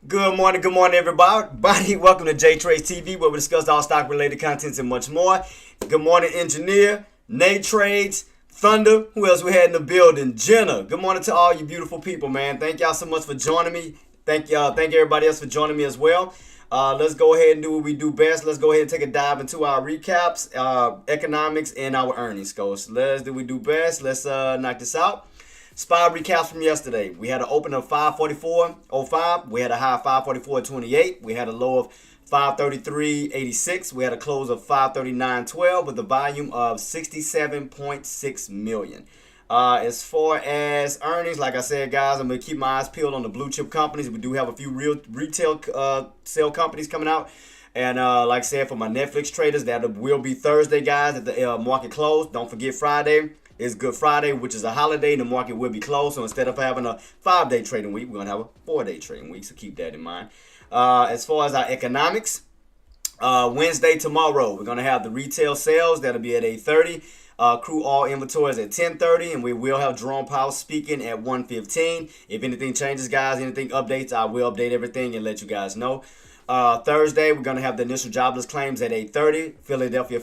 Good morning, everybody. Welcome to JTraedz TV, where we discuss all stock-related contents and much more. Good morning, Engineer, Traedz, Thunder. Who else we had in the building? Jenna. Good morning to all you beautiful people, man. Thank y'all so much for joining me. Thank everybody else for joining me as well. Let's go ahead and do what we do best. Let's go ahead and take a dive into our recaps, economics, and our earnings goals. Let's do what we do best. Let's knock this out. SPY recaps from yesterday. We had an open of 544.05. We had a high of 544.28. We had a low of 533.86. We had a close of 539.12 with a volume of 67.6 million. As far as earnings, like I said, guys, I'm going to keep my eyes peeled on the blue chip companies. We do have a few real retail sale companies coming out. And like I said, for my Netflix traders, that will be Thursday, guys, at the market close. Don't forget Friday is Good Friday, which is a holiday, and the market will be closed. So instead of having a 5-day trading week, we're going to have a 4-day trading week. So keep that in mind. As far as our economics, Wednesday, tomorrow, we're going to have the retail sales. That'll be at 8:30. Crude oil inventories at 10:30, and we will have Jerome Powell speaking at 1:15. If anything changes, guys, anything updates, I will update everything and let you guys know. Thursday, we're going to have the initial jobless claims at 8:30. Philadelphia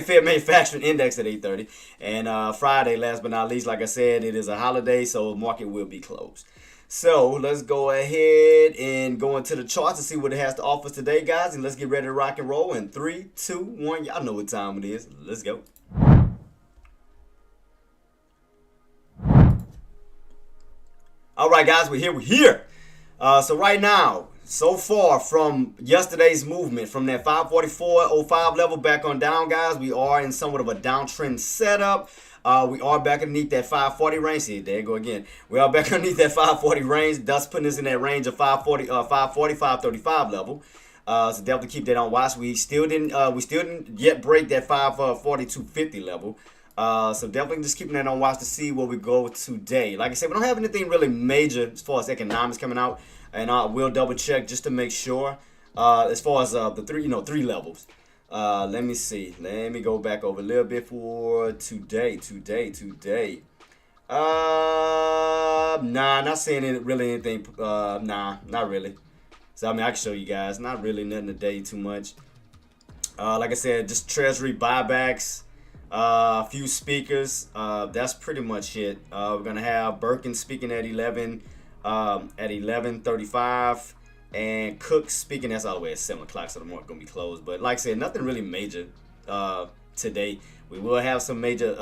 Fed Manufacturing Index at 8:30. And Friday, last but not least, like I said, it is a holiday, so the market will be closed. So let's go ahead and go into the charts and see what it has to offer us today, guys. And let's get ready to rock and roll in 3, 2, 1. Y'all know what time it is. Let's go. All right, guys, we're here. So right now, so far from yesterday's movement, from that 544.05 level back on down, guys, we are in somewhat of a downtrend setup. We are back underneath that 540 range. See, there you go again. We are back underneath that 540 range, thus putting us in that range of 535 level. So definitely keep that on watch. We still didn't yet break that 542.50 level. So definitely just keeping that on watch to see where we go today. Like I said, we don't have anything really major as far as economics coming out, and I will double check just to make sure. As far as the three levels. Let me see. Let me go back over a little bit for today. Nah, not saying really anything. Nah, not really. So I mean, I can show you guys. Not really nothing today too much. Like I said, just treasury buybacks. A few speakers. That's pretty much it. We're gonna have Birkin speaking at 11:35, and Cook speaking. That's all the way at 7 o'clock, so the market gonna be closed. But like I said, nothing really major today. We will have some major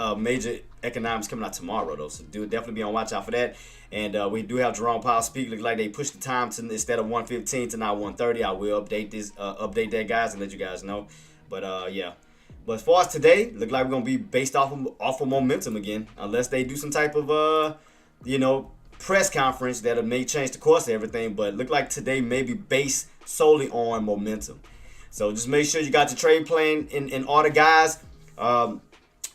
economics coming out tomorrow though, so definitely be on watch out for that. And we do have Jerome Powell speak. Looks like they pushed the time to instead of 1:15 to now 1:30. I will update that, guys, and let you guys know. But yeah. But as far as today, look like we're gonna be based off of momentum again, unless they do some type of press conference that may change the course of everything. But look like today may be based solely on momentum. So just make sure you got your trade plan in order, guys.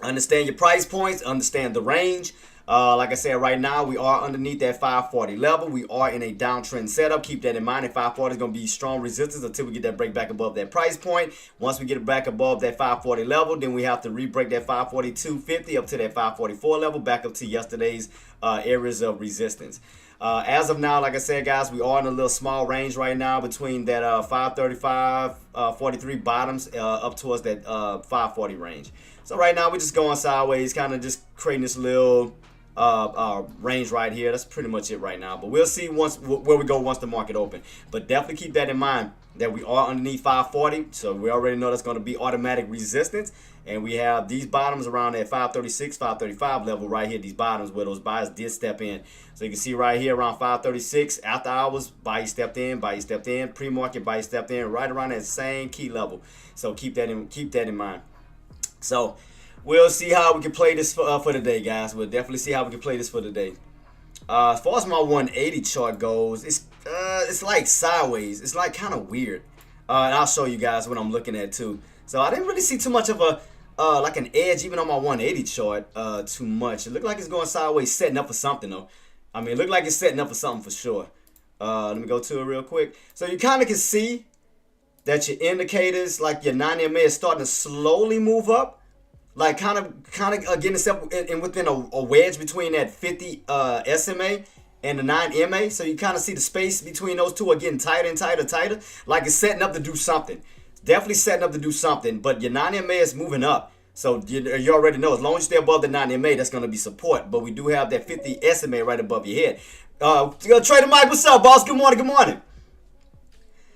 Understand your price points, understand the range. Like I said, right now we are underneath that 540 level. We are in a downtrend setup. Keep that in mind. And 540 is going to be strong resistance until we get that break back above that price point. Once we get it back above that 540 level, then we have to re-break that 542.50 up to that 544 level, back up to yesterday's areas of resistance. As of now, like I said, guys, we are in a little small range right now between that 535.43 bottoms up towards that 540 range. So right now we're just going sideways, kind of just creating this little range right here. That's pretty much it right now. But we'll see where we go once the market open. But definitely keep that in mind that we are underneath 540. So we already know that's going to be automatic resistance. And we have these bottoms around that 536, 535 level right here. These bottoms where those buyers did step in. So you can see right here around 536 after hours, buyer stepped in, pre-market buyer stepped in, right around that same key level. So keep that in mind. So we'll see how we can play this for today, guys. We'll definitely see how we can play this for today. As far as my 180 chart goes, it's like sideways. It's like kind of weird. And I'll show you guys what I'm looking at too. So I didn't really see too much of a like an edge even on my 180 chart too much. It looked like it's going sideways, setting up for something though. I mean, it looked like it's setting up for something for sure. Let me go to it real quick. So you kind of can see that your indicators, like your 9 MA, is starting to slowly move up, like kind of getting itself in within a wedge between that 50 SMA and the 9 MA. So you kind of see the space between those two are getting tighter and tighter, like it's setting up to do something. Definitely setting up to do something, but your 9 MA is moving up. So you already know, as long as you stay above the 9 MA, that's going to be support. But we do have that 50 SMA right above your head. Trader Mike, what's up, boss? Good morning.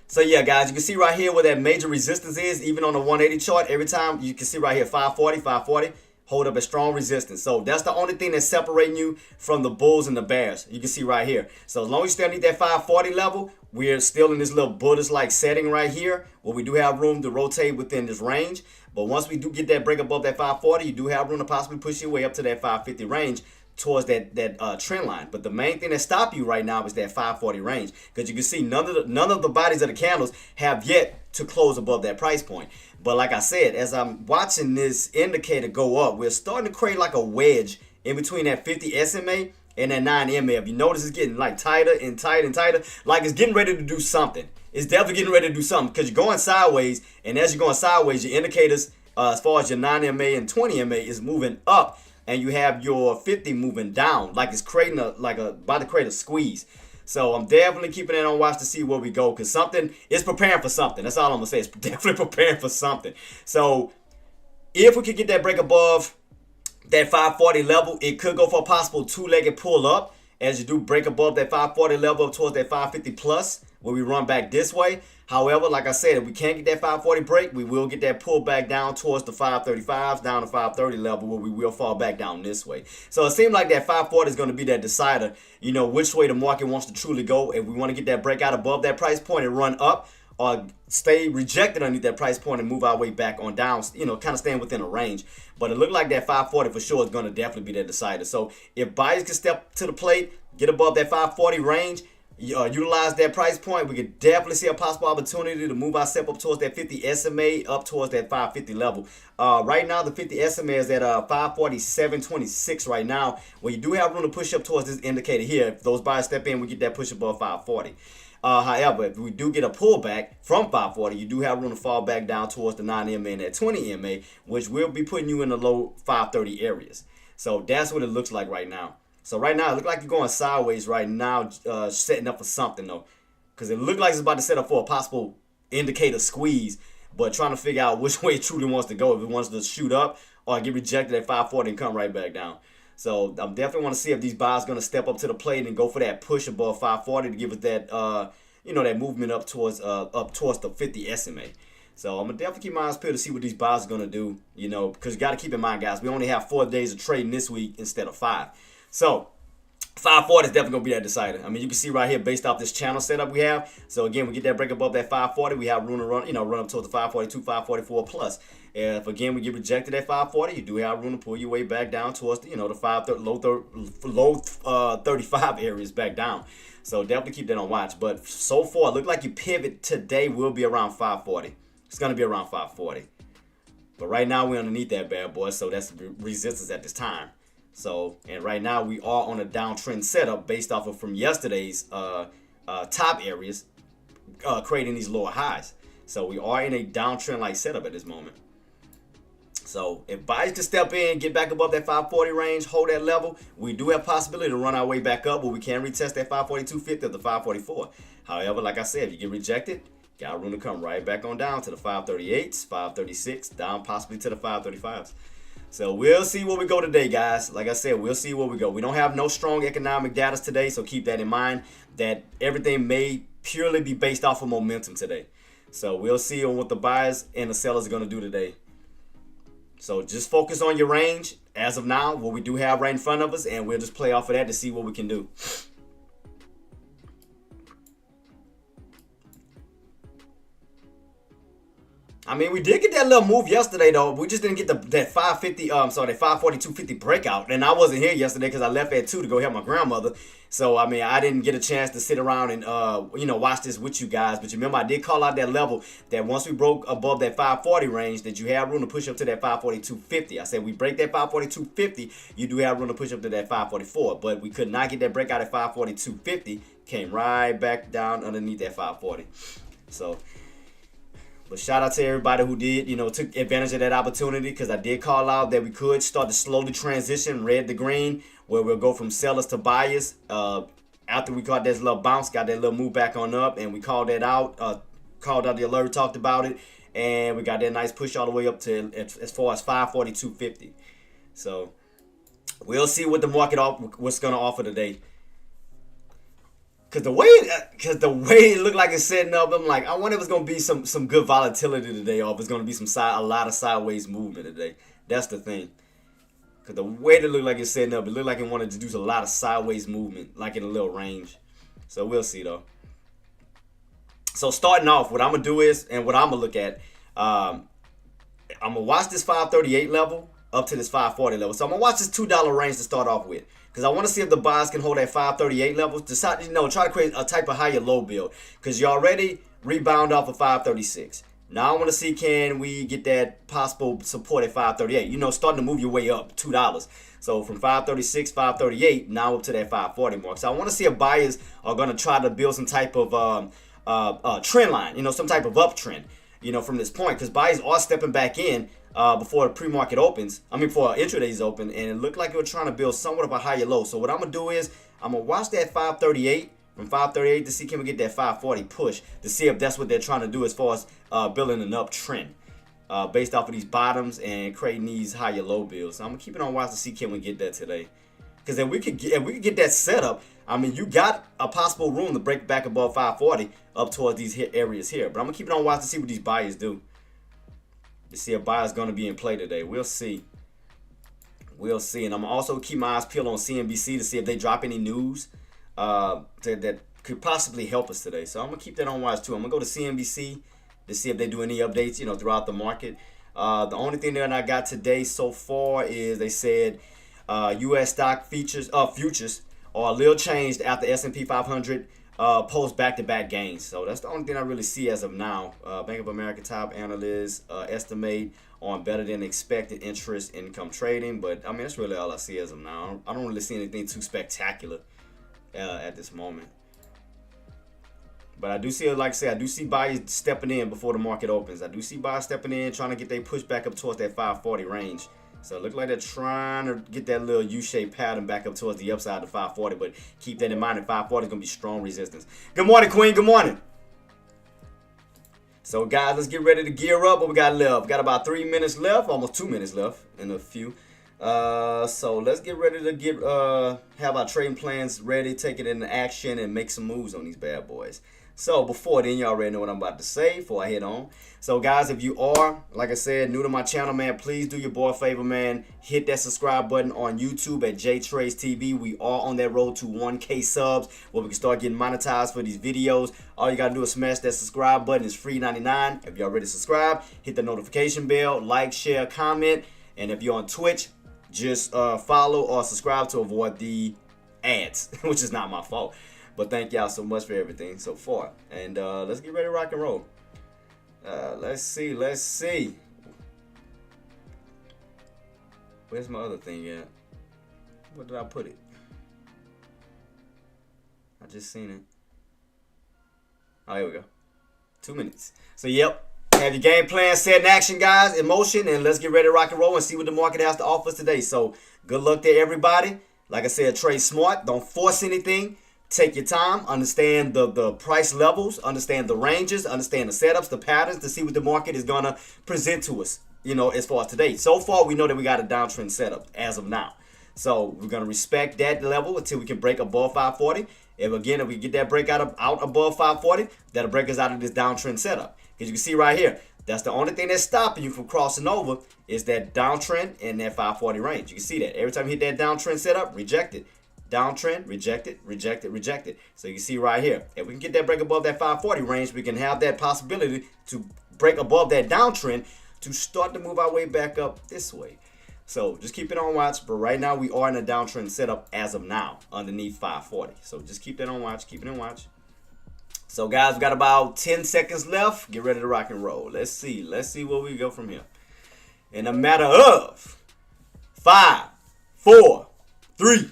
So yeah, guys, you can see right here where that major resistance is, even on the 180 chart. Every time you can see right here, 540, hold up a strong resistance. So that's the only thing that's separating you from the bulls and the bears. You can see right here. So as long as you stay underneath that 540 level, we're still in this little Buddhist-like setting right here, where we do have room to rotate within this range. But once we do get that break above that 540, you do have room to possibly push your way up to that 550 range towards that trend line. But the main thing that stop you right now is that 540 range, because you can see none of the bodies of the candles have yet to close above that price point. But like I said, as I'm watching this indicator go up, we're starting to create like a wedge in between that 50 SMA and that 9 MA. If you notice, it's getting like tighter and tighter, like it's getting ready to do something. It's definitely getting ready to do something, because you're going sideways, and as you're going sideways, your indicators as far as your 9 MA and 20 MA is moving up, and you have your 50 moving down, like it's creating about to create a squeeze. So I'm definitely keeping it on watch to see where we go, because something is preparing for something. That's all I'm gonna say. It's definitely preparing for something. So if we could get that break above that 540 level, it could go for a possible two-legged pull up as you do break above that 540 level up towards that 550 plus. where we run back this way. However, like I said, if we can't get that 540 break, we will get that pullback down towards the 535s, down to 530 level, where we will fall back down this way. So it seems like that 540 is going to be that decider, which way the market wants to truly go. If we want to get that breakout above that price point and run up, or stay rejected underneath that price point and move our way back on down, kind of staying within a range. But it looked like that 540 for sure is going to definitely be that decider. So if buyers can step to the plate, get above that 540 range, utilize that price point, we could definitely see a possible opportunity to move ourselves up towards that 50 SMA, up towards that 550 level. Right now, the 50 SMA is at 547.26 right now. Well, you do have room to push up towards this indicator here. If those buyers step in, we get that push above 540. However, if we do get a pullback from 540, you do have room to fall back down towards the 9 MA and that 20 MA, which will be putting you in the low 530 areas. So that's what it looks like right now. So right now, it looks like you're going sideways right now, setting up for something, though. Because it looks like it's about to set up for a possible indicator squeeze, but trying to figure out which way it truly wants to go. If it wants to shoot up or get rejected at 540 and come right back down. So I definitely want to see if these buyers going to step up to the plate and go for that push above 540 to give us that, that movement up towards the 50 SMA. So I'm going to definitely keep my eyes peeled to see what these buyers are going to do, because you got to keep in mind, guys, we only have 4 days of trading this week instead of 5. So 540 is definitely going to be that decider. I mean, you can see right here based off this channel setup we have. So again, we get that break above that 540. We have room to run up towards the 542, 544 plus. If again we get rejected at 540, you do have room to pull your way back down towards the low 35 areas back down. So definitely keep that on watch. But so far, it looked like your pivot today will be around 540. It's going to be around 540. But right now we're underneath that bad boy, so that's resistance at this time. So, and right now we are on a downtrend setup based off of from yesterday's top areas, creating these lower highs. So we are in a downtrend like setup at this moment. So if buyers can step in, get back above that 540 range, hold that level, we do have possibility to run our way back up, but we can retest that 542.50 or the 544. However, like I said, if you get rejected, got room to come right back on down to the 538s, 536, down possibly to the 535s. So we'll see where we go today, guys. Like I said, we'll see where we go. We don't have no strong economic data today, so keep that in mind, that everything may purely be based off of momentum today. So we'll see on what the buyers and the sellers are going to do today. So just focus on your range as of now, what we do have right in front of us, and we'll just play off of that to see what we can do. I mean, we did get that little move yesterday, though. We just didn't get that 542.50 breakout. And I wasn't here yesterday because I left at 2 to go help my grandmother. So, I mean, I didn't get a chance to sit around and, watch this with you guys. But you remember, I did call out that level that once we broke above that 540 range, that you have room to push up to that 542.50. I said we break that 542.50, you do have room to push up to that 544. But we could not get that breakout at 542.50. Came right back down underneath that 540. So, but shout out to everybody who did, took advantage of that opportunity, because I did call out that we could start to slowly transition red to green, where we'll go from sellers to buyers. After we caught that little bounce, got that little move back on up, and we called that out, called out the alert, talked about it, and we got that nice push all the way up to as far as 542.50. So we'll see what the market what's going to offer today. Cause the way it looked like it's setting up, I'm like, I wonder if it's gonna be some good volatility today, or if it's gonna be a lot of sideways movement today. That's the thing. Cause the way it looked like it's setting up, it looked like it wanted to do a lot of sideways movement, like in a little range. So we'll see though. So starting off, what I'm gonna do is, and what I'm gonna look at, I'm gonna watch this 538 level up to this 540 level. So I'm gonna watch this $2 range to start off with, because I want to see if the buyers can hold that 538 level to try to create a type of higher low build, because you already rebound off of 536. Now I want to see, can we get that possible support at 538? Starting to move your way up $2. So from 536, 538, now up to that 540 mark. So I want to see if buyers are going to try to build some type of trend line, some type of uptrend, from this point, because buyers are stepping back in before the pre-market opens. Before intraday's open, and it looked like it was trying to build somewhat of a higher low. So what I'm going to do is I'm going to watch that 538 from 538 to see, can we get that 540 push, to see if that's what they're trying to do as far as building an uptrend based off of these bottoms and creating these higher low builds. So I'm going to keep it on watch to see, can we get that today. Because if we could get that set up, I mean, you got a possible room to break back above 540 up towards these areas here. But I'm going to keep it on watch to see what these buyers do. To see if buyers going to be in play today. We'll see. We'll see. And I'm also keep my eyes peeled on CNBC to see if they drop any news that could possibly help us today. So I'm going to keep that on watch too. I'm going to go to CNBC to see if they do any updates, throughout the market. The only thing that I got today so far is they said U.S. stock futures are a little changed after S&P 500 post back-to-back gains. So that's the only thing I really see as of now. Bank of America top analysts estimate on better than expected interest income trading. But, I mean, that's really all I see as of now. I don't really see anything too spectacular at this moment. But I do see, like I said, I do see buyers stepping in before the market opens. I do see buyers stepping in, trying to get their push back up towards that 540 range. So it looks like they're trying to get that little U-shaped pattern back up towards the upside of 540. But keep that in mind that 540 is going to be strong resistance. Good morning, Queen. Good morning. So, guys, let's get ready to gear up. What we got left? We got about 3 minutes left, almost 2 minutes left in a few. So let's get ready to have our trading plans ready, take it into action, and make some moves on these bad boys. So before then, you already know what I'm about to say before I head on. So guys, if you are, like I said, new to my channel, man, please do your boy a favor, man. Hit that subscribe button on YouTube at JTraedz TV. We are on that road to 1K subs where we can start getting monetized for these videos. All you got to do is smash that subscribe button. It's free 99. If you already subscribed, hit the notification bell, like, share, comment. And if you're on Twitch, just follow or subscribe to avoid the ads, which is not my fault. But thank y'all so much for everything so far. And let's get ready to rock and roll. Let's see. Where's my other thing at? Where did I put it? I just seen it. Oh, here we go. 2 minutes. So, yep. Have your game plan set in action, guys, in motion, and let's get ready to rock and roll and see what the market has to offer us today. So, good luck to everybody. Like I said, trade smart. Don't force anything. Take your time. Understand the price levels. Understand the ranges. Understand the setups, the patterns to see what the market is going to present to us, as far as today. So far, we know that we got a downtrend setup as of now. So, we're going to respect that level until we can break above 540. If we get that breakout out above 540, that'll break us out of this downtrend setup. Because you can see right here, that's the only thing that's stopping you from crossing over is that downtrend in that 540 range. You can see that. Every time you hit that downtrend setup, reject it. Downtrend, reject it, reject it, reject it. So you can see right here, if we can get that break above that 540 range, we can have that possibility to break above that downtrend to start to move our way back up this way. So just keep it on watch. But right now, we are in a downtrend setup as of now underneath 540. So just keep that on watch. Keep it on watch. So, guys, we got about 10 seconds left. Get ready to rock and roll. Let's see. Let's see where we go from here. In a matter of 5, 4, 3,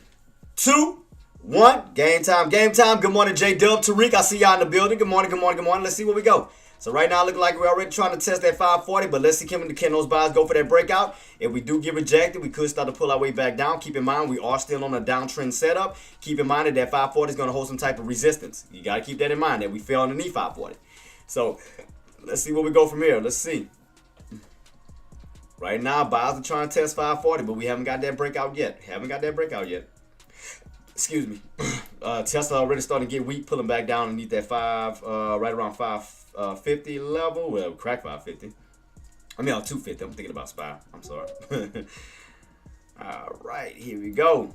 2, 1. Game time. Game time. Good morning, J-Dub, Tariq. I see y'all in the building. Good morning. Good morning. Good morning. Let's see where we go. So, right now, it looks like we're already trying to test that 540, but let's see can those buys go for that breakout. If we do get rejected, we could start to pull our way back down. Keep in mind, we are still on a downtrend setup. Keep in mind that 540 is going to hold some type of resistance. You got to keep that in mind, that we fell underneath 540. So, let's see where we go from here. Let's see. Right now, buyers are trying to test 540, but we haven't got that breakout yet. Excuse me. Tesla already starting to get weak, pulling back down underneath that right around 550 level. Well, crack 550. I mean, on 250. I'm thinking about SPY. I'm sorry. All right, here we go.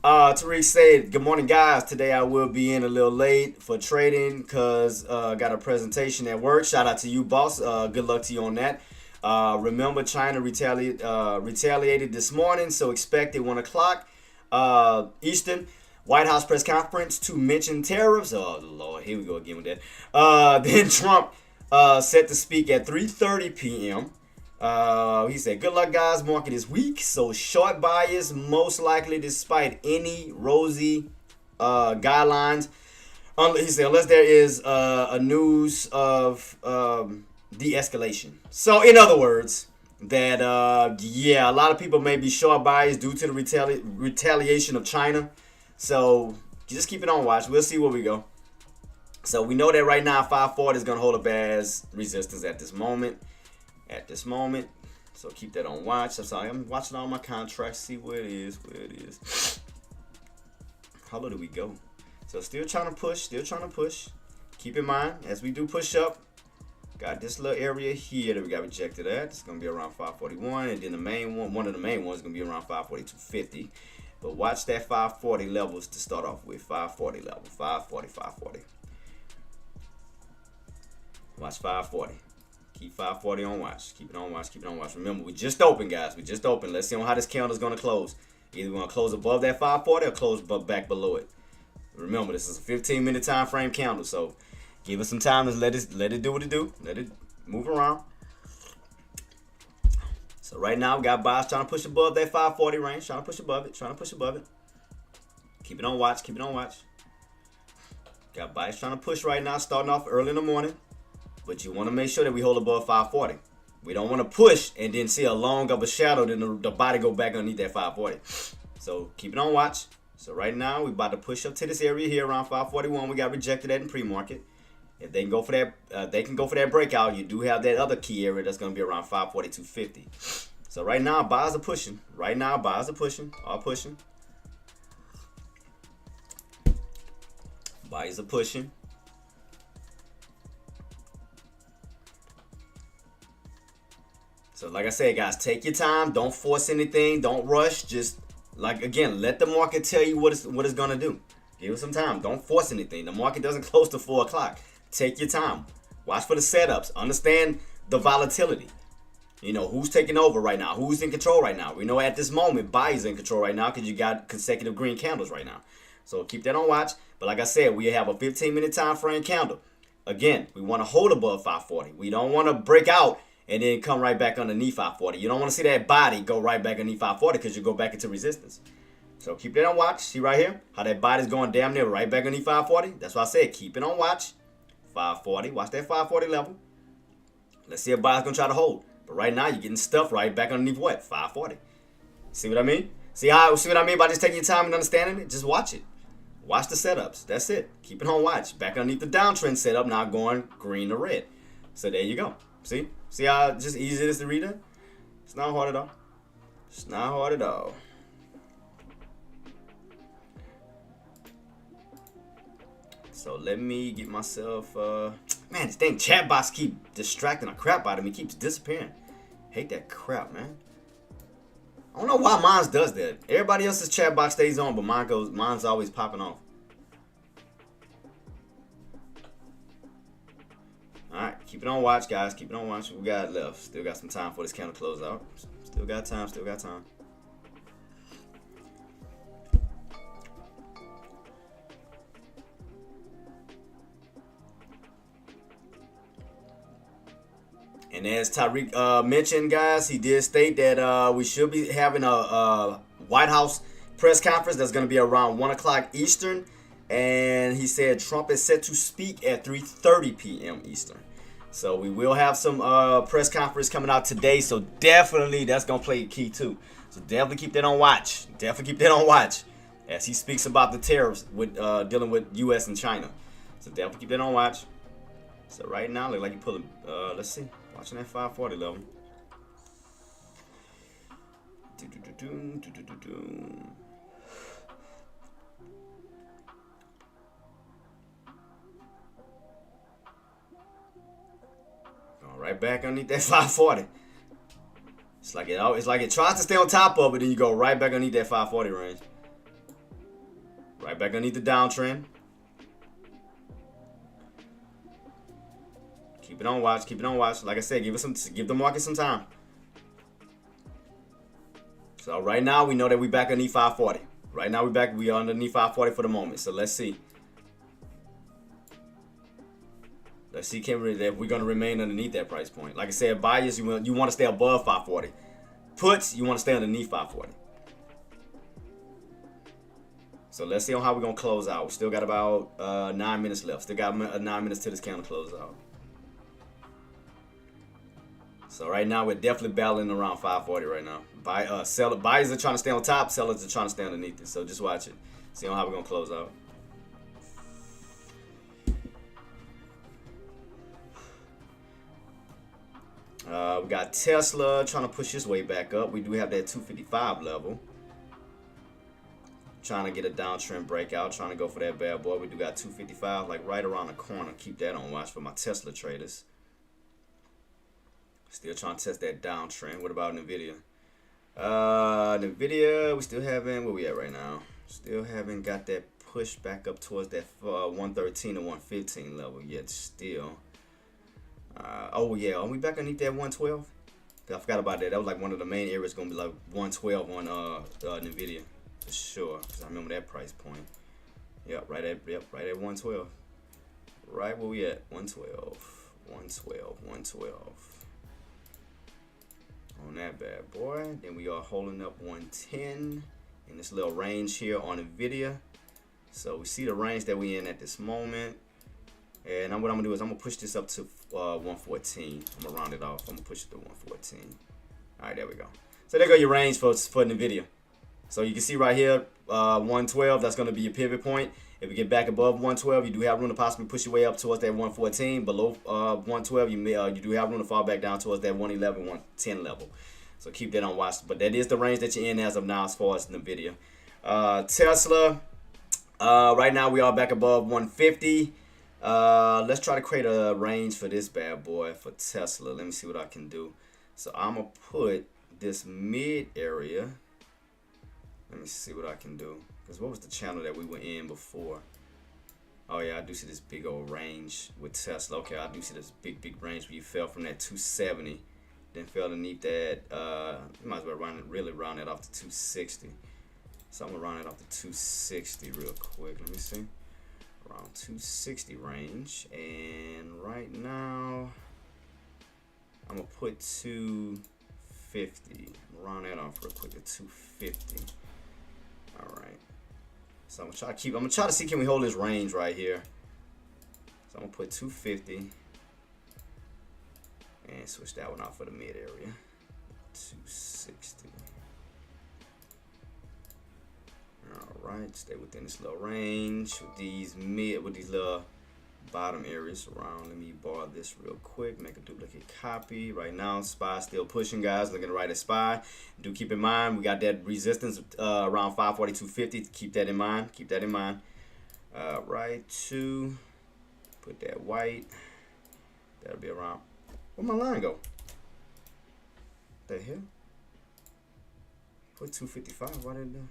Tariq said, good morning, guys. Today I will be in a little late for trading because I got a presentation at work. Shout out to you, boss. Good luck to you on that. Remember, China retaliated this morning, so expect at 1 o'clock Eastern. White House press conference to mention tariffs. Oh, Lord, here we go again with that. Then Trump set to speak at 3:30 p.m. He said, good luck, guys. Market is weak, so short buyers most likely despite any rosy guidelines. He said, unless there is a news of de-escalation. So, in other words, that, a lot of people may be short buyers due to the retaliation of China. So, just keep it on watch. We'll see where we go. So, we know that right now, 540 is going to hold up as resistance at this moment. So, keep that on watch. I'm sorry, I'm watching all my contracts, see where it is. How low do we go? So still trying to push, still trying to push. Keep in mind, as we do push up, got this little area here that we got rejected at. It's going to be around 541. And then the main one of the main ones is going to be around 542.50. But watch that 540 levels to start off with. 540 level. 540, 540. Watch 540. Keep 540 on watch. Keep it on watch. Keep it on watch. Remember, we just opened, guys. We just opened. Let's see how this candle is going to close. Either we're going to close above that 540 or close back below it. Remember, this is a 15-minute time frame candle, so give us some time to let it do what it do. Let it move around. So right now, we got buyers trying to push above that 540 range. Trying to push above it. Trying to push above it. Keep it on watch. Keep it on watch. Got buyers trying to push right now, starting off early in the morning. But you want to make sure that we hold above 540. We don't want to push and then see a long of a shadow, then the body go back underneath that 540. So keep it on watch. So right now, we're about to push up to this area here around 541. We got rejected at in pre-market. If they can go for that, they can go for that breakout. You do have that other key area that's going to be around 542.50. So right now, buyers are pushing. Right now, buyers are pushing. All pushing. Buyers are pushing. So like I said, guys, take your time. Don't force anything. Don't rush. Just, like, again, let the market tell you what it's going to do. Give it some time. Don't force anything. The market doesn't close to 4 o'clock. Take your time. Watch for the setups. Understand the volatility. You know, who's taking over right now? Who's in control right now? We know at this moment, buyers in control right now because you got consecutive green candles right now. So keep that on watch. But like I said, we have a 15-minute time frame candle. Again, we want to hold above 540. We don't want to break out and then come right back underneath 540. You don't want to see that body go right back underneath 540 because you go back into resistance. So keep that on watch. See right here how that body's going damn near right back underneath 540. That's why I said keep it on watch. 540. Watch that 540 level. Let's see if buyer's going to try to hold. But right now, you're getting stuffed right back underneath what? 540. See what I mean? See what I mean by just taking your time and understanding it? Just watch it. Watch the setups. That's it. Keep it on watch. Back underneath the downtrend setup, now going green to red. So there you go. See? See how just easy it is to read it? It's not hard at all. It's not hard at all. So let me get myself, man, this dang chat box keep distracting the crap out of me. Keeps disappearing. Hate that crap, man. I don't know why mine does that. Everybody else's chat box stays on, but mine's always popping off. Alright, keep it on watch, guys. Keep it on watch. We got left. Still got some time for this candle close out. Still got time, still got time. And as Tariq mentioned, guys, he did state that we should be having a White House press conference that's going to be around 1 o'clock Eastern. And he said Trump is set to speak at 3:30 p.m. Eastern. So we will have some press conference coming out today. So definitely that's going to play a key too. So definitely keep that on watch. Definitely keep that on watch as he speaks about the tariffs with dealing with U.S. and China. So definitely keep that on watch. So right now, look like you're pulling, let's see. Watching that 540 level. Going right back underneath that 540. It's like it tries to stay on top of it, then you go right back underneath that 540 range. Right back underneath the downtrend. Keep it on watch. Keep it on watch. Like I said, give the market some time. So right now we know that we back underneath 540. Right now we are underneath 540 for the moment. So let's see. Let's see if we're gonna remain underneath that price point. Like I said, buyers you want to stay above 540. Puts you want to stay underneath 540. So let's see on how we're gonna close out. We still got about 9 minutes left. Still got 9 minutes till this candle close out. So right now we're definitely battling around 540 right now. Buyers are trying to stay on top, sellers are trying to stay underneath it. So just watch it. See how we're gonna close out. We got Tesla trying to push his way back up. We do have that 255 level. trying to get a downtrend breakout, trying to go for that bad boy. We do got 255 like right around the corner. Keep that on watch for my Tesla traders. Still trying to test that downtrend. What about Nvidia? Nvidia, we still haven't, where we at right now? Still haven't got that push back up towards that 113 or 115 level yet still. Oh yeah, are we back underneath that 112? I forgot about that. That was like one of the main areas gonna be like 112 on Nvidia for sure. Cause I remember that price point. Yep, right at 112. Right where we at? 112. 112. On that bad boy. Then we are holding up 110 in this little range here on Nvidia. So we see the range that we in at this moment. And what I'm gonna do is I'm gonna push this up to 114. I'm gonna round it off. I'm gonna push it to 114. All right, there we go. So there go your range for Nvidia. So you can see right here, 112. That's gonna be your pivot point. If we get back above 112, you do have room to possibly push your way up towards that 114. Below 112, you do have room to fall back down towards that 111, 110 level. So keep that on watch. But that is the range that you're in as of now as far as Nvidia. Tesla, right now we are back above 150. Let's try to create a range for this bad boy for Tesla. Let me see what I can do. So I'm gonna put this mid area. Let me see what I can do. Because what was the channel that we were in before? Oh yeah, I do see this big old range with Tesla. Okay, I do see this big range where you fell from that 270, then fell underneath that. You might as well really round it off to 260. So I'm gonna round it off to 260 real quick. Let me see. Around 260 range, and right now I'm gonna put 250. Round that off real quick to 250. All right. So I'm gonna try to see can we hold this range right here. So I'm gonna put 250 and switch that one out for the mid area. 260. Alright, stay within this little range with these little bottom areas around. Let me borrow this real quick, make a duplicate copy. Right now, SPY still pushing, guys. Looking right at SPY. Do keep in mind, we got that resistance around 542.50. Keep that in mind. Keep that in mind. Right to put that white. That'll be around. Where'd my line go? The hell? Put 255. Why did it do?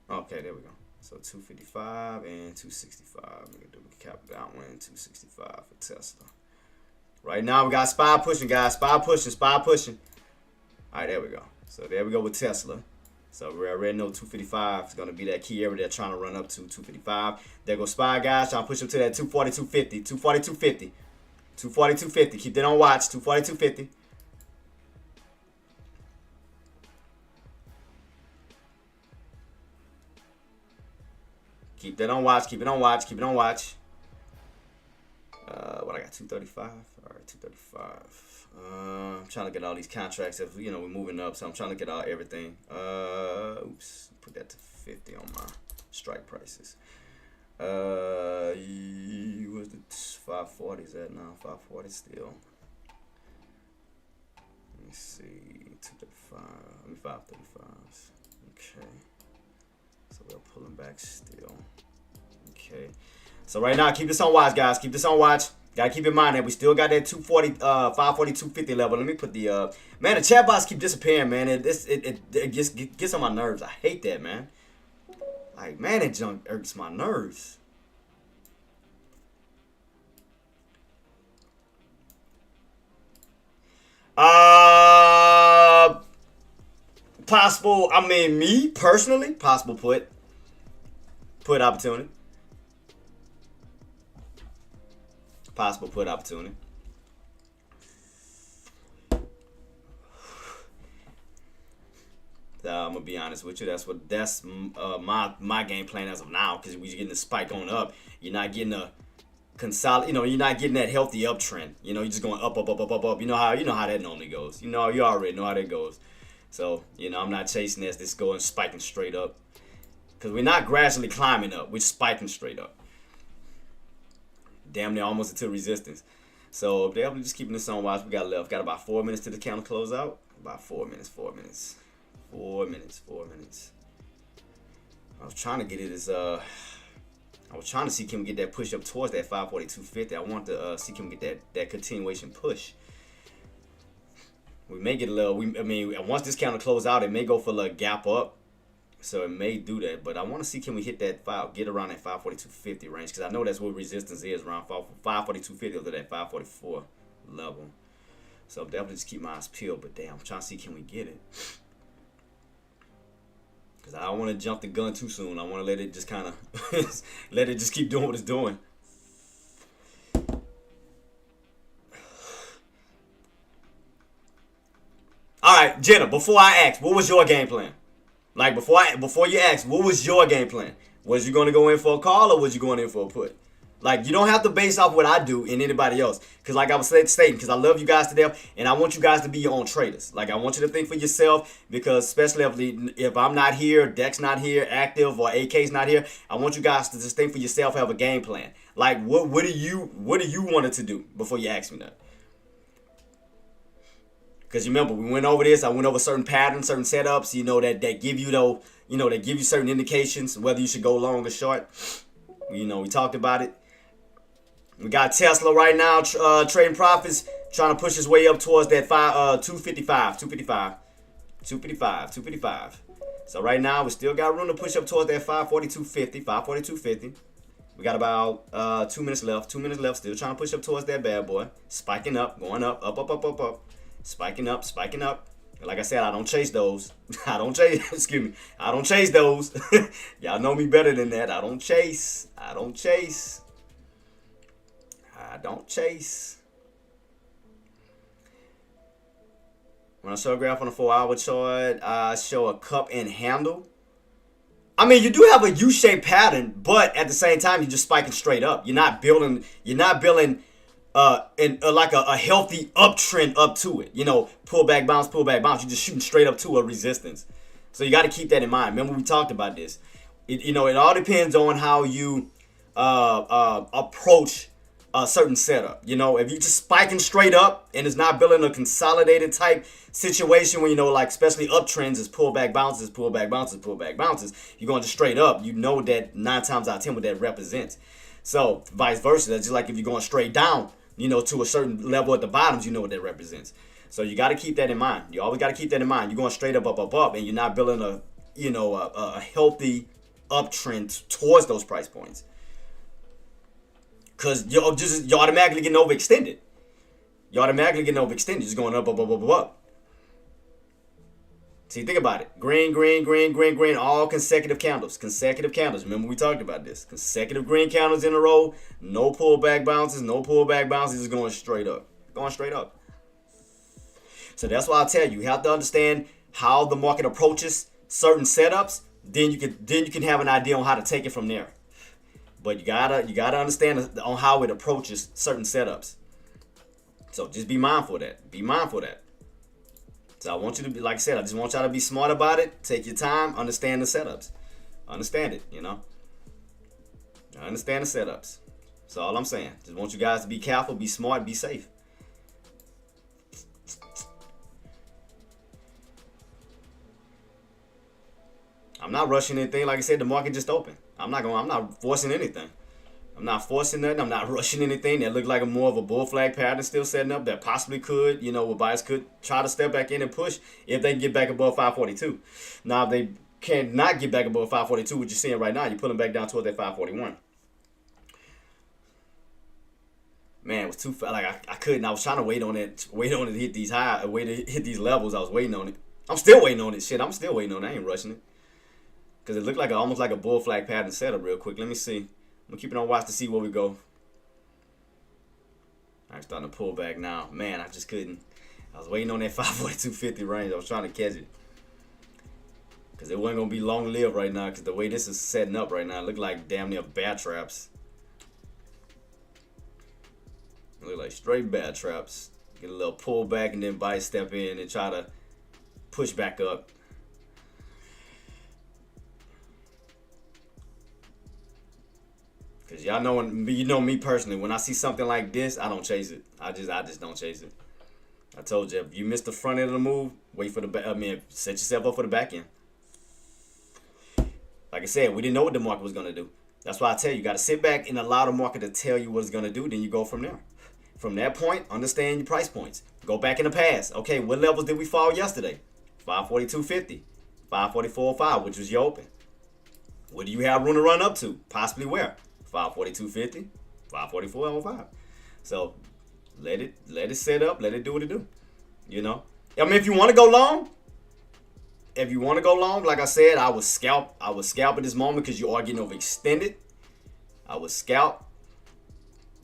Okay, there we go. So 255 and 265. We can do the cap down one and 265 for Tesla. Right now we got SPY pushing, guys. SPY pushing. All right, there we go. So there we go with Tesla. So we already know 255 is going to be that key area they're trying to run up to 255. There goes SPY, guys. Trying to push up to that 240, 250. 240, Keep that on watch. 240, Keep that on watch. Keep it on watch. What I got? 235. All right, 235. I'm trying to get all these contracts. If we're moving up, so I'm trying to get out everything. Oops, put that to 50 on my strike prices. Where's the 540s at now? 540 still. Let me see. 235. Let me 535s. Okay. So we're pulling back still. Okay. So right now, keep this on watch, guys. Keep this on watch. Gotta keep in mind that we still got that 540, 250 level. Let me put the man. The chat box keep disappearing, man. It just gets on my nerves. I hate that, man. Like, man, that junk irks my nerves. Possible. I mean, me personally, possible put opportunity. Possible put opportunity. I'm gonna be honest with you. That's my game plan as of now. Because we're getting the spike going up. You're not getting a you're not getting that healthy uptrend. You're just going up. You know how that normally goes. You already know how that goes. So I'm not chasing this. This going spiking straight up. Because we're not gradually climbing up. We're spiking straight up. Damn near almost until resistance. So definitely just keeping this on watch. We got about 4 minutes to the count close out. About 4 minutes. 4 minutes. I was trying to get it as I was trying to see can we get that push up towards that 542.50. I want to see can we get that continuation push. We may get a little. Once this candle close out, it may go for a little gap up, so it may do that. But I want to see can we hit that get around that 542.50 range, because I know that's what resistance is, around 542.50 to that 544 level. So definitely just keep my eyes peeled. But damn, I'm trying to see can we get it, because I don't want to jump the gun too soon. I want to let it just kind of let it just keep doing what it's doing. All right, Jenna, before I ask, what was your game plan? Like, before you ask, what was your game plan? Was you going to go in for a call, or was you going in for a put? Like, you don't have to base off what I do and anybody else. Because like I was stating, because I love you guys to death, and I want you guys to be your own traders. Like, I want you to think for yourself, because especially if I'm not here, Deck's not here, Active or AK's not here, I want you guys to just think for yourself, have a game plan. Like, what do you want it to do before you ask me that? Because you remember, we went over this. I went over certain patterns, certain setups, that give you that give you certain indications whether you should go long or short. We talked about it. We got Tesla right now trading profits, trying to push his way up towards that 255. So right now we still got room to push up towards that 542.50. We got about 2 minutes left. 2 minutes left. Still trying to push up towards that bad boy. Spiking up, going up. Spiking up. Like I said, I don't chase those. I don't chase those. Y'all know me better than that. I don't chase. When I show a graph on a 4-hour chart, I show a cup and handle. I mean, you do have a U-shaped pattern, but at the same time, you're just spiking straight up. You're not building like a healthy uptrend up to it. Pull back, bounce. You're just shooting straight up to a resistance. So you got to keep that in mind. Remember, we talked about this. It all depends on how you approach a certain setup. If you're just spiking straight up and it's not building a consolidated type situation where, like, especially uptrends is pullback bounces, you're going just straight up. That 9 times out of 10 what that represents. So vice versa. That's just like if you're going straight down, to a certain level at the bottoms, you know what that represents. So you got to keep that in mind. You always got to keep that in mind. You're going straight up, and you're not building a healthy uptrend towards those price points. Because you're automatically getting overextended. Just going up. See, think about it. Green, all consecutive candles. Remember, we talked about this. Consecutive green candles in a row. No pullback bounces. Just going straight up. So that's why I tell you have to understand how the market approaches certain setups. Then you can have an idea on how to take it from there. But you gotta understand on how it approaches certain setups. So just be mindful of that. So I want you to be, like I said, I just want y'all to be smart about it. Take your time. Understand the setups. Understand it, Understand the setups. That's all I'm saying. Just want you guys to be careful, be smart, be safe. I'm not rushing anything. Like I said, the market just opened. I'm not forcing anything. I'm not forcing nothing. I'm not rushing anything. That looked like more of a bull flag pattern still setting up that possibly could, where buyers could try to step back in and push if they can get back above 542. Now, if they cannot get back above 542, what you're seeing right now, you're pulling back down towards that 541. Man, it was too fast. Like I couldn't. I was trying to wait on it to hit these hit these levels. I was waiting on it. I'm still waiting on it. Shit, I'm still waiting on it. I ain't rushing it. Because it looked like almost like a bull flag pattern setup real quick. Let me see. I'm going to keep it on watch to see where we go. I'm starting to pull back now. Man, I just couldn't. I was waiting on that 542.50 range. I was trying to catch it. Because it wasn't going to be long-lived right now. Because the way this is setting up right now, it looked like damn near bear traps. It looked like straight bear traps. Get a little pull back and then buy step in and try to push back up. Cause y'all know me personally. When I see something like this, I don't chase it. I just don't chase it. I told you, if you missed the front end of the move, wait for the back. I mean, set yourself up for the back end. Like I said, we didn't know what the market was going to do. That's why I tell you, you got to sit back and allow the market to tell you what it's going to do. Then you go from there. From that point, understand your price points. Go back in the past. Okay, what levels did we fall yesterday? 542.50, 544.05, which was your open. What do you have room to run up to? Possibly where? 542.50, 544.05. So let it set up. Let it do what it do. You know. I mean, if you want to go long, like I said, I would scalp at this moment because you are getting overextended. I would scalp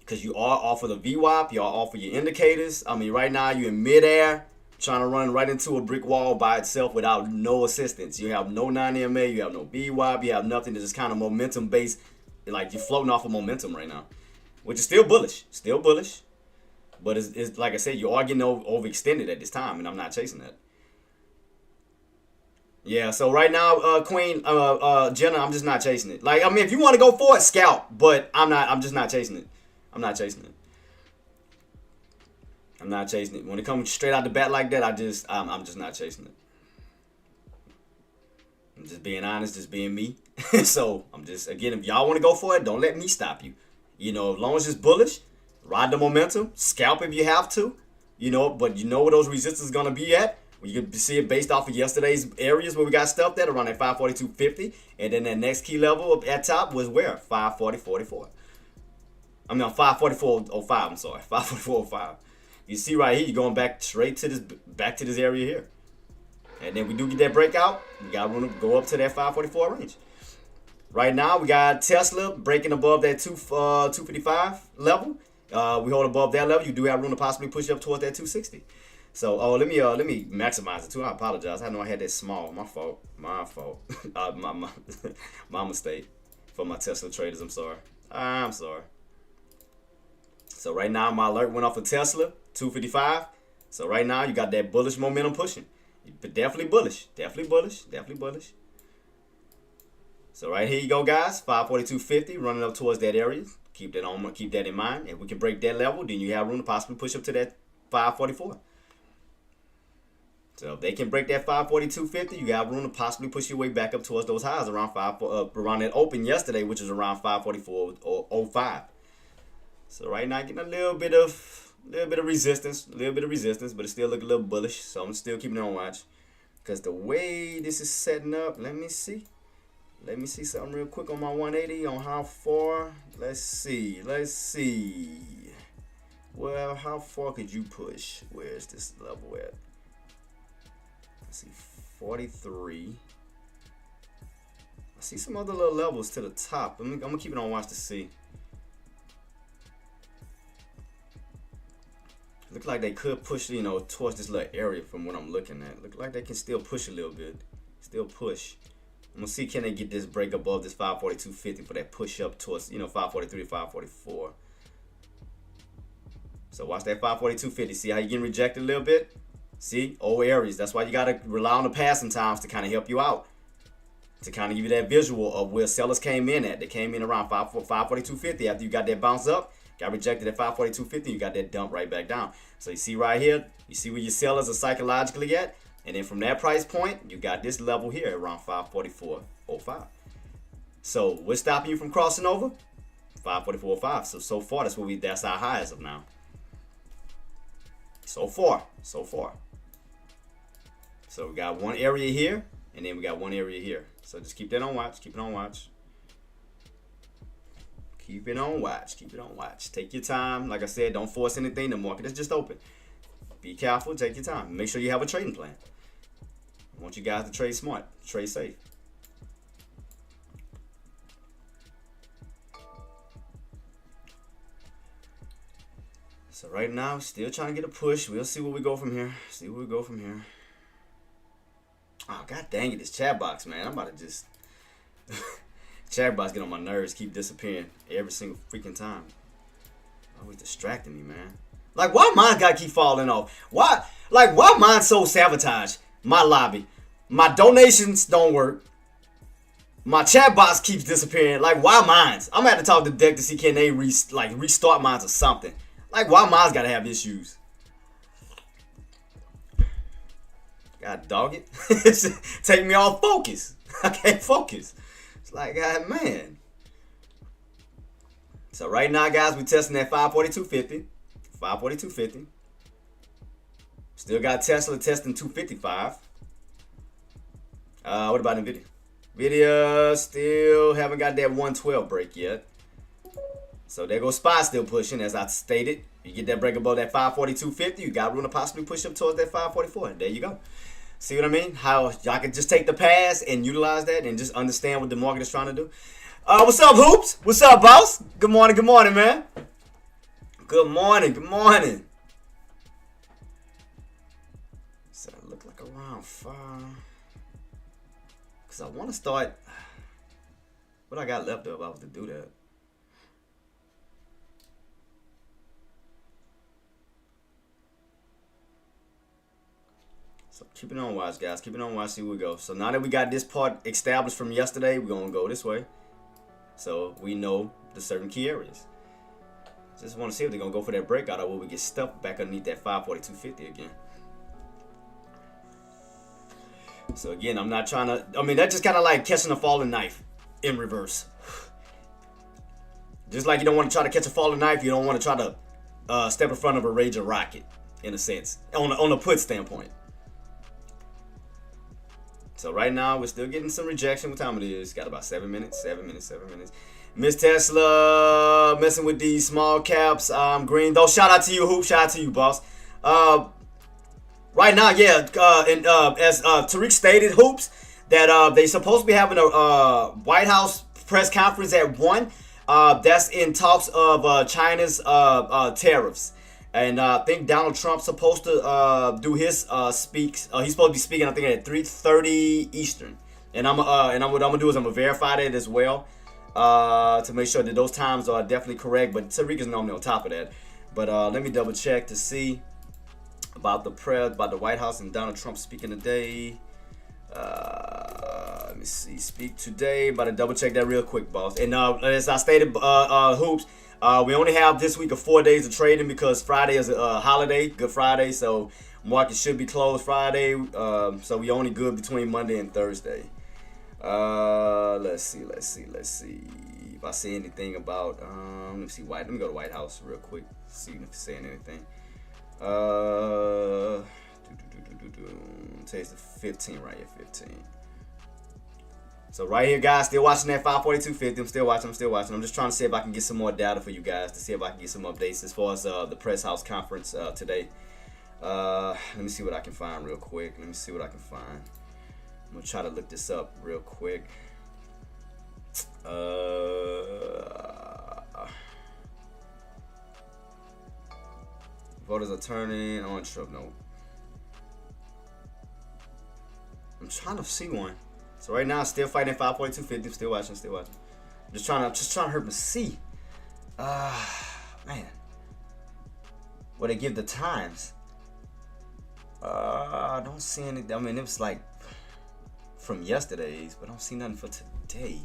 because you are off of the VWAP. You are off of your indicators. I mean, right now you're in midair trying to run right into a brick wall by itself without no assistance. You have no 9MA. You have no VWAP. You have nothing. It's just kind of momentum based. Like you're floating off of momentum right now, which is still bullish. Still bullish. But it's like I said, you are getting overextended at this time, and I'm not chasing that. Yeah, so right now, Queen, Jenna, I'm just not chasing it. Like, I mean, if you want to go for it, scalp, but I'm just not chasing it. I'm not chasing it. I'm not chasing it. When it comes straight out the bat like that, I'm just not chasing it. I'm just being honest, just being me. So, I'm just, again, if y'all want to go for it, don't let me stop you. You know, as long as it's bullish, ride the momentum, scalp if you have to, you know, but you know where those resistances are going to be at. You can see it based off of yesterday's areas where we got stuffed at around that 542.50. And then that next key level up at top was where? 540.44. I mean, 544.05. I'm sorry. 544.05. You see right here, you're going back straight to this area here. And then we do get that breakout. We got room to go up to that 544 range. Right now, we got Tesla breaking above that 255 level. We hold above that level. You do have room to possibly push up towards that 260. So, let me maximize it too. I apologize. I know I had that small. My fault. My mistake. For my Tesla traders, I'm sorry. I'm sorry. So right now, my alert went off of Tesla, 255. So right now, you got that bullish momentum pushing. But definitely bullish. Definitely bullish. Definitely bullish. So right here you go, guys. 542.50 running up towards that area. Keep that in mind. If we can break that level, then you have room to possibly push up to that 544. So if they can break that 542.50, you have room to possibly push your way back up towards those highs around around that open yesterday, which is around 544.05. So right now getting a little bit of resistance, but it still look a little bullish. So I'm still keeping it on watch because the way this is setting up. Let me see something real quick on my 180 on how far. Let's see. Well, how far could you push? Where's this level at? Let's see, 43. I see some other little levels to the top. I'm gonna keep it on watch to see. Look like they could push, you know, towards this little area from what I'm looking at. Look like they can still push a little bit. Still push. I'm gonna see can they get this break above this 542.50 for that push up towards, you know, 543 to 544. So watch that 542.50. See how you're getting rejected a little bit? See, old areas. That's why you got to rely on the passing times to kind of help you out. To kind of give you that visual of where sellers came in at. They came in around 542.50 after you got that bounce up. Got rejected at 542.50. You got that dump right back down. So you see right here. You see where your sellers are psychologically at. And then from that price point, you got this level here around 544.05. So what's stopping you from crossing over? 544.05. So far, that's our high as of now. So far. So we got one area here, and then we got one area here. So just keep that on watch. Keep it on watch. Keep it on watch. Keep it on watch. Take your time. Like I said, don't force anything. The market is just open. Be careful. Take your time. Make sure you have a trading plan. I want you guys to trade smart. Trade safe. So right now, still trying to get a push. We'll see where we go from here. Oh, god dang it, this chat box, man. I'm about to just... chat box get on my nerves, keep disappearing every single freaking time. Always distracting me, man. Like, why mine gotta keep falling off? Why mine so sabotaged? My lobby. My donations don't work. My chat box keeps disappearing. Like, why mine's? I'm gonna have to talk to Deck to see can they restart mines or something. Like, why mine's gotta have issues? God dog it. Take me off focus. I can't focus. It's like, God, man. So right now, guys, we testing at 542.50. 542.50. Still got Tesla testing 255. What about Nvidia? Nvidia still haven't got that 112 break yet. So there goes SPY still pushing, as I stated. You get that break above that 542.50, you got room to possibly push up towards that 544. There you go. See what I mean? How y'all can just take the pass and utilize that and just understand what the market is trying to do. What's up, Hoops? What's up, boss? Good morning, man. Good morning. So it look like around 5. Because I want to start. What I got left of, I was to do that. So keep it on watch, guys. Keep it on watch, see where we go. So now that we got this part established from yesterday, we're going to go this way. So we know the certain key areas. Just want to see if they're going to go for that breakout or will we get stuck back underneath that 542.50 again. So again, I'm not trying to, that's just kind of like catching a falling knife in reverse. Just like you don't want to try to catch a falling knife, you don't want to try to step in front of a raging rocket, in a sense, on a put standpoint. So right now, we're still getting some rejection. What time it is? Got about 7 minutes. 7 minutes. Miss Tesla messing with these small caps. Green. Though, shout out to you, Hoop. Shout out to you, boss. Right now, yeah. As Tariq stated, Hoops, that they supposed to be having a White House press conference at 1. That's in talks of China's tariffs. And I think Donald Trump's supposed to do his speaks. He's supposed to be speaking, I think, at 3:30 Eastern. And what I'm gonna do is I'm gonna verify that as well to make sure that those times are definitely correct. But Tariq is normally on top of that. But let me double check to see about the press, about the White House and Donald Trump speaking today. Let me see, speak today. About to double check that real quick, boss. And as I stated, Hoops. We only have this week of 4 days of trading because Friday is a holiday, Good Friday, so market should be closed Friday. So we only good between Monday and Thursday. Let's see if I see anything about. Let me see Let me go to White House real quick. See if it's saying anything. Today's the 15 right here, 15. So right here, guys, still watching that 542.50. I'm still watching. I'm just trying to see if I can get some more data for you guys to see if I can get some updates as far as the press house conference today. Let me see what I can find real quick. I'm gonna try to look this up real quick. Voters are turning on Trump. No. I'm trying to see one. So right now, I'm still fighting 542.50. Still watching. Just trying to hurt me see. Man. What they give the times. I don't see any. It was like from yesterday's, but I don't see nothing for today.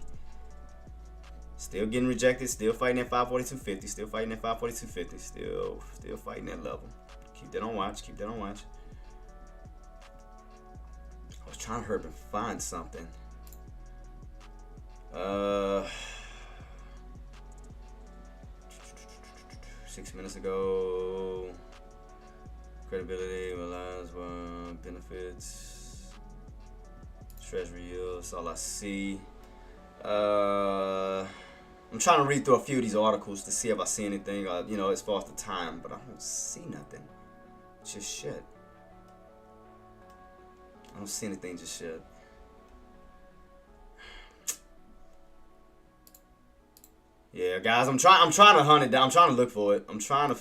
Still getting rejected. Still fighting at 542.50. Still fighting at 542.50. Still fighting that level. Keep that on watch. I was trying to hurry up and find something. 6 minutes ago. Credibility, reliance, benefits, treasury yield. That's all I see. I'm trying to read through a few of these articles to see if I see anything, as far as the time, but I don't see nothing. Just shit. I don't see anything just yet. Yeah, guys, I'm trying to hunt it down. I'm trying to look for it. I'm trying to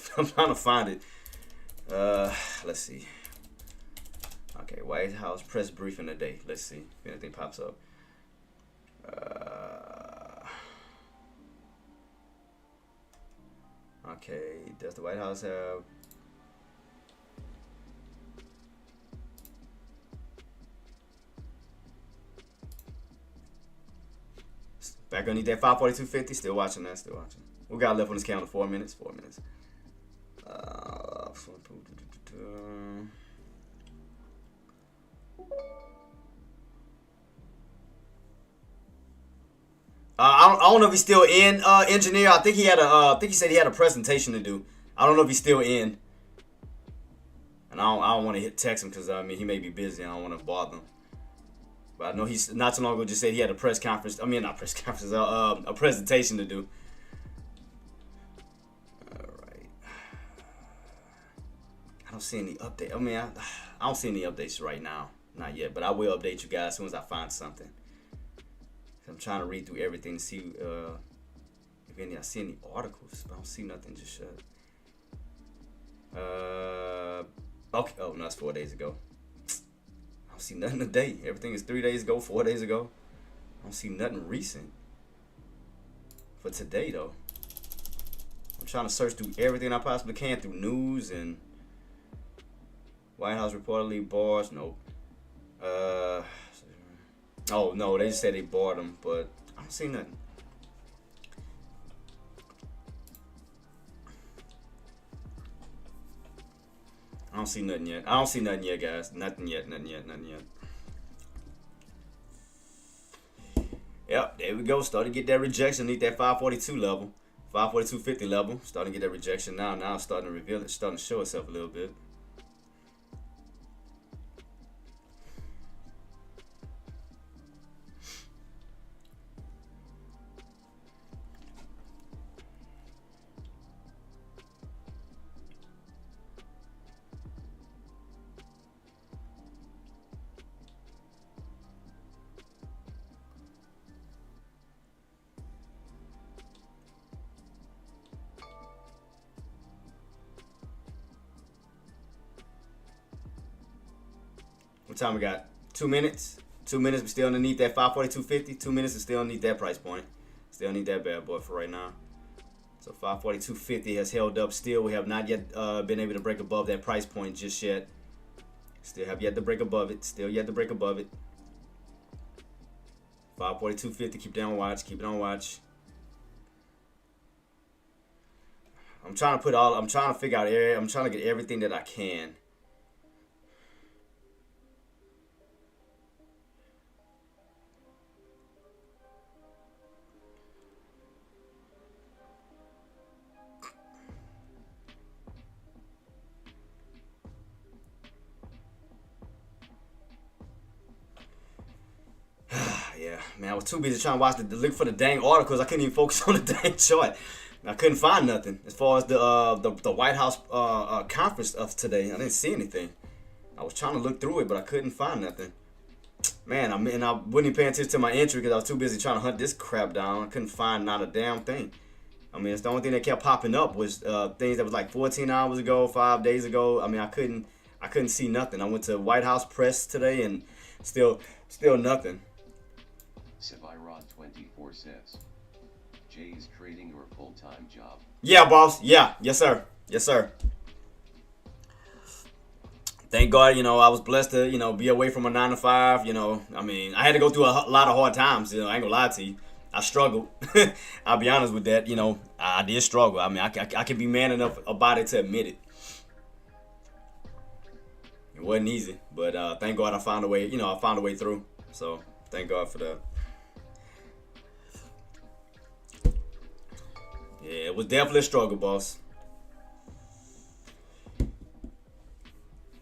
find it. Let's see. Okay, White House press briefing today. Let's see if anything pops up. Okay, does the White House have? Back underneath that 542.50. Still watching that. We got left on this calendar 4 minutes. 4 minutes. I don't know if he's still in engineer. I think he had a. I think he said he had a presentation to do. I don't know if he's still in. And I don't want to text him because I mean he may be busy. I don't want to bother him. But I know he's not too long ago just said he had a press conference. I mean not press conference. A presentation to do. All right. I don't see any update. I mean I don't see any updates right now. Not yet. But I will update you guys as soon as I find something. I'm trying to read through everything to see if I see any articles. But I don't see nothing just yet. Okay. Oh, no, that's 4 days ago. I don't see nothing today. Everything is 3 days ago, 4 days ago. I don't see nothing recent for today, though. I'm trying to search through everything I possibly can through news and White House reportedly bars. Nope. Oh, no, they just said they bought them, but I don't see nothing. I don't see nothing yet. I don't see nothing yet, guys. Nothing yet, nothing yet, nothing yet. Yep, there we go. Starting to get that rejection. Need that 542 level. 542.50 level. Starting to get that rejection now. Now it's starting to reveal it. Starting to show itself a little bit. What time we got? 2 minutes. 2 minutes. We still underneath that 542.50. 2 minutes and still underneath that price point. Still need that bad boy for right now. So 542.50 has held up. Still, we have not yet been able to break above that price point just yet. Still have yet to break above it. Still yet to break above it. 542.50. Keep it on watch. Keep it on watch. I'm trying to figure out area. I'm trying to get everything that I can. Yeah, man, I was too busy trying to watch look for the dang articles. I couldn't even focus on the dang chart. I couldn't find nothing as far as the White House conference of today. I didn't see anything. I was trying to look through it, but I couldn't find nothing. Man, I wasn't even paying attention to my entry because I was too busy trying to hunt this crap down. I couldn't find not a damn thing. I mean, it's the only thing that kept popping up was things that was like 14 hours ago, 5 days ago. I mean, I couldn't see nothing. I went to White House press today and still nothing. Savyrod24 says, Jay is trading your full-time job. Yeah, boss. Yeah. Yes, sir. Yes, sir. Thank God, I was blessed to, be away from a 9 to 5. I mean, I had to go through a lot of hard times. I ain't gonna lie to you. I struggled. I'll be honest with that. I did struggle. I mean, I can be man enough about it to admit it. It wasn't easy, but thank God I found a way. I found a way through. So thank God for that. Yeah, it was definitely a struggle, boss.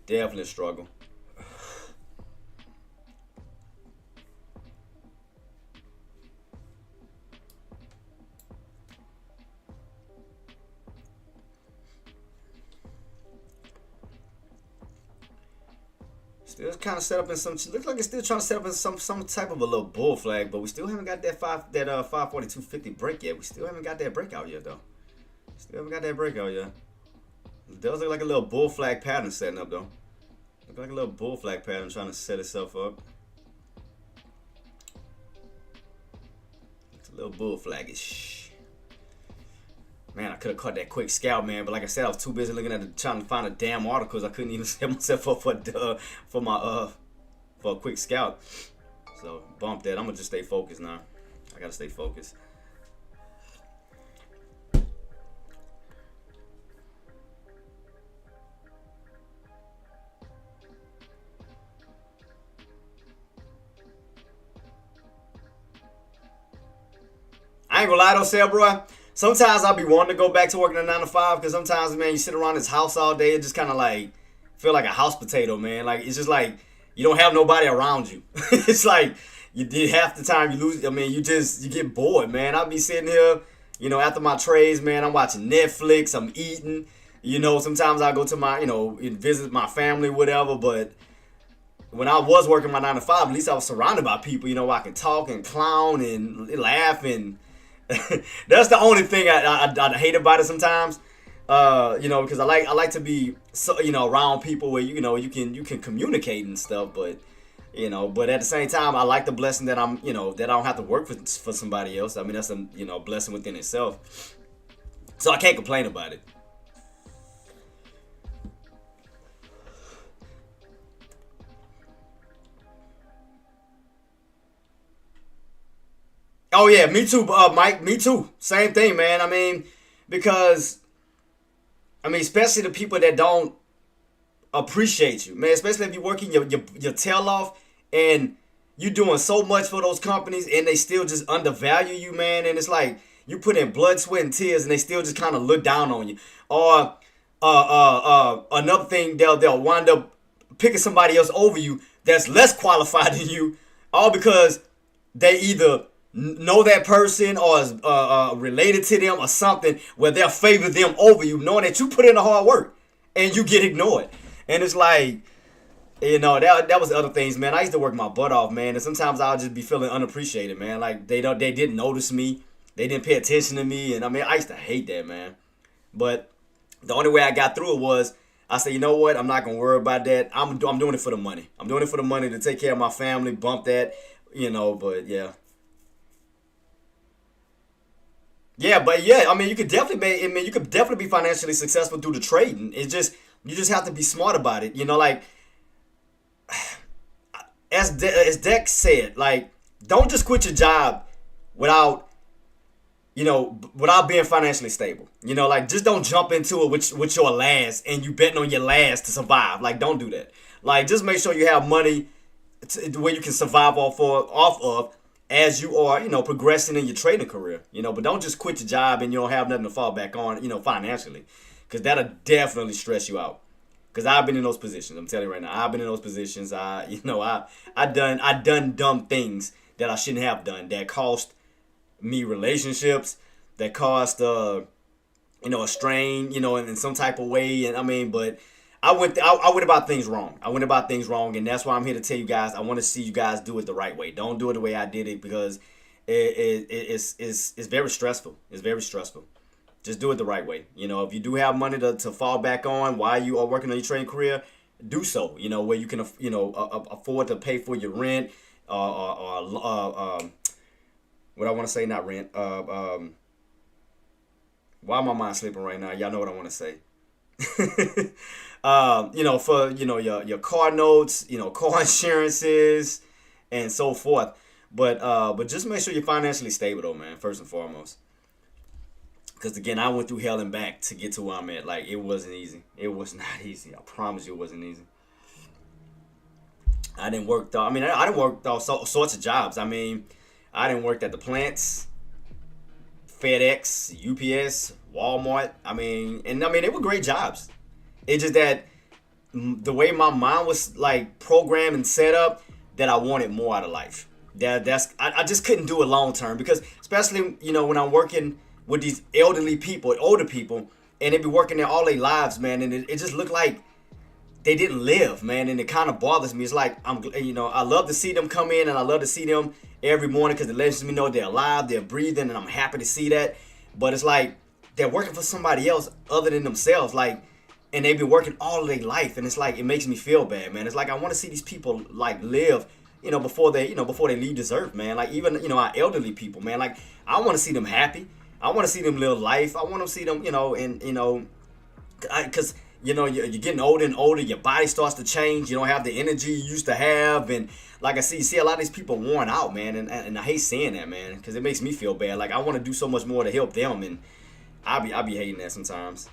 Definitely a struggle. Still kind of set up in some. Looks like it's still trying to set up in some type of a little bull flag, but we still haven't got that 542.50 break yet. We still haven't got that breakout yet, though. Still haven't got that breakout yet. It does look like a little bull flag pattern setting up, though. Look like a little bull flag pattern trying to set itself up. It's a little bull flagish. Man, I could have caught that quick scalp, man. But like I said, I was too busy looking at trying to find the damn articles. I couldn't even set myself up for a quick scalp. So bump that. I'm gonna just stay focused now. I gotta stay focused. ain't gonna lie though, Sal, bro. Sometimes I'll be wanting to go back to working a 9 to 5 because sometimes, man, you sit around this house all day. It just kind of like feel like a house potato, man. Like it's just like you don't have nobody around you. It's like you half the time you lose. I mean, you get bored, man. I'll be sitting here, after my trades, man. I'm watching Netflix. I'm eating. Sometimes I go to my, and visit my family, whatever. But when I was working my 9 to 5, at least I was surrounded by people. I can talk and clown and laugh and. That's the only thing I hate about it sometimes, because I like to be around people where you can communicate and stuff, but at the same time I like the blessing that I'm that I don't have to work for somebody else. I mean that's a blessing within itself, so I can't complain about it. Oh yeah, me too, Mike. Me too. Same thing, man. I mean, because especially the people that don't appreciate you, man. Especially if you're working your tail off and you're doing so much for those companies and they still just undervalue you, man. And it's like you put in blood, sweat, and tears, and they still just kind of look down on you. Or another thing, they'll wind up picking somebody else over you that's less qualified than you, all because they either know that person or is related to them or something where they'll favor them over you, knowing that you put in the hard work and you get ignored. And it's like, that was the other things, man. I used to work my butt off, man, and sometimes I'll just be feeling unappreciated, man. Like they didn't notice me, they didn't pay attention to me, and I used to hate that, man. But the only way I got through it was I said, you know what? I'm not gonna worry about that. I'm doing it for the money. I'm doing it for the money to take care of my family, bump that, But yeah. Yeah, but yeah, you could definitely be financially successful through the trading. It's just you just have to be smart about it. Like as Dex said, like don't just quit your job without being financially stable. Like just don't jump into it with your last and you betting on your last to survive. Like don't do that. Like just make sure you have money where you can survive off of as you are, progressing in your trading career, but don't just quit your job and you don't have nothing to fall back on, financially, because that'll definitely stress you out. Because I've been in those positions. I'm telling you right now, I've been in those positions. I done dumb things that I shouldn't have done that cost me relationships, that cost a strain, in some type of way, and but I went about things wrong. And that's why I'm here to tell you guys. I want to see you guys do it the right way. Don't do it the way I did it because it's very stressful. It's very stressful. Just do it the right way. If you do have money to fall back on while you are working on your trading career, do so. Where you can afford to pay for your rent or what I want to say, not rent. Why am my mind slipping right now? Y'all know what I want to say. For your car notes, car insurances, and so forth. But just make sure you're financially stable though, man. First and foremost, because again, I went through hell and back to get to where I'm at. Like it wasn't easy. It was not easy. I promise you, it wasn't easy. I didn't work. I didn't work all sorts of jobs. I didn't work at the plants, FedEx, UPS, Walmart. They were great jobs. It's just that the way my mind was like programmed and set up, that I wanted more out of life. I just couldn't do it long term because especially when I'm working with these older people, and they be working there all their lives, man, and it just looked like they didn't live, man, and it kind of bothers me. It's like I love to see them come in and I love to see them every morning because it lets me know they're alive, they're breathing, and I'm happy to see that. But it's like they're working for somebody else other than themselves, like. And they've been working all of their life, and it's like it makes me feel bad, man. It's like I want to see these people like live, before they leave this earth, man. Like even our elderly people, man. Like I want to see them happy. I want to see them live life. I want to see them, because you're getting older and older. Your body starts to change. You don't have the energy you used to have, and like I see a lot of these people worn out, man. And I hate saying that, man, because it makes me feel bad. Like I want to do so much more to help them, and I be hating that sometimes.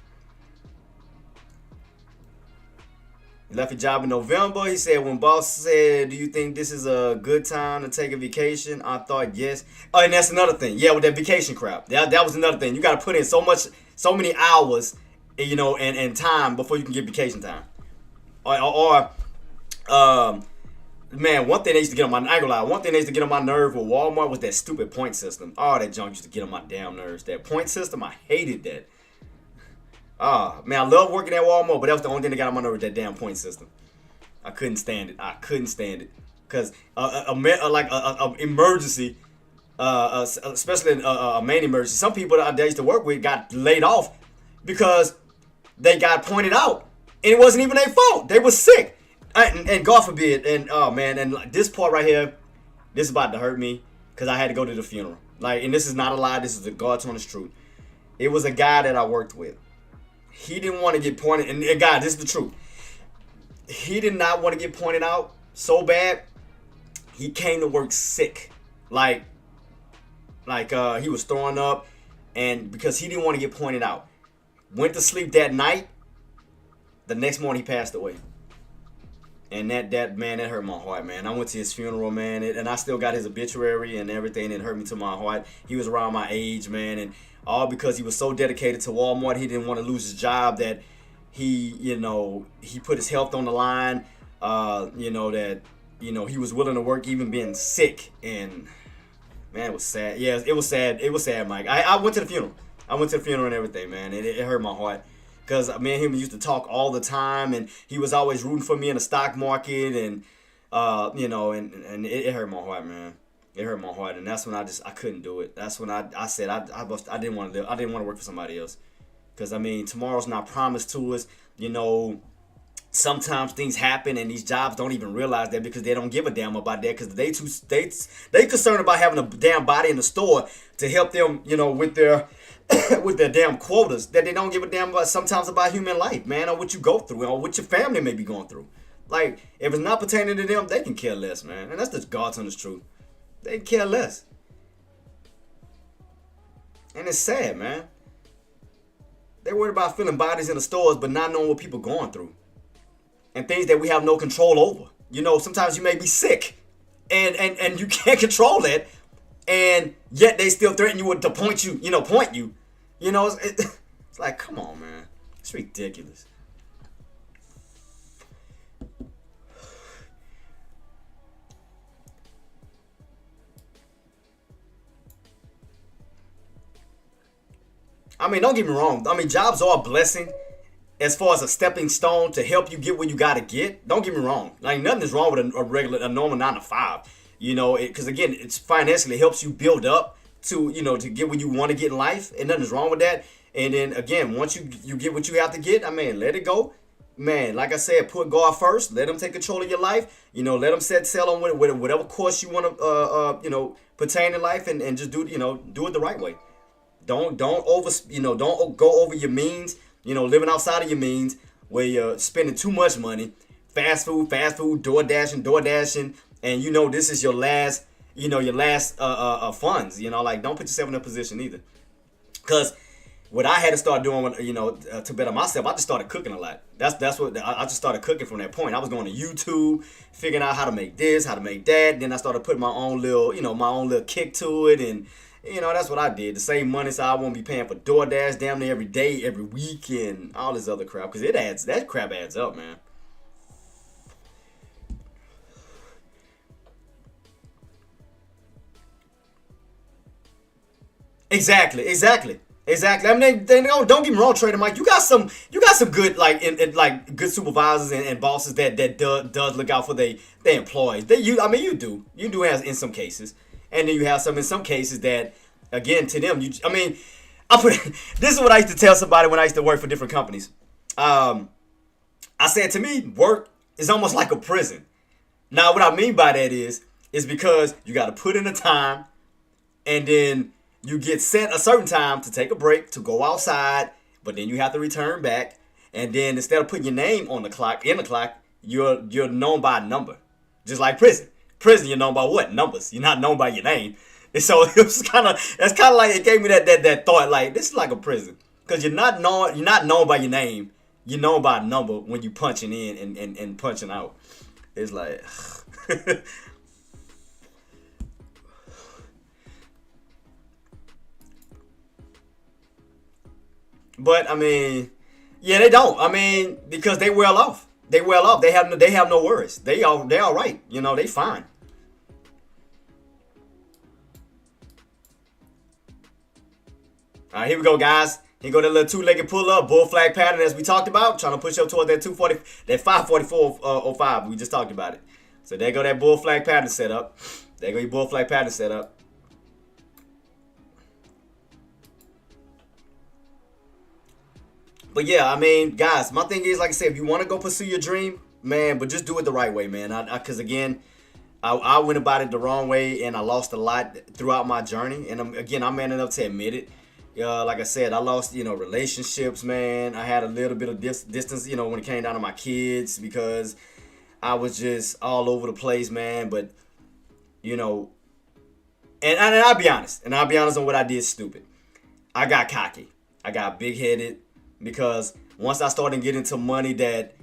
He left his job in November. He said, when boss said, do you think this is a good time to take a vacation? I thought yes. Oh, and that's another thing. Yeah, with that vacation crap. That was another thing. You got to put in so many hours, and time before you can get vacation time. Man, one thing they used to get on my, I ain't gonna lie, one thing they used to get on my nerve with Walmart was that stupid point system. Oh, that junk used to get on my damn nerves. That point system, I hated that. Man, I love working at Walmart, but that was the only thing that got on my nerves, that damn point system. I couldn't stand it. Because a emergency, especially a main emergency, some people that I used to work with got laid off because they got pointed out. And it wasn't even their fault. They were sick. And God forbid, and oh man, and like this part right here, this is about to hurt me because I had to go to the funeral. Like, and this is not a lie, this is the God's honest truth. It was a guy that I worked with. He didn't want to get pointed, and God, this is the truth. He did not want to get pointed out so bad. He came to work sick, like he was throwing up, and because he didn't want to get pointed out, went to sleep that night. The next morning he passed away. And that man, that hurt my heart, man. I went to his funeral, man, and I still got his obituary and everything. It hurt me to my heart. He was around my age, man, and all because he was so dedicated to Walmart. He didn't want to lose his job. That he put his health on the line. He was willing to work even being sick. And man, it was sad. Yeah, it was sad. It was sad, Mike. I went to the funeral. And everything, man. It hurt my heart. Because me and him used to talk all the time, and he was always rooting for me in the stock market, and and it hurt my heart, man. It hurt my heart, and that's when I couldn't do it. That's when I said I didn't want to live. I didn't want to work for somebody else. Because tomorrow's not promised to us. Sometimes things happen, and these jobs don't even realize that because they don't give a damn about that. Because they concerned about having a damn body in the store to help them, with their with their damn quotas, that they don't give a damn about sometimes about human life, man, or what you go through, or what your family may be going through. Like, if it's not pertaining to them, they can care less, man. And that's just God's honest truth. They can care less. And it's sad, man. They're worried about filling bodies in the stores, but not knowing what people are going through. And things that we have no control over. Sometimes you may be sick, and you can't control that, and yet they still threaten you to point you. It's like, come on, man. It's ridiculous. Don't get me wrong. Jobs are a blessing as far as a stepping stone to help you get where you got to get. Don't get me wrong. Like, nothing is wrong with a normal 9 to 5. Because again, it's financially helps you build up to get where you want to get in life, and nothing's wrong with that. And then again, once you get what you have to get, let it go, man. Like I said, put God first. Let Him take control of your life. Let Him set sail on whatever course you want to pertain in life, and just do it the right way. Don't don't go over your means. Living outside of your means where you're spending too much money, fast food, door dashing, and this is your last funds. Don't put yourself in that position either. Because what I had to start doing, to better myself, I just started cooking a lot. That's what I just started cooking from that point. I was going to YouTube, figuring out how to make this, how to make that. Then I started putting my own little kick to it, and that's what I did. To save money so I won't be paying for DoorDash damn near every day, every week, and all this other crap. Because that crap adds up, man. Exactly. Don't get me wrong, Trader Mike. You got some good good supervisors and bosses that does look out for their employees. You do have in some cases, and then you have some in some cases that, again, to them this is what I used to tell somebody when I used to work for different companies. I said, to me, work is almost like a prison. Now, what I mean by that is because you got to put in the time, and then you get set a certain time to take a break, to go outside, but then you have to return back. And then instead of putting your name on the clock, you're known by a number. Just like prison. Prison, you're known by what? Numbers. You're not known by your name. And so that's kind of like, it gave me that thought, like, this is like a prison. Because you're not known by your name. You know about a number when you punching in and punching out. It's like, but I mean, yeah, they don't. I mean, because they well off. They well off. They have no worries. They all right. You know, they fine. All right, here we go, guys. Here go that little two-legged pull-up, bull flag pattern as we talked about. Trying to push up towards that 240, that 544.05. We just talked about it. So there go that bull flag pattern set up. There go your bull flag pattern set up. But yeah, I mean, guys, my thing is, like I said, if you want to go pursue your dream, man, but just do it the right way, man. Because again, I went about it the wrong way, and I lost a lot throughout my journey. And I'm man enough to admit it. Like I said, I lost, relationships, man. I had a little bit of distance, when it came down to my kids because I was just all over the place, man. But, and I'll be honest. And I'll be honest on what I did stupid. I got cocky. I got big-headed because once I started getting into money that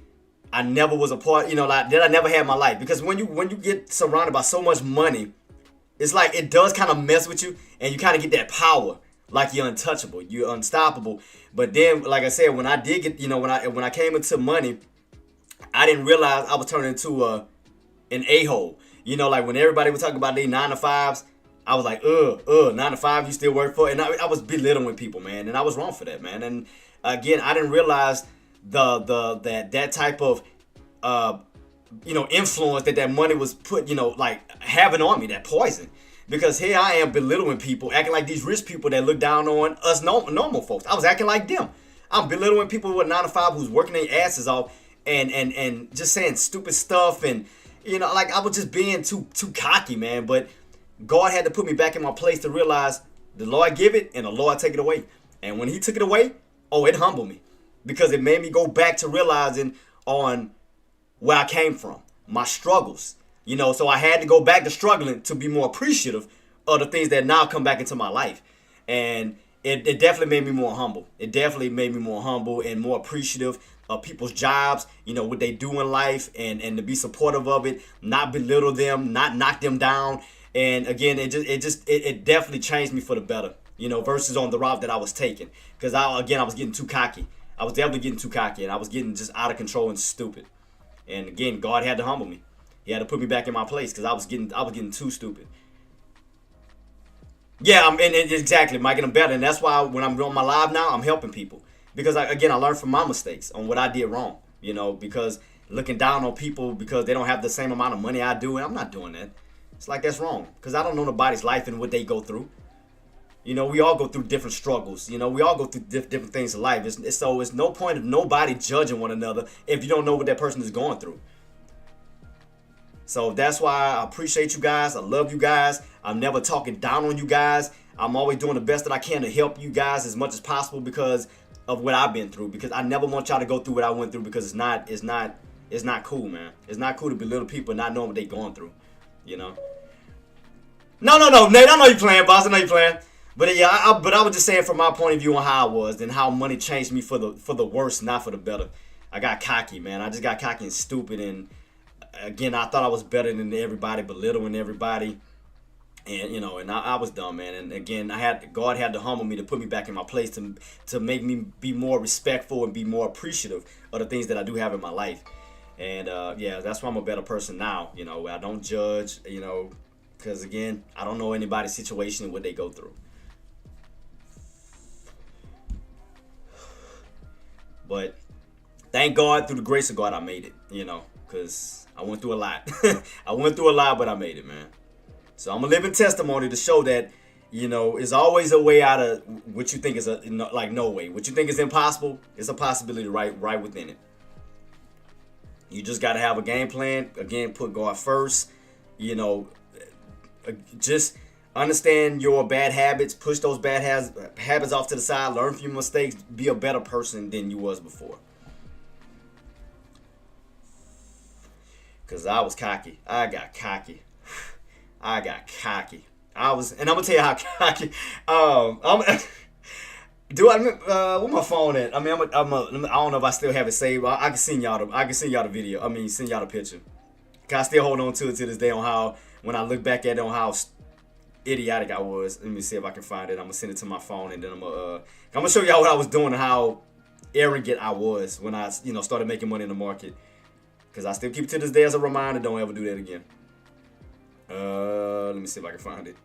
I never was a part, like that I never had in my life. Because when you get surrounded by so much money, it's like it does kind of mess with you, and you kind of get that power, like you're untouchable, you're unstoppable. But then, like I said, when I did get, when I came into money, I didn't realize I was turning into an a-hole. Like when everybody was talking about their 9 to 5s, I was like, 9 to 5, you still work for it? And I was belittling people, man, and I was wrong for that, man. And again, I didn't realize that type of influence that money was put, like having on me, that poison. Because here I am belittling people, acting like these rich people that look down on us normal folks. I was acting like them. I'm belittling people with 9 to 5 who's working their asses off and just saying stupid stuff, and like I was just being too cocky, man. But God had to put me back in my place to realize the Lord give it and the Lord take it away. And when He took it away, it humbled me, because it made me go back to realizing on where I came from, my struggles. So I had to go back to struggling to be more appreciative of the things that now come back into my life. And it definitely made me more humble. It definitely made me more humble and more appreciative of people's jobs, what they do in life, and to be supportive of it, not belittle them, not knock them down. And again, it definitely changed me for the better, versus on the route that I was taking. Because I was getting too cocky. I was definitely getting too cocky, and I was getting just out of control and stupid. And again, God had to humble me. He had to put me back in my place because I was getting too stupid. Yeah, exactly, Mike, and I'm better. And that's why when I'm on my live now, I'm helping people. Because, I learned from my mistakes on what I did wrong. Because looking down on people because they don't have the same amount of money I do, and I'm not doing that. It's like, that's wrong. Because I don't know nobody's life and what they go through. We all go through different struggles. We all go through different things in life. So it's no point of nobody judging one another if you don't know what that person is going through. So that's why I appreciate you guys. I love you guys. I'm never talking down on you guys. I'm always doing the best that I can to help you guys as much as possible because of what I've been through. Because I never want y'all to go through what I went through, because it's not cool, man. It's not cool to belittle people and not knowing what they're going through. No, Nate. I know you playing, boss. I know you playing. But yeah, I was just saying from my point of view on how I was and how money changed me for the worse, not for the better. I got cocky, man. I just got cocky and stupid, and again, I thought I was better than everybody, belittling everybody, and and I was dumb, man. And again, God had to humble me to put me back in my place to make me be more respectful and be more appreciative of the things that I do have in my life. And yeah, that's why I'm a better person now. I don't judge, because again, I don't know anybody's situation and what they go through. But thank God, through the grace of God, I made it, because I went through a lot. I went through a lot, but I made it, man. So I'm a living testimony to show that, it's always a way out of what you think is no way. What you think is impossible, it's a possibility right within it. You just got to have a game plan. Again, put God first. Just understand your bad habits. Push those bad habits off to the side. Learn from your mistakes. Be a better person than you was before. Because I was cocky. I got cocky. I was, and I'm going to tell you how cocky. Do I where my phone at? I mean, I don't know if I still have it saved. I can send y'all the video. I mean, send y'all the picture. Cause I still hold on to it to this day on how when I look back at it on how idiotic I was. Let me see if I can find it. I'm gonna send it to my phone and then I'm gonna show y'all what I was doing and how arrogant I was when I started making money in the market. Cause I still keep it to this day as a reminder. Don't ever do that again. Let me see if I can find it.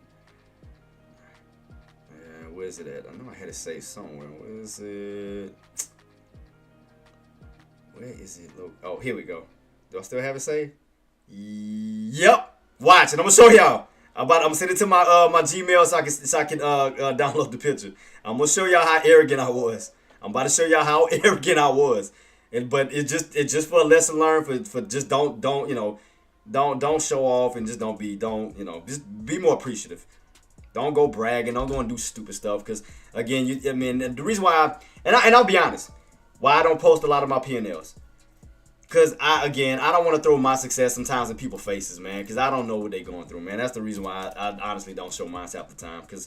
Where is it at? I know I had it saved somewhere. Where is it? Where is it? Oh, here we go. Do I still have it saved? Yep. Watch, and I'm gonna show y'all. I'm gonna send it to my my Gmail so I can download the picture. I'm gonna show y'all how arrogant I was. I'm about to show y'all how arrogant I was. But it's just for a lesson learned for just don't show off and just just be more appreciative. Don't go bragging. Don't go and do stupid stuff. Because again, the reason why I'll be honest, why I don't post a lot of my P&Ls. Because I don't want to throw my success sometimes in people's faces, man. Because I don't know what they're going through, man. That's the reason why I honestly don't show mine half the time. Because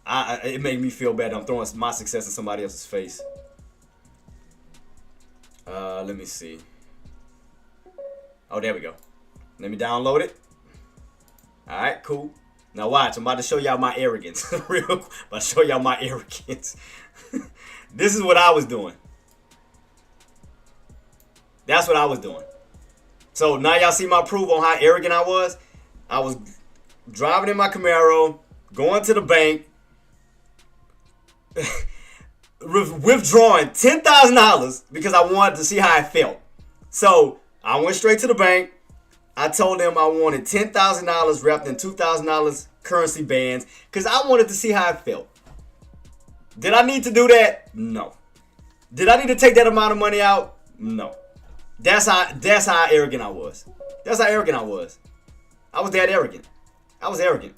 it made me feel bad. I'm throwing my success in somebody else's face. Let me see. Oh, there we go. Let me download it. All right, cool. Now watch, I'm about to show y'all my arrogance. Real quick, about to show y'all my arrogance. This is what I was doing. That's what I was doing. So now y'all see my proof on how arrogant I was. I was driving in my Camaro, going to the bank, withdrawing $10,000 because I wanted to see how I felt. So I went straight to the bank. I told them I wanted $10,000 wrapped in $2,000 currency bands because I wanted to see how I felt. Did I need to do that? No. Did I need to take that amount of money out? No. That's how arrogant I was. That's how arrogant I was. I was that arrogant. I was arrogant.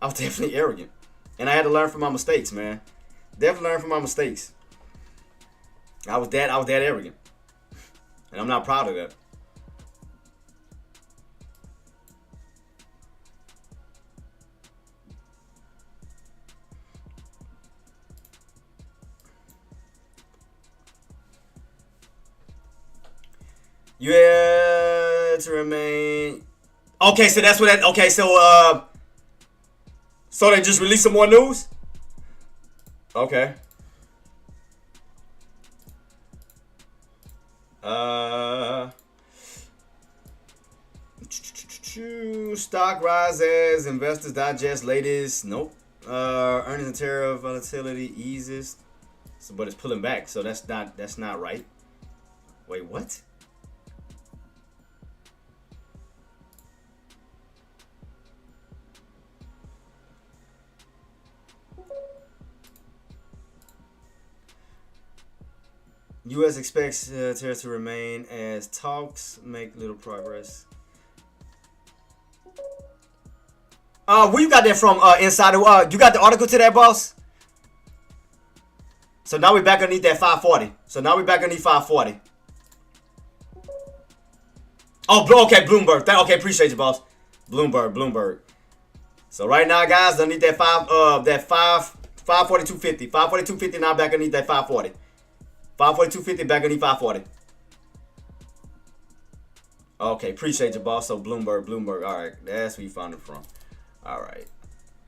I was definitely arrogant. And I had to learn from my mistakes, man. Definitely learn from my mistakes. I was that arrogant. And I'm not proud of that. You had to remain. Okay, so that's what that. Okay, so they just released some more news. Okay. Stock rises. Investors digest latest. Nope. Earnings and tariff volatility eases. So, but it's pulling back. So that's not right. Wait, what? U.S. expects tariffs to remain as talks make little progress. Where you got that from, Insider? You got the article to that, boss? So now we're back underneath that 540. So now we're back underneath 540. Oh, okay, Bloomberg. Okay, appreciate you, boss. Bloomberg. So right now, guys, underneath that 542.50. 542.50 now back underneath that 540. 542.50 back underneath 540. Okay, appreciate you, boss. So Bloomberg. All right, that's where you found it from. All right.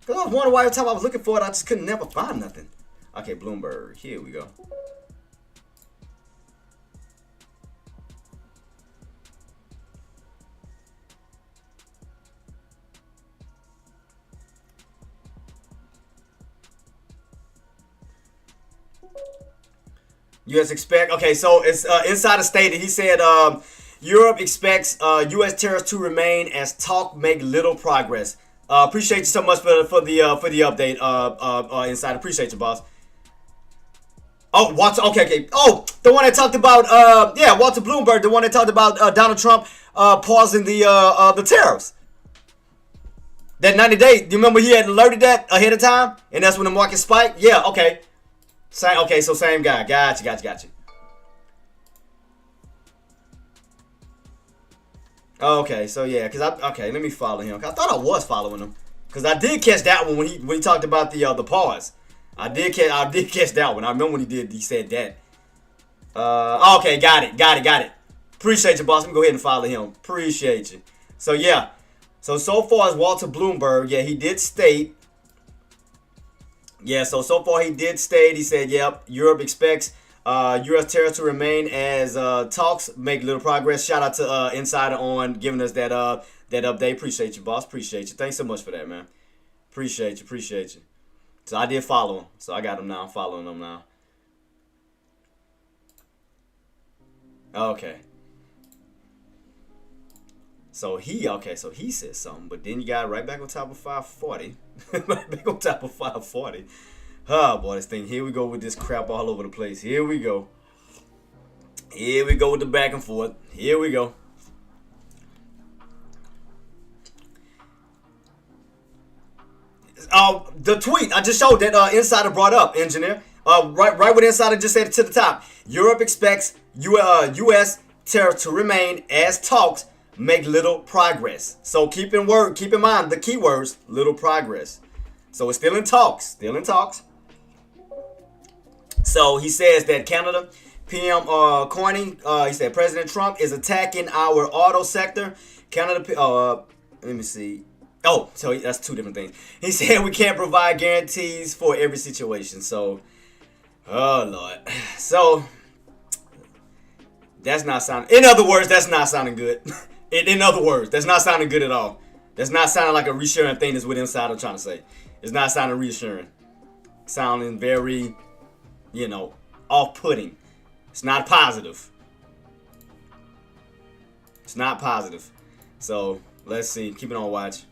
Because I was wondering why every time I was looking for it, I just couldn't never find nothing. Okay, Bloomberg. Here we go. U.S. expect. Okay, so it's Insider stated. He said Europe expects U.S. tariffs to remain as talk make little progress. Appreciate you so much for the update, Insider. Appreciate you, boss. Oh, Walter. Okay. Oh, the one that talked about Walter Bloomberg, the one that talked about Donald Trump pausing the tariffs. That 90-day. Do you remember he had alerted that ahead of time, and that's when the market spiked? Yeah. Okay. So same guy. Gotcha. Okay, so yeah, let me follow him. I thought I was following him, cause I did catch that one when he talked about the pause. I did catch that one. I remember when he said that. Okay, got it. Appreciate you, boss. Let me go ahead and follow him. Appreciate you. So yeah. So far as Walter Bloomberg, yeah, he did state. Yeah, so far he did state, he said, yep, Europe expects U.S. tariffs to remain as talks make little progress. Shout out to Insider on giving us that update. Appreciate you, boss. Appreciate you. Thanks so much for that, man. Appreciate you. So I did follow him. So I got him now. I'm following him now. Okay. So he said something, but then you got right back on top of 540. Right back on top of 540. Oh boy, this thing. Here we go with this crap all over the place. Here we go with the back and forth. Here we go. The tweet I just showed that Insider brought up, engineer. Right what Insider just said to the top. Europe expects U.S. tariffs to remain as talks make little progress. So keep in mind the keywords little progress. So it's still in talks. So he says that Canada PM Corning, he said President Trump is attacking our auto sector. Canada, let me see. Oh, so that's two different things. He said we can't provide guarantees for every situation. So, oh Lord. So that's not sounding. In other words, that's not sounding good. In other words, that's not sounding good at all. That's not sounding like a reassuring thing. Is what Insider trying to say. It's not sounding reassuring. Sounding very, off-putting. It's not positive. It's not positive. So let's see. Keep it on watch.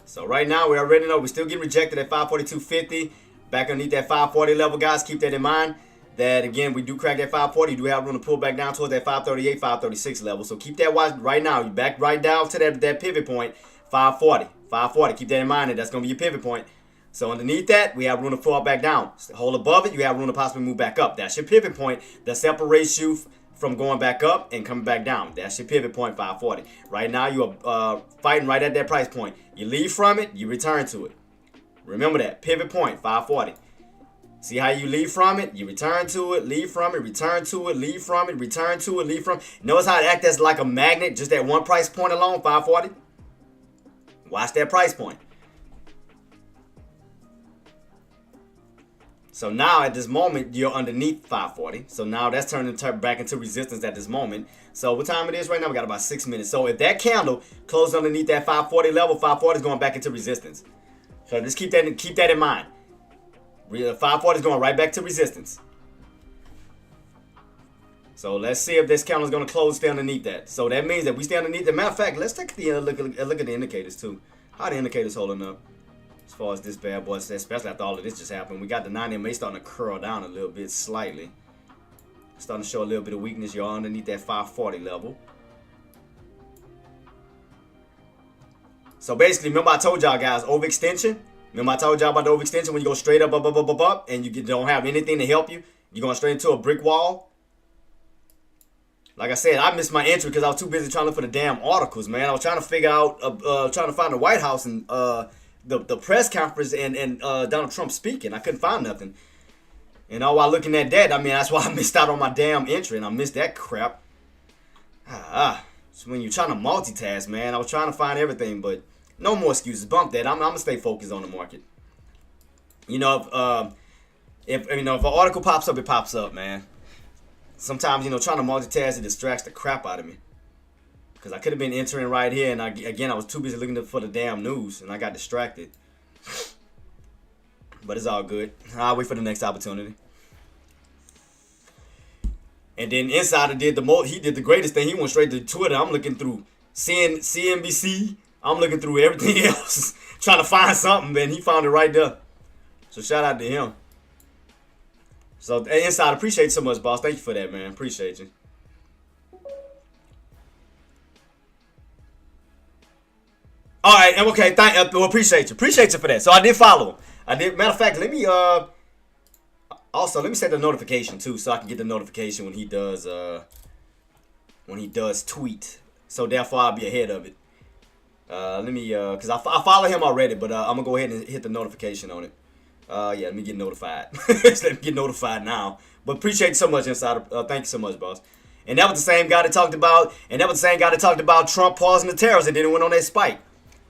So right now we already know we still get rejected at 542.50. Back underneath that 540 level, guys. Keep that in mind. That again, we do crack that 540. You do have room to pull back down towards that 538, 536 level. So keep that watch right now. You back right down to that pivot point, 540. 540. Keep that in mind. And that's going to be your pivot point. So underneath that, we have room to fall back down. Hold above it, you have room to possibly move back up. That's your pivot point that separates you from going back up and coming back down. That's your pivot point, 540. Right now, you are fighting right at that price point. You leave from it, you return to it. Remember that. Pivot point, 540. See how you leave from it? You return to it, leave from it, return to it, leave from it, return to it, leave from it. Notice how it acts as like a magnet, just that one price point alone, 540. Watch that price point. So now at this moment, you're underneath 540. So now that's turning back into resistance at this moment. So what time it is right now? We got about 6 minutes. So if that candle closed underneath that 540 level, 540 is going back into resistance. So just keep that in mind. 540 is going right back to resistance. So let's see if this candle is going to close stay underneath that. So that means that we stay underneath. As a matter of fact, let's take a look at the indicators too. How are the indicators holding up? As far as this bad boy, especially after all of this just happened. We got the 90 MA starting to curl down a little bit slightly. Starting to show a little bit of weakness. You're underneath that 540 level. So basically, remember I told y'all guys, overextension. Remember I told y'all about the overextension when you go straight up, and you don't have anything to help you. You're going straight into a brick wall. Like I said, I missed my entry because I was too busy trying to look for the damn articles, man. I was trying to figure out, trying to find the White House and the press conference and Donald Trump speaking. I couldn't find nothing. And all while looking at that, I mean, that's why I missed out on my damn entry, and I missed that crap. So when you're trying to multitask, man, I was trying to find everything, but no more excuses. Bump that. I'm gonna stay focused on the market. If an article pops up, it pops up, man. Sometimes, trying to multitask, it distracts the crap out of me. Because I could have been entering right here, and I was too busy looking for the damn news, and I got distracted. But it's all good. I'll wait for the next opportunity. And then Insider did he did the greatest thing. He went straight to Twitter. I'm looking through CNBC. I'm looking through everything else, trying to find something, and he found it right there. So shout out to him. So Insider, appreciate you so much, boss. Thank you for that, man. Appreciate you. All right, okay. Appreciate you for that. So I did follow him. Matter of fact, let me. Also, let me set the notification too, so I can get the notification when he does tweet. So therefore, I'll be ahead of it. Let me, cause I follow him already, but I'm gonna go ahead and hit the notification on it. Yeah, let me get notified. Let me get notified now. But appreciate you so much, Insider. Thank you so much, boss. And that was the same guy that talked about, Trump pausing the tariffs and then went on that spike.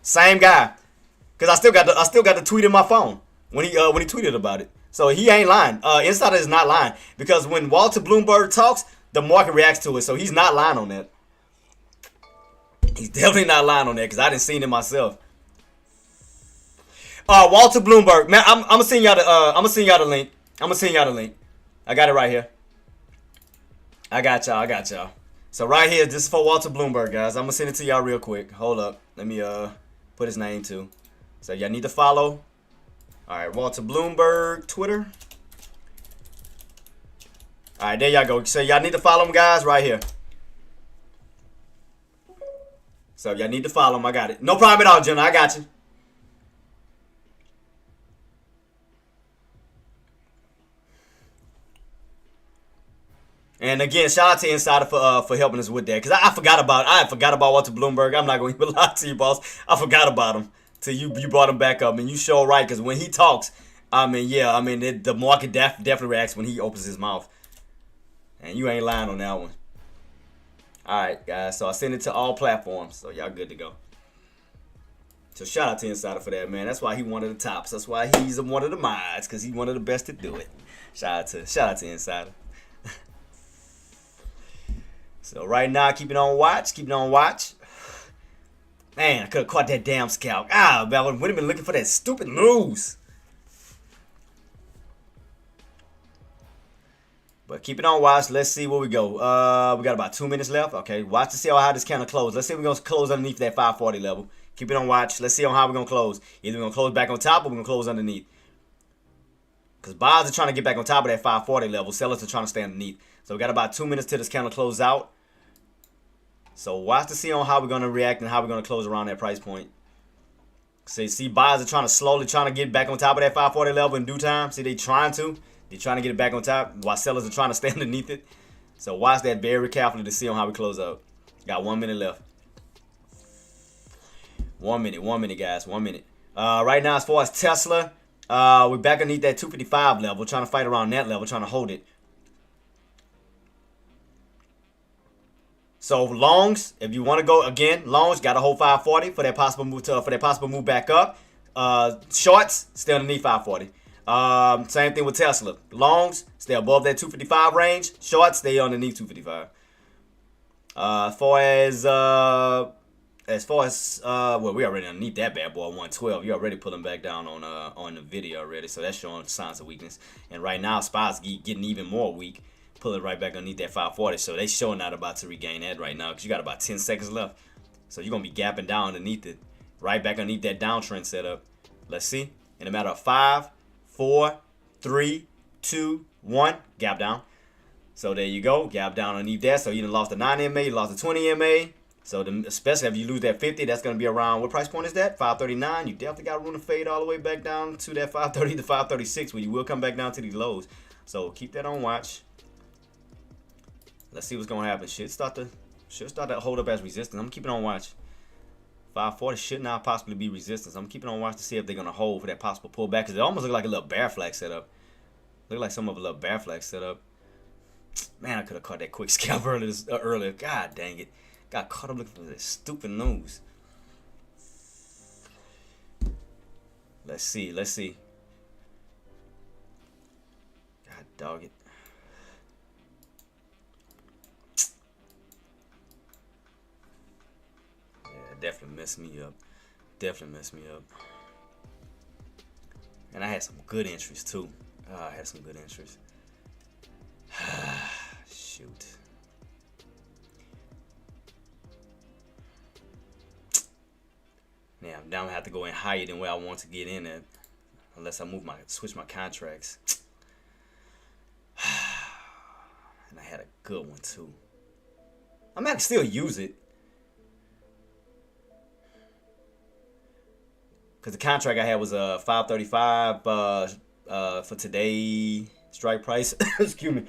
Same guy. Cause I still got the tweet in my phone when he tweeted about it. So he ain't lying. Insider is not lying, because when Walter Bloomberg talks, the market reacts to it. So he's not lying on that. He's definitely not lying on that, because I didn't see it myself. Walter Bloomberg, man, I'm gonna send y'all the link. I got it right here. I got y'all. So right here, this is for Walter Bloomberg, guys. I'm gonna send it to y'all real quick. Hold up. Let me put his name too. So y'all need to follow. All right, Walter Bloomberg, Twitter. All right, there y'all go. So y'all need to follow him, guys, right here. So y'all need to follow him. I got it. No problem at all, Jenna. I got you. And again, shout out to Insider for helping us with that, because I forgot about Walter Bloomberg. I'm not going to even lie to you, boss. I forgot about him till you brought him back up, and you sure right, because when he talks, the market definitely reacts when he opens his mouth, and you ain't lying on that one. All right, guys. So I sent it to all platforms, so y'all good to go. So shout out to Insider for that, man. That's why he one of the tops. That's why he's one of the mods, because he's one of the best to do it. Shout out to Insider. So right now, keep it on watch. Man, I could have caught that damn scalp. Man, I would have been looking for that stupid news. But keep it on watch. Let's see where we go. We got about 2 minutes left. Okay, watch to see how this candle close. Let's see if we're going to close underneath that 540 level. Keep it on watch. Let's see how we're going to close. Either we're going to close back on top or we're going to close underneath. Because buyers are trying to get back on top of that 540 level. Sellers are trying to stay underneath. So we got about 2 minutes till this candle close out. So watch to see on how we're going to react and how we're going to close around that price point. See, buyers are trying to get back on top of that 540 level in due time. See, they're trying to get it back on top while sellers are trying to stay underneath it. So watch that very carefully to see on how we close out. Got 1 minute left. 1 minute, guys. 1 minute. Right now, as far as Tesla, we're back underneath that 255 level, trying to fight around that level, trying to hold it. So longs, if you want to go again, longs got to hold 540 for that possible move back up. Shorts stay underneath 540. Same thing with Tesla. Longs stay above that 255 range. Shorts stay underneath 255. We already underneath that bad boy 112. You already pulling back down on the video already, so that's showing signs of weakness. And right now, spots getting even more weak. Pull it right back underneath that 540. So they sure not about to regain that right now, because you got about 10 seconds left. So you're going to be gapping down underneath it. Right back underneath that downtrend setup. Let's see. In a matter of 5, 4, 3, 2, 1. Gap down. So there you go. Gap down underneath that. So you done lost the 9 MA. You lost the 20 MA. So especially if you lose that 50, that's going to be around, what price point is that? 539. You definitely got room to fade all the way back down to that 530 to 536, where you will come back down to these lows. So keep that on watch. Let's see what's gonna happen. Should start to hold up as resistance. I'm keeping on watch. 540 should now possibly be resistance. I'm keeping on watch to see if they're gonna hold for that possible pullback, because it almost look like a little bear flag setup. Look like some of a little bear flag setup. Man, I could have caught that quick scalp earlier. God dang it. Got caught up looking for this stupid news. Let's see. God dog it. Definitely messed me up. And I had some good entries too. Shoot. Now I'm gonna have to go in higher than where I want to get in at, unless I switch my contracts. And I had a good one too. I might still use it. Because the contract I had was 535 for today. Strike price, excuse me,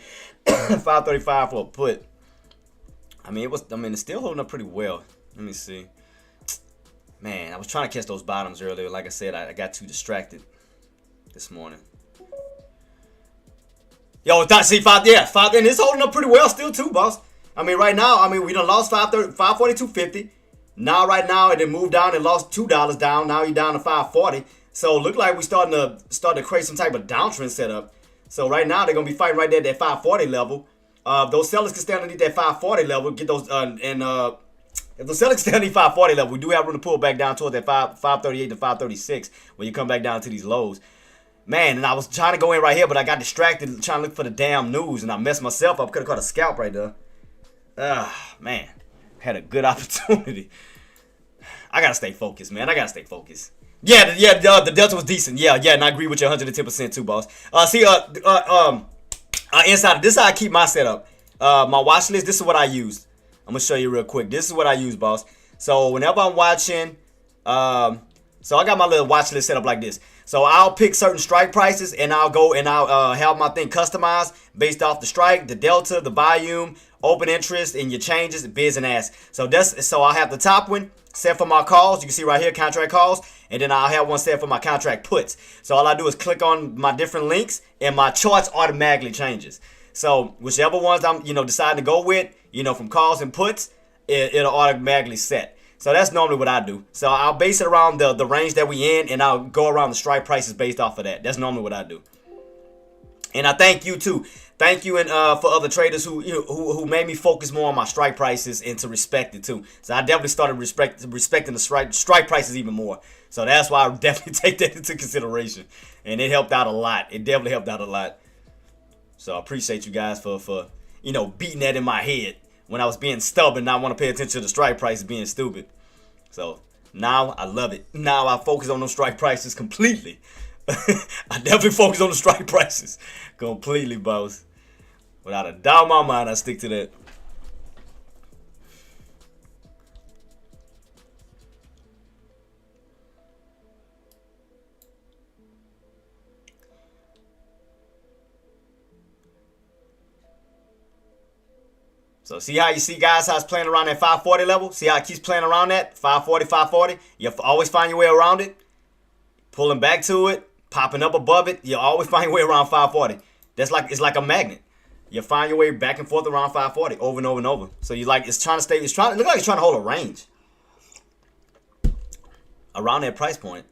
535 for a put. I mean, it's still holding up pretty well. Let me see. Man, I was trying to catch those bottoms earlier. Like I said, I got too distracted this morning. Yo, see, five, and it's holding up pretty well still too, boss. I mean, right now, I mean, we done lost 542.50. Now, right now, it done moved down and lost $2 down. Now you're down to 540. So, look like we starting to create some type of downtrend setup. So, right now, they're gonna be fighting right there at that 540 level. Those sellers can stand underneath that 540 level, get those, if the sellers can stand underneath 540 level, we do have room to pull back down towards that 538 to 536 when you come back down to these lows. Man, and I was trying to go in right here, but I got distracted trying to look for the damn news, and I messed myself up. Could have caught a scalp right there. Man, had a good opportunity. I gotta stay focused, man. I gotta stay focused. Yeah, the delta was decent. Yeah, and I agree with you 110% too, boss. Inside, this is how I keep my setup. My watch list, this is what I use. I'm gonna show you real quick. This is what I use, boss. So whenever I'm watching, so I got my little watch list set up like this. So I'll pick certain strike prices and I'll go and I'll have my thing customized based off the strike, the delta, the volume, open interest, and your changes, bids and asks. So I'll have the top one set for my calls. You can see right here, contract calls, and then I'll have one set for my contract puts. So all I do is click on my different links and my charts automatically changes. So whichever ones I'm deciding to go with, from calls and puts, it'll automatically set. So that's normally what I do. So I'll base it around the range that we in, and I'll go around the strike prices based off of that. That's normally what I do. And I thank you too. Thank you and for other traders who made me focus more on my strike prices and to respect it too. So I definitely started respecting the strike prices even more. So that's why I definitely take that into consideration. And it helped out a lot. It definitely helped out a lot. So I appreciate you guys for beating that in my head when I was being stubborn, not want to pay attention to the strike prices being stupid. So now I love it. Now I focus on those strike prices completely. I definitely focus on the strike prices completely, boss. Without a doubt in my mind, I stick to that. So see how guys, how it's playing around that 540 level? See how it keeps playing around that? 540. You always find your way around it. Pulling back to it, popping up above it. You always find your way around 540. It's like a magnet. You find your way back and forth around 540 over and over and over. So it look like it's trying to hold a range around that price point.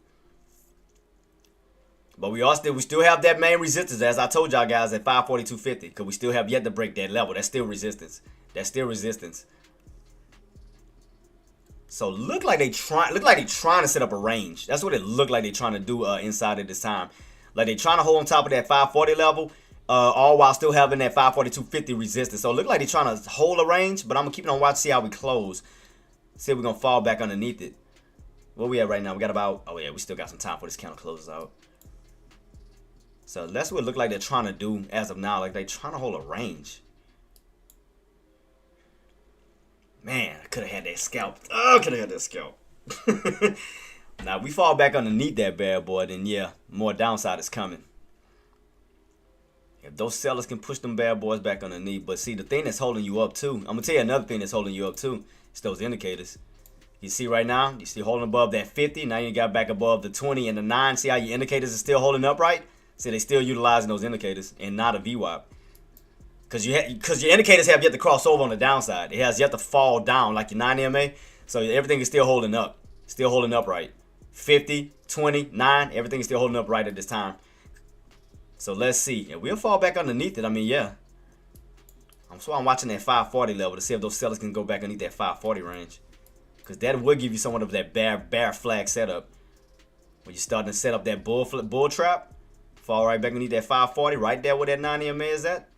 But we still have that main resistance, as I told y'all guys, at 542.50, because we still have yet to break that level. That's still resistance. So look like they trying to set up a range. That's what it looked like they trying to do inside at this time. Like they trying to hold on top of that 540 level, all while still having that 542.50 resistance. So it look like they trying to hold a range, but I'm gonna keep it on watch, see how we close. See if we're gonna fall back underneath it. Where we at right now? We got about, we still got some time for this candle closes out. So that's what it look like they're trying to do as of now. Like they trying to hold a range. Man, I could have had that scalp. Oh, could have had that scalp. Now, if we fall back underneath that bad boy, then yeah, more downside is coming. If those sellers can push them bad boys back underneath. But see, the thing that's holding you up too, I'm going to tell you another thing that's holding you up too. It's those indicators. You see right now, you still holding above that 50. Now you got back above the 20 and the 9. See how your indicators are still holding up right? See, they still utilizing those indicators and not a VWAP. Because your indicators have yet to cross over on the downside. It has yet to fall down like your 9 MA. So everything is still holding up. Still holding up right. 50, 20, 9. Everything is still holding up right at this time. So let's see. If we'll fall back underneath it, I mean, yeah. I'm watching that 540 level to see if those sellers can go back underneath that 540 range. Because that would give you somewhat of that bear flag setup. When you're starting to set up that bull trap. Fall right back underneath that 540. Right there where that 9 MA is at.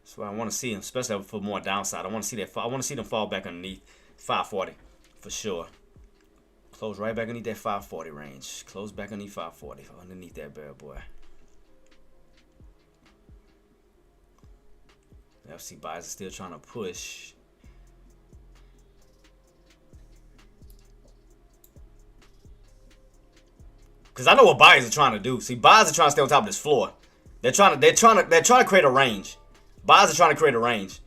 So I want to see them, especially for more downside. I want to see that. I want to see them fall back underneath 540 for sure. Close right back underneath that 540 range. Close back underneath 540 underneath that bad boy. FC buyers are still trying to push. Because I know what buyers are trying to do. See, buyers are trying to stay on top of this floor. They're trying to create a range. Buyers are trying to create a range.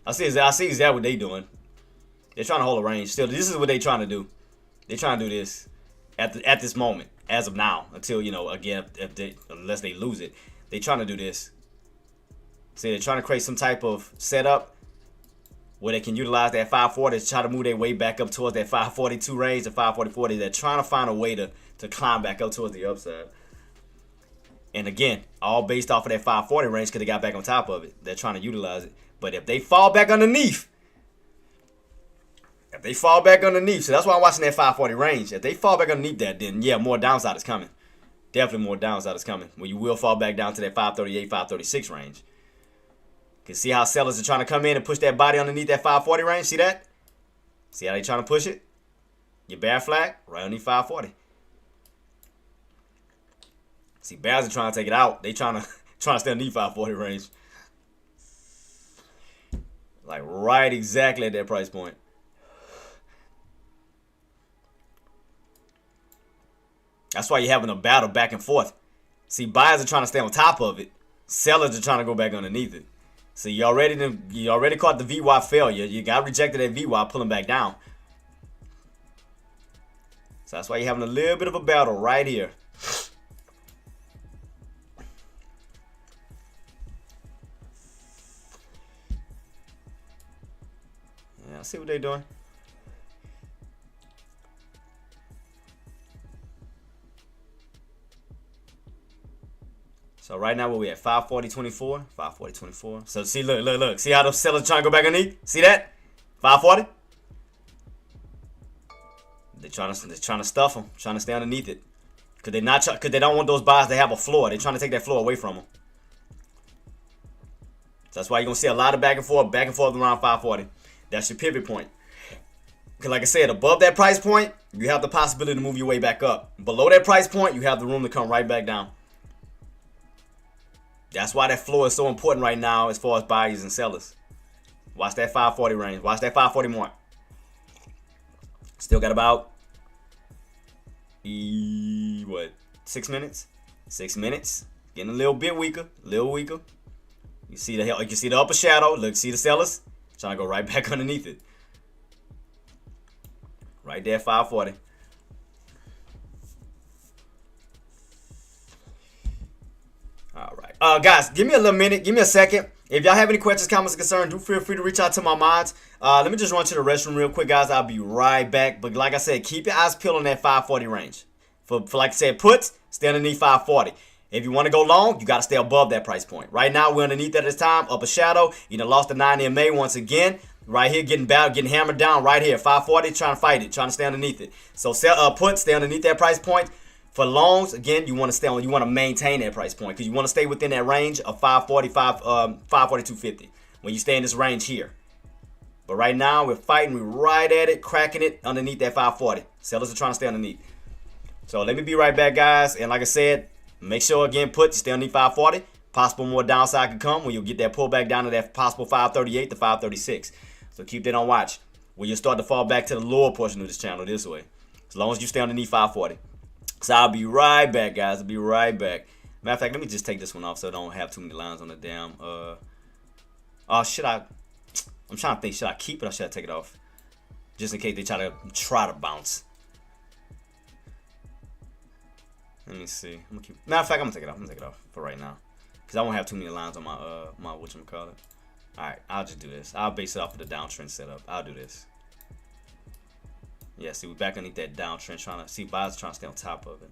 I see exactly what they doing. They're trying to hold a range. Still, this is what they're trying to do. They're trying to do this at this moment, as of now, until, again, unless they lose it. They're trying to do this. See, they're trying to create some type of setup where they can utilize that 540 to try to move their way back up towards that 542 range, the 544. They're trying to find a way to climb back up towards the upside. And again, all based off of that 540 range because they got back on top of it. They're trying to utilize it. But if they fall back underneath, so that's why I'm watching that 540 range. If they fall back underneath that, then yeah, more downside is coming. Definitely more downside is coming. Well, you will fall back down to that 538, 536 range. You can see how sellers are trying to come in and push that body underneath that 540 range. See that? See how they trying to push it? Your bear flag right underneath 540. See, bears are trying to take it out. They trying to stay underneath 540 range. Like right exactly at that price point. That's why you're having a battle back and forth. See, buyers are trying to stay on top of it. Sellers are trying to go back underneath it. So you already caught the VWAP failure. You got rejected at VWAP, pulling back down. So that's why you're having a little bit of a battle right here. Yeah, I see what they're doing. So right now where we at 540.24, 540.24. So see, look. See how the sellers trying to go back underneath? See that? 540. They're trying to stuff them, trying to stay underneath it, because they don't want those buys to have a floor. They're trying to take that floor away from them. So that's why you're gonna see a lot of back and forth around 540. That's your pivot point. Because like I said, above that price point, you have the possibility to move your way back up. Below that price point, you have the room to come right back down. That's why that floor is so important right now as far as buyers and sellers. Watch that 540 range. Watch that 540 mark. Still got about 6 minutes? 6 minutes. Getting a little bit weaker. You see the upper shadow. Look, see the sellers? Trying to go right back underneath it. Right there, 540. All right. Guys, give me a little minute. Give me a second. If y'all have any questions, comments, or concerns, do feel free to reach out to my mods. Let me just run to the restroom real quick, guys. I'll be right back. But like I said, keep your eyes peeled on that 540 range. For like I said, puts, stay underneath 540. If you want to go long, you got to stay above that price point. Right now, we're underneath that at this time. Upper shadow. You done lost the 9 MA once again. Right here, getting hammered down right here. 540, trying to fight it, trying to stay underneath it. So puts, stay underneath that price point. For longs, again, you want to maintain that price point because you want to stay within that range of 542.50 when you stay in this range here. But right now, we're fighting. We're right at it, cracking it underneath that 540. Sellers are trying to stay underneath. So let me be right back, guys. And like I said, make sure, again, you stay underneath 540. Possible more downside could come when you'll get that pullback down to that possible 538 to 536. So keep that on watch. When you start to fall back to the lower portion of this channel this way. As long as you stay underneath 540. So I'll be right back, guys. I'll be right back. Matter of fact, let me just take this one off so I don't have too many lines on the damn. I'm trying to think. Should I keep it or should I take it off? Just in case they try to bounce. Let me see. Matter of fact, I'm gonna take it off. I'm gonna take it off for right now because I won't have too many lines on my whatchamacallit. All right, I'll just do this. I'll base it off of the downtrend setup. I'll do this. Yeah, see, we're back underneath that downtrend, trying to see buyers trying to stay on top of it.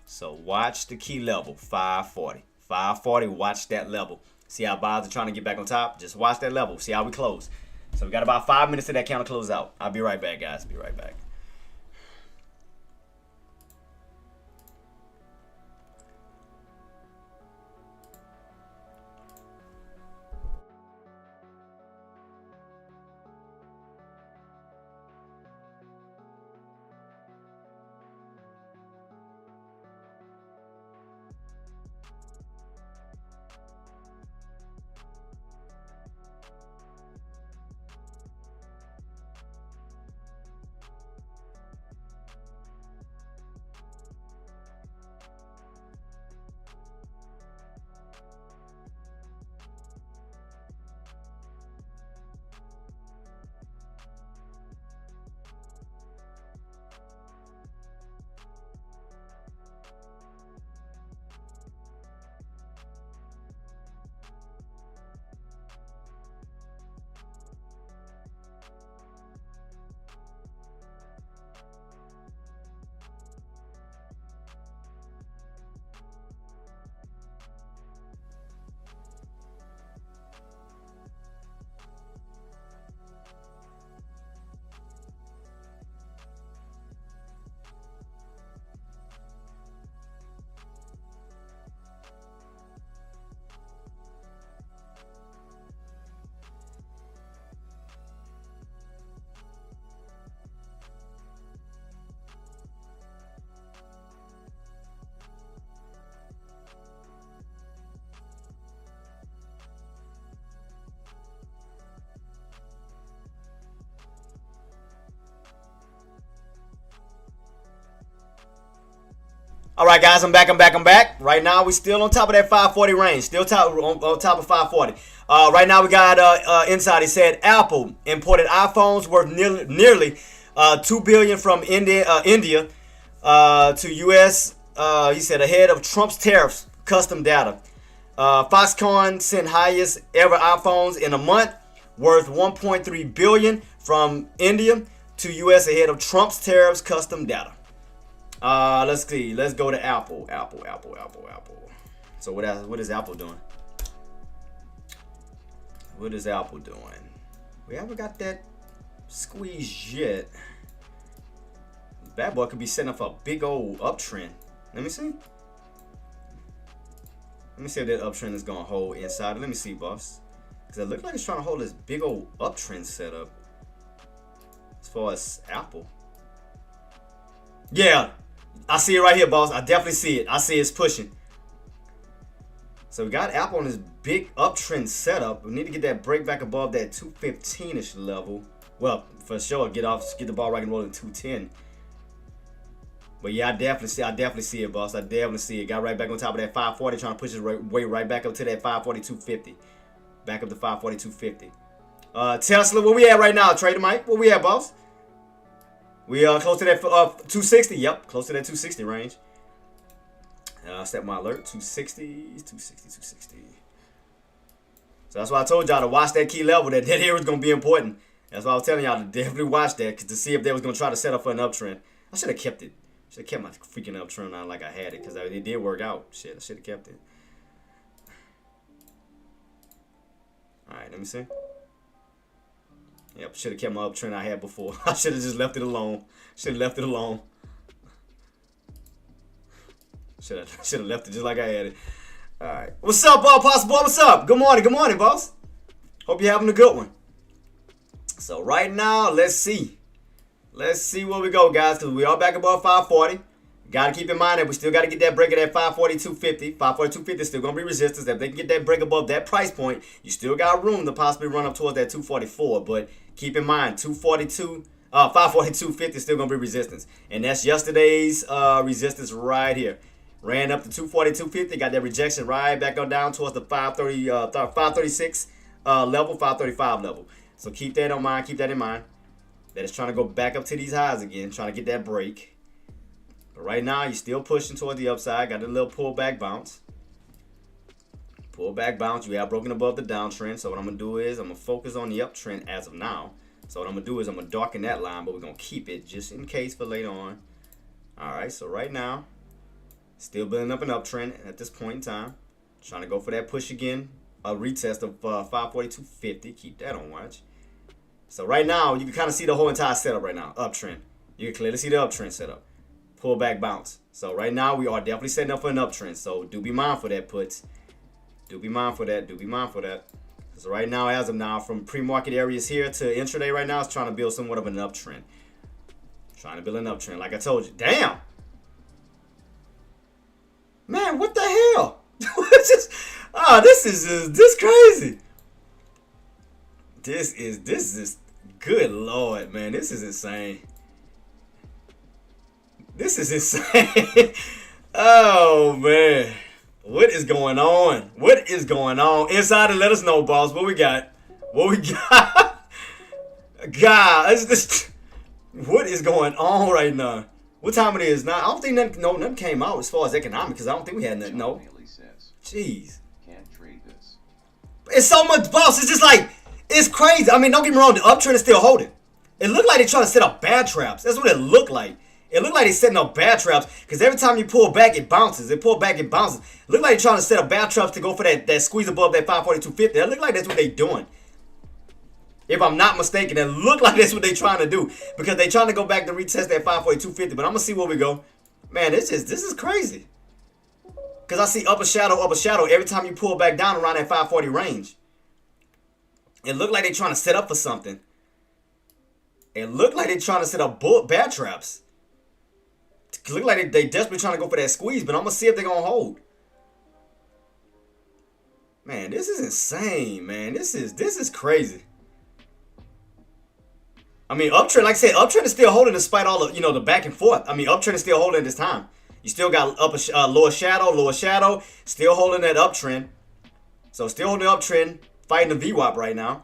So watch the key level, 540. 540, watch that level. See how buyers are trying to get back on top? Just watch that level. See how we close. So we got about 5 minutes to that counter close out. I'll be right back, guys. Be right back. All right, guys, I'm back. Right now, we still on top of that 540 range. Still on top of 540. Right now, we got inside. He said Apple imported iPhones worth nearly $2 billion from India to U.S. He said ahead of Trump's tariffs, custom data. Foxconn sent highest ever iPhones in a month, worth $1.3 billion from India to U.S. ahead of Trump's tariffs, custom data. Let's see. Let's go to Apple. Apple. So what is Apple doing? What is Apple doing? We haven't got that squeeze yet. Bad boy could be setting up a big old uptrend. Let me see. Let me see if that uptrend is gonna hold inside. Let me see, boss. Cause it looks like it's trying to hold this big old uptrend setup. As far as Apple. Yeah. I see it right here, boss. I definitely see it. I see it's pushing. So we got Apple on this big uptrend setup. We need to get that break back above that 215-ish level. Well, for sure, get the ball right and roll at 210. But yeah, I definitely see it, boss. I definitely see it. Got right back on top of that 540, trying to push his way right back up to that 540-250. Back up to 540-250. Tesla, where we at right now, Trader Mike? Where we at, boss? We are close to that 260. Yep, close to that 260 range. Set my alert. 260. So that's why I told y'all to watch that key level. That here is going to be important. That's why I was telling y'all to definitely watch that to see if they was going to try to set up for an uptrend. I should have kept it. Should have kept my freaking uptrend on like I had it because it did work out. Shit, I should have kept it. All right, let me see. Yep, should have kept my uptrend I had before. I should have just left it alone. Should have left it alone. Should have left it just like I had it. All right. What's up, Possible? What's up? Good morning, boss. Hope you're having a good one. So right now, let's see. Let's see where we go, guys, because we are back above 540. Got to keep in mind that we still got to get that break at that 540-250. 540-250 is still going to be resistance. If they can get that break above that price point, you still got room to possibly run up towards that 244. But keep in mind, 540-250 is still going to be resistance. And that's yesterday's resistance right here. Ran up to 240-250, got that rejection right back on down towards the 536 level, 535 level. So keep that in mind. Keep that in mind. That it's trying to go back up to these highs again, trying to get that break. But right now, you're still pushing toward the upside. Got a little pullback bounce. Pullback bounce. You have broken above the downtrend. So what I'm going to do is I'm going to focus on the uptrend as of now. So what I'm going to do is I'm going to darken that line, but we're going to keep it just in case for later on. All right, so right now, still building up an uptrend at this point in time. Trying to go for that push again. A retest of 540-250. Keep that on watch. So right now, you can kind of see the whole entire setup right now. Uptrend. You can clearly see the uptrend setup. Pullback bounce. So right now, we are definitely setting up for an uptrend. So do be mindful of that, puts. Do be mindful of that. So right now, as of now, from pre-market areas here to intraday right now, it's trying to build somewhat of an uptrend. Trying to build an uptrend. Like I told you. Damn. Man, what the hell? This is crazy. This is good Lord, man. This is insane. This is insane. Oh man. What is going on? What is going on? Insider, let us know, boss. What we got? God, what is going on right now? What time it is now? I don't think nothing came out as far as economic because I don't think we had nothing. No. Jeez. Can't trade this. It's so much, boss. It's just like, it's crazy. I mean, don't get me wrong. The uptrend is still holding. It looked like they're trying to set up bad traps. That's what it looked like. It looked like they're setting up bad traps because every time you pull back, it bounces. It pull back, it bounces. It looked like they're trying to set up bad traps to go for that squeeze above that 540-250. It looked like that's what they're doing. If I'm not mistaken, it looked like that's what they're trying to do because they're trying to go back to retest that 540-250. But I'm going to see where we go. Man, this is crazy. Because I see upper shadow every time you pull back down around that 540 range. It looked like they're trying to set up for something. It looked like they're trying to set up bad traps. It looked like they desperately trying to go for that squeeze, but I'm going to see if they're going to hold. Man, this is insane, man. This is crazy. I mean, uptrend, like I said, uptrend is still holding despite all of, the back and forth. I mean, uptrend is still holding at this time. You still got lower shadow, still holding that uptrend. So still holding the uptrend, fighting the VWAP right now.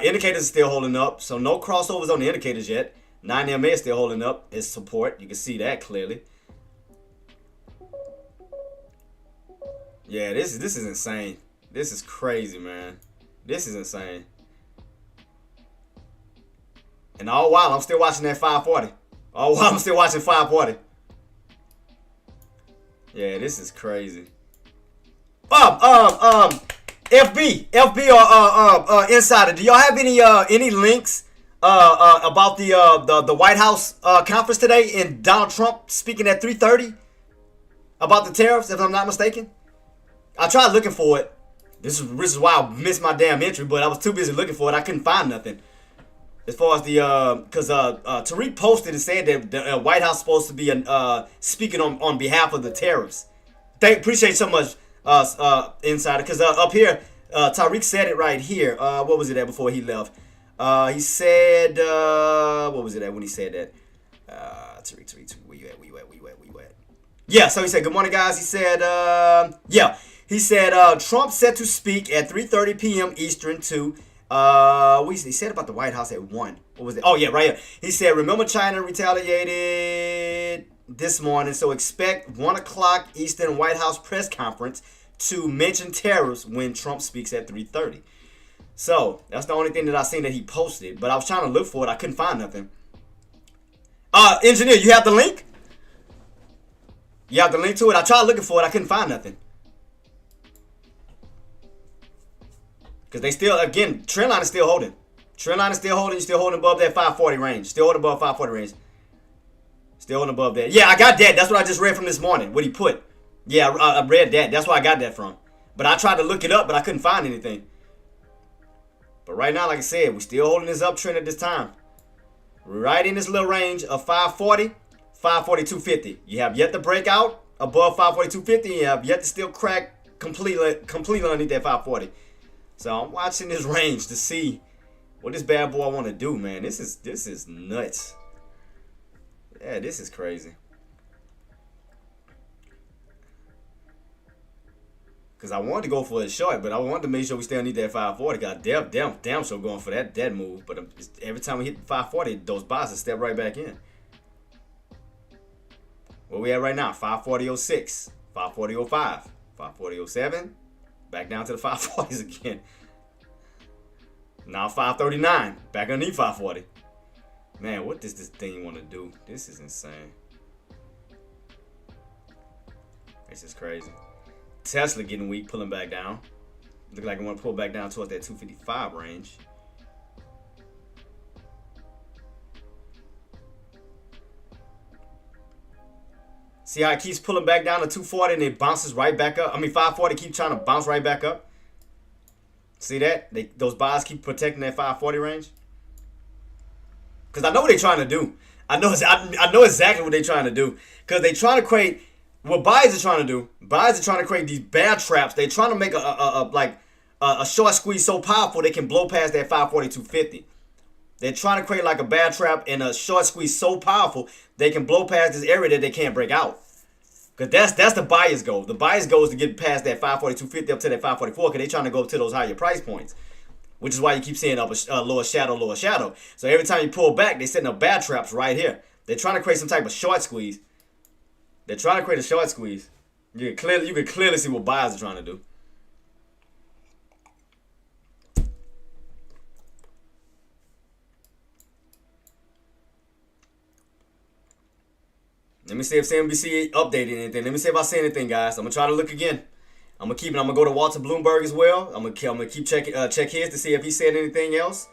Indicators are still holding up, so no crossovers on the indicators yet. 9MA is still holding up its support. You can see that clearly. Yeah, this is insane. This is crazy, man. This is insane. And all while I'm still watching that 540. All while I'm still watching 540. Yeah, this is crazy. FB or Insider. Do y'all have any links about the White House conference today and Donald Trump speaking at 3:30 about the tariffs, if I'm not mistaken? I tried looking for it. This is why I missed my damn entry, but I was too busy looking for it. I couldn't find nothing. As far as because Tariq posted and said that the White House is supposed to be speaking on behalf of the tariffs. Appreciate so much, Insider, because up here, Tariq said it right here. What was it at before he left? He said, what was it at when he said that? Tariq, where you at? Yeah, so he said, good morning, guys. He said, he said, Trump set to speak at 3:30 p.m. Eastern to, he said about the White House at 1. What was it? Oh, yeah, right here. He said, remember China retaliated this morning, so expect 1 o'clock Eastern White House press conference to mention tariffs when Trump speaks at 3:30. So, that's the only thing that I seen that he posted, but I was trying to look for it. I couldn't find nothing. Engineer, you have the link? You have the link to it? I tried looking for it. I couldn't find nothing. Because they still, again, trend line is still holding. Trend line is still holding. You're still holding above that 540 range. Still holding above 540 range. Still holding above that. Yeah, I got that. That's what I just read from this morning. What he put. Yeah, I read that. That's where I got that from. But I tried to look it up, but I couldn't find anything. But right now, like I said, we're still holding this uptrend at this time. Right in this little range of 540, 540.250. You have yet to break out above 540.250. You have yet to still crack completely underneath that 540. So I'm watching this range to see what this bad boy want to do, man. This is nuts. Yeah, this is crazy. Because I wanted to go for a short, but I wanted to make sure we stay underneath that 540. Got damn sure going for that move. But every time we hit 540, those bosses step right back in. Where we at right now? 540.06, 540.05, 540.07. Back down to the 540s again. Now 539. Back underneath 540. Man, what does this thing want to do? This is insane. This is crazy. Tesla getting weak, pulling back down. Look like I want to pull back down towards that 255 range. See how it keeps pulling back down to 240 and it bounces right back up. I mean, 540 keep trying to bounce right back up. See that? Those buys keep protecting that 540 range. Because I know what they're trying to do. I know exactly what they're trying to do. Because they're trying to create what buyers are trying to do. Buyers are trying to create these bad traps. They're trying to make a short squeeze so powerful they can blow past that 540.250. They're trying to create like a bad trap and a short squeeze so powerful they can blow past this area that they can't break out. Because that's the buyer's goal. The buyer's goal is to get past that 540.250 up to that 544 because they're trying to go up to those higher price points. Which is why you keep seeing up a lower shadow. So every time you pull back, they're setting up bad traps right here. They're trying to create some type of short squeeze. They're trying to create a short squeeze. You can clearly see what buyers are trying to do. Let me see if CNBC updated anything. Let me see if I see anything, guys. I'm gonna try to look again. I'm gonna go to Walter Bloomberg as well. I'm gonna keep check his to see if he said anything else.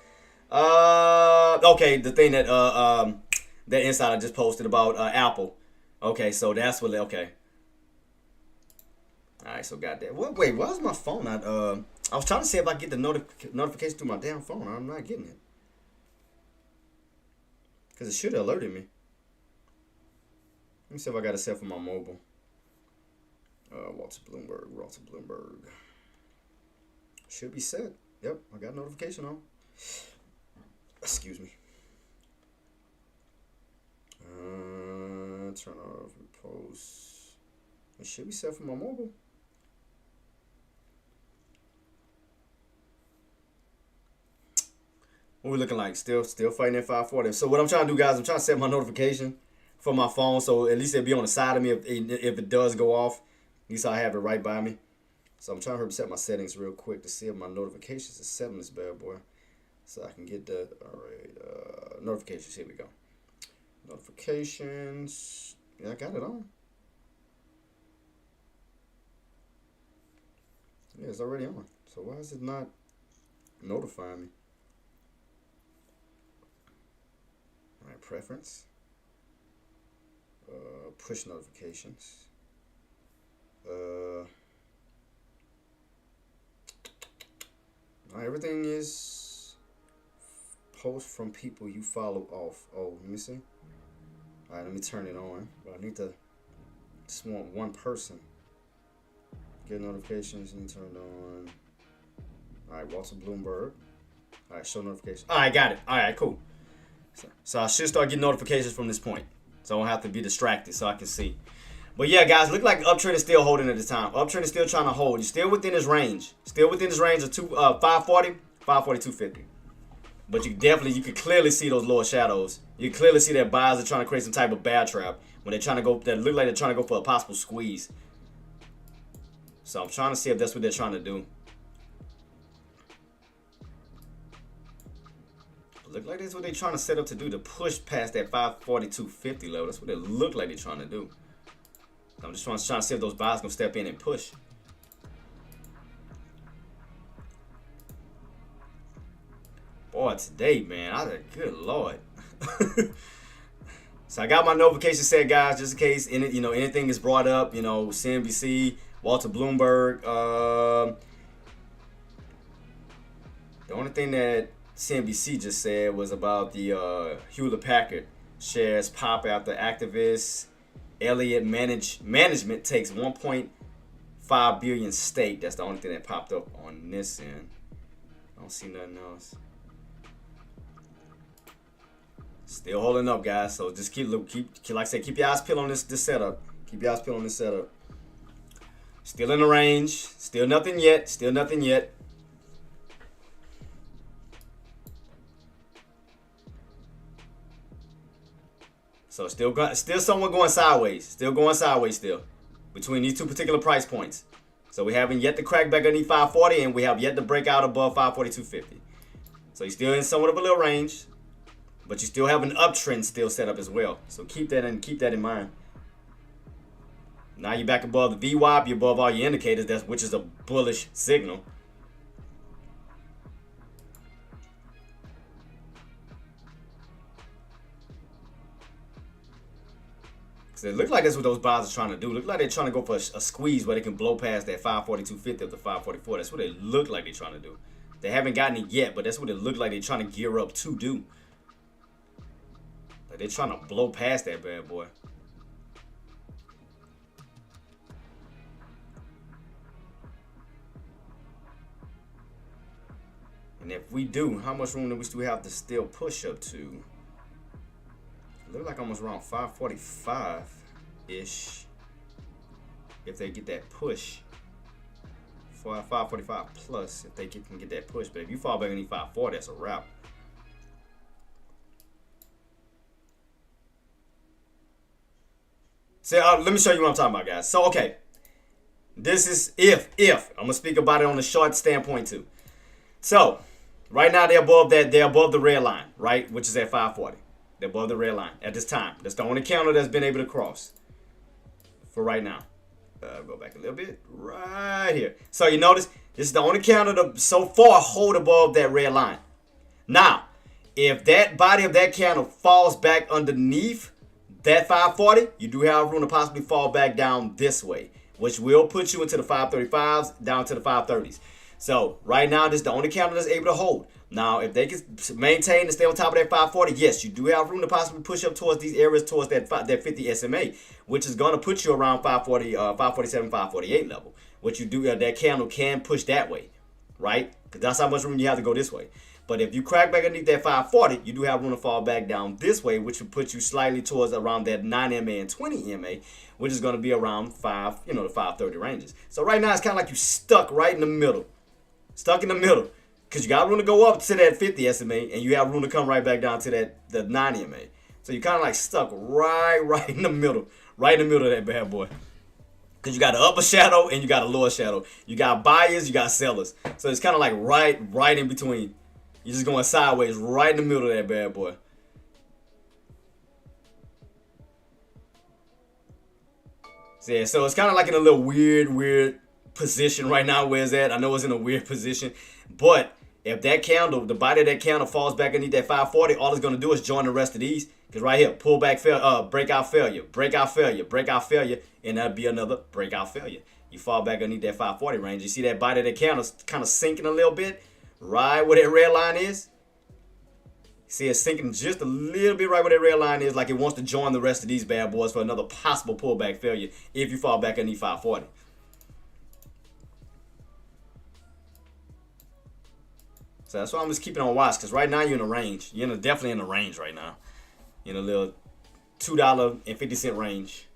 Okay, the thing that that Insider just posted about Apple. Okay, so that's what. Okay. All right, so got that. Wait, why is my phone not? I was trying to see if I get the notification through my damn phone. I'm not getting it because it should have alerted me. Let me see if I got it set for my mobile. Walter Bloomberg. Should be set. Yep, I got notification on. Excuse me. turn off post. It should be set for my mobile. What we looking like? Still fighting at 540. So what I'm trying to do, guys, I'm trying to set my notification for my phone, so at least it'll be on the side of me if it does go off. At least I have it right by me. So I'm trying to set my settings real quick to see if my notifications are set on this bad boy, so I can get the notifications. Here we go. Notifications. Yeah, I got it on. Yeah, it's already on. So why is it not notifying me? All right, preference. Push notifications. Everything is post from people you follow off. Oh, let me see. All right, let me turn it on. But I need to just want one person. Get notifications and turn it on. All right, Walter Bloomberg. All right, show notifications. All right, got it. All right, cool. So I should start getting notifications from this point, so I don't have to be distracted, so I can see. But yeah, guys, look like uptrend is still holding at the time. Uptrend is still trying to hold. You're still within his range. Still within his range of 540, 250. But you can clearly see those lower shadows. You can clearly see that buyers are trying to create some type of bear trap when they're trying to go. That look like they're trying to go for a possible squeeze. So I'm trying to see if that's what they're trying to do. Look like that's what they're trying to set up to do, to push past that 542.50 level. That's what it look like they're trying to do. I'm just trying to see if those buyers gonna step in and push. Boy, today, man, good lord. So I got my notification set, guys, just in case anything is brought up. CNBC, Walter Bloomberg. The only thing that CNBC just said was about the Hewlett Packard shares pop after activists. Elliott Management takes 1.5 billion stake. That's the only thing that popped up on this end. I don't see nothing else. Still holding up, guys. So just keep like I said, keep your eyes peeled on this setup. Keep your eyes peeled on this setup. Still in the range. Still nothing yet. Still nothing yet. So still somewhat going sideways. Still going sideways still. Between these two particular price points. So we haven't yet to crack back underneath 540, and we have yet to break out above 542.50. So you're still in somewhat of a little range. But you still have an uptrend still set up as well. So keep that in mind. Now you're back above the VWAP, you're above all your indicators, which is a bullish signal. It look like that's what those buyers are trying to do. Look like they're trying to go for a squeeze where they can blow past that 542.50 up to 544. That's what it look like they're trying to do. They haven't gotten it yet, but that's what it looked like they're trying to gear up to do. Like they're trying to blow past that bad boy. And if we do, how much room do we still have to still push up to? Look like almost around 545-ish. If they get that push. For 545 plus, if they can get that push. But if you fall back underneath 540, that's a wrap. So let me show you what I'm talking about, guys. So, okay. This is if. I'm going to speak about it on the short standpoint, too. So, right now, they're above the red line, right? Which is at 540. They're above the red line at this time. That's the only counter that's been able to cross for right now. Go back a little bit. Right here. So you notice this is the only counter to so far hold above that red line. Now, if that body of that candle falls back underneath that 540, you do have room to possibly fall back down this way, which will put you into the 535s, down to the 530s. So right now, this is the only counter that's able to hold. Now, if they can maintain and stay on top of that 540, yes, you do have room to possibly push up towards these areas, towards that 50 SMA, which is going to put you around 540, 547, 548 level. What you do, that candle can push that way, right? Because that's how much room you have to go this way. But if you crack back underneath that 540, you do have room to fall back down this way, which will put you slightly towards around that 9 MA and 20 MA, which is going to be around the 530 ranges. So right now it's kind of like you stuck right in the middle. Stuck in the middle. Because you got room to go up to that 50 SMA, and you have room to come right back down to the 90 MA. So you're kind of like stuck right in the middle. Right in the middle of that bad boy. Because you got an upper shadow and you got a lower shadow. You got buyers, you got sellers. So it's kind of like right in between. You're just going sideways right in the middle of that bad boy. So, yeah, so it's kind of like in a little weird position right now where it's at. I know it's in a weird position. But if that candle, the body of that candle falls back underneath that 540, all it's going to do is join the rest of these. Because right here, pullback failure, breakout failure, breakout failure, breakout failure, and that'll be another breakout failure. You fall back underneath that 540 range. You see that body of that candle kind of sinking a little bit? Right where that red line is. See it sinking just a little bit right where that red line is, like it wants to join the rest of these bad boys for another possible pullback failure if you fall back underneath 540. So that's why I'm just keeping on watch, because right now you're in a range. You're definitely in a range right now. In a little $2.50 range.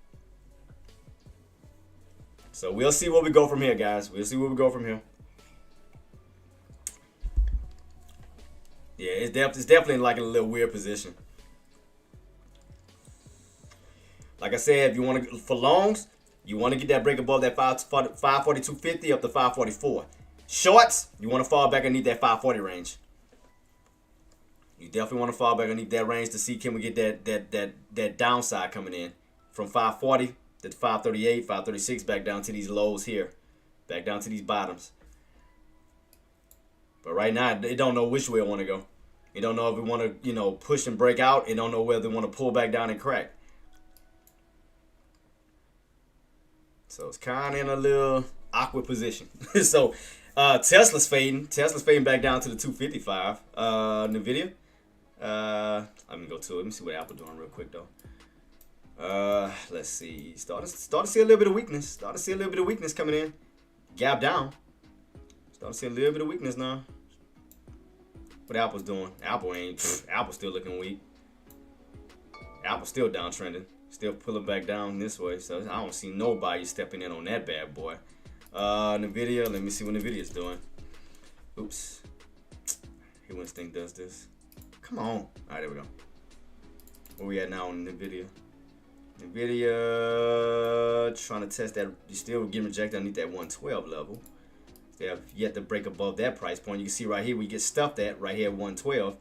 So we'll see where we go from here, guys. We'll see where we go from here. Yeah, it's definitely like in a little weird position. Like I said, if you want to, for longs, you want to get that break above that 542.50 up to 544. Shorts, you want to fall back underneath that 540 range. You definitely want to fall back underneath that range to see can we get that downside coming in from 540 to 538, 536 back down to these lows here, back down to these bottoms. But right now, they don't know which way I want to go. They don't know if we want to, push and break out. They don't know whether they want to pull back down and crack. So it's kind of in a little awkward position. So Tesla's fading. Tesla's fading back down to the 255. Nvidia. Let me go to it. Let me see what Apple doing real quick though. Let's see. Start to see a little bit of weakness. Start to see a little bit of weakness coming in. Gap down. Start to see a little bit of weakness now. What Apple's doing? Apple's still looking weak. Apple's still downtrending. Still pulling back down this way. So I don't see nobody stepping in on that bad boy. Nvidia, let me see what Nvidia's doing. Oops. Who instinct does this? Come on. All right, there we go. Where we at now on Nvidia? Nvidia trying to test that. You still getting rejected underneath that 112 level. They have yet to break above that price point. You can see right here we get stuffed at right here at 112.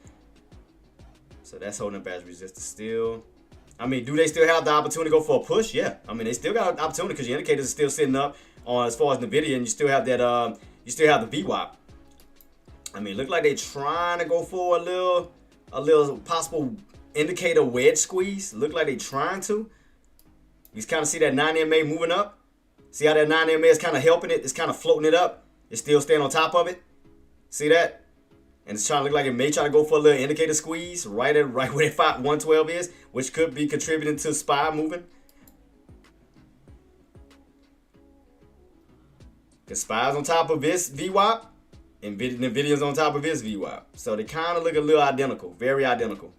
So that's holding up as resistance still. I mean, do they still have the opportunity to go for a push? Yeah. I mean, they still got an opportunity because your indicators are still sitting up on as far as Nvidia, and you still have that. You still have the VWAP. I mean, look like they're trying to go for a little possible indicator wedge squeeze. Look like they're trying to. You kind of see that 9 MA moving up. See how that 9 MA is kind of helping it. It's kind of floating it up. It's still staying on top of it. See that? And it's trying to look like it may try to go for a little indicator squeeze right where that 112 is, which could be contributing to SPY moving. Because SPY's on top of this VWAP, and Nvidia's on top of his VWAP. So they kind of look a little identical, very identical.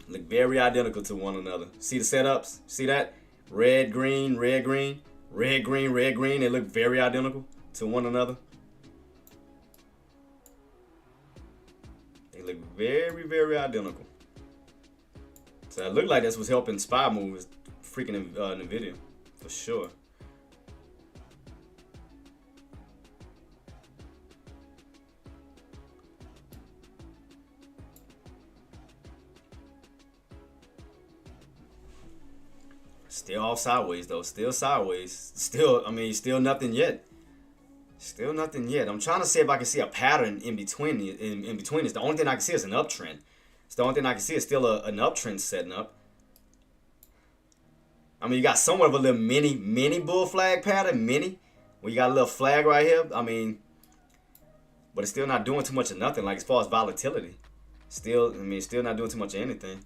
Look very identical to one another. See the setups? See that? Red, green, red, green, red, green, red, green. They look very identical to one another. They look very, very identical. So it looked like that's what's helping SPY move is freaking Nvidia, for sure. Still off sideways though. Still sideways. Still nothing yet. Still nothing yet. I'm trying to see if I can see a pattern in between. In between this, the only thing I can see is an uptrend. It's the only thing I can see is still an uptrend setting up. I mean, you got somewhat of a little mini bull flag pattern, where you got a little flag right here. I mean, but it's still not doing too much of nothing. Like as far as volatility, still not doing too much of anything.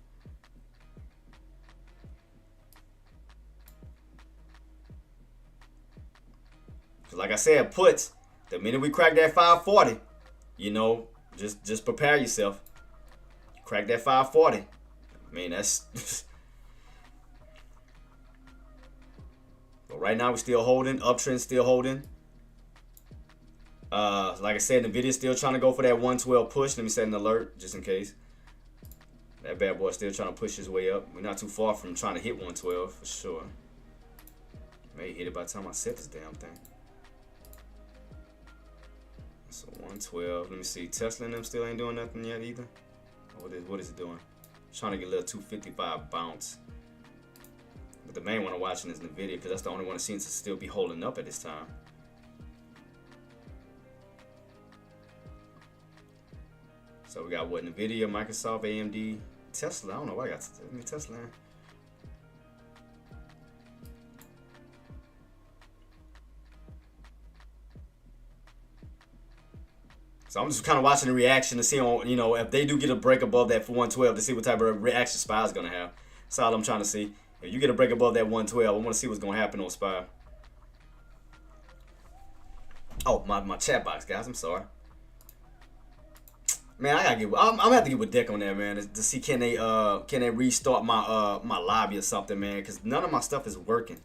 Like I said, puts, the minute we crack that 540, Just prepare yourself. Crack that 540. I mean, that's... But right now, we're still holding. Uptrend still holding. Like I said, NVIDIA's still trying to go for that 112 push. Let me set an alert just in case. That bad boy still trying to push his way up. We're not too far from trying to hit 112 for sure. May hit it by the time I set this damn thing. So 112. Let me see. Tesla and them still ain't doing nothing yet either. What is it doing? Trying to get a little 255 bounce. But the main one I'm watching is NVIDIA because that's the only one that seems to still be holding up at this time. So we got what? NVIDIA, Microsoft, AMD, Tesla. I don't know why I got Tesla. So I'm just kind of watching the reaction to see on, you know, if they do get a break above that for 112 to see what type of reaction SPY is going to have. That's all I'm trying to see. If you get a break above that 112, I want to see what's going to happen on SPY. Oh, my chat box, guys. I'm sorry. Man, I'm gonna have to get with Dick on that, man, to see can they restart my my lobby or something, man, because none of my stuff is working.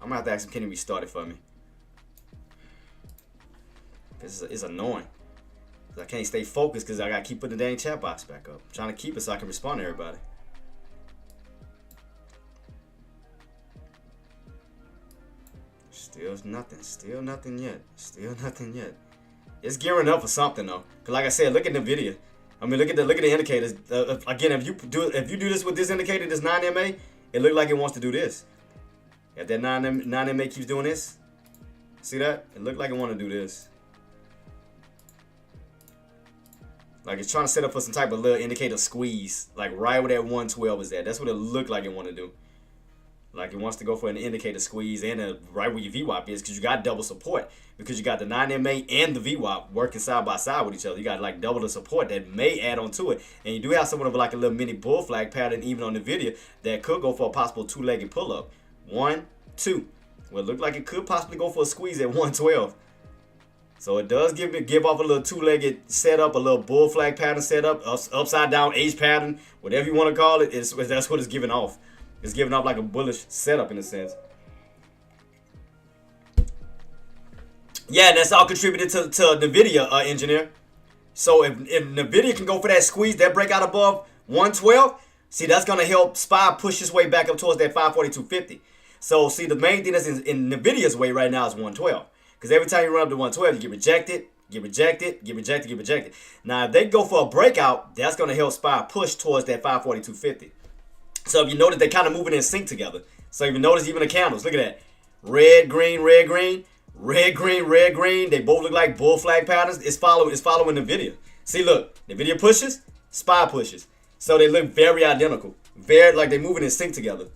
I'm gonna have to ask him, can he restart it for me? Because it's annoying. I can't stay focused because I gotta keep putting the dang chat box back up. I'm trying to keep it so I can respond to everybody. Still nothing. Still nothing yet. Still nothing yet. It's gearing up for something though. Cause like I said, look at the video. I mean, look at the indicators. Again, if you do this with this indicator, this 9MA, it looked like it wants to do this. If that 9MA keeps doing this, see that? It looked like it want to do this. Like it's trying to set up for some type of little indicator squeeze, like right where that 112 is at. That's what it looked like it want to do. Like it wants to go for an indicator squeeze and right where your VWAP is, because you got double support. Because you got the 9MA and the VWAP working side by side with each other. You got like double the support that may add on to it. And you do have somewhat of like a little mini bull flag pattern even on the video that could go for a possible two-legged pull-up. 1, 2. Well, it looked like it could possibly go for a squeeze at 112. So it does give off a little two-legged setup, a little bull flag pattern setup, upside down H pattern, whatever you want to call it. That's what it's giving off. It's giving off like a bullish setup in a sense. Yeah, and that's all contributed to NVIDIA, engineer. So if NVIDIA can go for that squeeze, that breakout above 112, see, that's going to help SPY push its way back up towards that 542.50. So, see, the main thing that's in NVIDIA's way right now is 112. Because every time you run up to 112, you get rejected, get rejected, get rejected, get rejected. Now, if they go for a breakout, that's going to help SPY push towards that 542.50. So, if you notice, they're kind of moving in sync together. So, if you notice even the candles, look at that. Red, green, red, green. Red, green, red, green. They both look like bull flag patterns. It's following NVIDIA. See, look. NVIDIA pushes, SPY pushes. So they look very identical. Very, like they're moving in sync together.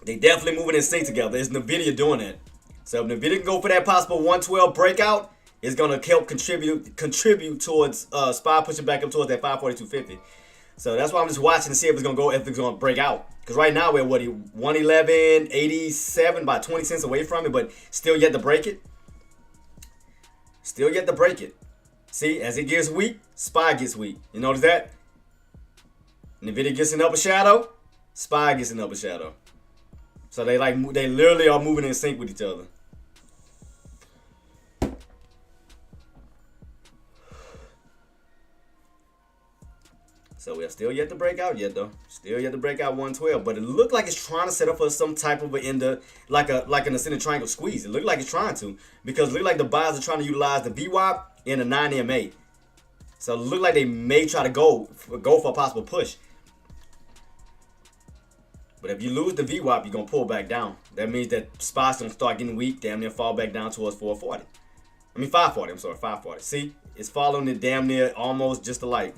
They definitely moving in sync together. It's NVIDIA doing that. So if NVIDIA can go for that possible 112 breakout, it's going to help contribute towards SPY pushing back up towards that 542.50. So that's why I'm just watching to see if it's going to break out. Because right now we're at what, 111.87 by 20 cents away from it, but still yet to break it. Still yet to break it. See, as it gets weak, SPY gets weak. You notice that? NVIDIA gets an upper shadow, SPY gets an upper shadow. So they literally are moving in sync with each other. So we are still yet to break out yet though. Still yet to break out 112. But it looked like it's trying to set up for some type of like an ascending triangle squeeze. It looked like it's trying to. Because it looked like the buyers are trying to utilize the VWAP and the 9MA. So it looked like they may try to go for a possible push. But if you lose the VWAP, you're going to pull back down. That means that SPY's going to start getting weak, damn near fall back down towards 440. I mean 540, I'm sorry, 540. See, it's following it damn near almost just alike.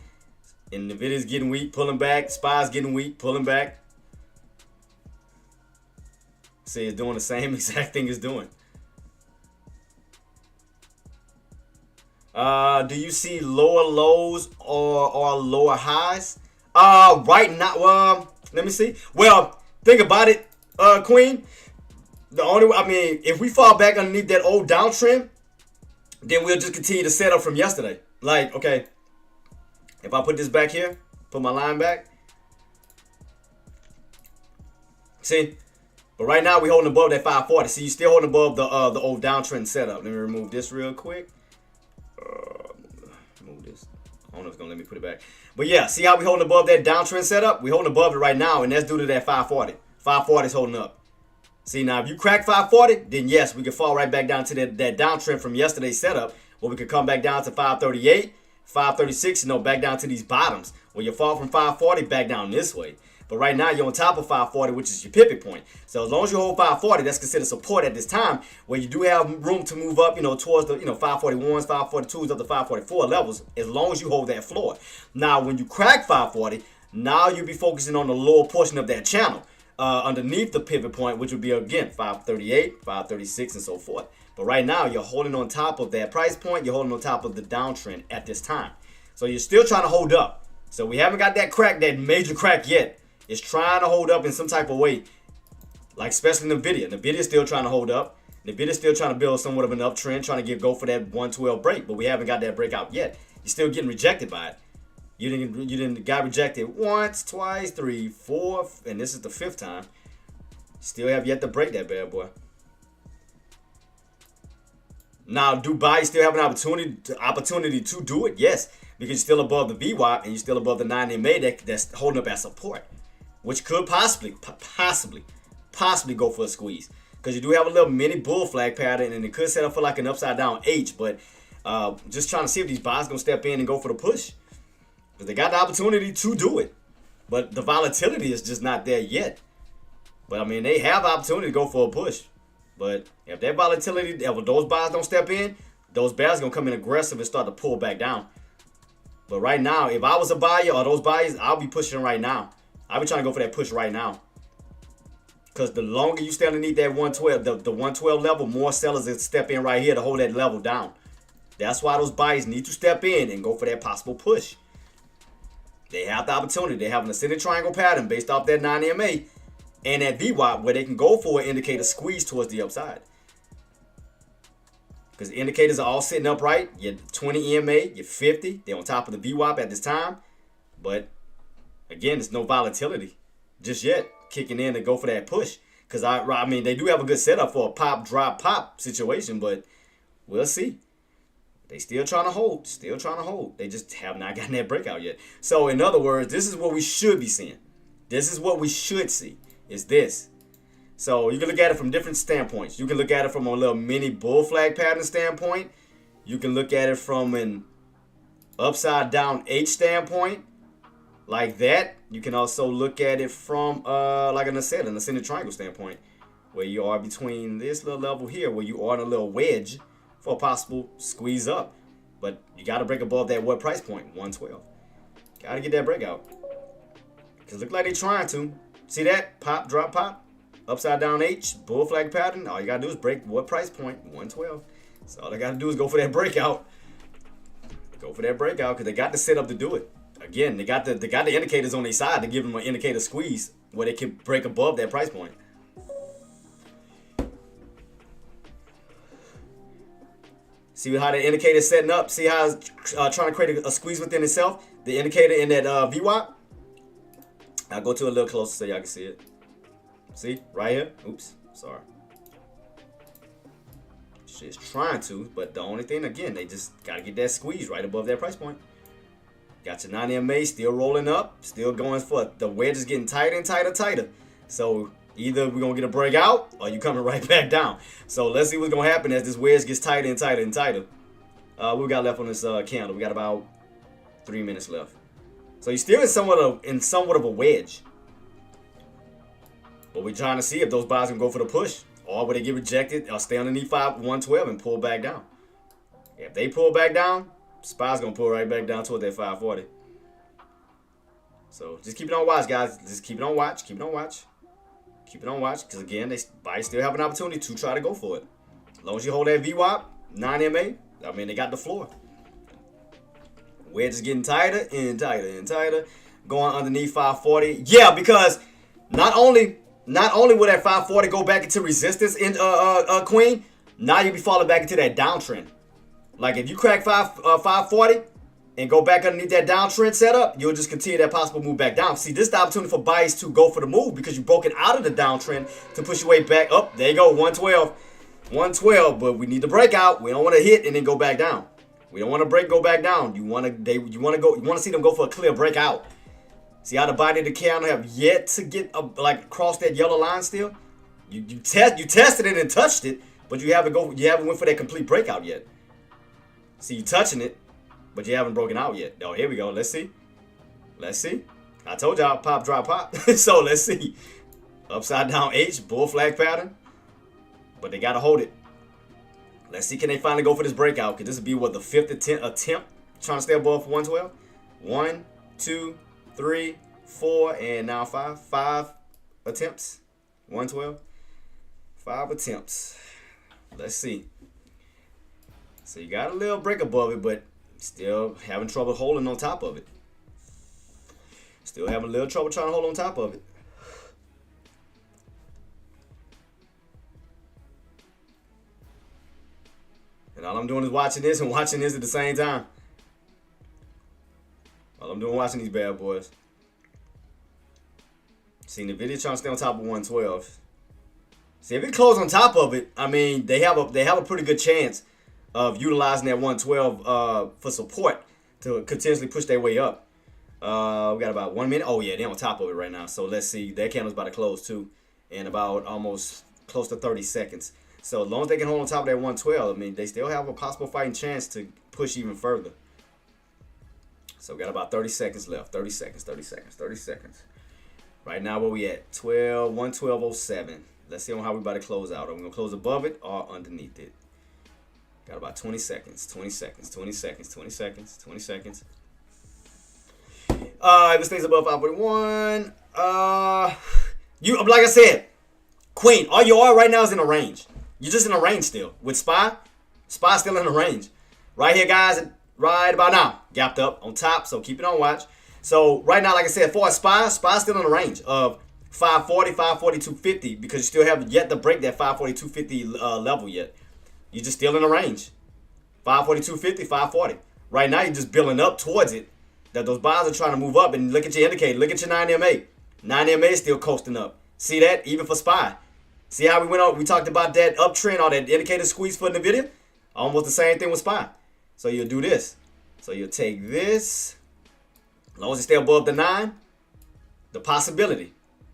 And NVIDIA's getting weak, pulling back. SPY's getting weak, pulling back. See, it's doing the same exact thing it's doing. Do you see lower lows or lower highs? Right now, let me see. Well, think about it, Queen. If we fall back underneath that old downtrend, then we'll just continue to set up from yesterday. Like, okay, if I put this back here, put my line back. See? But right now we holding above that 540. See, you still holding above the old downtrend setup. Let me remove this real quick. Move this. I don't know if it's gonna let me put it back. But yeah, see how we holding above that downtrend setup? We holding above it right now, and that's due to that 540. 540 is holding up. See, now if you crack 540, then yes, we can fall right back down to that downtrend from yesterday's setup, where we could come back down to 538, 536, back down to these bottoms. Where you fall from 540 back down this way. But right now you're on top of 540, which is your pivot point. So as long as you hold 540, that's considered support at this time, where you do have room to move up, towards the 541s, 542s, up to 544 levels, as long as you hold that floor. Now, when you crack 540, now you'll be focusing on the lower portion of that channel. Underneath the pivot point, which would be again 538, 536, and so forth. But right now you're holding on top of that price point. You're holding on top of the downtrend at this time. So you're still trying to hold up. So we haven't got that major crack yet. It's trying to hold up in some type of way, like especially Nvidia. Nvidia's still trying to hold up. Nvidia's still trying to build somewhat of an uptrend, trying to go for that 112 break, but we haven't got that breakout yet. You're still getting rejected by it. You didn't got rejected once, twice, 3, 4, and this is the 5th time. Still have yet to break that bad boy. Now, do buyers still have an opportunity to do it? Yes, because you're still above the VWAP and you're still above the 9MA that's holding up as support, which could possibly go for a squeeze. Because you do have a little mini bull flag pattern, and it could set up for like an upside down H. But just trying to see if these buyers gonna step in and go for the push. Because they got the opportunity to do it. But the volatility is just not there yet. But I mean, they have the opportunity to go for a push. But if that volatility, if those buyers don't step in, those bears gonna come in aggressive and start to pull back down. But right now, if I was a buyer or those buyers, I'll be pushing right now. I'll be trying to go for that push right now. Because the longer you stay underneath that 112, the 112 level, more sellers will step in right here to hold that level down. That's why those buyers need to step in and go for that possible push. They have the opportunity. They have an ascending triangle pattern based off that 9MA and that VWAP where they can go for an indicator squeeze towards the upside. Because the indicators are all sitting upright. Your 20 EMA, your 50, they're on top of the VWAP at this time. But again, there's no volatility just yet kicking in to go for that push. Because I mean, they do have a good setup for a pop, drop, pop situation, but we'll see. They still trying to hold. They just have not gotten that breakout yet. So in other words, this is what we should be seeing. This is what we should see, is this. So you can look at it from different standpoints. You can look at it from a little mini bull flag pattern standpoint. You can look at it from an upside down H standpoint, like that. You can also look at it from, like I said, an ascending triangle standpoint, where you are between this little level here, where you are in a little wedge for a possible squeeze up. But you got to break above that what price point? 112. Got to get that breakout. Because look like they're trying to. See that? Pop, drop, pop. Upside down H, bull flag pattern. All you got to do is break what price point? 112. So all they got to do is go for that breakout. Go for that breakout because they got the setup to do it. Again, they got the indicators on their side to give them an indicator squeeze where they can break above that price point. See how the indicator is setting up? See how it's trying to create a squeeze within itself? The indicator in that VWAP? I'll go to a little closer so y'all can see it. See? Right here? Oops. Sorry. She's trying to, but the only thing, again, they just got to get that squeeze right above that price point. Got your 9MA still rolling up. Still going for it. The wedge is getting tighter and tighter, tighter. So either we're going to get a breakout or you coming right back down. So let's see what's going to happen as this wedge gets tighter and tighter and tighter. What we got left on this candle? We got about 3 minutes left. So you're still in somewhat of a wedge. But we're trying to see if those buyers can go for the push. Or will they get rejected or stay underneath 112 and pull back down. If they pull back down, SPY's going to pull right back down toward that 540. So just keep it on watch, guys. Just keep it on watch. Keep it on watch. Keep it on watch. Because, again, they buyers still have an opportunity to try to go for it. As long as you hold that VWAP, 9MA, I mean, they got the floor. Wedge is getting tighter and tighter and tighter. Going underneath 540. Yeah, because not only will that 540 go back into resistance in Queen, now you'll be falling back into that downtrend. Like if you crack 540 and go back underneath that downtrend setup, you'll just continue that possible move back down. See, this is the opportunity for buyers to go for the move because you've broken out of the downtrend to push your way back up. There you go, 112. 112, but we need to break out. We don't want to hit and then go back down. We don't want to break, go back down. You want to see them go for a clear breakout. See how the body of the candle have yet to get like across that yellow line still. You tested it and touched it, but you haven't went for that complete breakout yet. See, you touching it, but you haven't broken out yet. Oh, here we go. Let's see. Let's see. I told y'all pop, drop, pop. So let's see. Upside down H, bull flag pattern. But they got to hold it. Let's see, can they finally go for this breakout? Because this will be, what, the 5th attempt trying to stay above 112? 1, 2, 3, 4, and now 5. 5 attempts. 112. 5 attempts. Let's see. So you got a little break above it, but still having trouble holding on top of it. Still having a little trouble trying to hold on top of it. And all I'm doing is watching this and watching this at the same time. All I'm doing is watching these bad boys. See, the video trying to stay on top of 112. See, if it closes on top of it, I mean, they have a pretty good chance of utilizing that 112 for support to continuously push their way up. We got about 1 minute. Oh yeah, they're on top of it right now. So let's see. That candle's about to close too, in about almost close to 30 seconds. So as long as they can hold on top of that 112, I mean, they still have a possible fighting chance to push even further. So we got about 30 seconds left. 30 seconds, 30 seconds, 30 seconds. Right now, where we at? 112.07. Let's see on how we about to close out. Are we going to close above it or underneath it? Got about 20 seconds, 20 seconds, 20 seconds, 20 seconds, 20 seconds. If it stays above 541, like I said, Queen, all you are right now is in a range. You're just in a range still. With SPY, SPY's still in a range. Right here, guys, right about now. Gapped up on top, so keep it on watch. So right now, like I said, for SPY's still in a range of 540, 542.50 because you still have yet to break that 542.50 level yet. You're just still in a range. 542.50, 540. Right now, you're just building up towards it. That those buyers are trying to move up. And look at your indicator. Look at your 9MA. 9MA is still coasting up. See that? Even for SPY. See how we went on? We talked about that uptrend or that indicator squeeze for in the video. Almost the same thing with SPY. So you'll do this. So you'll take this. As long as you stay above the 9, the possibility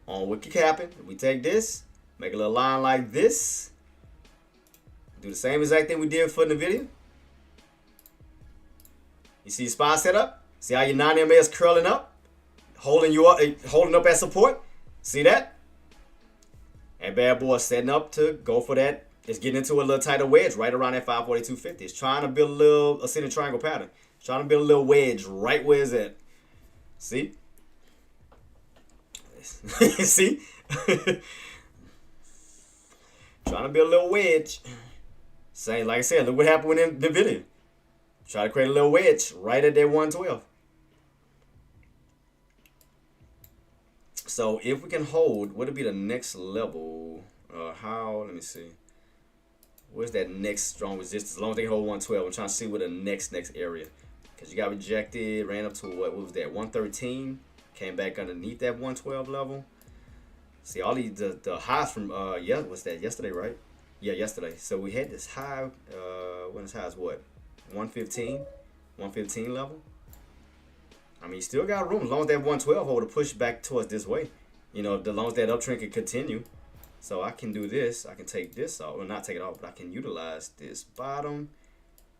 on what can happen. If we take this, make a little line like this. Do the same exact thing we did for in the video. You see your SPY setup? See how your 9MA is curling up? Holding up at support? See that? And bad boy setting up to go for that. It's getting into a little tighter wedge right around that 542.50. It's trying to build a little ascending triangle pattern. It's trying to build a little wedge right where it's at. See? See? Trying to build a little wedge. Same, like I said, look what happened in the video. Try to create a little wedge right at that 112. So if we can hold, what would be the next level? Let me see. Where's that next strong resistance? As long as they hold 112, I'm trying to see what the next area. Because you got rejected, ran up to what was that? 113. Came back underneath that 112 level. See all these the highs from what's that? Yesterday, right? Yeah, yesterday. So we had this high. When this high is what? 115 level. I mean, you still got room as long as that 112 hold to push back towards this way. You know, as long as that uptrend can continue. So I can do this. I can take this off. Well, not take it off, but I can utilize this bottom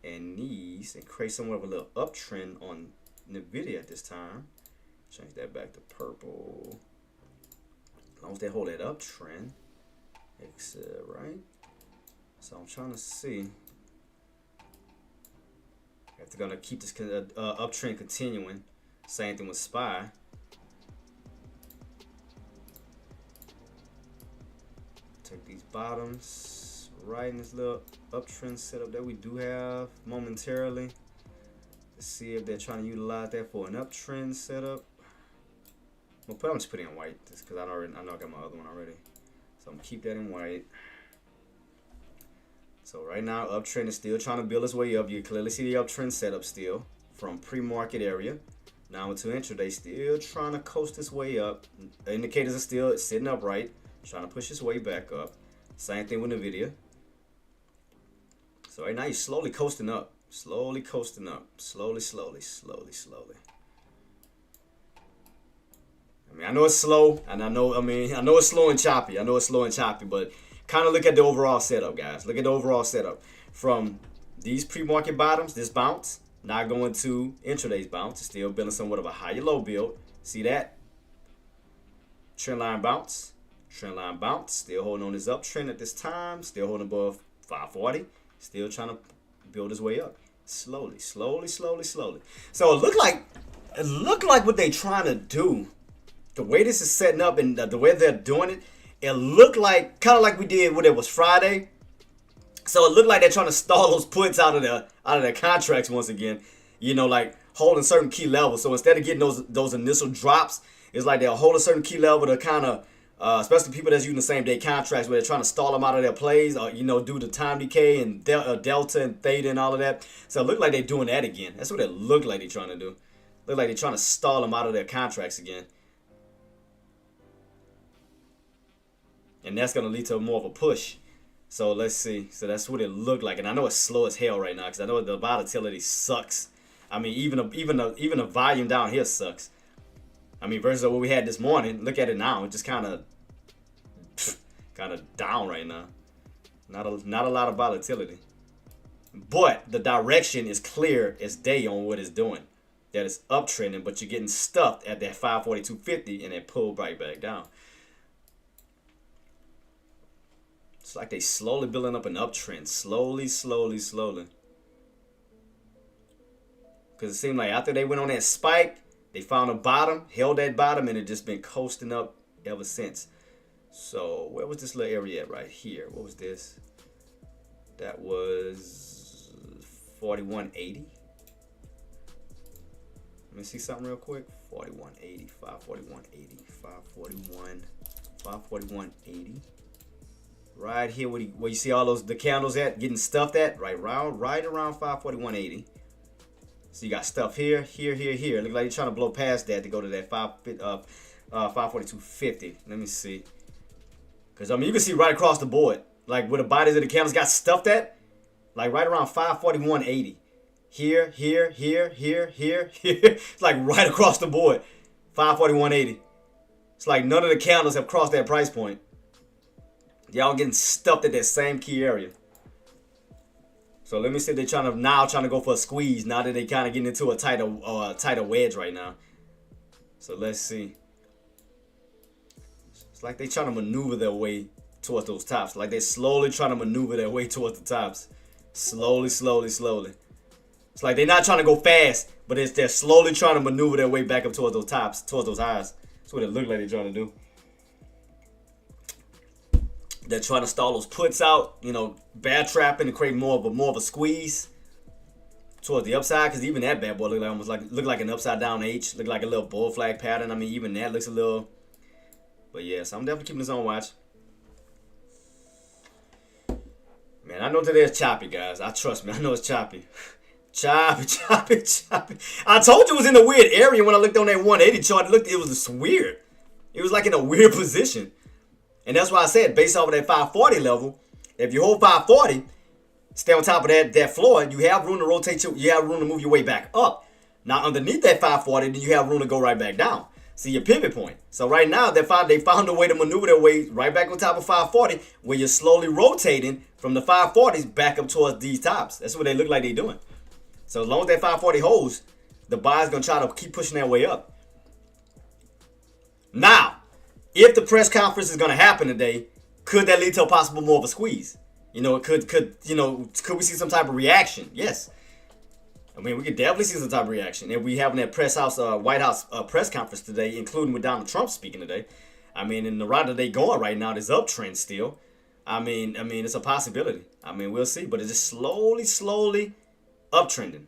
and these and create somewhat of a little uptrend on NVIDIA at this time. Change that back to purple. As long as they hold that uptrend. Right? So I'm trying to see if they're going to keep this uptrend continuing. Same thing with SPY. Take these bottoms right in this little uptrend setup that we do have momentarily. Let's see if they're trying to utilize that for an uptrend setup. I'm just putting it in white just because I know I got my other one already. So I'm gonna keep that in white. So right now, uptrend is still trying to build its way up. You clearly see the uptrend setup still from pre-market area. Now into intraday, still trying to coast its way up. Indicators are still sitting upright, trying to push its way back up. Same thing with NVIDIA. So right now, you're slowly coasting up. Slowly coasting up. Slowly. I mean, I know it's slow, and I know it's slow and choppy. But kind of look at the overall setup, guys. Look at the overall setup. From these pre-market bottoms, this bounce, now going to intraday's bounce. It's still building somewhat of a higher low build. See that? Trendline bounce. Still holding on this uptrend at this time. Still holding above 540. Still trying to build his way up. Slowly. So it looked like what they're trying to do. The way this is setting up and the way they're doing it, it looked like kind of like we did when it was Friday. So it looked like they're trying to stall those puts out of their contracts once again. You know, like holding certain key levels. So instead of getting those initial drops, it's like they'll hold a certain key level to kind of, especially people that's using the same day contracts where they're trying to stall them out of their plays, or due to time decay and delta and theta and all of that. So it looked like they're doing that again. That's what it looked like they're trying to do. Look like they're trying to stall them out of their contracts again. And that's going to lead to more of a push. So let's see. So that's what it looked like. And I know it's slow as hell right now because I know the volatility sucks. I mean, even the volume down here sucks. I mean, versus what we had this morning. Look at it now. It's just kind of down right now. Not a lot of volatility. But the direction is clear as day on what it's doing. That it's uptrending, but you're getting stuffed at that 542.50 and it pulled right back down. It's like they slowly building up an uptrend. Slowly. Because it seemed like after they went on that spike, they found a bottom, held that bottom, and it just been coasting up ever since. So where was this little area at right here? What was this? That was 4180. Let me see something real quick. 4180, 541.80, 541.80. Right here, where you see all the candles at, getting stuffed at, right around 541.80. So you got stuff here. Look like you're trying to blow past that to go to that 542.50. Let me see. Because, I mean, you can see right across the board, like where the bodies of the candles got stuffed at, like right around 541.80. Here. It's like right across the board, 541.80. It's like none of the candles have crossed that price point. Y'all getting stuffed at that same key area. So let me see if they're trying to go for a squeeze now that they kind of getting into a tighter wedge right now. So let's see. It's like they're trying to maneuver their way towards those tops. Like they're slowly trying to maneuver their way towards the tops. Slowly. It's like they're not trying to go fast, but they're slowly trying to maneuver their way back up towards those tops, towards those highs. That's what it looked like they're trying to do. They're trying to stall those puts out, bad trapping to create more of a squeeze towards the upside. Because even that bad boy looked like an upside down H, looked like a little bull flag pattern. I mean, even that looks a little. But yeah, so I'm definitely keeping this on watch. Man, I know today is choppy, guys. Trust me, I know it's choppy. Choppy. I told you it was in a weird area when I looked on that 180 chart. It was just weird. It was like in a weird position. And that's why I said, based off of that 540 level, if you hold 540, stay on top of that floor, you have room to rotate you have room to move your way back up. Now underneath that 540, then you have room to go right back down. See your pivot point. So right now they found a way to maneuver their way right back on top of 540, where you're slowly rotating from the 540s back up towards these tops. That's what they look like they're doing. So as long as that 540 holds, the buyer's gonna try to keep pushing their way up. Now, if the press conference is going to happen today, could that lead to a possible more of a squeeze? Could we see some type of reaction? Yes. I mean, we could definitely see some type of reaction. If we having that White House press conference today, including with Donald Trump speaking today. I mean, in the route that they going right now, there's uptrend still. I mean, it's a possibility. I mean, we'll see, but it's just slowly uptrending.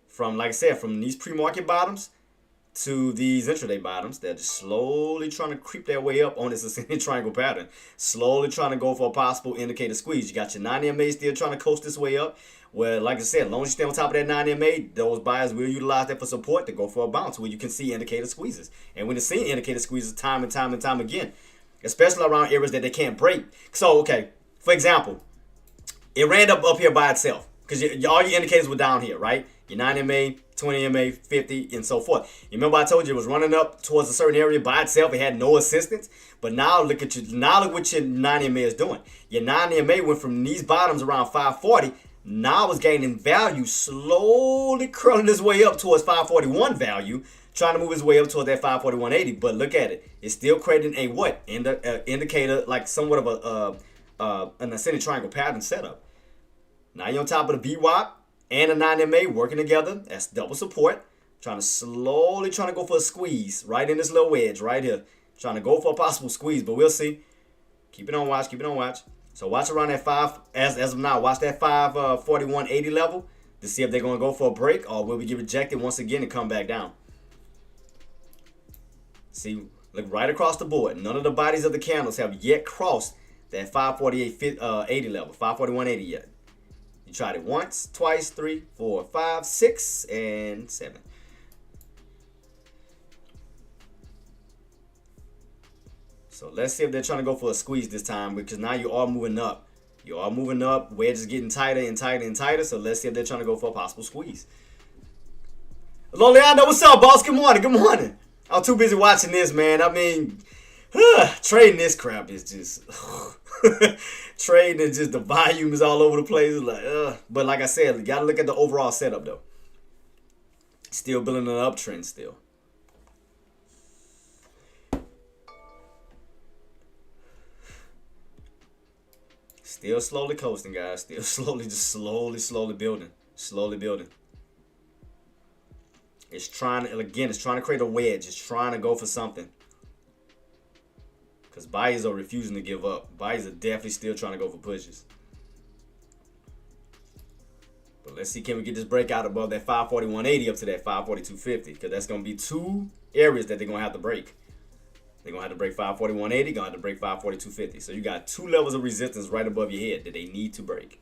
From, like I said, from these pre-market bottoms to these intraday bottoms. They're just slowly trying to creep their way up on this ascending triangle pattern. Slowly trying to go for a possible indicator squeeze. You got your 9 MA still trying to coast this way up. Well, like I said, as long as you stay on top of that 9 MA, those buyers will utilize that for support to go for a bounce where you can see indicator squeezes. And when you're seeing indicator squeezes time and time and time again, especially around areas that they can't break. So, okay, for example, it ran up here by itself because all your indicators were down here, right? Your 9 MA, 20 MA, 50, and so forth. You remember I told you it was running up towards a certain area by itself. It had no assistance. But now look what your 9 MA is doing. Your 9 MA went from these bottoms around 540. Now it's gaining value, slowly curling its way up towards 541 value, trying to move its way up towards that 541.80. But look at it. It's still creating a what? Indicator, like somewhat of an ascending triangle pattern setup. Now you're on top of the VWAP and a 9 MA working together. That's double support. Trying to go for a squeeze right in this little wedge right here. Trying to go for a possible squeeze, but we'll see. Keep it on watch. So watch around that 5, as of now, watch that 541.80 level to see if they're going to go for a break or will we get rejected once again and come back down. See, look right across the board. None of the bodies of the candles have yet crossed that 548.80 level, 541.80 yet. You tried it once, twice, 3, 4, 5, 6, and 7. So let's see if they're trying to go for a squeeze this time because now you are moving up. You are moving up. Wedge is getting tighter and tighter and tighter. So let's see if they're trying to go for a possible squeeze. Loliano, what's up, boss? Good morning. Good morning. I'm too busy watching this, man. I mean, trading this crap is just trading is just the volume is all over the place. It's like, but like I said, you gotta look at the overall setup though. Still building an uptrend still. Still slowly coasting, guys. Still slowly building. Slowly building. It's trying to create a wedge. It's trying to go for something. Because buyers are refusing to give up. Buyers are definitely still trying to go for pushes. But let's see, can we get this breakout above that 541.80 up to that 542.50? Because that's going to be two areas that they're going to have to break. They're going to have to break 541.80. Going to have to break 542.50. So you got two levels of resistance right above your head that they need to break.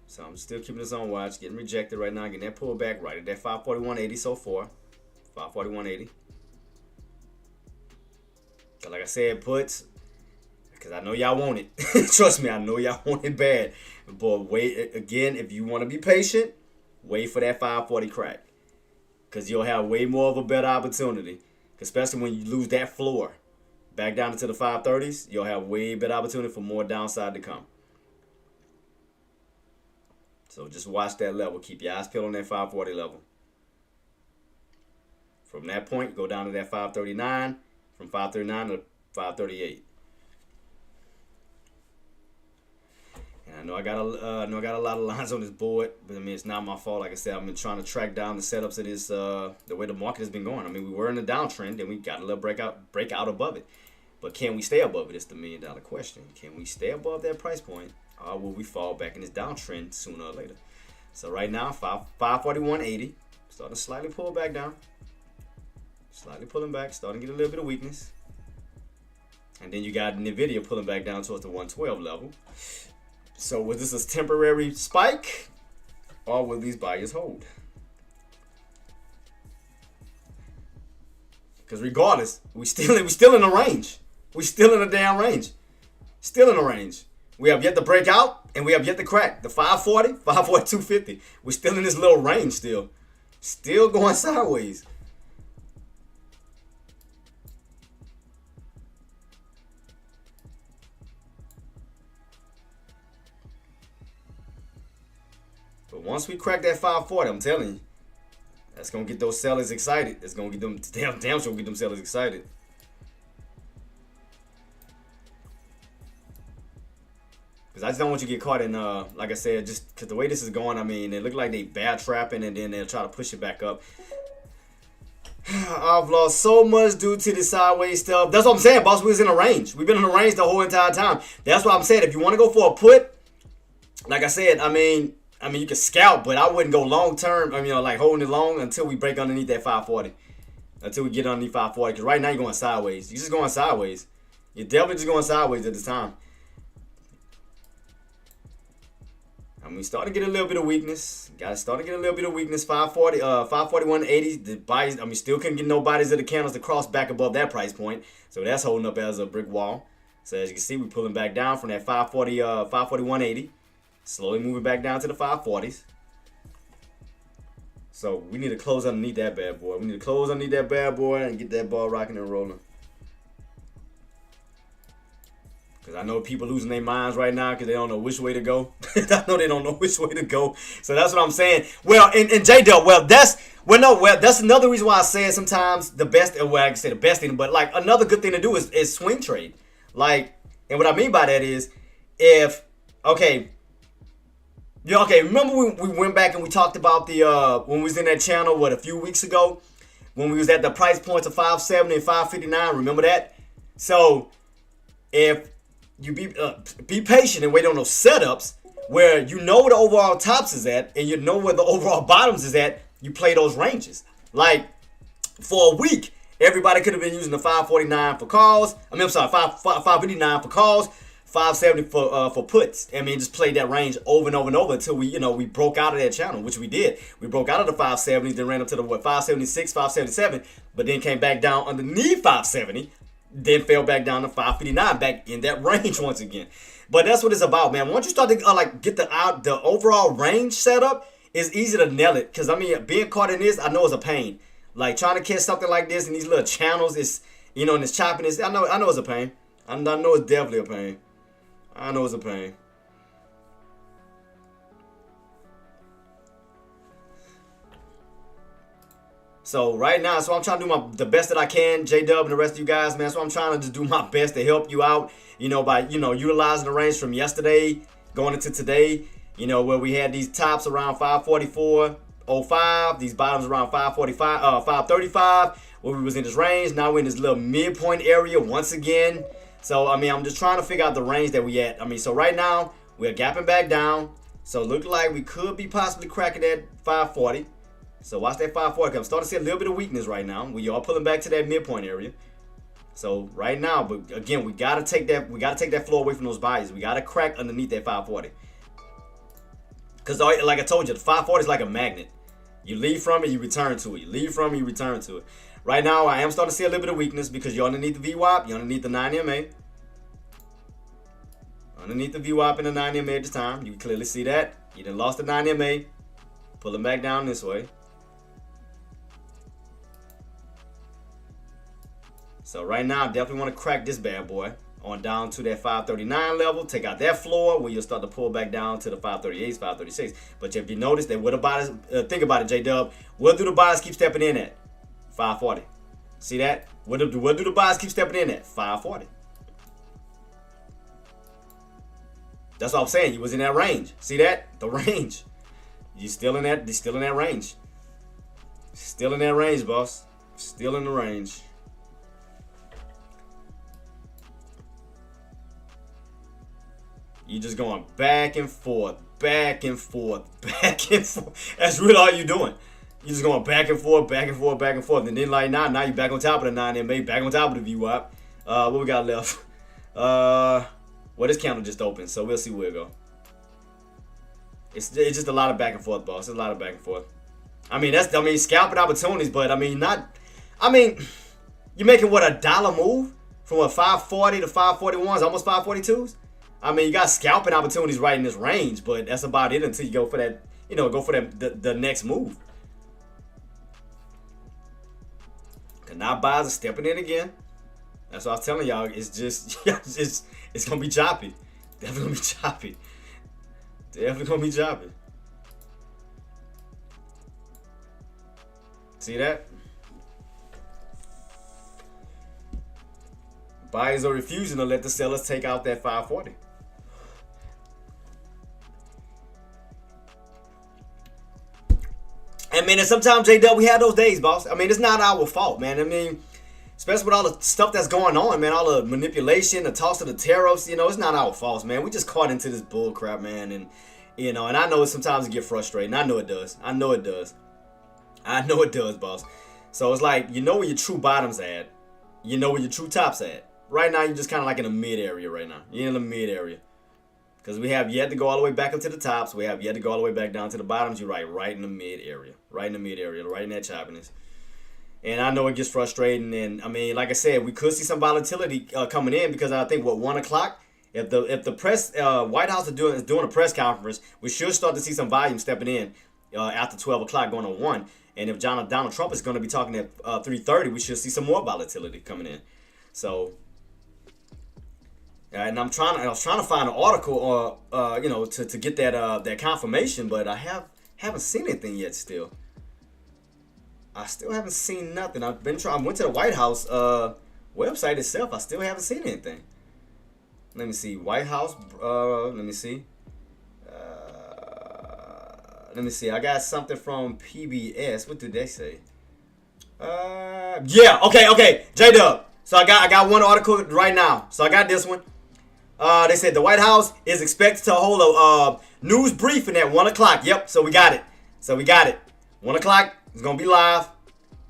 So I'm still keeping this on watch. Getting rejected right now. Getting that pullback right at that 541.80 so far. 541.80. So like I said, puts. Because I know y'all want it. Trust me, I know y'all want it bad. But wait, again, if you want to be patient, wait for that 540 crack. Because you'll have way more of a better opportunity. Especially when you lose that floor. Back down into the 530s, you'll have way better opportunity for more downside to come. So just watch that level. Keep your eyes peeled on that 540 level. From that point, go down to that 539. From 539 to 538. And I know I got a lot of lines on this board, but I mean it's not my fault. Like I said, I've been trying to track down the setups of this, the way the market has been going. I mean, we were in a downtrend, and we got a little breakout above it. But can we stay above it? It's the $1 million question. Can we stay above that price point, or will we fall back in this downtrend sooner or later? So right now, 541.80, starting to slightly pull back down, slightly pulling back, starting to get a little bit of weakness. And then you got Nvidia pulling back down towards the 112 level. So was this a temporary spike, or will these buyers hold? Because regardless, we still in the range. We still in the damn range. Still in the range. We have yet to break out, and we have yet to crack the 540, 542.50. We're still in this little range still. Still going sideways. But once we crack that 540, I'm telling you, that's gonna get those sellers excited. It's gonna get them damn sure get them sellers excited. Because I just don't want you to get caught in, like I said, just because the way this is going, I mean, it look like they bad trapping and then they'll try to push it back up. I've lost so much due to the sideways stuff. That's what I'm saying, boss. We was in a range. We've been in a range the whole entire time. That's what I'm saying. If you want to go for a put, like I said, I mean, you can scalp, but I wouldn't go long term. Like holding it long until we break underneath that 540. Until we get underneath 540. Because right now you're going sideways. You're just going sideways. You're definitely just going sideways at this time. We starting to get a little bit of weakness. Guys, starting to get a little bit of weakness. 541.80. The buys, still couldn't get no bodies of the candles to cross back above that price point. So that's holding up as a brick wall. So as you can see, we're pulling back down from that 541.80. Slowly moving back down to the 540s. So we need to close underneath that bad boy. We need to close underneath that bad boy and get that ball rocking and rolling. Because I know people losing their minds right now because they don't know which way to go. I know they don't know which way to go. So that's what I'm saying. Well, and J-Dub, that's another reason why I say sometimes the best, well, I can say the best thing, but like another good thing to do is swing trade. Like, and what I mean by that is remember we went back and we talked about the, when we was in that channel, a few weeks ago, when we was at the price points of 570 and 559, remember that? So, if you be patient and wait on those setups where you know where the overall tops is at and you know where the overall bottoms is at, you play those ranges. Like, for a week, everybody could have been using the 549 for calls. 559 for calls, 570 for puts. Just play that range over and over and over until we broke out of that channel, which we did. We broke out of the 570s, then ran up to the 576, 577, but then came back down underneath 570. Then fell back down to 559, back in that range once again. But that's what it's about, man. Once you start to get the overall range set up, it's easy to nail it. Because, being caught in this, I know it's a pain. Like, trying to catch something like this in these little channels, is in this choppiness, I know it's a pain. I know it's definitely a pain. I know it's a pain. So right now, I'm trying to do the best that I can, J-Dub and the rest of you guys, man. So I'm trying to just do my best to help you out, by, utilizing the range from yesterday going into today, where we had these tops around 544.05, these bottoms around 535, where we was in this range. Now we're in this little midpoint area once again. So, I'm just trying to figure out the range that we at. So right now, we're gapping back down. So it looked like we could be possibly cracking that 540. So watch that 540. I'm starting to see a little bit of weakness right now. We are pulling back to that midpoint area. So right now, but again, we gotta take that floor away from those buyers. We gotta crack underneath that 540. Because like I told you, the 540 is like a magnet. You leave from it, you return to it. You leave from it, you return to it. Right now, I am starting to see a little bit of weakness because you're underneath the VWAP, you're underneath the 9MA. Underneath the VWAP and the 9MA at this time. You can clearly see that. You done lost the 9MA. Pulling back down this way. So right now, I definitely want to crack this bad boy on down to that 539 level. Take out that floor where you'll start to pull back down to the 538s, 536. But if you notice that where the buyers, think about it, J-Dub, where do the buyers keep stepping in at? 540. See that? Where do the buyers keep stepping in at? 540. That's what I'm saying. You was in that range. See that? The range. You still in that range. Still in that range, boss. Still in the range. You just going back and forth, back and forth, back and forth. That's really all you're doing. You're just going back and forth, back and forth, back and forth. And then like now you're back on top of the 9MA, back on top of the VWAP. What we got left? Well, this candle just opened, so we'll see where it go. It's just a lot of back and forth, boss. It's a lot of back and forth. Scalping opportunities, but you're making what, $1 move from what, 540 to 541s, almost 542s? You got scalping opportunities right in this range, but that's about it until you go for that, the next move. Cause now buyers are stepping in again. That's what I was telling y'all. It's just, it's gonna be choppy. Definitely gonna be choppy. Definitely gonna be choppy. See that? Buyers are refusing to let the sellers take out that 540. I mean, and sometimes J-Dub, we have those days, boss. I mean, it's not our fault, man. I mean, especially with all the stuff that's going on, man, all the manipulation, the toss of the tariffs, it's not our fault, man. We just caught into this bull crap, man, and and I know sometimes it get frustrating. I know it does. I know it does, boss. So it's like, where your true bottom's at. You know where your true top's at. Right now, you're just kind of like in the mid area right now. You're in the mid area. Because we have yet to go all the way back up to the tops. We have yet to go all the way back down to the bottoms. You're right in the mid area. Right in the mid area. Right in that choppiness. And I know it gets frustrating. And, I mean, like I said, we could see some volatility coming in because I think, 1 o'clock? If the press, White House is doing a press conference, we should start to see some volume stepping in after 12 o'clock going on 1. And if Donald Trump is going to be talking at 3:30, we should see some more volatility coming in. So, and I was trying to find an article to get that confirmation, but I haven't seen anything yet. Still, I still haven't seen nothing. I went to the White House website itself. I still haven't seen anything. Let me see. White House. Let me see. I got something from PBS. What did they say? Yeah. Okay. J-Dub. So I got one article right now. So I got this one. They said the White House is expected to hold a news briefing at 1 o'clock. Yep. So we got it. 1 o'clock is gonna be live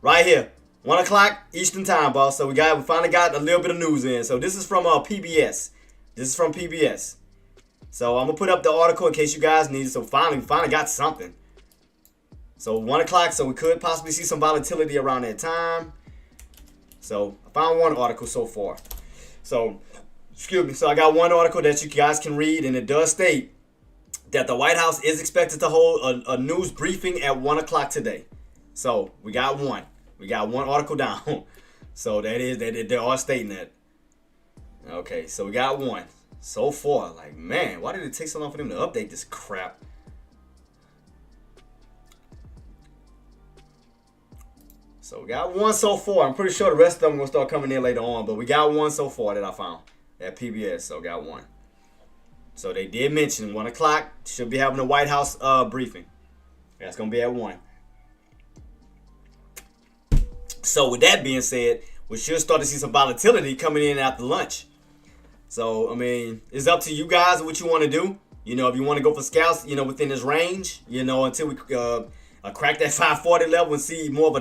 right here. 1 o'clock Eastern time, boss. So we finally got a little bit of news in. So this is from PBS. So I'm gonna put up the article in case you guys need it. So we finally got something. So 1 o'clock, so we could possibly see some volatility around that time. So I found one article so far. So, excuse me. So I got one article that you guys can read, and it does state that the White House is expected to hold a news briefing at 1 o'clock today. So we got one. We got one article down. So they are stating that. Okay, so we got one. So far, like, man, why did it take so long for them to update this crap? So we got one so far. I'm pretty sure the rest of them will start coming in later on, but we got one so far that I found at PBS. So got one. So they did mention 1 o'clock should be having a White House briefing. That's gonna be at 1. So with that being said, we should start to see some volatility coming in after lunch. So, I mean, it's up to you guys what you want to do. If you want to go for scalps, within this range, until we crack that 540 level and see more of a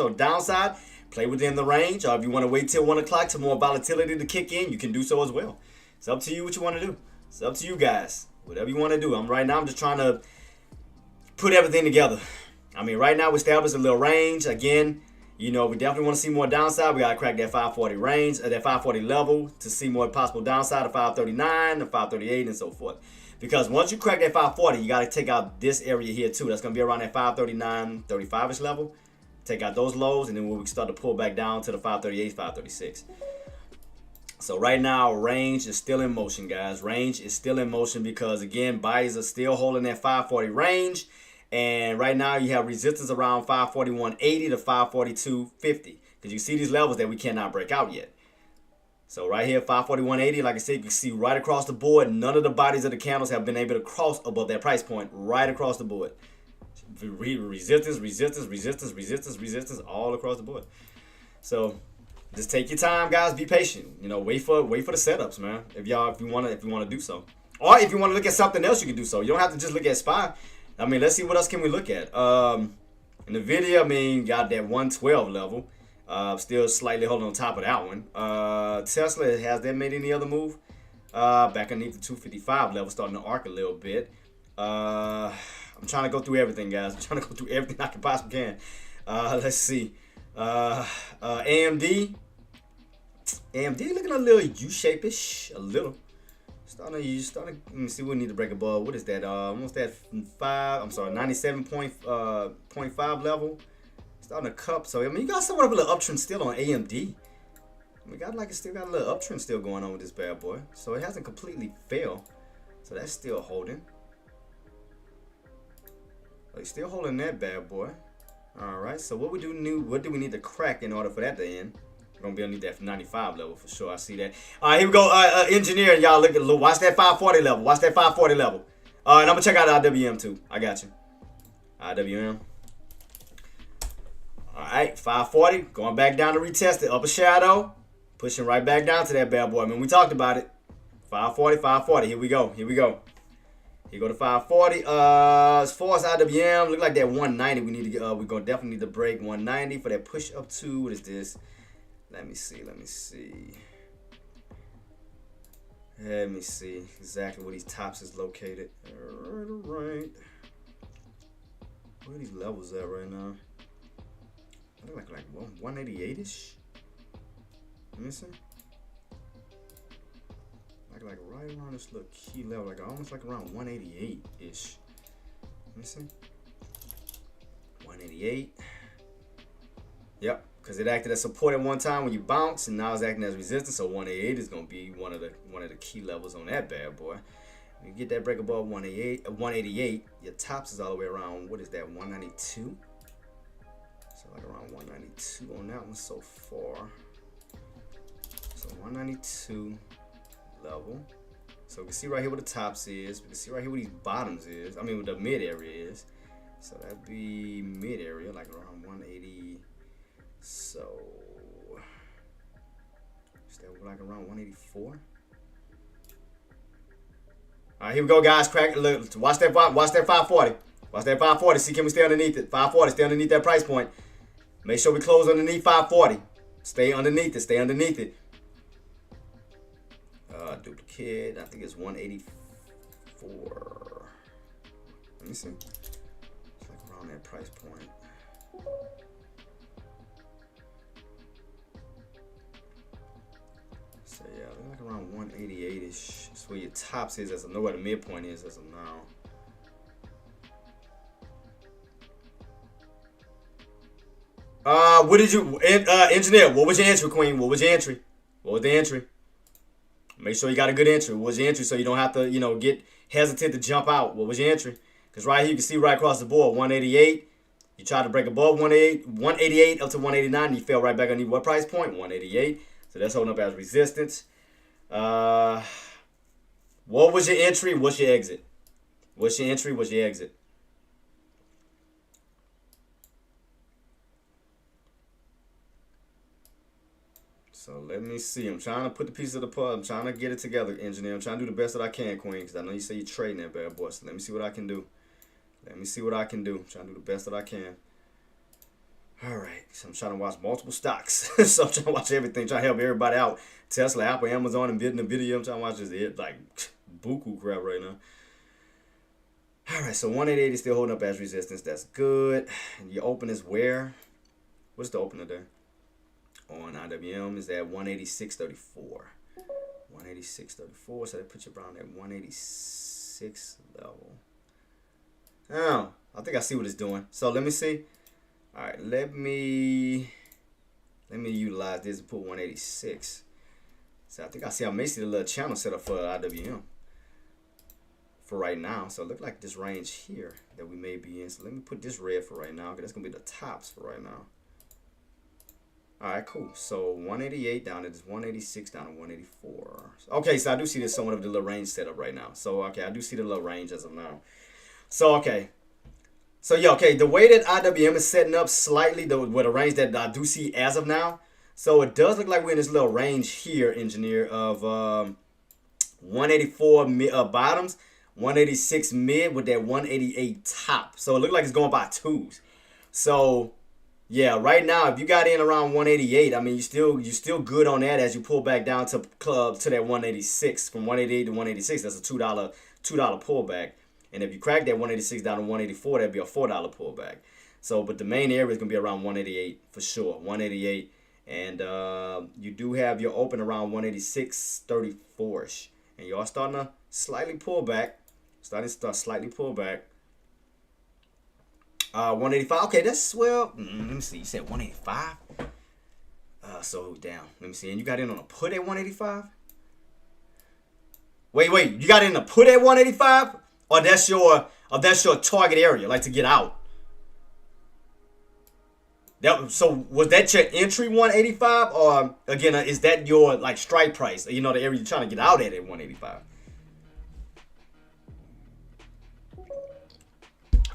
downside, play within the range. Or if you want to wait till 1 o'clock to more volatility to kick in, you can do so as well. It's up to you what you want to do. It's up to you guys. Whatever you want to do. I'm just trying to put everything together. I mean, right now we established a little range. Again, we definitely want to see more downside. We got to crack that 540 range, that 540 level to see more possible downside of 539, the 538, and so forth. Because once you crack that 540, you got to take out this area here too. That's going to be around that 539, 35-ish level. Take out those lows, and then we can start to pull back down to the 538, 536. So right now, range is still in motion, guys. Range is still in motion because, again, buyers are still holding that 540 range. And right now you have resistance around 541.80 to 542.50 because you see these levels that we cannot break out yet. So right here, 541.80, like I said, you can see right across the board, none of the bodies of the candles have been able to cross above that price point right across the board. Resistance, all across the board. So just take your time, guys. Be patient. Wait for the setups, man. If you want to do so, or if you want to look at something else, you can do so. You don't have to just look at SPY. I mean, let's see what else can we look at. In the video, got that 112 level. Still slightly holding on top of that one. Tesla, has that made any other move? Back underneath the 255 level, starting to arc a little bit. I'm trying to go through everything, guys. I'm trying to go through everything I can possibly can. Let's see. AMD looking a little U-shape-ish, a little. Starting. Let me see. We need to break above. What is that? Almost that 97.5 level. Starting to cup. So you got somewhat of a little uptrend still on AMD. Still got a little uptrend still going on with this bad boy. So it hasn't completely failed. So that's still holding. Like still holding that bad boy. All right. So what do we need to crack in order for that to end? Gonna be underneath that 95 level for sure. I see that. All right, here we go. Engineer, y'all watch that 540 level. And I'm gonna check out the IWM too. I got you. IWM. All right, 540. Going back down to retest it. Upper shadow. Pushing right back down to that bad boy. I mean, we talked about it. 540, 540. Here we go. Here we go. Here go to 540. As far as IWM, look like that 190. We need to get. We're gonna definitely need to break 190 for that push up to. What is this? Let me see. Let me see. Let me see exactly where these tops is located. All right. Where are these levels at right now? I think like 188-ish. Let me see. Like right around this little key level, like almost like around 188-ish. Let me see. 188. Yep, because it acted as support at one time when you bounce, and now it's acting as resistance. So 188 is gonna be one of the key levels on that bad boy. When you get that break above 188, your tops is all the way around. What is that? 192. So like around 192 on that one so far. So 192. Level. So we can see right here where the tops is. We can see right here where these bottoms is. I mean, where the mid area is. So that'd be mid area, like around 180. So is that like around 184? All right, here we go, guys. Crack. Look, watch that 540. Watch that 540. See, can we stay underneath it? 540. Stay underneath that price point. Make sure we close underneath 540. Stay underneath it. Stay underneath it. Duplicate, I think it's 184. Let me see. It's like around that price point. So yeah, like around 188-ish. That's where your tops is as of now, where the midpoint is as of now. What did you, engineer? What was your entry, Queen? What was your entry? What was the entry? Make sure you got a good entry. What was your entry so you don't have to, get hesitant to jump out? What was your entry? Because right here you can see right across the board, 188. You tried to break above 188 up to 189, and you fell right back underneath what price point? 188. So that's holding up as resistance. What was your entry? What's your exit? What's your entry? What's your exit? So let me see. I'm trying to put the pieces of the puzzle. I'm trying to get it together, engineer. I'm trying to do the best that I can, Queen, because I know you say you're trading that bad boy. So let me see what I can do. Let me see what I can do. I'm trying to do the best that I can. All right. So I'm trying to watch multiple stocks. So I'm trying to watch everything. Trying to help everybody out. Tesla, Apple, Amazon, and NVIDIA. I'm trying to watch this like buku crap right now. All right. So 188 is still holding up as resistance. That's good. And your open is where? What's the opener there? On IWM is at 186.34. 186.34. So that puts you around that 186 level. Oh, I think I see what it's doing. So let me see. All right, let me utilize this and put 186. So I think I may see the little channel set up for IWM for right now. So it looks like this range here that we may be in. So let me put this red for right now, because that's gonna be the tops for right now. All right, cool. So 188 down to this 186 down to 184. Okay, so I do see this somewhat of the little range set up right now. So okay, I do see the little range as of now. So okay. So yeah, okay, the way that IWM is setting up slightly with a range that I do see as of now. So it does look like we're in this little range here, engineer, of 184 bottoms, 186 mid with that 188 top. So it looks like it's going by twos. So yeah, right now, if you got in around 188, I mean, you're still good on that as you pull back down to that 186. From 188 to 186, that's a $2 pullback. And if you crack that 186 down to 184, that'd be a $4 pullback. So, but the main area is gonna be around 188 for sure, 188. And you do have your open around 186.34ish, and you are starting to slightly pull back. Slightly pull back. 185. Okay, that's let me see. You said 185. So down. Let me see. And you got in on a put at 185. Wait. You got in a put at 185, or that's your target area, like to get out. So was that your entry 185, or again is that your like strike price? The area you're trying to get out at 185.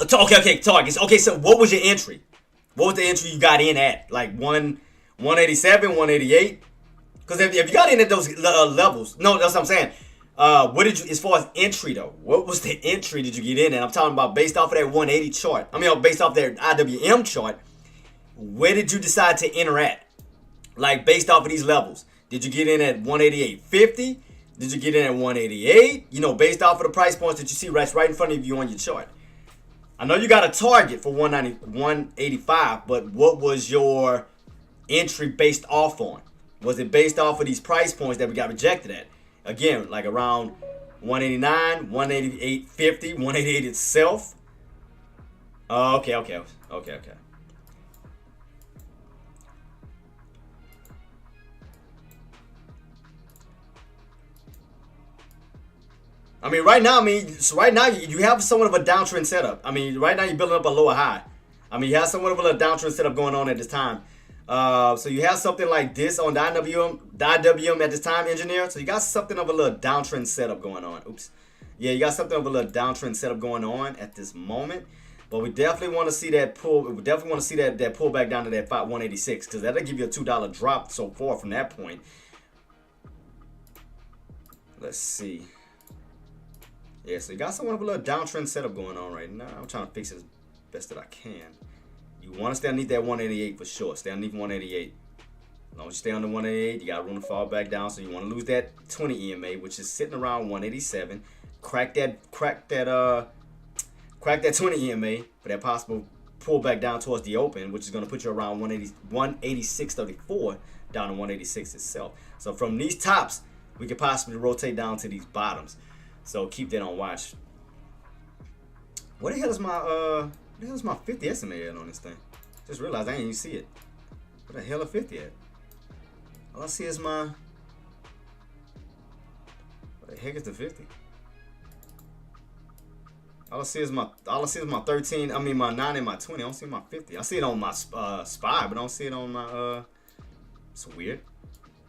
Okay, targets. Okay, so what was your entry? What was the entry you got in at? Like 187, 188? Because if you got in at those levels, no, that's what I'm saying. What did you, as far as entry though, what was the entry did you get in at? I'm talking about based off of that 180 chart. I mean, based off that IWM chart, where did you decide to enter at? Like based off of these levels. Did you get in at 188.50? Did you get in at 188? You know, based off of the price points that you see right in front of you on your chart. I know you got a target for 185, but what was your entry based off on? Was it based off of these price points that we got rejected at? Again, like around 189, 188.50, 188 itself. Okay. I mean, right now, you have somewhat of a downtrend setup. I mean, right now you're building up a lower high. I mean, you have somewhat of a little downtrend setup going on at this time. So you have something like this on the IWM at this time, engineer. So you got something of a little downtrend setup going on. Oops. Yeah, you got something of a little downtrend setup going on at this moment. But we definitely want to see that pull. We definitely want to see that pull back down to that 186 because that'll give you a $2 drop so far from that point. Let's see. Yeah, so you got somewhat of a little downtrend setup going on right now. I'm trying to fix it as best that I can. You want to stay underneath that 188 for sure. Stay underneath 188. As long as you stay under 188, you got room to fall back down. So you want to lose that 20 EMA, which is sitting around 187. Crack that 20 EMA for that possible pull back down towards the open, which is going to put you around 186.34 down to 186 itself. So from these tops, we could possibly rotate down to these bottoms. So keep that on watch. What the hell is my 50 estimated on this thing? Just realized I didn't even see it. What the hell is 50 at? All I see is my. What the heck is the 50? All I see is my 13. I mean my 9 and my 20. I don't see my 50. I see it on my SPY, but I don't see it on my It's weird.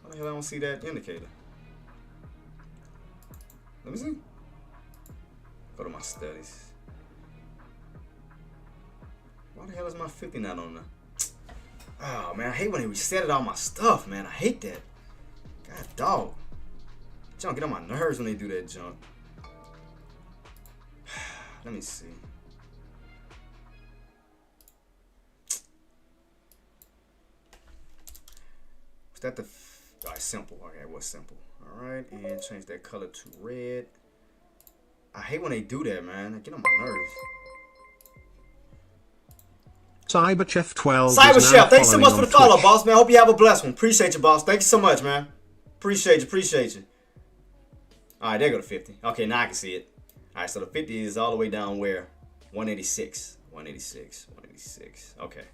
Why the hell I don't see that indicator? Let me see. Go to my studies. Why the hell is my 50 not on there? Oh man, I hate when they resetted all my stuff, man. I hate that. God dog. Junk, get on my nerves when they do that junk. Let me see. Was that the alright, simple. Okay, what's simple? Alright, and change that color to red. I hate when they do that, man. They get on my nerves. CyberChef12. CyberChef, thanks so much for the follow, boss, man. Hope you have a blessed one. Appreciate you, boss. Thank you so much, man. Appreciate you. Alright, there go to 50. Okay, now I can see it. Alright, so the 50 is all the way down where? 186. Okay. I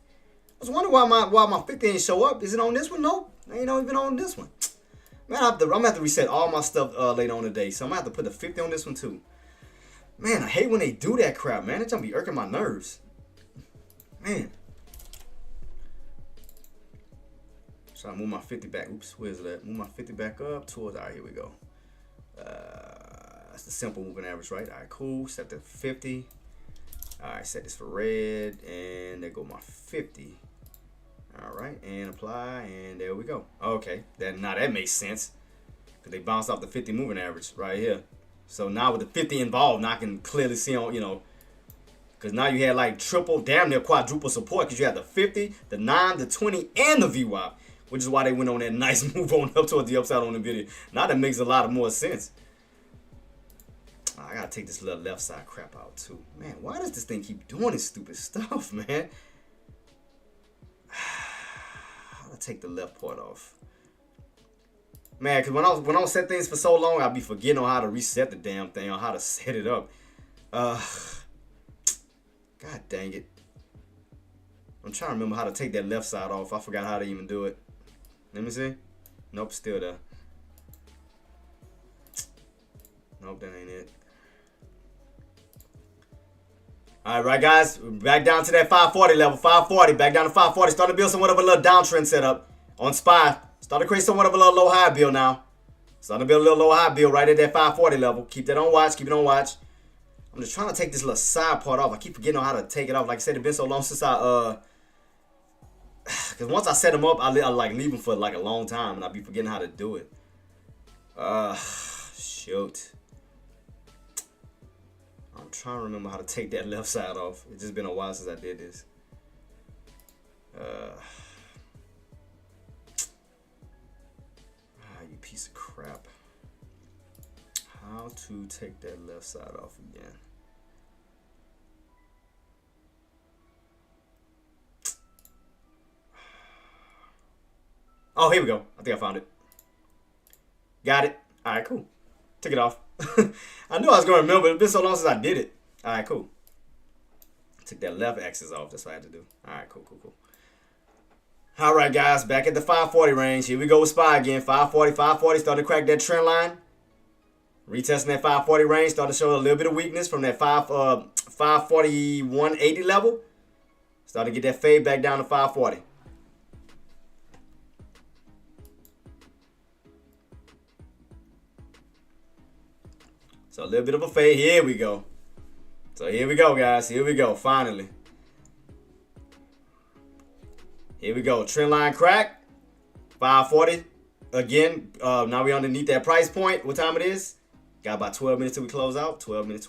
was wondering why my 50 didn't show up. Is it on this one? Nope. Ain't even on this one. Man, I'm gonna have to reset all my stuff later on today. So I'm gonna have to put the 50 on this one too. Man, I hate when they do that crap, man. It's gonna be irking my nerves. Man. So I move my 50 back. Oops, where's that? Move my 50 back up towards. Alright, here we go. That's the simple moving average, right? Alright, cool. Set the 50. Alright, set this for red. And there go my 50. Alright, and apply, and there we go. Okay, now that makes sense. Because they bounced off the 50 moving average right here. So now with the 50 involved, now I can clearly see on, because now you had like triple, damn near quadruple support. Because you had the 50, the 9, the 20, and the VWAP. Which is why they went on that nice move on up towards the upside on the video. Now that makes a lot of more sense. I gotta take this little left side crap out too. Man, why does this thing keep doing this stupid stuff, man? How to take the left part off? Man, because when I don't set things for so long, I'll be forgetting on how to reset the damn thing, on how to set it up. God dang it. I'm trying to remember how to take that left side off. I forgot how to even do it. Let me see. Nope, still there. Nope, that ain't it. All right, guys, we're back down to that 540 level. 540, back down to 540. Starting to build somewhat of a little downtrend setup on SPY. Starting to create somewhat of a little low high build now. Starting to build a little low high build right at that 540 level. Keep that on watch. Keep it on watch. I'm just trying to take this little side part off. I keep forgetting how to take it off. Like I said, it's been so long since I because once I set them up, I like leave them for like a long time, and I be forgetting how to do it. Shoot. I'm trying to remember how to take that left side off. It's just been a while since I did this. You piece of crap. How to take that left side off again? Oh, here we go. I think I found it. Got it. All right, cool. Took it off. I knew I was going to remember. It's been so long since I did it. All right, cool. Took that left axis off. That's what I had to do. All right, cool. All right, guys. Back at the 540 range. Here we go with SPY again. 540. Started to crack that trend line. Retesting that 540 range. Started to show a little bit of weakness from that 541.80 level. Started to get that fade back down to 540. So a little bit of a fade. Here we go. So here we go, guys. Here we go. Finally. Here we go. Trend line crack. 540. Again. Now we underneath that price point. What time it is? Got about 12 minutes till we close out. 12 minutes.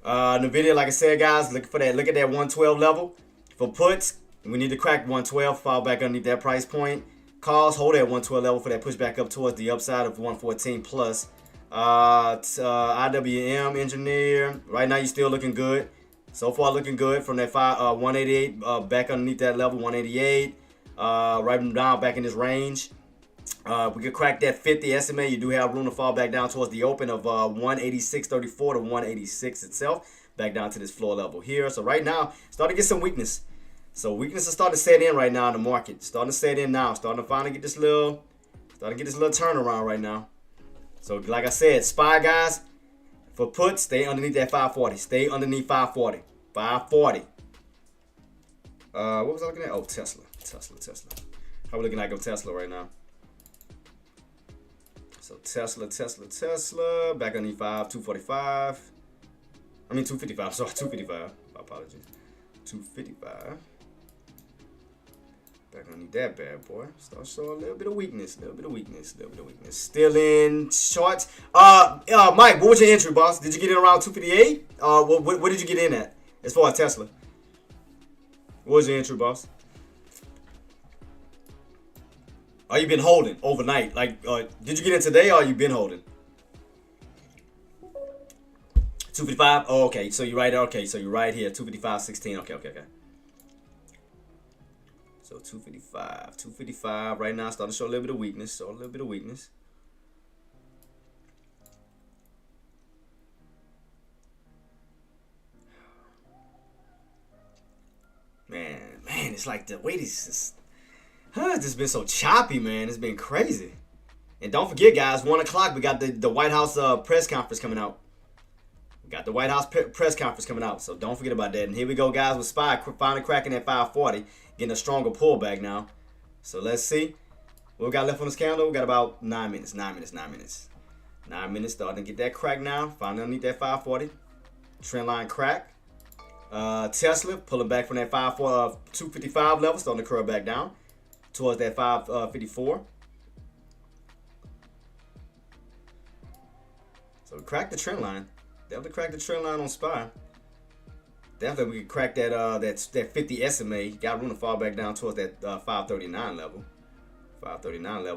NVIDIA, like I said, guys, look at that 112 level. For puts, we need to crack 112, fall back underneath that price point. Calls, hold that 112 level for that push back up towards the upside of 114 plus. IWM engineer, right now you're still looking good. So far looking good from that 188 back underneath that level, 188. Right down back in this range. We could crack that 50 SMA. You do have room to fall back down towards the open of 186.34 to 186 itself. Back down to this floor level here. So right now, starting to get some weakness. So weakness is starting to set in right now in the market. Starting to set in now. Starting to finally get this little turnaround right now. So like I said, SPY guys, for puts, stay underneath that 540. Stay underneath 540. 540. What was I looking at? Oh, Tesla. How we looking at Tesla right now? So Tesla, back underneath 245. I mean 255. Sorry, 255. My apologies. 255. Back underneath that bad boy. Start showing a little bit of weakness. Still in shorts. Mike, what was your entry, boss? Did you get in around 258? What did you get in at as far as Tesla? What was your entry, boss? Oh, you been holding overnight? Like, did you get in today, or you been holding? 255. Oh, okay. So you're right. Okay, so you're right here. 255.16. Okay. So 255 right now. Starting to show a little bit of weakness. Man, it's like the weight is just. It's just been so choppy, man. It's been crazy. And don't forget, guys, 1 o'clock, we got the White House press conference coming out. So don't forget about that. And here we go, guys, with SPY finally cracking at 540, getting a stronger pullback now. So let's see. What we got left on this candle? We got about 9 minutes. 9 minutes, starting to get that crack now. Finally underneath that 540. Trend line crack. Tesla pulling back from that 255 level, starting to curl back down towards that 554. So we cracked the trend line. Definitely cracked the trend line on SPY. Definitely we could crack that 50 SMA. Got room to fall back down towards that 539 level.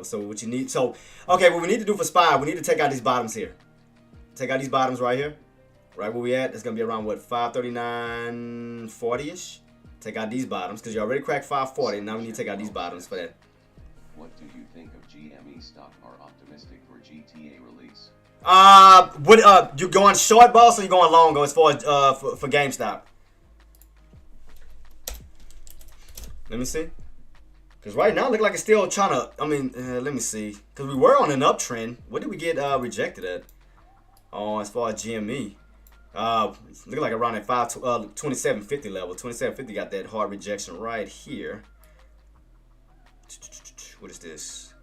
So what you need, what we need to do for SPY, we need to take out these bottoms here. Take out these bottoms right here. Right where we at, it's gonna be around what, 539.40ish. Take out these bottoms because you already cracked 540. Now we need to take out these bottoms for that. What do you think of GME stock? Are optimistic for GTA release? You going short, boss, or you going long as far as for GameStop? Let me see. Because right now, it look like it's still trying to. Let me see. Because we were on an uptrend. What did we get rejected at? Oh, as far as GME, looking like around at 2750 level. 2750 got that hard rejection right here. What is this?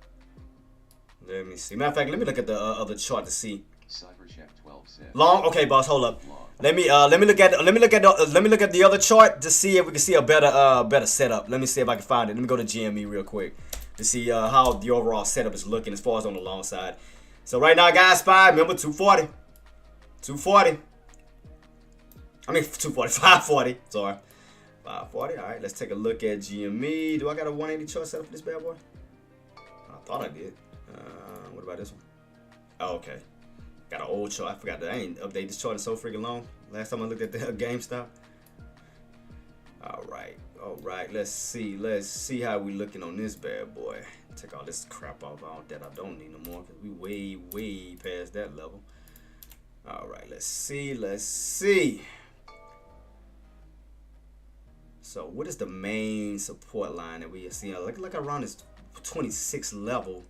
Let me see. Matter of fact, let me look at the other chart to see. CyberChef12 said. Long. Okay, boss. Hold up. Let me look at the other chart to see if we can see a better setup. Let me see if I can find it. Let me go to GME real quick to see how the overall setup is looking as far as on the long side. So right now, guys, SPY, remember 240. 240. I mean 240, 540. Sorry. 540. All right, let's take a look at GME. Do I got a 180 chart set up for this bad boy? I thought I did. What about this one? Oh, okay. Got an old chart. I forgot that I ain't updated this chart in so freaking long. Last time I looked at the GameStop. All right. Let's see how we looking on this bad boy. Take all this crap off that I don't need no more because we way past that level. All right. Let's see. So what is the main support line that we are seeing? Like around this 26 level.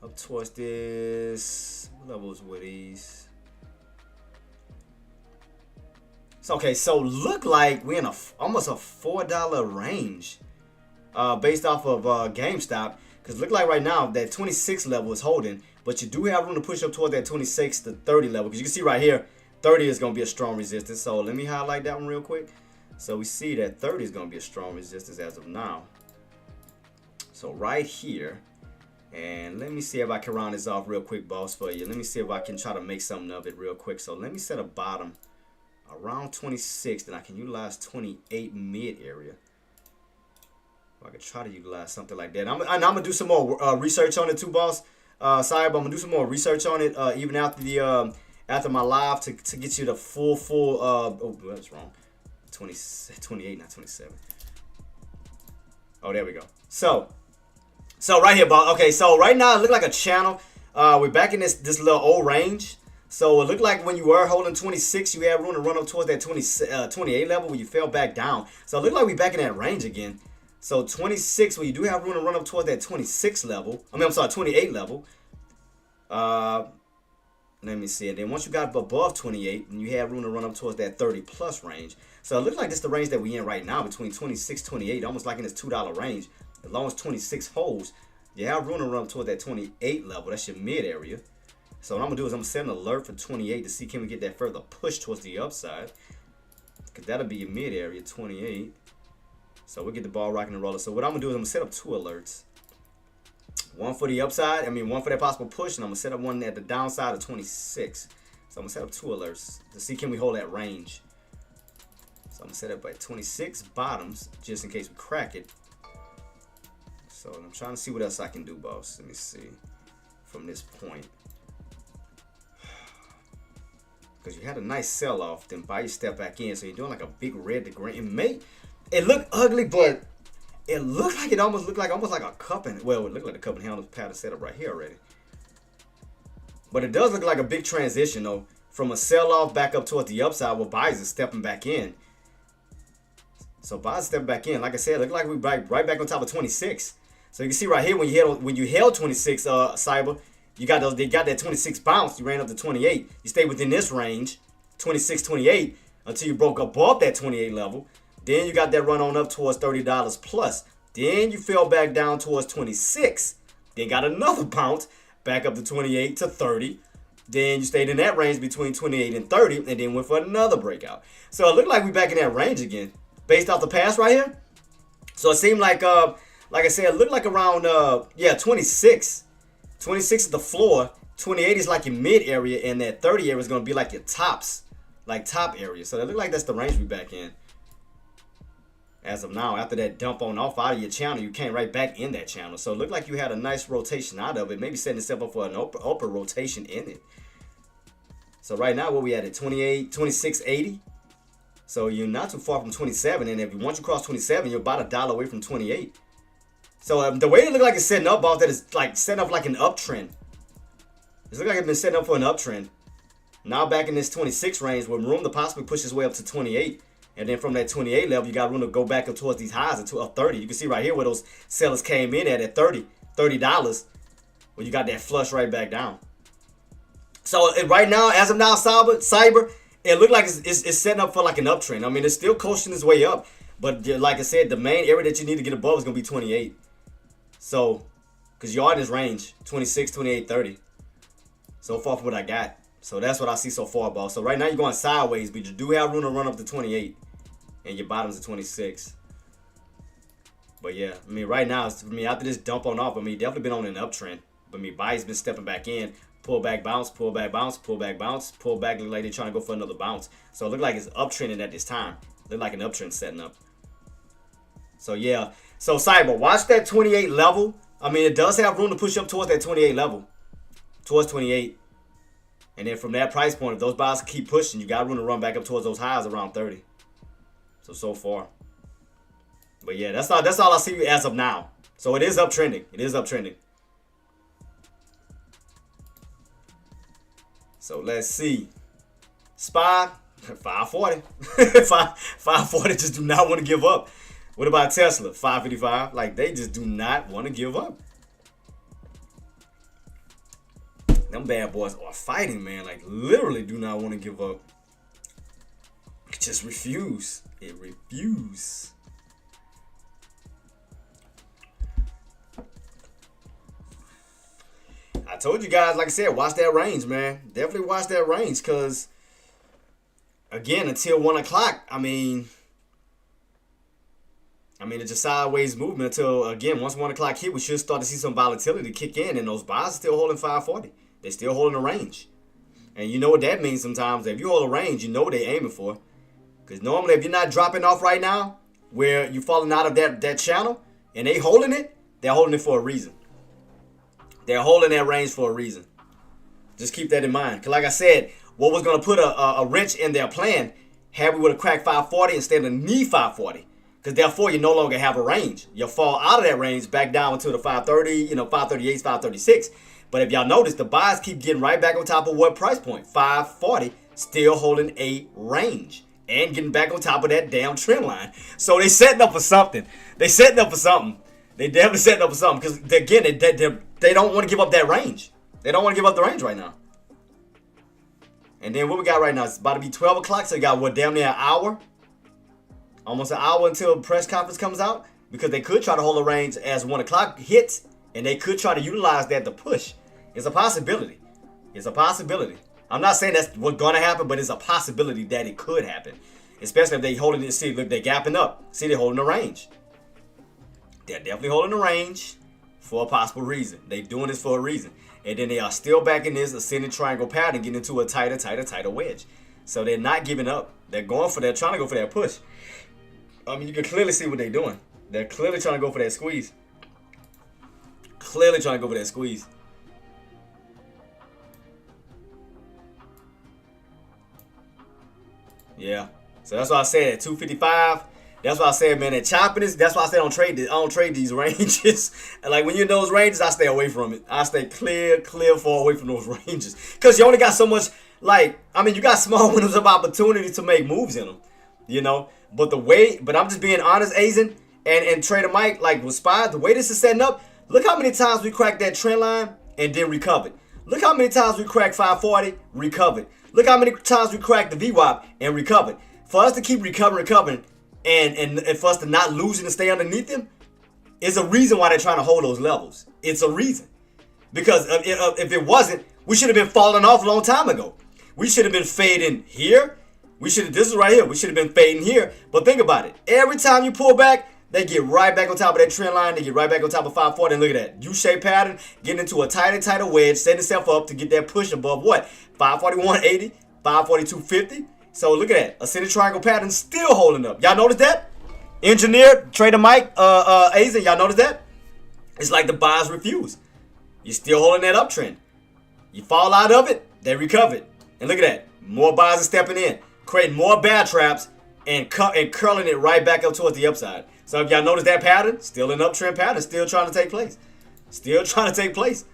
Up towards this. What levels were these? So okay, so look like we're in almost a $4 range, based off of GameStop. Because look like right now that 26 level is holding, but you do have room to push up toward that 26 to 30 level. Because you can see right here, 30 is gonna be a strong resistance. So let me highlight that one real quick. So we see that 30 is gonna be a strong resistance as of now. So right here. And let me see if I can round this off real quick, boss, for you. Let me see if I can try to make something of it real quick. So let me set a bottom around 26, then I can utilize 28 mid area. I can try to utilize something like that. I'm gonna do some more research on it too, boss. Sorry, but I'm gonna do some more research on it even after the after my live to get you the full. Oh, that's wrong. 28, not 27. Oh, there we go. So right here, boss. Okay, so right now it look like a channel. We're back in this little old range. So it looked like when you were holding 26, you had room to run up towards that 28 level when you fell back down. So it looked like we're back in that range again. So 26, well, you do have room to run up towards that 26 level. I'm sorry, 28 level. Let me see. And then once you got above 28, then you have room to run up towards that 30 plus range. So it looks like this is the range that we're in right now, between 26, 28, almost like in this $2 range. As long as 26 holds, you have room to run up toward that 28 level. That's your mid area. So what I'm gonna do is I'm gonna set an alert for 28 to see can we get that further push towards the upside. Cause that'll be your mid area, 28. So we'll get the ball rocking and rolling. So what I'm gonna do is I'm gonna set up 2 alerts. One for the upside, one for that possible push, and I'm gonna set up one at the downside of 26. So I'm gonna set up 2 alerts to see can we hold that range. So I'm gonna set up at 26 bottoms just in case we crack it. So I'm trying to see what else I can do, boss. Let me see from this point. Because you had a nice sell-off, then buy your step back in. So you're doing like a big red to green. It looked ugly, but it looked like it almost looked like a cup and well, it looked like a cup and handle pattern setup right here already. But it does look like a big transition though, from a sell-off back up towards the upside where buyers are stepping back in. So buyers stepping back in. Like I said, it looked like we right back on top of 26. So you can see right here when you held 26 Cyber, they got that 26 bounce, you ran up to 28. You stayed within this range, 26, 28, until you broke above that 28 level. Then you got that run on up towards $30 plus. Then you fell back down towards 26. Then got another bounce back up to 28 to 30. Then you stayed in that range between 28 and 30, and then went for another breakout. So it looked like we back in that range again, based off the pass right here. So it seemed like I said, it looked like around 26. 26 is the floor. 28 is like your mid area, and that 30 area is gonna be like your tops, like top area. So it looked like that's the range we back in. As of now, after that dump on off out of your channel, you came right back in that channel. So it looked like you had a nice rotation out of it, maybe setting yourself up for an upper rotation in it. So right now, where we at 28, 26.80. So you're not too far from 27, and if you once you cross 27, you're about $1 away from 28. So the way it look like it's setting up, boss, that is like setting up like an uptrend. It looks like it's been setting up for an uptrend. Now back in this 26 range, with room to possibly push its way up to 28. And then from that 28 level, you got room to go back up towards these highs to 30. You can see right here where those sellers came in at $30. Well, you got that flush right back down. So right now, as of now, Cyber, it looked like it's setting up for like an uptrend. It's still coasting its way up. But like I said, the main area that you need to get above is going to be 28. So, because you're in this range, 26, 28, 30. So far from what I got. So that's what I see so far, boss. So right now you're going sideways, but you do have room to run up to 28. And your bottom's at 26. But yeah, I mean, right now, for me, after this dump on off, I mean, definitely been on an uptrend. But me, buy's been stepping back in. Pull back, bounce, pull back, bounce, pull back, bounce, pull back. Look like they're trying to go for another bounce. So it look like it's uptrending at this time. Look like an uptrend setting up. So yeah. So Cyber, watch that 28 level. I mean, it does have room to push up towards that 28 level. Towards 28. And then from that price point, if those buys keep pushing, you got room to run back up towards those highs around 30. So far. But yeah, that's all I see as of now. So it is uptrending. It is uptrending. So let's see. SPY, 540. 540 just do not want to give up. What about Tesla? 555. Like, they just do not want to give up. Them bad boys are fighting, man. Like, literally do not want to give up. It just refuse. It refuse. I told you guys, like I said, watch that range, man. Definitely watch that range, because, again, until 1 o'clock, I mean, it's a sideways movement until, again, once 1 o'clock hit, we should start to see some volatility kick in, and those buys are still holding 540. They're still holding the range. And you know what that means sometimes. If you hold a range, you know what they're aiming for. Because normally, if you're not dropping off right now, where you're falling out of that channel, and they holding it, they're holding it for a reason. They're holding that range for a reason. Just keep that in mind. Because like I said, what was going to put a wrench in their plan had we would have cracked 540 instead of need 540. Because therefore, you no longer have a range. You'll fall out of that range back down into the 530, 538, 536. But if y'all notice, the buys keep getting right back on top of what price point? 540, still holding a range. And getting back on top of that damn trend line. So they setting up for something. They setting up for something. They definitely setting up for something. Because, again, they don't want to give up that range. They don't want to give up the range right now. And then what we got right now? It's about to be 12 o'clock. So you got, what, damn near an hour? Almost an hour until the press conference comes out. Because they could try to hold the range as 1 o'clock hits. And they could try to utilize that to push. It's a possibility. It's a possibility. I'm not saying that's what's going to happen, but it's a possibility that it could happen. Especially if they holding it. See, look, they're gapping up. See, they're holding the range. They're definitely holding the range for a possible reason. They're doing this for a reason. And then they are still back in this ascending triangle pattern, getting into a tighter wedge. So they're not giving up. They're trying to go for that push. I mean, you can clearly see what they're doing. They're clearly trying to go for that squeeze. Clearly trying to go for that squeeze. Yeah. So that's why I said at 255. That's why I said, man, that chopping is. That's why I said I don't trade these ranges. And like when you're in those ranges, I stay away from it. I stay clear far away from those ranges. Because you only got so much. Like, I mean, you got small windows of opportunity to make moves in them. But I'm just being honest, Azen and Trader Mike, like with SPY, the way this is setting up, look how many times we cracked that trend line and then recovered. Look how many times we cracked 540, recovered. Look how many times we cracked the VWAP and recovered. For us to keep recovering, and for us to not lose and stay underneath them, is a reason why they're trying to hold those levels. It's a reason. Because if it wasn't, we should have been falling off a long time ago. We should have been fading here. This is right here. We should have been fading here. But think about it. Every time you pull back, they get right back on top of that trend line. They get right back on top of 540. And look at that. U-shaped pattern. Getting into a tighter wedge. Setting itself up to get that push above what? 541.80. 542.50. So look at that. Ascending triangle pattern still holding up. Y'all notice that? Engineer, Trader Mike, Azen, y'all notice that? It's like the buys refuse. You're still holding that uptrend. You fall out of it, they recovered. And look at that. More buys are stepping in. Creating more bear traps and curling it right back up towards the upside. So if y'all notice that pattern, still an uptrend pattern, still trying to take place. Still trying to take place.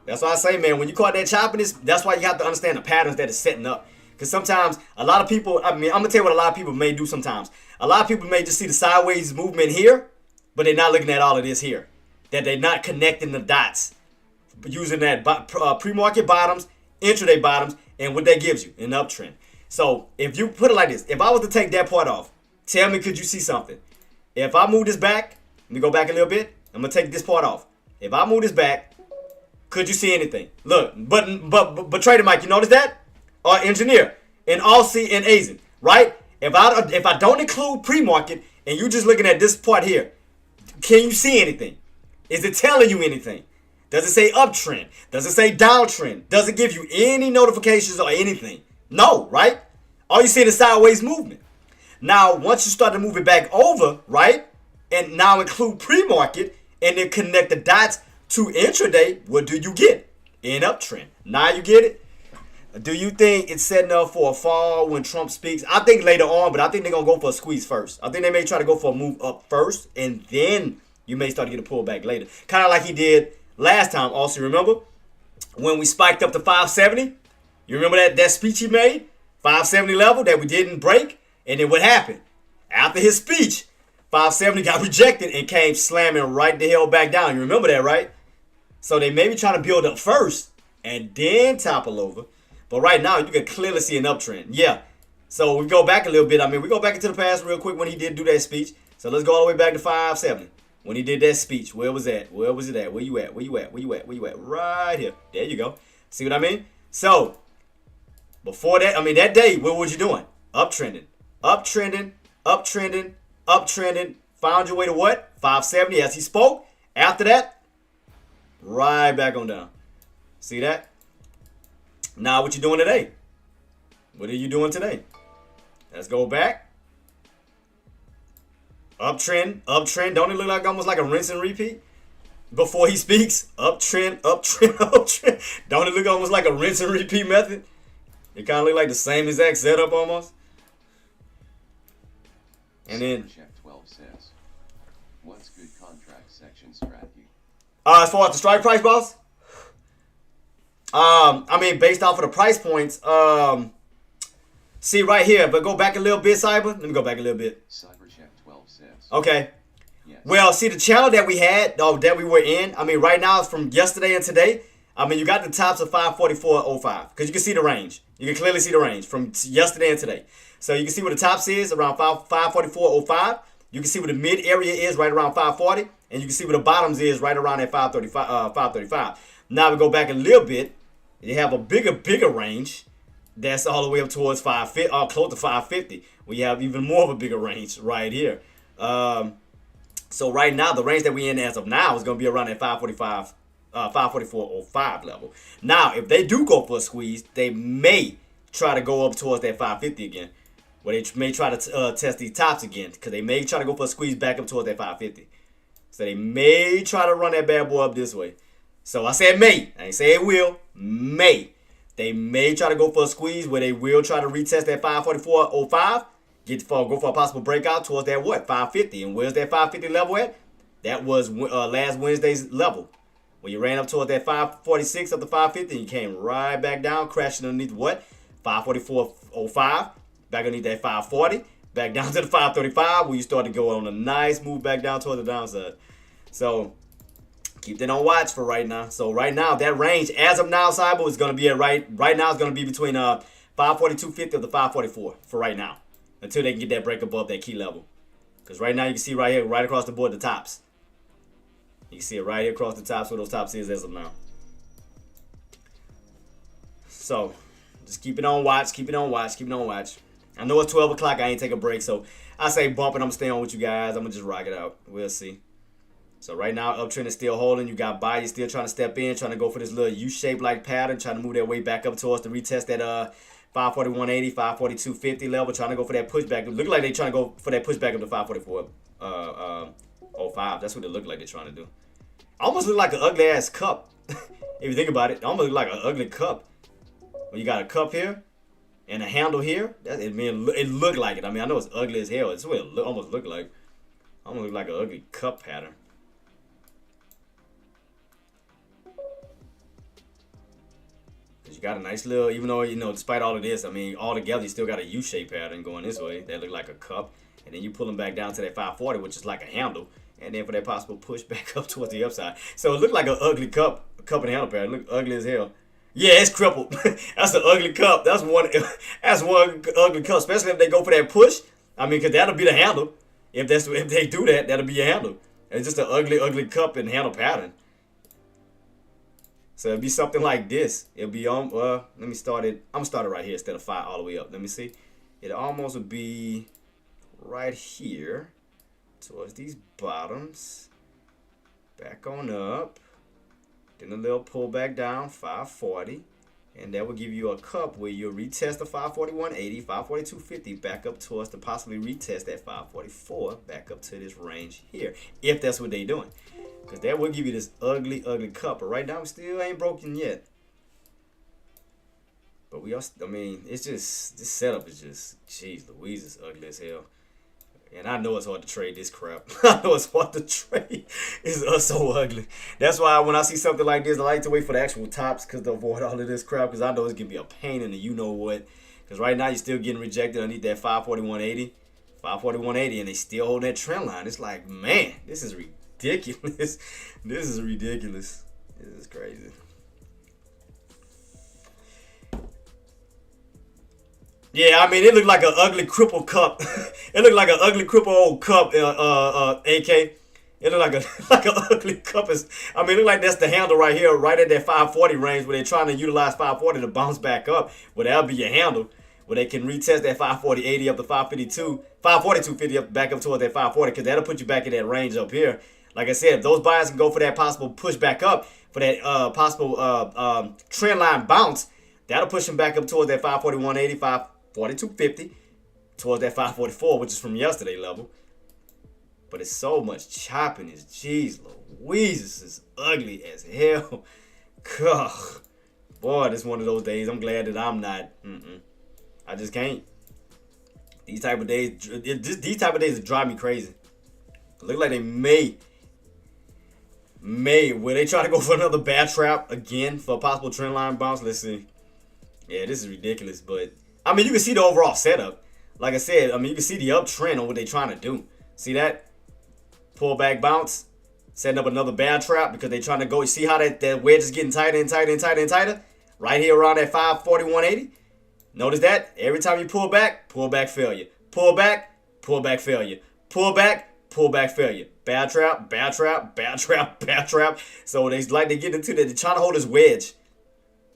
That's why I say, man, when you call that choppiness, that's why you have to understand the patterns that it's setting up. Because sometimes a lot of people, I'm going to tell you what a lot of people may do sometimes. A lot of people may just see the sideways movement here, but they're not looking at all of this here. That they're not connecting the dots. Using that pre-market bottoms, intraday bottoms, and what that gives you, an uptrend. So if you put it like this, if I was to take that part off, tell me, could you see something? If I move this back, let me go back a little bit. I'm gonna take this part off. If I move this back, could you see anything? Look, but Trader Mike, you notice that? Or Engineer, and Aussie and Asian, right? If I don't include pre-market and you just looking at this part here, can you see anything? Is it telling you anything? Does it say uptrend? Does it say downtrend? Does it give you any notifications or anything? No, right? All you see is sideways movement. Now, once you start to move it back over, right, and now include pre-market and then connect the dots to intraday, what do you get? An uptrend. Now you get it? Do you think it's setting up for a fall when Trump speaks? I think later on, but I think they're going to go for a squeeze first. I think they may try to go for a move up first, and then you may start to get a pullback later. Kind of like he did last time. Also, remember when we spiked up to 570? You remember that speech he made? 570 level that we didn't break? And then what happened? After his speech, 570 got rejected and came slamming right the hell back down. You remember that, right? So they may be trying to build up first and then topple over. But right now, you can clearly see an uptrend. Yeah. So we go back a little bit. I mean, we go back into the past real quick when he did do that speech. So let's go all the way back to 570. When he did that speech, where was that? Where was it at? Where you at? Where you at? Where you at? Where you at? Right here. There you go. See what I mean? So before that, I mean, that day, what was you doing? Uptrending. Uptrending. Uptrending. Uptrending. Found your way to what? 570 as he spoke. After that, right back on down. See that? Now what you doing today? What are you doing today? Let's go back. Uptrend, uptrend. Don't it look like almost like a rinse and repeat? Before he speaks, uptrend, uptrend, uptrend. Don't it look almost like a rinse and repeat method? It kind of look like the same exact setup almost. And then Chef 12 says, what's good contract section strategy? as far as the strike price, boss. I mean, based off of the price points, see right here, but go back a little bit, Cyber. Let me go back a little bit. Cyber Chef 12 says, Okay. yes. Well, see the channel that we had, that we were in. I mean, right now it's from yesterday and today. I mean, you got the tops of 544.05 because you can see the range. You can clearly see the range from yesterday and today. So you can see where the tops is around 544.05. You can see where the mid area is right around 540, and you can see where the bottoms is right around at 535. Now we go back a little bit. You have a bigger range. That's all the way up towards 550, close to 550. We have even more of a bigger range right here. So right now, the range that we're in as of now is going to be around that 544.05 level. Now, if they do go for a squeeze, they may try to go up towards that 550 again. Where they may try to test these tops again. Because they may try to go for a squeeze back up towards that 550. So they may try to run that bad boy up this way. So I said may. I ain't say it will. May. They may try to go for a squeeze where they will try to retest that 544.05. Go for a possible breakout towards that what? 550. And where's that 550 level at? That was last Wednesday's level. When you ran up towards that 546 up to 550 and you came right back down, crashing underneath what? 544.05. Back underneath that 540. Back down to the 535 where you start to go on a nice move back down toward the downside. So keep that on watch for right now. So right now, that range, as of now, Cyber, is going to be at right now, it's going to be between 542.50 to 544 for right now. Until they can get that break above that key level. Because right now, you can see right here, right across the board, the tops. You can see it right here across the tops where those tops is as of now. So just keep it on watch, keep it on watch, keep it on watch. I know it's 12 o'clock, I ain't take a break. So I say bump and I'm staying on with you guys. I'm going to just rock it out. We'll see. So right now, uptrend is still holding. You got buyers still trying to step in, trying to go for this little U-shaped like pattern, trying to move their way back up towards to retest that 541.80, 542.50 level, trying to go for that pushback. It look like they're trying to go for that pushback up to 544.05. That's what it looked like they're trying to do. Almost look like an ugly ass cup. If you think about it, almost look like an ugly cup. When you got a cup here and a handle here, it looked like it. I mean, I know it's ugly as hell. It's what it almost looked like. Almost look like an ugly cup pattern. You got a nice little, even though, despite all of this, I mean, all together, you still got a U-shaped pattern going this way. That look like a cup. And then you pull them back down to that 540, which is like a handle. And then for that possible push back up towards the upside. So it looked like an ugly cup and handle pattern. It looked ugly as hell. Yeah, it's crippled. That's an ugly cup. That's one ugly cup, especially if they go for that push. I mean, because that'll be the handle. If they do that, that'll be a handle. It's just an ugly, ugly cup and handle pattern. So it'll be something like this. It'll be on. Let me start it. I'm gonna start it right here instead of 5 all the way up. Let me see. It almost would be right here towards these bottoms. Back on up. Then a little pull back down, 540. And that will give you a cup where you'll retest the 541.80, 542.50, back up towards to possibly retest that 544, back up to this range here, if that's what they're doing. Because that will give you this ugly, ugly cup. But right now, we still ain't broken yet. But we are, I mean, it's just, this setup is just, jeez Louise, is ugly as hell. And I know it's hard to trade this crap. I know it's hard to trade. It's so ugly. That's why when I see something like this, I like to wait for the actual tops because to avoid all of this crap. Because I know it's going to be a pain in the you-know-what. Because right now you're still getting rejected underneath that 541.80. 541.80 and they still hold that trend line. It's like, man, this is ridiculous. This is ridiculous. This is crazy. Yeah, I mean, it looked like an ugly crippled cup. It looked like an ugly crippled old cup, AK. It looked like an ugly cup. I mean, it looked like that's the handle right here, right at that 540 range where they're trying to utilize 540 to bounce back up. Well, that'll be your handle where they can retest that 540.80 up to 552, 542.50 up back up towards that 540 because that'll put you back in that range up here. Like I said, if those buyers can go for that possible push back up, for that possible trend line bounce, that'll push them back up towards that 541.80, 542.50 towards that 544, which is from yesterday level. But it's so much choppiness. Jeez Louise, this is ugly as hell. God. Boy, this is one of those days. I'm glad that I'm not. I just can't. These type of days drive me crazy. Look like they may where they try to go for another bad trap again for a possible trend line bounce. Let's see. Yeah, this is ridiculous, but I mean, you can see the overall setup. Like I said, I mean, you can see the uptrend on what they're trying to do. See that? Pull back bounce. Setting up another bad trap because they're trying to go. You see how that wedge is getting tighter and tighter and tighter and tighter? Right here around that 541.80. Notice that? Every time you pull back failure. Pull back failure. Pull back failure. Bad trap, bad trap, bad trap, bad trap. So they get into that. They're trying to hold this wedge.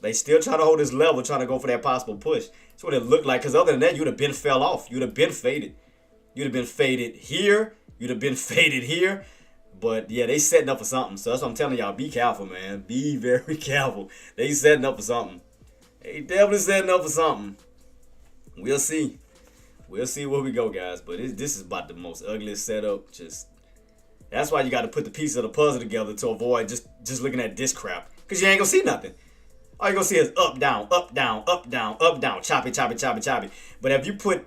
They still trying to hold this level, trying to go for that possible push. That's what it looked like. Because other than that, you'd have been fell off. You'd have been faded. You'd have been faded here. You'd have been faded here. But, yeah, they setting up for something. So that's what I'm telling y'all. Be careful, man. Be very careful. They setting up for something. They definitely setting up for something. We'll see. We'll see where we go, guys. But this is about the most ugliest setup. That's why you got to put the pieces of the puzzle together to avoid just looking at this crap. Because you ain't going to see nothing. All you're going to see is up, down, up, down, up, down, up, down, choppy, choppy, choppy, choppy. But if you put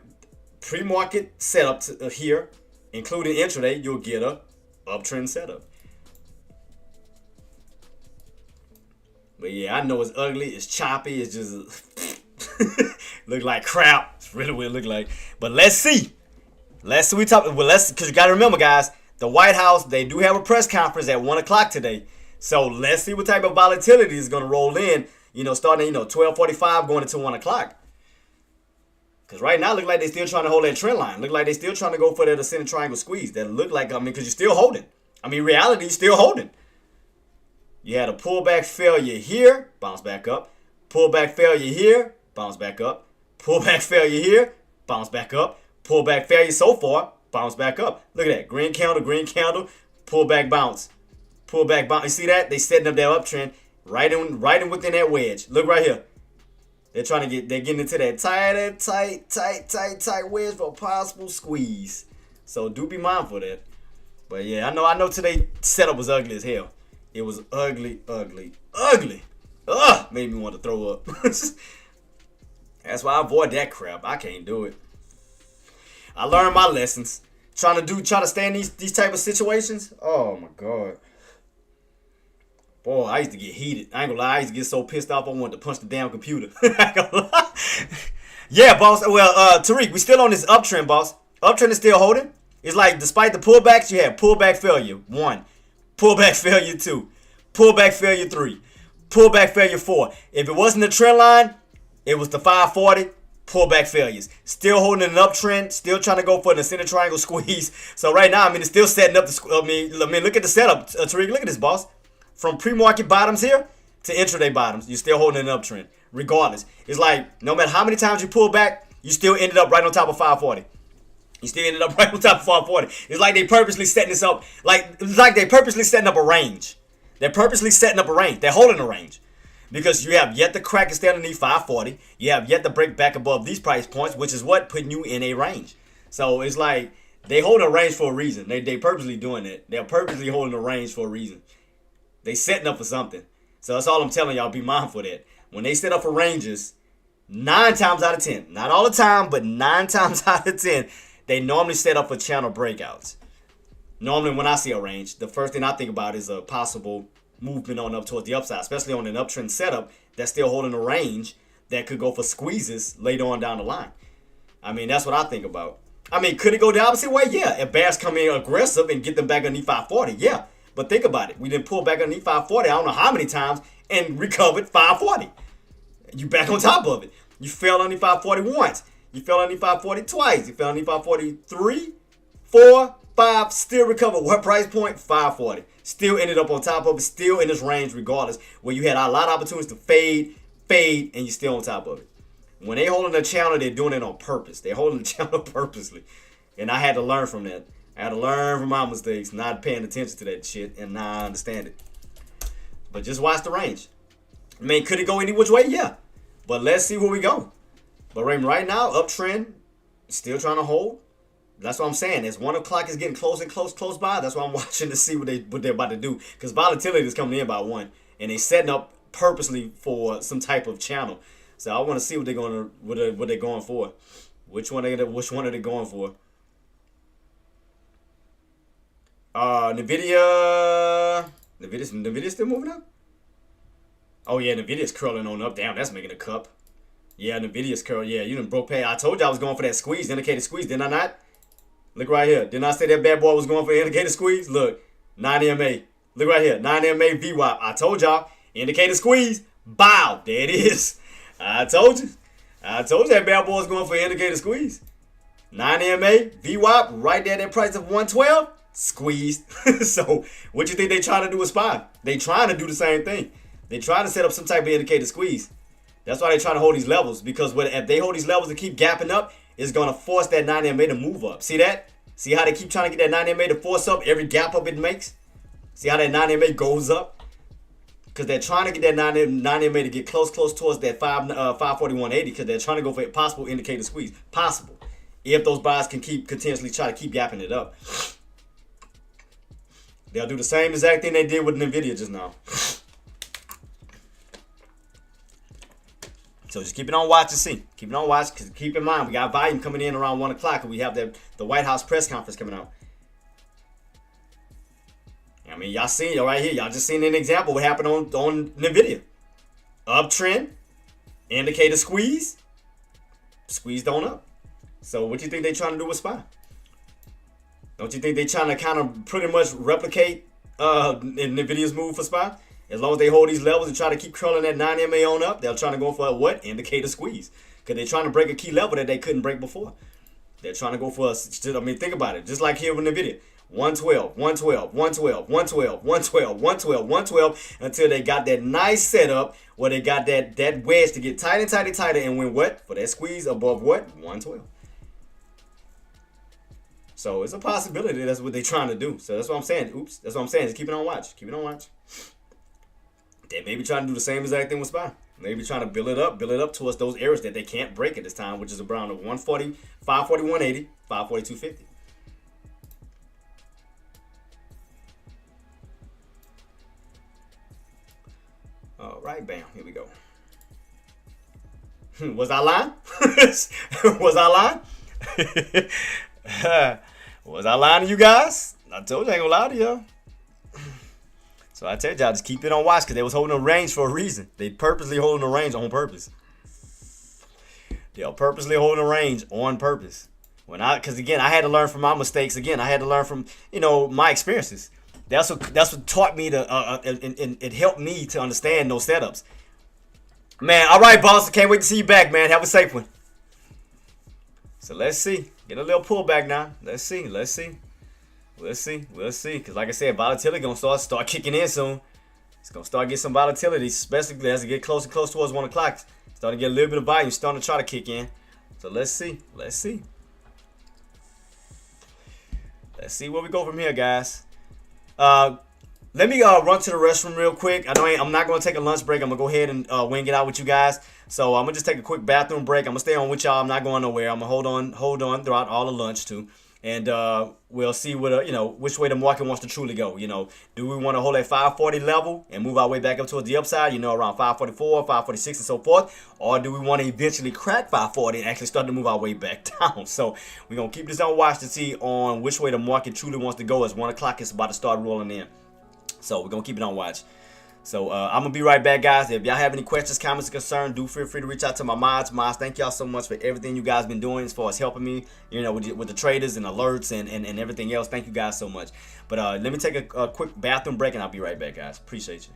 pre-market setup to, here, including intraday, you'll get a uptrend setup. But yeah, I know it's ugly, it's choppy, it's just look like crap. It's really what it look like. But let's see. Let's see because you gotta remember, guys, the White House, they do have a press conference at 1 o'clock today. So let's see what type of volatility is gonna roll in, starting at 12:45 going into 1 o'clock. Because right now, look like they're still trying to hold that trend line. Look like they're still trying to go for that ascending triangle squeeze. That look like, because you're still holding. Reality, you're still holding. You had a pullback failure here, bounce back up. Pullback failure here, bounce back up. Pullback failure here, bounce back up. Pullback failure so far, bounce back up. Look at that. Green candle, pullback bounce. Pullback bounce. You see that? They setting up that uptrend right in within that wedge. Look right here. They're getting into that tight wedge for a possible squeeze. So do be mindful of that. But yeah, I know today setup was ugly as hell. It was ugly. Made me want to throw up. That's why I avoid that crap. I can't do it. I learned my lessons. Trying to stay in these type of situations. Oh my God. Boy, I used to get heated. I ain't gonna lie. I used to get so pissed off I wanted to punch the damn computer. I ain't gonna lie. Yeah, boss. Well, Tariq, we still on this uptrend, boss. Uptrend is still holding. It's like despite the pullbacks, you had pullback failure 1, pullback failure 2, pullback failure 3, pullback failure 4. If it wasn't the trend line, it was the 540, pullback failures. Still holding an uptrend. Still trying to go for an ascending triangle squeeze. So right now, I mean, it's still setting up. Look at the setup. Tariq, look at this, boss. From pre-market bottoms here to intraday bottoms, you're still holding an uptrend. Regardless, it's like no matter how many times you pull back, you still ended up right on top of 540. You still ended up right on top of 540. It's like they purposely setting this up. It's like they purposely setting up a range. They're purposely setting up a range. They're holding a range. Because you have yet to crack and stay underneath 540. You have yet to break back above these price points, which is what putting you in a range. So it's like they hold a range for a reason. They purposely doing it. They're purposely holding a range for a reason. They setting up for something. So that's all I'm telling y'all. Be mindful of that. When they set up for ranges, 9 times out of 10, not all the time, but 9 times out of 10, they normally set up for channel breakouts. Normally when I see a range, the first thing I think about is a possible movement on up towards the upside, especially on an uptrend setup that's still holding a range that could go for squeezes later on down the line. I mean, that's what I think about. I mean, could it go the opposite way? Yeah. If bears come in aggressive and get them back underneath 540, yeah. But think about it. We didn't pull back underneath 540, I don't know how many times, and recovered 540. You back on top of it. You fell underneath 540 once. You fell underneath 540 twice. You fell underneath 543, 4, 5, still recovered. What price point? 540. Still ended up on top of it, still in this range regardless, where you had a lot of opportunities to fade, and you're still on top of it. When they holding the channel, they're doing it on purpose. They're holding the channel purposely. And I had to learn from that. I had to learn from my mistakes, not paying attention to that shit, and now I understand it. But just watch the range. I mean, could it go any which way? Yeah. But let's see where we go. But right now, uptrend, still trying to hold. That's what I'm saying. As 1 o'clock is getting close by, that's why I'm watching to see what they're about to do. Because volatility is coming in by 1, and they're setting up purposely for some type of channel. So I want to see what they're going for. Which one are they going for? Nvidia still moving up? Oh yeah, Nvidia's curling on up. Damn, that's making a cup. Yeah, Nvidia's curling. Yeah, you done broke pay. I told you I was going for that squeeze, indicated squeeze, didn't I not? Look right here. Didn't I say that bad boy was going for indicated squeeze? Look, 9 MA. Look right here, 9 MA VWAP. I told y'all, indicated squeeze. Bow, there it is. I told you that bad boy was going for indicated squeeze. 9 MA VWAP, right there at that price of 112. Squeezed. So what you think they trying to do with SPY? They trying to do the same thing. They trying to set up some type of indicator squeeze. That's why they trying to hold these levels, because if they hold these levels and keep gapping up, it's going to force that 9 MA to move up. See that? See how they keep trying to get that 9 MA to force up every gap up it makes? See how that 9 MA goes up? Because they're trying to get that 9 MA to get close towards that 541.80, because they're trying to go for a possible indicator squeeze. Possible. If those buyers can continuously try to keep gapping it up. They'll do the same exact thing they did with Nvidia just now. So just keep it on watch and see. Keep it on watch, because keep in mind, we got volume coming in around 1 o'clock, and we have the White House press conference coming out. I mean, y'all seen it right here. Y'all just seen an example what happened on Nvidia. Uptrend, indicator squeeze, squeezed on up. So what you think they trying to do with SPY? Don't you think they trying to kind of pretty much replicate Nvidia's move for SPY? As long as they hold these levels and try to keep curling that 9 MA on up, they're trying to go for a what? Indicator squeeze. Because they're trying to break a key level that they couldn't break before. They're trying to go for I mean, think about it. Just like here with Nvidia. 112, 112, 112, 112, 112, 112, 112, until they got that nice setup where they got that wedge to get tighter and went what? For that squeeze above what? 112. So it's a possibility that's what they're trying to do. So that's what I'm saying. Oops. That's what I'm saying. Just keep it on watch. Keep it on watch. They may be trying to do the same exact thing with SPY. Maybe trying to build it up towards those areas that they can't break at this time, which is around the 140, 541.80, 542.50. All right, bam. Here we go. Was I lying? Was I lying? Was I lying to you guys? I told you I ain't gonna lie to y'all. So I told y'all, just keep it on watch, because they was holding a range for a reason. They purposely holding a range on purpose. They're purposely holding a range on purpose. Because again, I had to learn from my mistakes. Again, I had to learn from my experiences. That's what taught me to and it helped me to understand those setups. Man, all right, boss. I can't wait to see you back, man. Have a safe one. So let's see. Get a little pullback now. Let's see. Let's see. We'll see. We'll see. Because like I said, volatility going to start kicking in soon. It's going to start getting some volatility, especially as it get close and close towards 1 o'clock. Starting to get a little bit of volume, starting to try to kick in. So let's see. Let's see. Let's see where we go from here, guys. Let me run to the restroom real quick. I know I'm not going to take a lunch break. I'm going to go ahead and wing it out with you guys. So I'm going to just take a quick bathroom break. I'm going to stay on with y'all. I'm not going nowhere. I'm going to hold on throughout all the lunch too. And we'll see what which way the market wants to truly go. Do we want to hold at 540 level and move our way back up towards the upside, around 544, 546 and so forth? Or do we want to eventually crack 540 and actually start to move our way back down? So we're going to keep this on watch to see on which way the market truly wants to go as 1 o'clock is about to start rolling in. So we're going to keep it on watch. So I'm going to be right back, guys. If y'all have any questions, comments, or concerns, do feel free to reach out to my mods. Mods, thank y'all so much for everything you guys been doing as far as helping me, with the traders and alerts and everything else. Thank you guys so much. But let me take a quick bathroom break, and I'll be right back, guys. Appreciate you.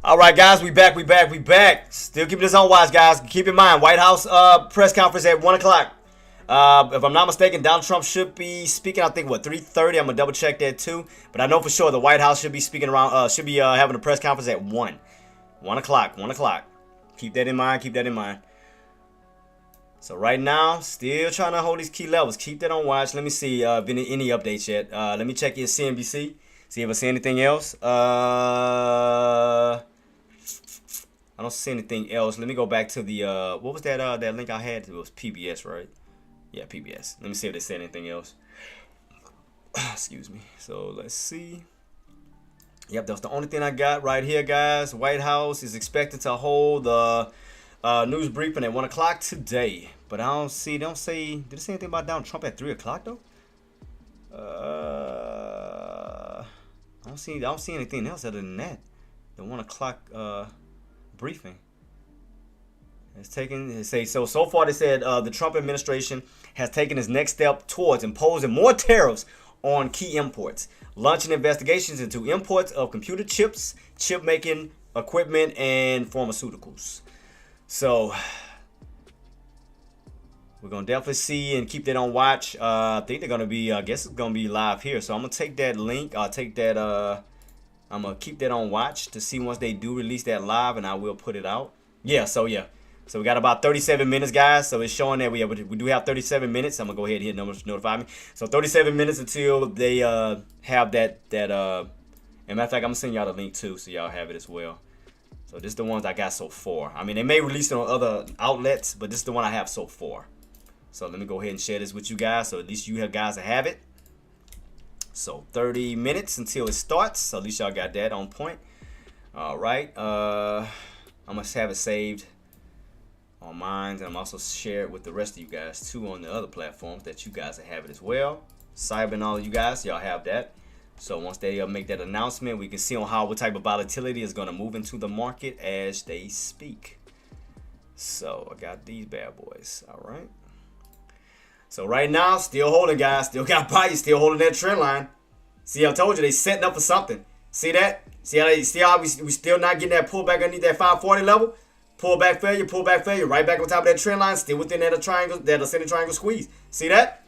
All right, guys, we back. Still keeping this on watch, guys. Keep in mind, White House press conference at 1 o'clock. If I'm not mistaken, Donald Trump should be speaking, I think, 3:30? I'm going to double check that, too. But I know for sure the White House should be speaking around, having a press conference at 1. 1 o'clock. Keep that in mind. So right now, still trying to hold these key levels. Keep that on watch. Let me see if any updates yet. Let me check your CNBC. See if I see anything else. I don't see anything else. Let me go back to the what was that link I had? It was PBS, right? Yeah, PBS. Let me see if they said anything else. Excuse me. So let's see. Yep, that's the only thing I got right here, guys. White House is expected to hold the news briefing at 1 o'clock today. But I don't see. Did it say anything about Donald Trump at 3 o'clock though? I don't see anything else other than that. The 1 o'clock briefing. So far they said the Trump administration has taken its next step towards imposing more tariffs on key imports, launching investigations into imports of computer chips, chip making equipment, and pharmaceuticals. So We're going to definitely see and keep that on watch. I think they're going to be, I guess it's going to be live here. So I'm going to take that link. I'll take that, I'm going to keep that on watch to see once they do release that live, and I will put it out. Yeah. So we got about 37 minutes, guys. So it's showing that we do have 37 minutes. I'm going to go ahead and hit numbers to notify me. So 37 minutes until they have that, and matter of fact, I'm going to send y'all the link too so y'all have it as well. So this is the ones I got so far. I mean, they may release it on other outlets, but this is the one I have so far. So let me go ahead and share this with you guys, so at least you guys have it. So 30 minutes until it starts. So at least y'all got that on point. All right. I'm gonna have it saved on mine, and I'm also share it with the rest of you guys too on the other platforms that you guys have it as well. Cyber and all of you guys, y'all have that. So once they make that announcement, we can see on what type of volatility is gonna move into the market as they speak. So I got these bad boys. All right. So right now, still holding, guys. Still got buyers, still holding that trend line. See, I told you they setting up for something. See that? See how we still not getting that pullback underneath that 540 level? Pullback failure, right back on top of that trend line, still within that triangle, that ascending triangle squeeze. See that?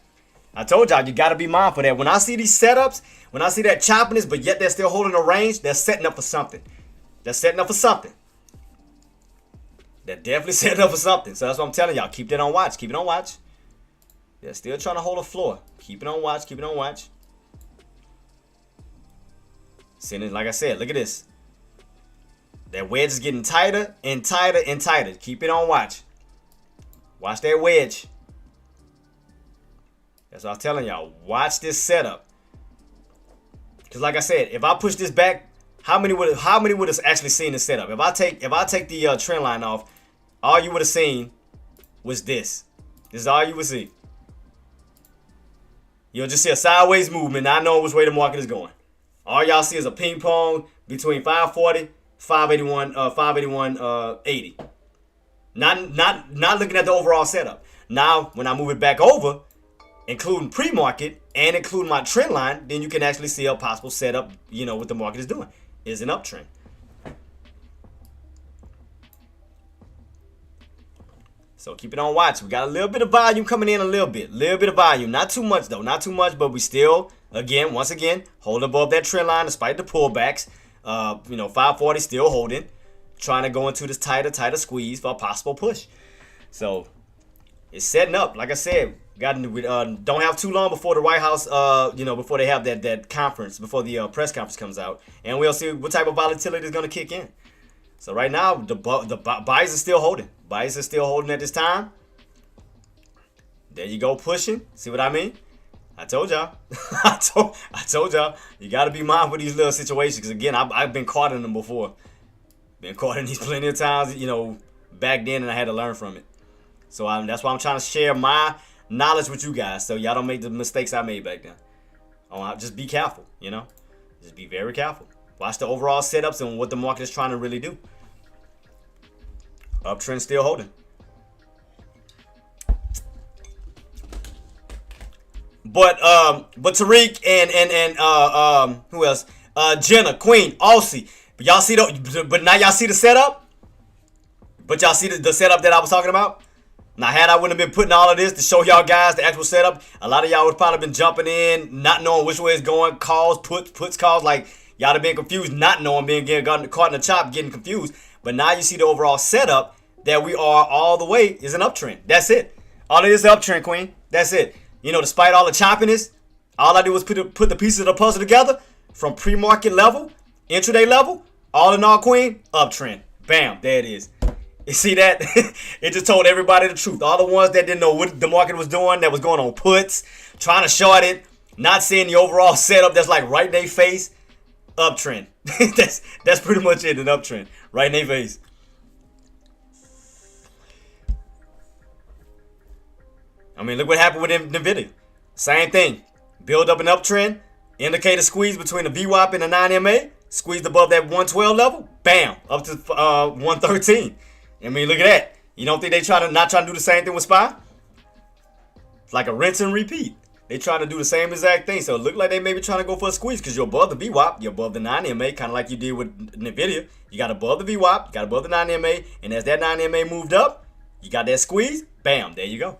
I told y'all, you gotta be mindful of that. When I see these setups, when I see that choppiness, but yet they're still holding a range, they're setting up for something. They're setting up for something. They're definitely setting up for something. So that's what I'm telling y'all. Keep that on watch. Keep it on watch. They're still trying to hold a floor. Keep it on watch. Keep it on watch. Seeing it, like I said, look at this. That wedge is getting tighter and tighter and tighter. Keep it on watch. Watch that wedge. That's what I'm telling y'all. Watch this setup. Because like I said, if I push this back, how many would have actually seen the setup? If I take the trend line off, all you would have seen was this. This is all you would see. You'll just see a sideways movement, not knowing which way the market is going. All y'all see is a ping pong between 540, 581, 80. Not looking at the overall setup. Now, when I move it back over, including pre-market and including my trend line, then you can actually see a possible setup, what the market is doing. Is an uptrend. So keep it on watch. We got a little bit of volume coming in, a little bit of volume. Not too much though, not too much, but we still, once again, hold above that trend line despite the pullbacks. 540 still holding, trying to go into this tighter squeeze for a possible push. So it's setting up. Like I said, don't have too long before the White House, before they have that conference, before the press conference comes out, and we'll see what type of volatility is going to kick in. So right now, the buyers are still holding. Buyers are still holding at this time. There you go, pushing. See what I mean? I told y'all. I told y'all. You got to be mindful of these little situations. Because again, I've been caught in them before. Been caught in these plenty of times, back then, and I had to learn from it. So that's why I'm trying to share my knowledge with you guys, so y'all don't make the mistakes I made back then. Just be careful, Just be very careful. Watch the overall setups and what the market is trying to really do. Uptrend still holding. But Tariq and who else? Jenna, Queen, Aussie. But y'all see but now y'all see the setup? But y'all see the setup that I was talking about? Now, had I wouldn't have been putting all of this to show y'all guys the actual setup, a lot of y'all would probably been jumping in, not knowing which way it's going, calls, puts, calls, like y'all have been confused, not knowing, getting caught in the chop, getting confused. But now you see the overall setup that we are all the way is an uptrend. That's it. All it is is uptrend, Queen. That's it. Despite all the choppiness, all I did was put the pieces of the puzzle together from pre-market level, intraday level, all in all, Queen, uptrend. Bam, there it is. You see that? It just told everybody the truth. All the ones that didn't know what the market was doing, that was going on puts, trying to short it, not seeing the overall setup that's like right in their face, uptrend. That's pretty much it, an uptrend. Right in their face. I mean, look what happened with NVIDIA. Same thing. Build up an uptrend, indicator squeeze between the VWAP and the 9MA, squeezed above that 112 level, bam, up to 113. I mean, look at that. You don't think they not trying to do the same thing with SPY? It's like a rinse and repeat. They trying to do the same exact thing. So it looked like they may be trying to go for a squeeze because you're above the VWAP, you're above the 9MA, kind of like you did with NVIDIA. You got above the VWAP, you got above the 9MA, and as that 9MA moved up, you got that squeeze, bam, there you go.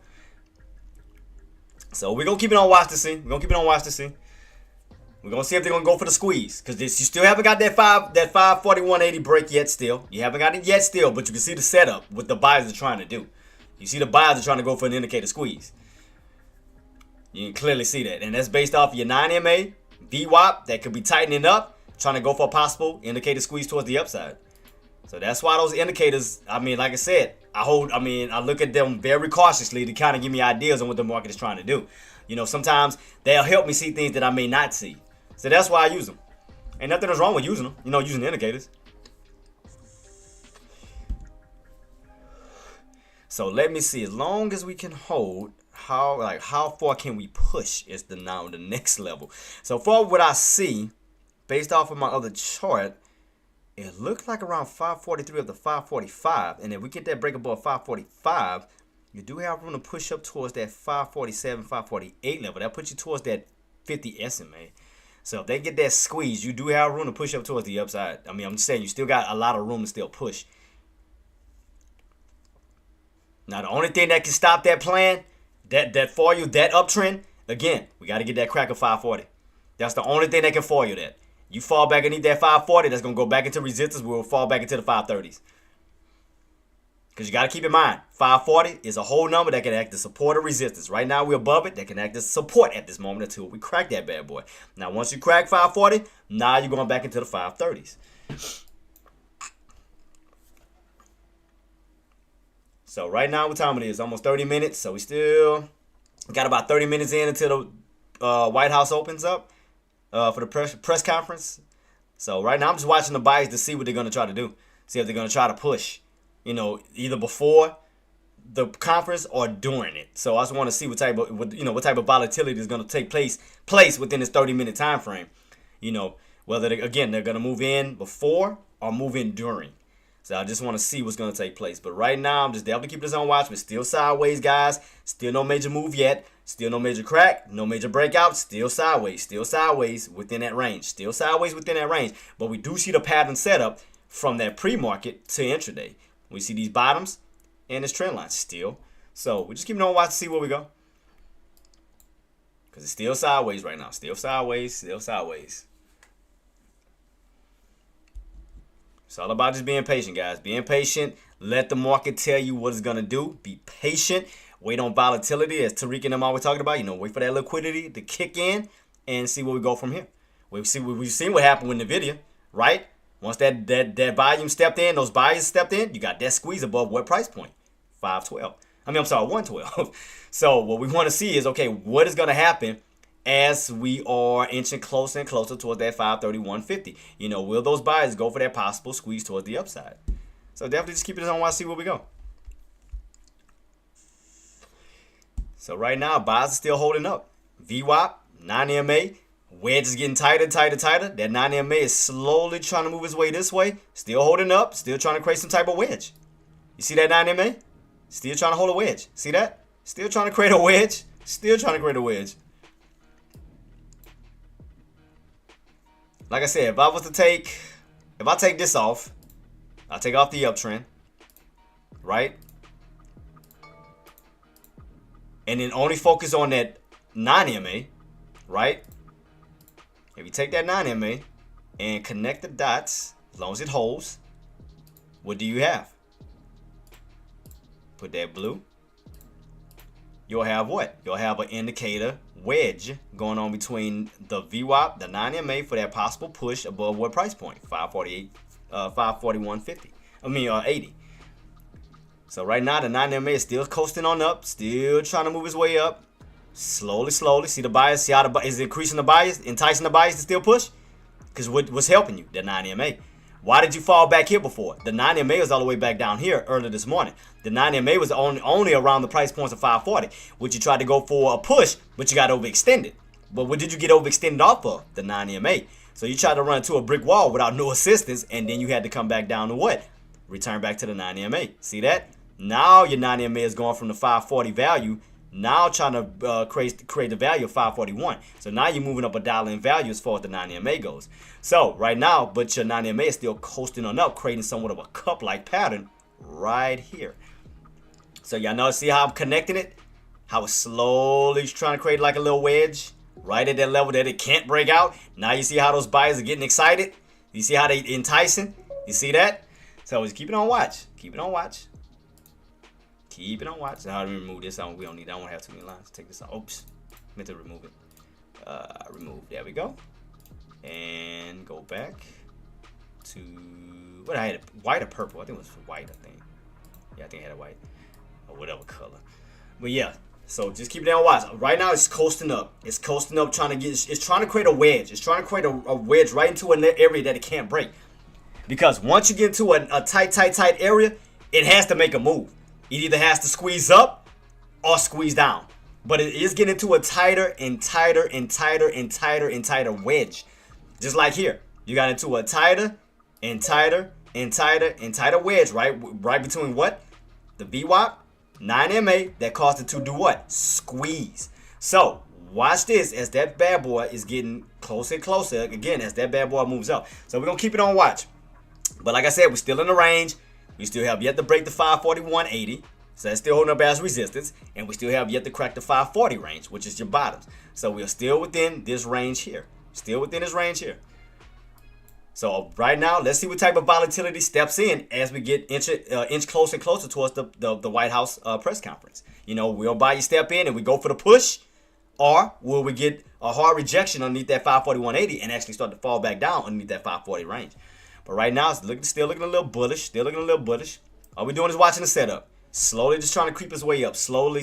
So we're going to keep it on watch to see. We're going to keep it on watch to see. We're going to see if they're going to go for the squeeze. Because you still haven't got that 541.80 break yet still. You haven't got it yet still. But you can see the setup, what the buyers are trying to do. You see the buyers are trying to go for an indicator squeeze. You can clearly see that. And that's based off your 9MA, VWAP that could be tightening up. Trying to go for a possible indicator squeeze towards the upside. So that's why those indicators, I mean, like I said, I look at them very cautiously to kind of give me ideas on what the market is trying to do. You know, sometimes they'll help me see things that I may not see. So that's why I use them. Ain't nothing wrong with using them, you know, using the indicators. So let me see, as long as we can hold, how far can we push is the next level. So far what I see, based off of my other chart, it looks like around 543 up to 545. And if we get that break above 545, you do have room to push up towards that 547, 548 level. That puts you towards that 50 SMA. So if they get that squeeze, you do have room to push up towards the upside. I mean, I'm just saying, you still got a lot of room to still push. Now, the only thing that can stop that plan, that for you, that uptrend, again, we got to get that crack of 540. That's the only thing that can foil that. You fall back and need that 540, that's going to go back into resistance. We'll fall back into the 530s. Because you got to keep in mind, 540 is a whole number that can act as support or resistance. Right now, we're above it. That can act as support at this moment until we crack that bad boy. Now, once you crack 540, now you're going back into the 530s. So right now, what time it is? Almost 30 minutes. So we still got about 30 minutes in until the White House opens up for the press conference. So right now, I'm just watching the buyers to see what they're going to try to do. See if they're going to try to push, you know, either before the conference or during it. So I just want to see what type of volatility is going to take place within this 30-minute time frame. You know, whether they're going to move in before or move in during. So I just want to see what's going to take place. But right now, I'm just definitely keeping this on watch. We're still sideways, guys. Still no major move yet. Still no major crack. No major breakout. Still sideways. Still sideways within that range. Still sideways within that range. But we do see the pattern set up from that pre-market to intraday. We see these bottoms and this trend line still. So we're just keeping on watch to see where we go. Because it's still sideways right now. Still sideways. Still sideways. It's all about just being patient, guys. Being patient. Let the market tell you what it's going to do. Be patient. Wait on volatility, as Tariq and them always talking about. You know, wait for that liquidity to kick in and see where we go from here. We've seen what happened with NVIDIA, right? Once that volume stepped in, those buyers stepped in, you got that squeeze above what price point? 512. I mean, I'm sorry, 112. So what we want to see is, okay, what is going to happen as we are inching closer and closer towards that 531.50. You know, will those buyers go for that possible squeeze towards the upside? So definitely just keep it on watch, see where we go. So right now, buyers are still holding up. VWAP, 9MA, wedge is getting tighter, tighter, tighter. That 9MA is slowly trying to move its way this way. Still holding up, still trying to create some type of wedge. You see that 9MA? Still trying to hold a wedge. See that? Still trying to create a wedge. Still trying to create a wedge. Like I said, if I take this off, I'll take off the uptrend, right? And then only focus on that 9MA, right? If you take that 9MA and connect the dots, as long as it holds, what do you have? Put that blue. You'll have what? You'll have an indicator wedge going on between the VWAP, the 9MA for that possible push above what price point? 541.50. I mean 80. So right now the 9MA is still coasting on up, still trying to move its way up. Slowly, slowly. See the bias, see how is it increasing the bias, enticing the bias to still push? Because what's helping you? The 9MA. Why did you fall back here before? The 9MA was all the way back down here earlier this morning. The 9MA was only around the price points of 540, which you tried to go for a push, but you got overextended. But what did you get overextended off of? The 9MA. So you tried to run into a brick wall without no assistance, and then you had to come back down to what? Return back to the 9MA. See that? Now your 9MA is going from the 540 value, now trying to create the value of 541. So now you're moving up $1 in value as far as the 9MA goes. So right now, but your 9MA is still coasting on up, creating somewhat of a cup-like pattern right here. So y'all know, see how I'm connecting it? how it's slowly trying to create like a little wedge right at that level that it can't break out. Now you see how those buyers are getting excited. You see how they enticing. You see that? So just keep it on watch. Keep it on watch. Keep it on watch. Now let me remove this. We don't need that. I don't have too many lines. Take this out. Oops. Meant to remove it. Remove. There we go. And go back to what I had, white or purple. I think it was white. I think. Yeah, I think I had a white or whatever color. But yeah. So just keep it on watch. Right now it's coasting up. It's coasting up, trying to get. It's trying to create a wedge. It's trying to create a wedge right into an area that it can't break. Because once you get into a tight area, it has to make a move. It either has to squeeze up or squeeze down. But it is getting into a tighter and tighter and tighter and tighter and tighter wedge. Just like here. You got into a tighter and tighter and tighter and tighter wedge, right between what? The VWAP, 9MA, that caused it to do what? Squeeze. So, watch this as that bad boy is getting closer and closer, again, as that bad boy moves up. So, we're going to keep it on watch. But like I said, we're still in the range. We still have yet to break the 541.80. So that's still holding up as resistance. And we still have yet to crack the 540 range, which is your bottoms. So we're still within this range here. Still within this range here. So right now, let's see what type of volatility steps in as we get inch closer and closer towards the White House press conference. You know, will Biden step in and we go for the push? Or will we get a hard rejection underneath that 541.80 and actually start to fall back down underneath that 540 range? But right now, it's still looking a little bullish. Still looking a little bullish. All we're doing is watching the setup. Slowly just trying to creep his way up. Slowly.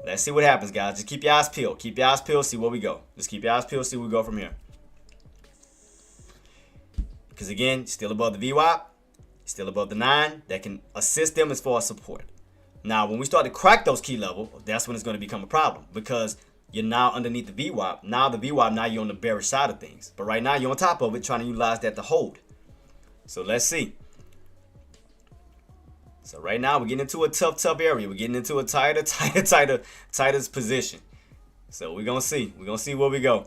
Let's see what happens, guys. Just keep your eyes peeled. Keep your eyes peeled. See where we go. Just keep your eyes peeled. See where we go from here. Because, again, still above the VWAP. Still above the 9. That can assist them as far as support. Now, when we start to crack those key levels, that's when it's going to become a problem. Because you're now underneath the VWAP. Now you're on the bearish side of things. But right now, you're on top of it, trying to utilize that to hold. So let's see. So right now, we're getting into a tough area. We're getting into a tighter position. So we're going to see. We're going to see where we go.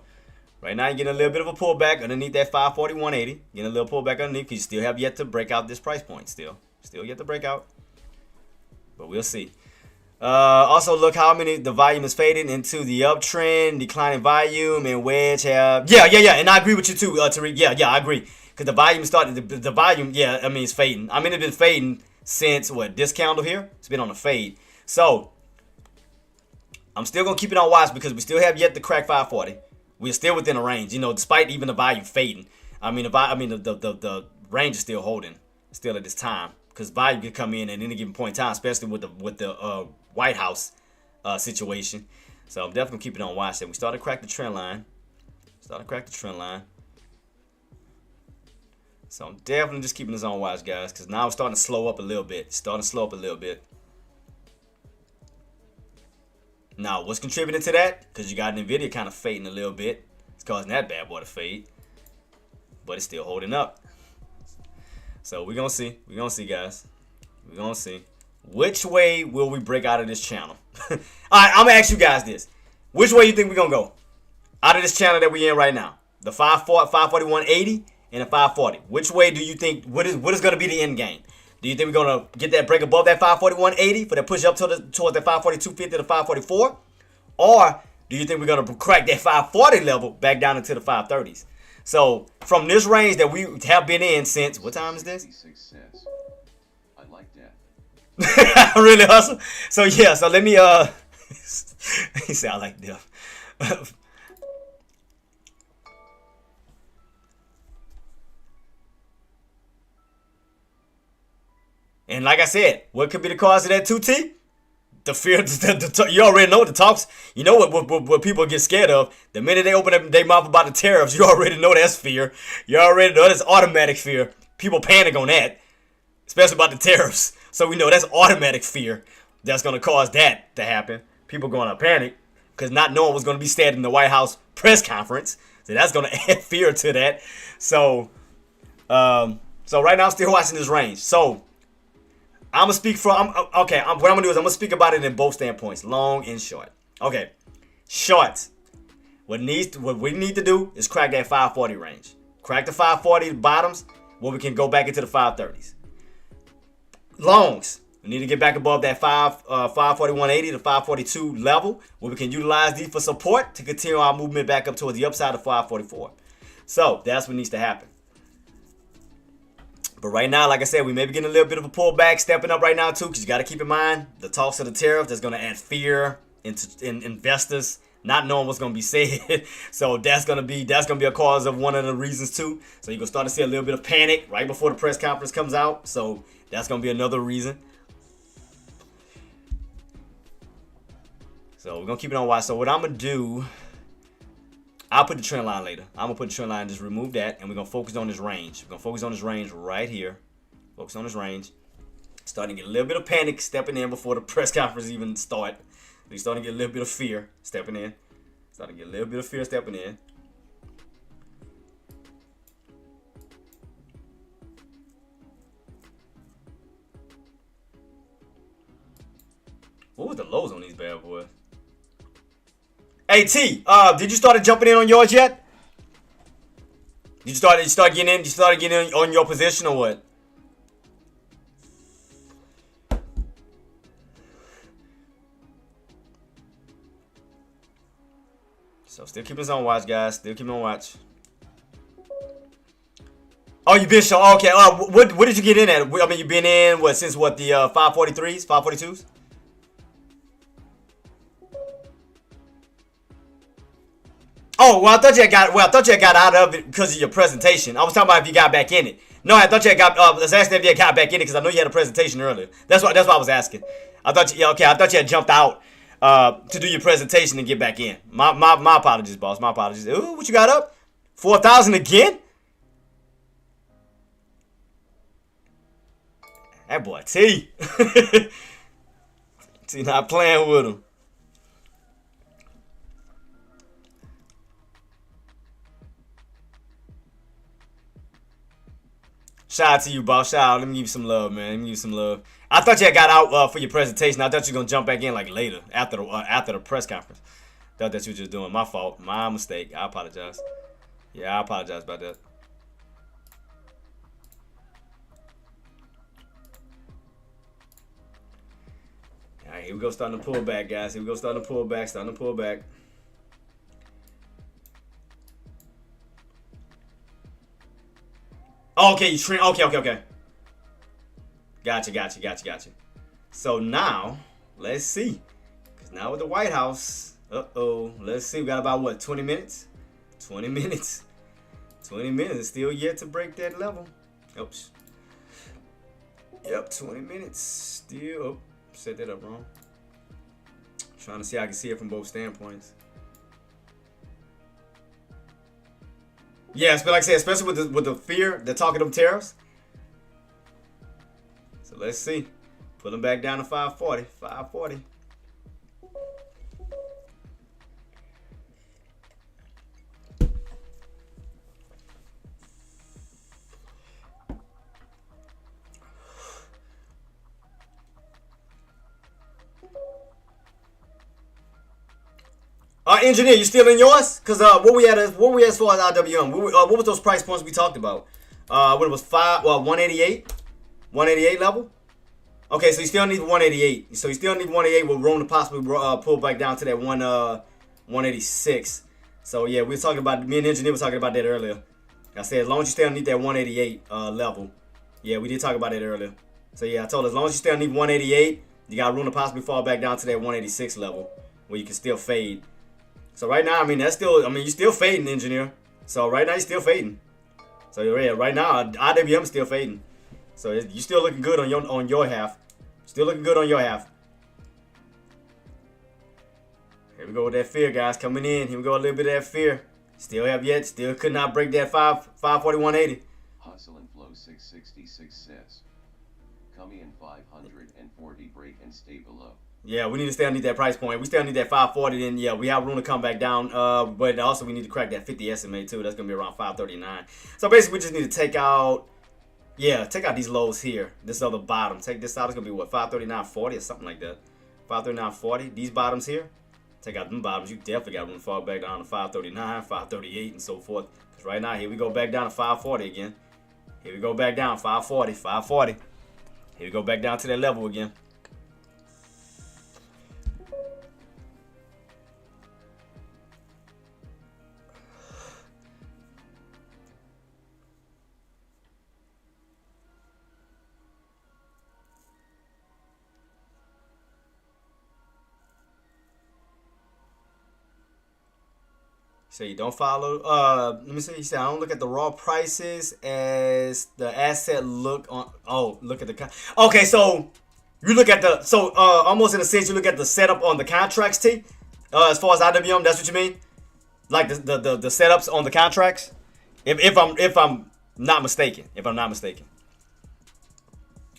Right now, you're getting a little bit of a pullback underneath that 541.80. Getting a little pullback underneath because you still have yet to break out this price point. Still yet to break out. But we'll see. Also, look how many the volume is fading into the uptrend, declining volume, and wedge have. Yeah. And I agree with you too, Tariq. Yeah, I agree. Because the volume started, the volume, it's fading. I mean, it's been fading since, this candle here? It's been on a fade. So, I'm still going to keep it on watch because we still have yet to crack 540. We're still within a range, despite even the volume fading. The range is still holding, still at this time. Because volume can come in at any given point in time, especially with the White House situation. So, I'm definitely keeping it on watch. And we started to crack the trend line. So I'm definitely just keeping this on watch, guys, because now it's starting to slow up a little bit. Now, what's contributing to that? Because you got NVIDIA kind of fading a little bit. It's causing that bad boy to fade. But it's still holding up. So we're going to see. We're going to see, guys. We're going to see. Which way will we break out of this channel? All right, I'm going to ask you guys this. Which way you think we're going to go out of this channel that we're in right now? The 541.80? And a 540. Which way do you think? What is going to be the end game? Do you think we're going to get that break above that 541.80 for that push up towards that 542.50 to 544? Or do you think we're going to crack that 540 level back down into the 530s? So from this range that we have been in since, what time is this? 86 cents. I like that. Really awesome. So yeah, so let me he said I like death. And like I said, what could be the cause of that 2T? The fear, you already know the talks. You know what people get scared of. The minute they open up their mouth about the tariffs, you already know that's fear. You already know that's automatic fear. People panic on that, especially about the tariffs. So we know that's automatic fear that's going to cause that to happen. People going to panic because not knowing what's going to be said in the White House press conference. So that's going to add fear to that. So right now I'm still watching this range. So I'm gonna speak from. What I'm gonna do is I'm gonna speak about it in both standpoints, long and short. Okay, short. What we need to do is crack that 540 range. Crack the 540 bottoms, where we can go back into the 530s. Longs. We need to get back above that 541.80 to 542 level where we can utilize these for support to continue our movement back up towards the upside of 544. So that's what needs to happen. But right now, like I said, we may be getting a little bit of a pullback, stepping up right now too, because you got to keep in mind the talks of the tariff that's going to add fear into investors not knowing what's going to be said. So that's going to be a cause of one of the reasons too. So you're going to start to see a little bit of panic right before the press conference comes out. So that's going to be another reason. So we're going to keep it on watch. So what I'm going to do, I'll put the trend line later. I'm going to put the trend line, just remove that, and we're going to focus on this range. We're going to focus on this range right here. Focus on this range. Starting to get a little bit of panic stepping in before the press conference even start. We're starting to get a little bit of fear stepping in. Starting to get a little bit of fear stepping in. What was the lows on these bad boys? Hey T, did you start jumping in on yours yet? Did you start getting in? You started getting in on your position or what? So still keeping us on watch, guys. Still keeping on watch. Oh, you been show? Okay. What did you get in at? I mean, you been in what since what the 543s, 542s? Oh, well, I thought you had got out of it because of your presentation. I was talking about if you got back in it. No, I thought you had got. I was asking if you had got back in it because I know you had a presentation earlier. That's why I was asking. I thought you had jumped out to do your presentation and get back in. My apologies, boss. My apologies. Ooh, what you got up? 4,000 again? That boy T. T not playing with him. Shout out to you, boss. Shout out. Let me give you some love, man. Let me give you some love. I thought you had got out for your presentation. I thought you were going to jump back in like later, after the press conference. Thought that you were just doing. My fault. My mistake. I apologize. Yeah, I apologize about that. All right, here we go. Starting to pull back, guys. Here we go. Starting to pull back. Starting to pull back. Oh, okay, you trend. Okay. Gotcha. So now, let's see. Because now with the White House, let's see. We got about, what, 20 minutes? 20 minutes. 20 minutes. Still yet to break that level. Oops. Yep, 20 minutes. Still. Oh, set that up wrong. Trying to see how I can see it from both standpoints. Yeah, but like I said, especially with the fear, the talking of tariffs. So let's see. Put them back down to 540. 540. Engineer, you still in yours? Cause what we had as far as IWM? What was those price points we talked about? What it was 188 level. Okay, so you still need 188. So you still need 188 with room to possibly pull back down to that 186. So yeah, we were talking about, me and Engineer were talking about that earlier. I said as long as you still need that 188 level. Yeah, we did talk about it earlier. So yeah, I told her as long as you still need 188, you got room to possibly fall back down to that 186 level where you can still fade. So right now, you're still fading, Engineer. So right now, you're still fading. So yeah, right now, IWM is still fading. So you're still looking good on your half. Still looking good on your half. Here we go with that fear, guys, coming in. Here we go, a little bit of that fear. Still could not break that 541.80. Hustle and Flow 666 says, come in 540 break and stay below. Yeah, we need to stay underneath that price point. We still need that 540, then yeah, we have room to come back down. But also we need to crack that 50 SMA too. That's gonna be around 539. So basically we just need to take out these lows here. This other bottom. Take this out. It's gonna be what, 539.40 or something like that. 539.40. These bottoms here. Take out them bottoms. You definitely got room to fall back down to 539, 538, and so forth. Because right now, here we go back down to 540 again. Here we go back down, 540, 540. Here we go back down to that level again. So you don't follow. Let me see. He said I don't look at the raw prices as the asset look on. Oh, look at the. Okay, so you look at the. So almost in a sense, you look at the setup on the contracts, T. As far as IWM, that's what you mean. Like the setups on the contracts. If I'm not mistaken. If I'm not mistaken.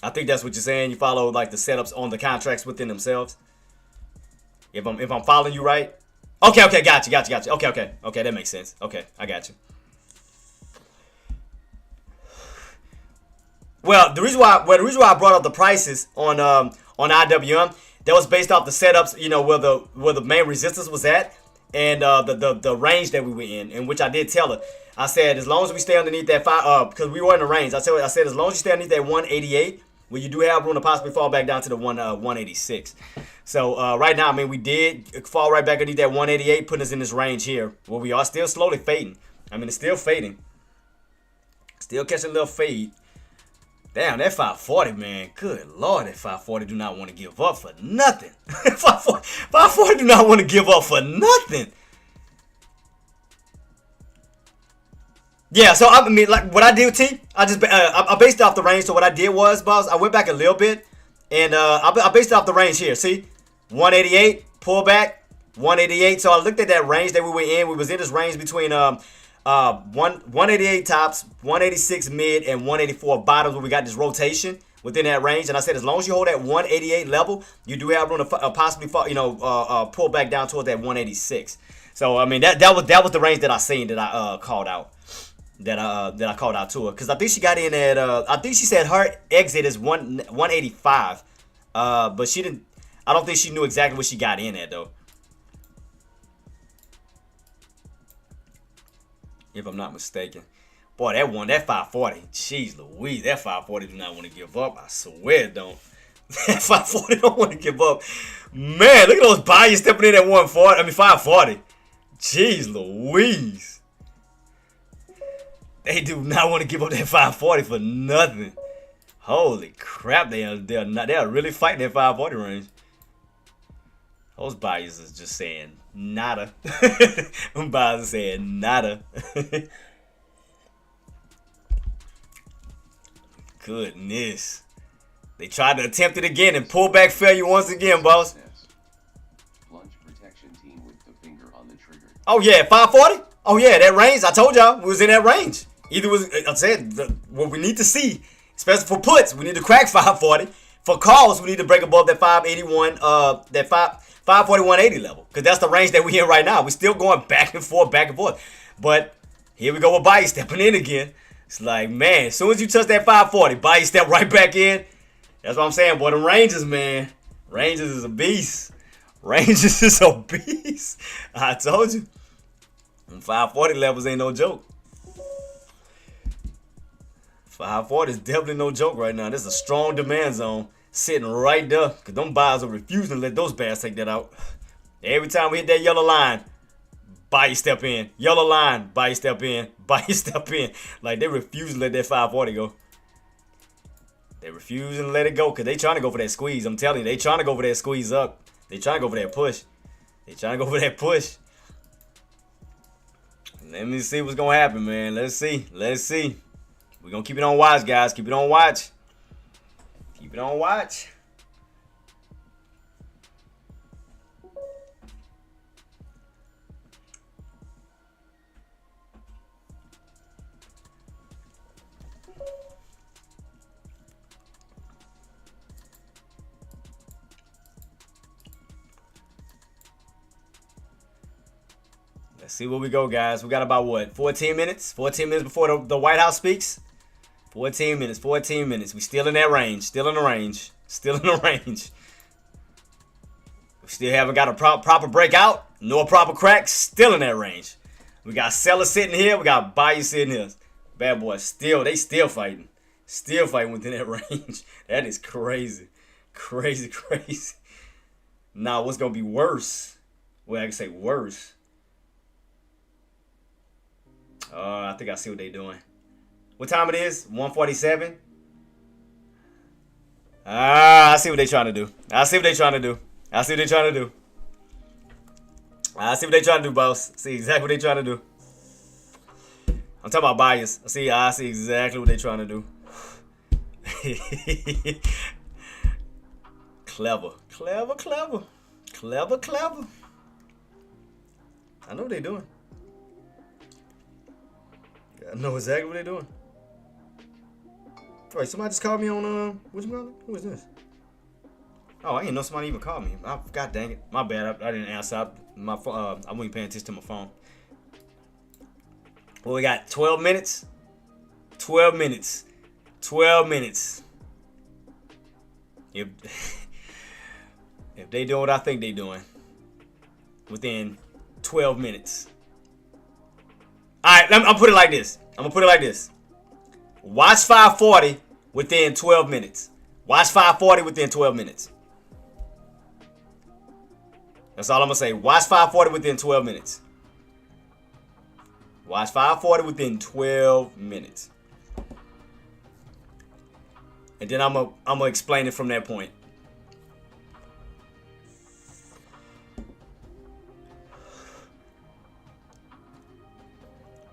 I think that's what you're saying. You follow like the setups on the contracts within themselves. If I'm following you right. Okay, got you. Okay, that makes sense. Okay, I got you. Well, the reason why I brought up the prices on IWM, that was based off the setups, you know, where the main resistance was at, and the range that we were in which I did tell her. I said as long as we stay underneath that because we were in the range. I said as long as you stay underneath that 188, well, you do have room to possibly fall back down to the 186. So right now, I mean, we did fall right back underneath that 188, putting us in this range here, where we are still slowly fading. I mean, it's still fading. Still catching a little fade. Damn, that 540, man. Good Lord, that 540 do not want to give up for nothing. 540 do not want to give up for nothing. Yeah, so I mean, like what I did, T, I based it off the range. So what I did was, boss, I went back a little bit, and I based it off the range here. See, 188 pull back, 188. So I looked at that range that we were in. We was in this range between 188 tops, 186 mid, and 184 bottoms, where we got this rotation within that range. And I said, as long as you hold that 188 level, you do have room to possibly pull back down towards that 186. So I mean, that was the range that I seen that I called out. That I called out to her, because I think she got in at I think she said her exit is 185, but she didn't. I don't think she knew exactly what she got in at though. If I'm not mistaken, boy, that 540, jeez Louise, that 540 do not want to give up. I swear it don't. That 540 don't want to give up. Man, look at those buyers stepping in at 140. I mean 540. Jeez Louise. They do not want to give up that 540 for nothing. Holy crap, they are really fighting that 540 range. Those buyers is just saying nada. Them buyers are saying nada. Goodness. They tried to attempt it again and pull back failure once again, boss. Lunge protection team with the finger on the trigger. Oh yeah, 540? Oh yeah, that range. I told y'all we was in that range. Either was, I said, what we need to see, especially for puts, we need to crack 540. For calls, we need to break above that 581, that 541.80 level, because that's the range that we're in right now. We're still going back and forth. But here we go with Bayi stepping in again. It's like, man, as soon as you touch that 540, Bayi step right back in. That's what I'm saying, boy. The Rangers, man. Rangers is a beast. Rangers is a beast. I told you. 540 levels ain't no joke. 540 is definitely no joke right now. This is a strong demand zone sitting right there, because them buyers are refusing to let those bass take that out. Every time we hit that yellow line, buy step in. Yellow line, buy step in. Buy step in. Like, they refuse to let that 540 go. They refuse to let it go because they trying to go for that squeeze. I'm telling you, they trying to go for that squeeze up. They trying to go for that push. They trying to go for that push. Let me see what's going to happen, man. Let's see. We're going to keep it on watch, guys. Keep it on watch. Keep it on watch. Let's see where we go, guys. We got about, what, 14 minutes? 14 minutes before the White House speaks? 14 minutes. We still in that range. Still in the range. We still haven't got a proper breakout. No proper crack. Still in that range. We got sellers sitting here. We got buyers sitting here. Bad boys still. They still fighting. Still fighting within that range. That is crazy. Crazy, crazy. Now, what's going to be worse? Well, I can say worse. I think I see what they're doing. What time it is? 1:47? I see what they're trying to do. I see what they're trying to do. I see what they're trying to do. I see what they're trying to do, boss. See exactly what they're trying to do. I'm talking about bias. I see exactly what they're trying to do. Clever. Clever, clever. Clever, clever. I know what they're doing. I know exactly what they're doing. Wait, somebody just called me on, who is this? Oh, I didn't know somebody even called me. God dang it. My bad. I didn't answer. I wasn't paying attention to my phone. Well, we got 12 minutes. 12 minutes. 12 minutes. If they do what I think they doing, within 12 minutes. Alright, I'm gonna put it like this. Watch 540 within 12 minutes. Watch 540 within 12 minutes. That's all I'm gonna say. Watch 540 within 12 minutes. Watch 540 within 12 minutes. And then I'm gonna explain it from that point.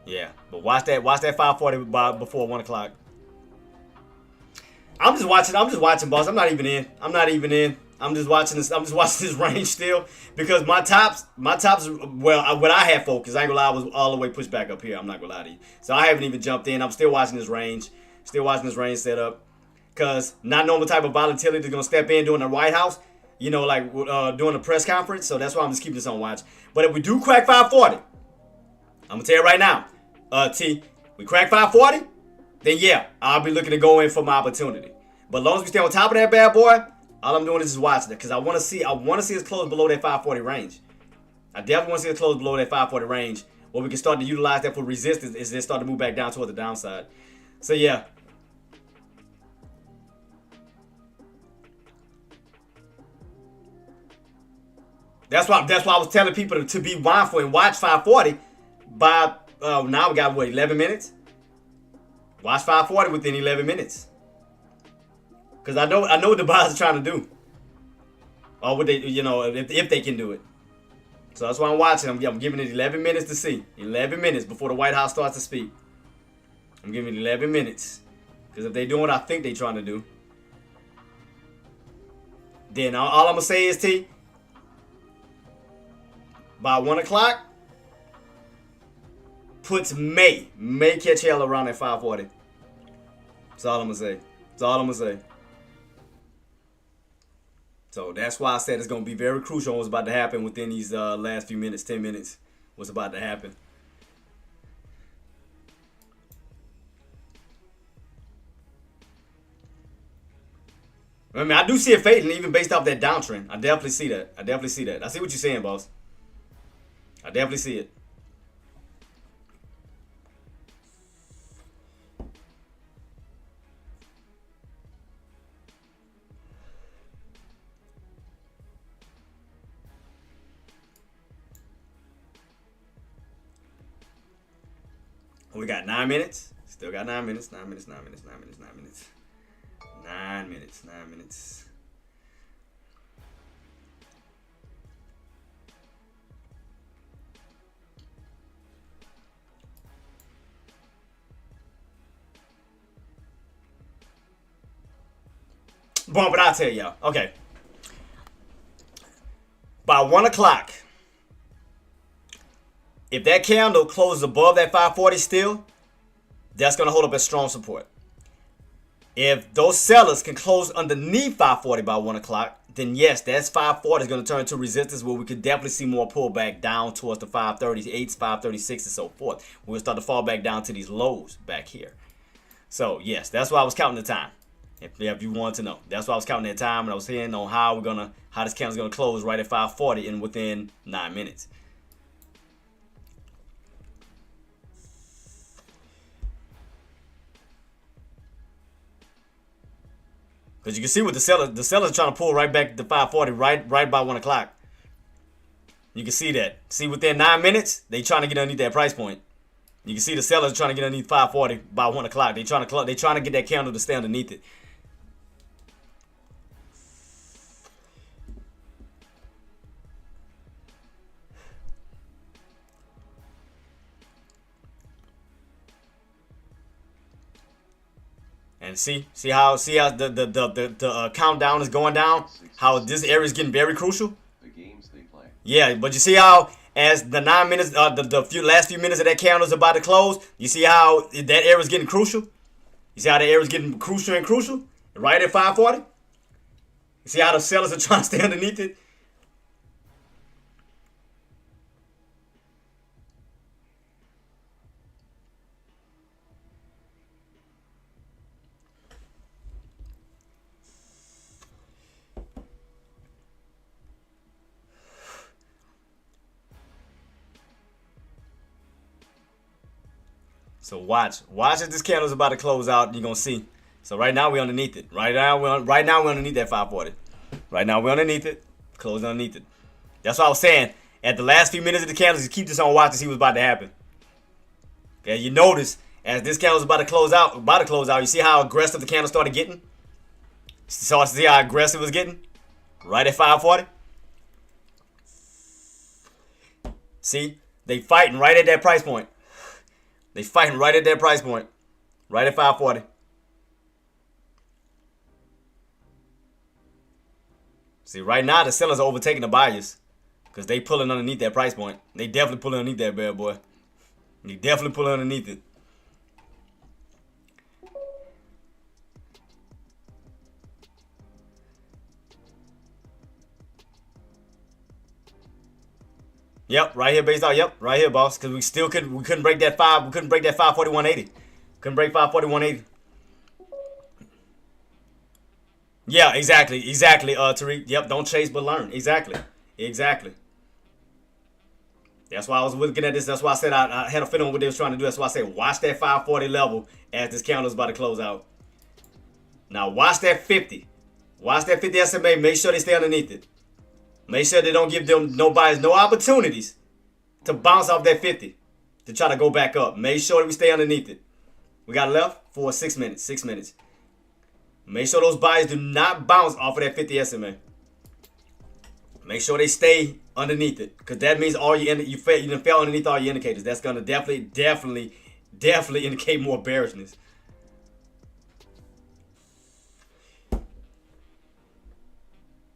Yeah, but watch that 540 before 1 o'clock. I'm just watching, boss. I'm not even in. I'm just watching this range still because my tops. Well, what I had focused, I ain't gonna lie, I was all the way pushed back up here. I'm not gonna lie to you. So I haven't even jumped in. I'm still watching this range. Set up. Cause not knowing what type of volatility is gonna step in during the White House. You know, like during the press conference. So that's why I'm just keeping this on watch. But if we do crack 540, I'm gonna tell you right now. We crack 540, then yeah, I'll be looking to go in for my opportunity. But as long as we stay on top of that bad boy, all I'm doing is just watching it because I want to see us close below that 540 range. I definitely want to see us close below that 540 range where we can start to utilize that for resistance as they start to move back down toward the downside. So yeah. That's why I was telling people to be mindful and watch 540 by now we got 11 minutes. Watch 540 within 11 minutes. Cause I know what the buyers are trying to do. Or what they, if they can do it. So that's why I'm watching. I'm giving it 11 minutes to see. 11 minutes before the White House starts to speak. I'm giving it 11 minutes. Because if they doing what I think they're trying to do, then all I'm gonna say is by 1 o'clock, puts may catch hell around at 540. That's all I'm gonna say. So that's why I said it's gonna be very crucial what's about to happen within these last few minutes, 10 minutes. What's about to happen. I mean, I do see it fading even based off that downtrend. I definitely see that. I see what you're saying, boss. I definitely see it. We got 9 minutes. Still got 9 minutes. 9 minutes. 9 minutes. 9 minutes. 9 minutes. 9 minutes. 9 minutes. Boom, but I'll tell y'all. Okay. By 1 o'clock, if that candle closes above that 540 still, that's going to hold up as strong support. If those sellers can close underneath 540 by 1 o'clock, then yes, that's 540 is going to turn into resistance where we could definitely see more pullback down towards the 538s, 536, and so forth. We'll start to fall back down to these lows back here. So yes, that's why I was counting the time. If you want to know, that's why I was counting that time, and I was saying on how this candle's going to close right at 540 and within 9 minutes. Because you can see what the seller's trying to pull right back to 540 right by 1 o'clock. You can see that. See, within 9 minutes, they trying to get underneath that price point. You can see the sellers trying to get underneath 540 by 1 o'clock. They trying to get that candle to stay underneath it. And see how the countdown is going down. How this area is getting very crucial. The games they play. Yeah, but you see how as the 9 minutes, the last few minutes of that candle is about to close. You see how that area is getting crucial. You see how the area is getting crucial and crucial. Right at 540. You see how the sellers are trying to stay underneath it. So watch as this candle is about to close out. You're gonna see. So right now we're underneath it. Right now we're underneath that 540. Right now we're underneath it. Close underneath it. That's what I was saying. At the last few minutes of the candles, you keep this on watch to see what's about to happen. Okay, you notice as this candle is about to close out. You see how aggressive the candle started getting. So see how aggressive it was getting. Right at 540. See, they fighting right at that price point. They fighting right at that price point. Right at 540. See, right now the sellers are overtaking the buyers. Because they pulling underneath that price point. They definitely pulling underneath that bad boy. They definitely pulling underneath it. Yep, right here based out. Yep, right here, boss. Because we couldn't break that 541.80. Couldn't break 541.80. Yeah, exactly, Tariq. Yep, don't chase but learn. Exactly. That's why I was looking at this. That's why I said I had a feeling what they was trying to do. That's why I said watch that 540 level as this candle is about to close out. Now watch that 50. Watch that 50 SMA. Make sure they stay underneath it. Make sure they don't give them no buyers no opportunities to bounce off that 50 to try to go back up. Make sure that we stay underneath it. We got left for 6 minutes. 6 minutes. Make sure those buyers do not bounce off of that 50 SMA. Make sure they stay underneath it, because that means all you done fell underneath all your indicators. That's gonna definitely indicate more bearishness.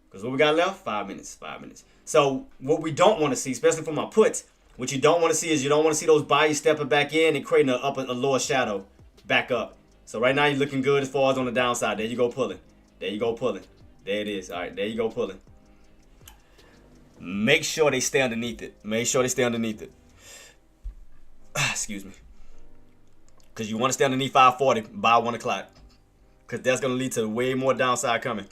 Because what we got left? 5 minutes. 5 minutes. So what we don't want to see, especially for my puts, what you don't want to see is you don't want to see those buyers stepping back in and creating a lower shadow back up. So right now you're looking good as far as on the downside. There you go pulling. There you go pulling. There it is. All right, there you go pulling. Make sure they stay underneath it. Make sure they stay underneath it. Excuse me. Because you want to stay underneath 540 by 1 o'clock. Because that's going to lead to way more downside coming.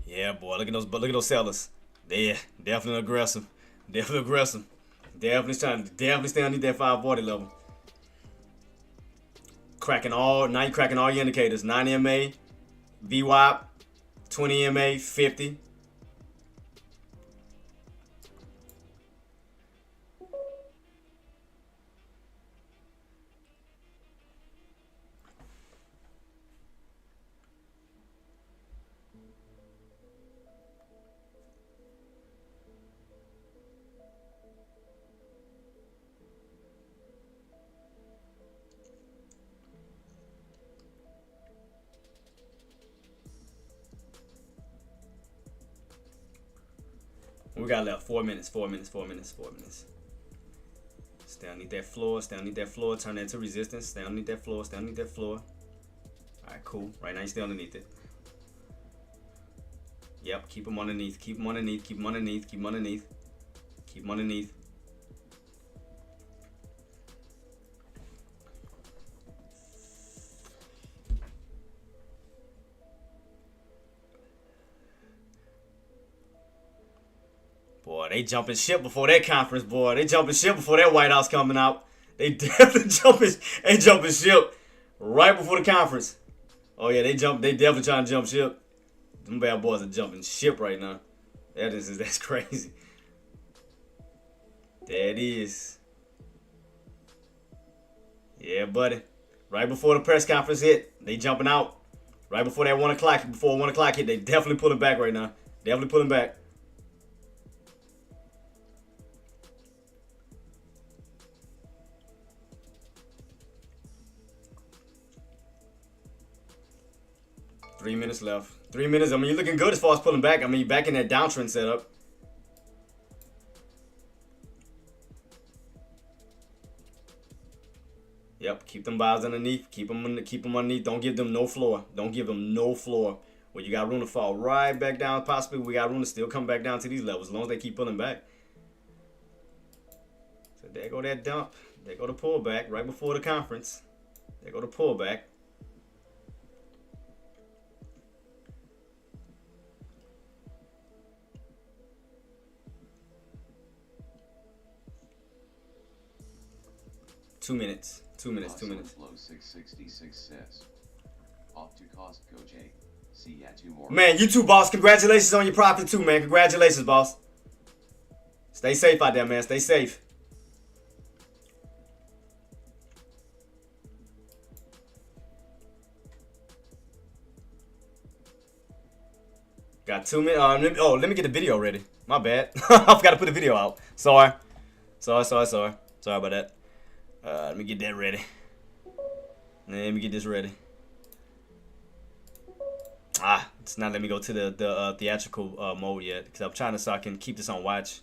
Yeah, boy, look at those sellers. They're definitely aggressive. Definitely stay underneath that 540 level. Now you're cracking all your indicators. 9 MA, VWAP, 20 MA, 50. We got left 4 minutes. Stay underneath that floor. Turn that into resistance. Stay underneath that floor. Alright, cool. Right now you stay underneath it. Yep, keep them underneath. Keep them underneath. they jumping ship before that conference, boy. They jumping ship before that White House coming out. They definitely jumping ship right before the conference. Oh yeah, they definitely trying to jump ship. Them bad boys are jumping ship right now. That's crazy. There it is. Yeah, buddy. Right before the press conference hit, they jumping out. Right before that 1 o'clock, before 1 o'clock hit, they definitely pulling back right now. Definitely pulling back. Three minutes left. 3 minutes. I mean, you're looking good as far as pulling back. I mean, you're back in that downtrend setup. Yep, keep them buys underneath. Keep them underneath. Don't give them no floor. Don't give them no floor. Well, you got room to fall right back down. Possibly we got room to still come back down to these levels as long as they keep pulling back. So there go that dump. There go the pullback right before the conference. There go the pullback. Two minutes. Flow 666 says. Off to Costco, Jay. See ya tomorrow. Man, you too, boss. Congratulations on your profit too, man. Congratulations, boss. Stay safe out there, man. Stay safe. Got 2 minutes. Let me get the video ready. My bad. I forgot to put the video out. Sorry about that. Let me get that ready. Let me get this ready. It's not letting me go to the theatrical mode yet because I'm trying to so I can keep this on watch.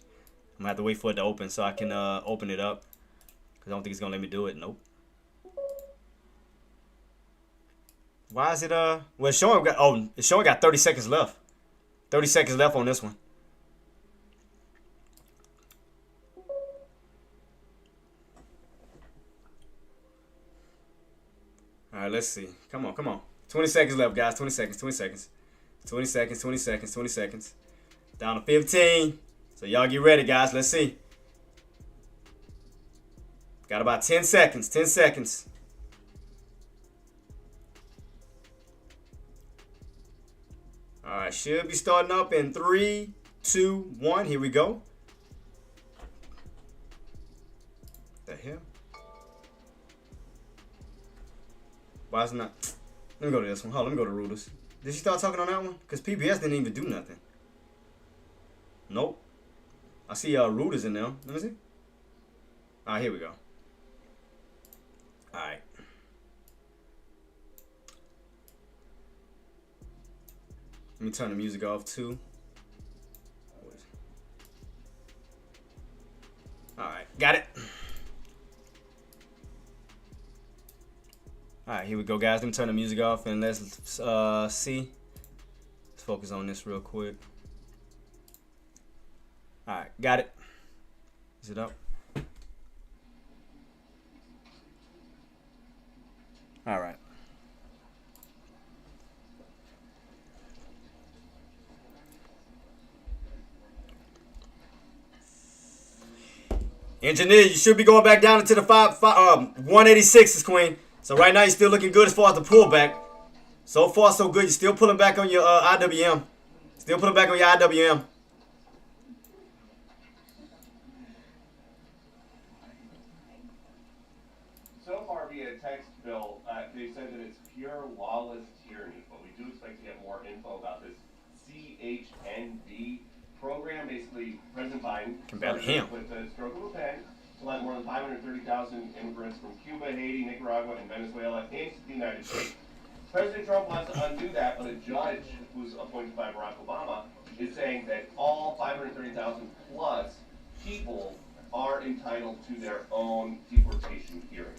I'm gonna have to wait for it to open so I can open it up because I don't think it's gonna let me do it. Nope. Why is it well it's showing got 30 seconds left. 30 seconds left on this one. All right, let's see. Come on. 20 seconds left, guys. 20 seconds. 20 seconds. Down to 15. So y'all get ready, guys. Let's see. Got about 10 seconds. 10 seconds. All right, should be starting up in 3, 2, 1. Here we go. The hell? Why is it not? Let me go to this one. Hold on, let me go to Reuters. Did she start talking on that one? Because PBS didn't even do nothing. Nope. I see Reuters in there. Let me see. All right, here we go. All right. Let me turn the music off too. All right, got it. All right, here we go, guys. Let me turn the music off and let's see. Let's focus on this real quick. All right, got it. Is it up? All right. Engineer, you should be going back down into the 186s, Queen. So right now you're still looking good as far as the pullback. So far so good. You're still pulling back on your IWM. Still pulling back on your IWM. So far via text, Bill, they said that it's pure lawless tyranny, but we do expect to get more info about this CHND program. Basically, President Biden started with a stroke of a pen to let more than 530,000 immigrants from Cuba, Haiti, Nicaragua, and Venezuela into the United States. President Trump wants to undo that, but a judge who's appointed by Barack Obama is saying that all 530,000 plus people are entitled to their own deportation hearing.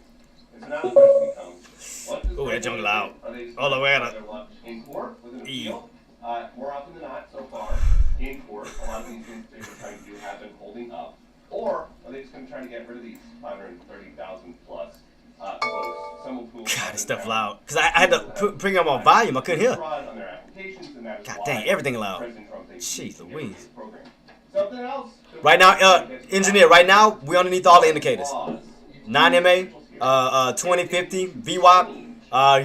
And so now the question becomes, what does that junk loud. All the way in court with an appeal? More often than not, so far, in court, a lot of these things they're trying to do have been holding up. Or are they just going to try to get rid of these 530,000 plus folks, some of whom... God, this stuff loud. Because I had to bring up my volume. I couldn't hear. God dang, everything loud. Jeez Louise. Something else. Right now, engineer. Right now, we underneath all the indicators. 9 MA, 20, 50, VWAP.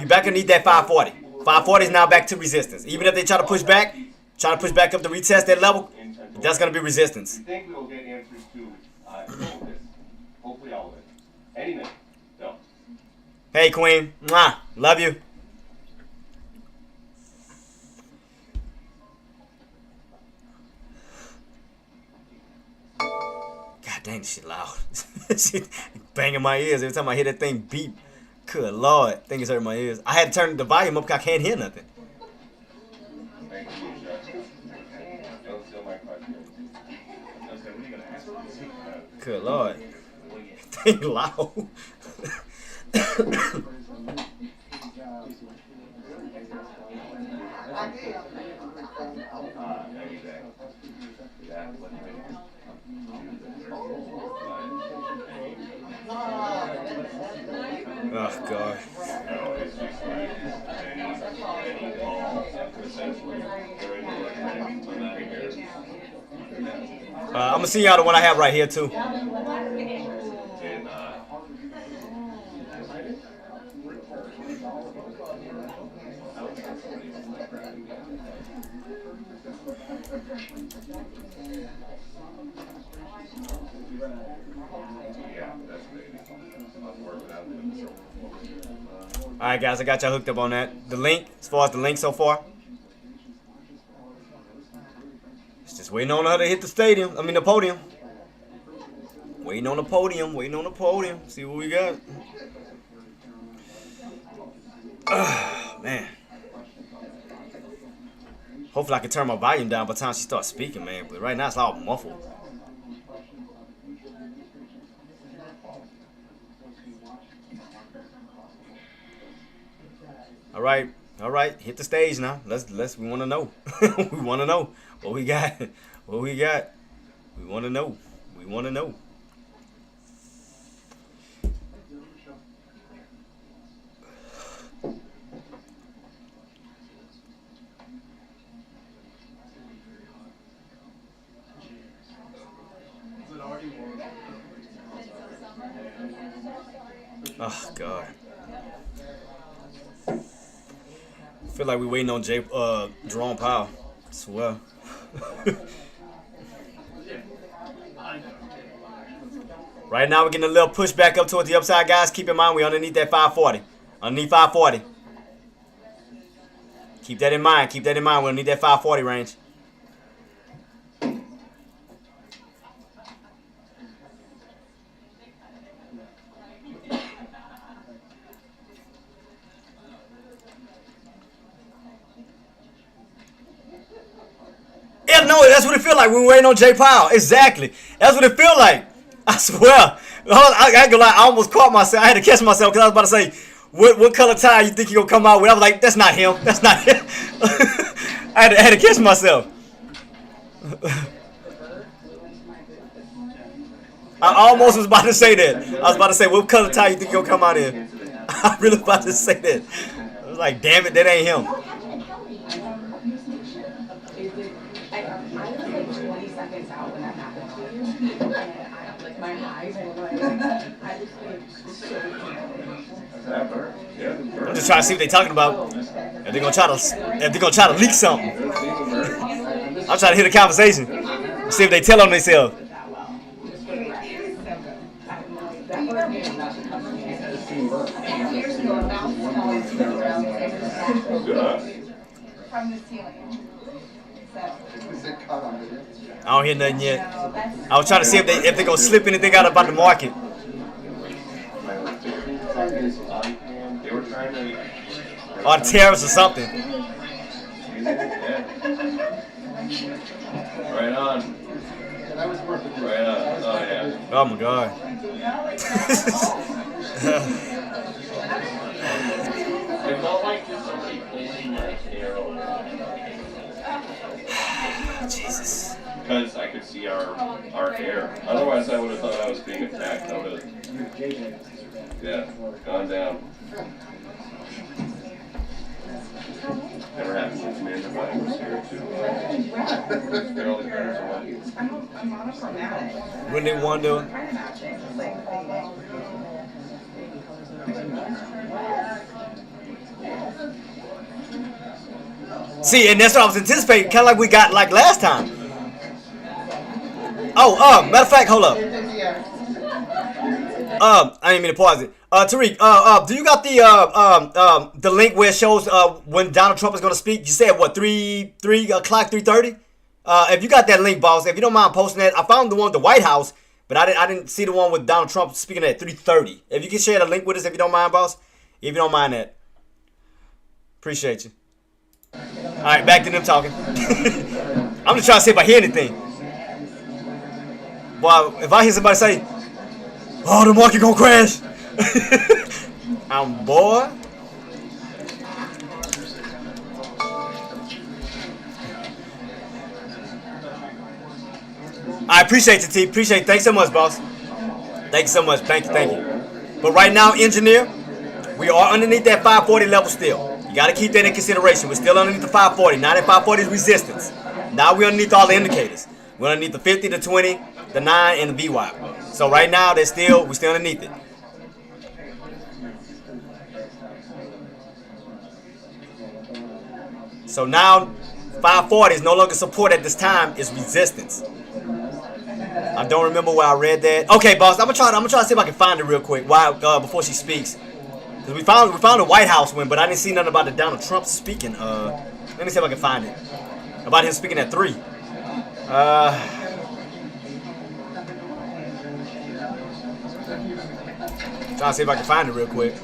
You back underneath that 540. 540 is now back to resistance. Even if they try to push back up to retest that level, that's gonna be resistance. I think we will get answers to this. Hopefully all of it. Any minute. No. Hey, Queen. Mwah. Love you. God dang, this shit loud. Shit banging my ears every time I hear that thing beep. Good Lord. I think it's hurting my ears. I had to turn the volume up because I can't hear nothing. Thank you, Misha. Don't steal my question. Good Lord. Thing loud. Oh, God. I'm going to see y'all the one I have right here, too. Alright, guys, I got y'all hooked up on that. The link, as far as the link so far, it's just waiting on her to hit the stadium. I mean, the podium. Waiting on the podium. Waiting on the podium. See what we got. Man. Hopefully I can turn my volume down by the time she starts speaking, man. But right now it's all muffled. All right, hit the stage now. We want to know. We want to know what we got. What we got. We want to know. We want to know. Oh, God. I feel like we're waiting on Jerome Powell. I swear. Right now, we're getting a little push back up towards the upside, guys. Keep in mind, we're underneath that 540. Underneath 540. Keep that in mind. Keep that in mind. We're underneath that 540 range. Yeah, no, that's what it feel like when we're waiting on Jay Powell. Exactly. That's what it feel like. I swear. I ain't gonna lie, I almost caught myself. I had to catch myself because I was about to say, what color tie you think he gonna come out with? I was like, that's not him. That's not him. I had to catch myself. I almost was about to say that. I was about to say, what color tie you think he gonna come out in? I really was about to say that. I was like, damn it, that ain't him. I'm just trying to see what they're talking about. If they're gonna try to leak something. I'm trying to hear the conversation. See if they tell on themselves. I don't hear nothing yet. I was trying to see if they gonna slip anything out about the market. Or tariffs or something. Right on. Right on. Oh, yeah. Oh, my God. Jesus. Because I could see our hair. Otherwise, I would have thought I was being attacked. I would have, yeah, gone down. Never happened since Amanda Biden was here to get all the credits away. I'm monochromatic. When they wonder. Kind of matching. Like, See, and that's what I was anticipating, kind of like we got like last time. Oh, matter of fact, hold up. I didn't mean to pause it. Tariq, do you got the link where it shows when Donald Trump is gonna speak? You said what, 3 o'clock, 3:30? If you got that link, boss, if you don't mind posting that, I found the one with the White House, but I didn't see the one with Donald Trump speaking at 3:30. If you can share the link with us, if you don't mind, boss, if you don't mind that, appreciate you. All right, back to them talking. I'm just trying to see if I hear anything. Well, if I hear somebody say, "Oh, the market gonna crash," I'm bored. I appreciate you, T. Appreciate it. Thanks so much, boss. Thank you so much. Thank you. But right now, engineer, we are underneath that 540 level still. You got to keep that in consideration. We're still underneath the 540. Now that 540 is resistance. Now we're underneath all the indicators. We're underneath the 50, the 20, the 9, and the VWAP. So right now, we're still underneath it. So now 540 is no longer support at this time. It's resistance. I don't remember where I read that. Okay, boss. I'm gonna try to see if I can find it real quick. Before she speaks. Cause we found the White House win, but I didn't see nothing about the Donald Trump speaking. Let me see if I can find it. About him speaking at 3. Trying to see if I can find it real quick.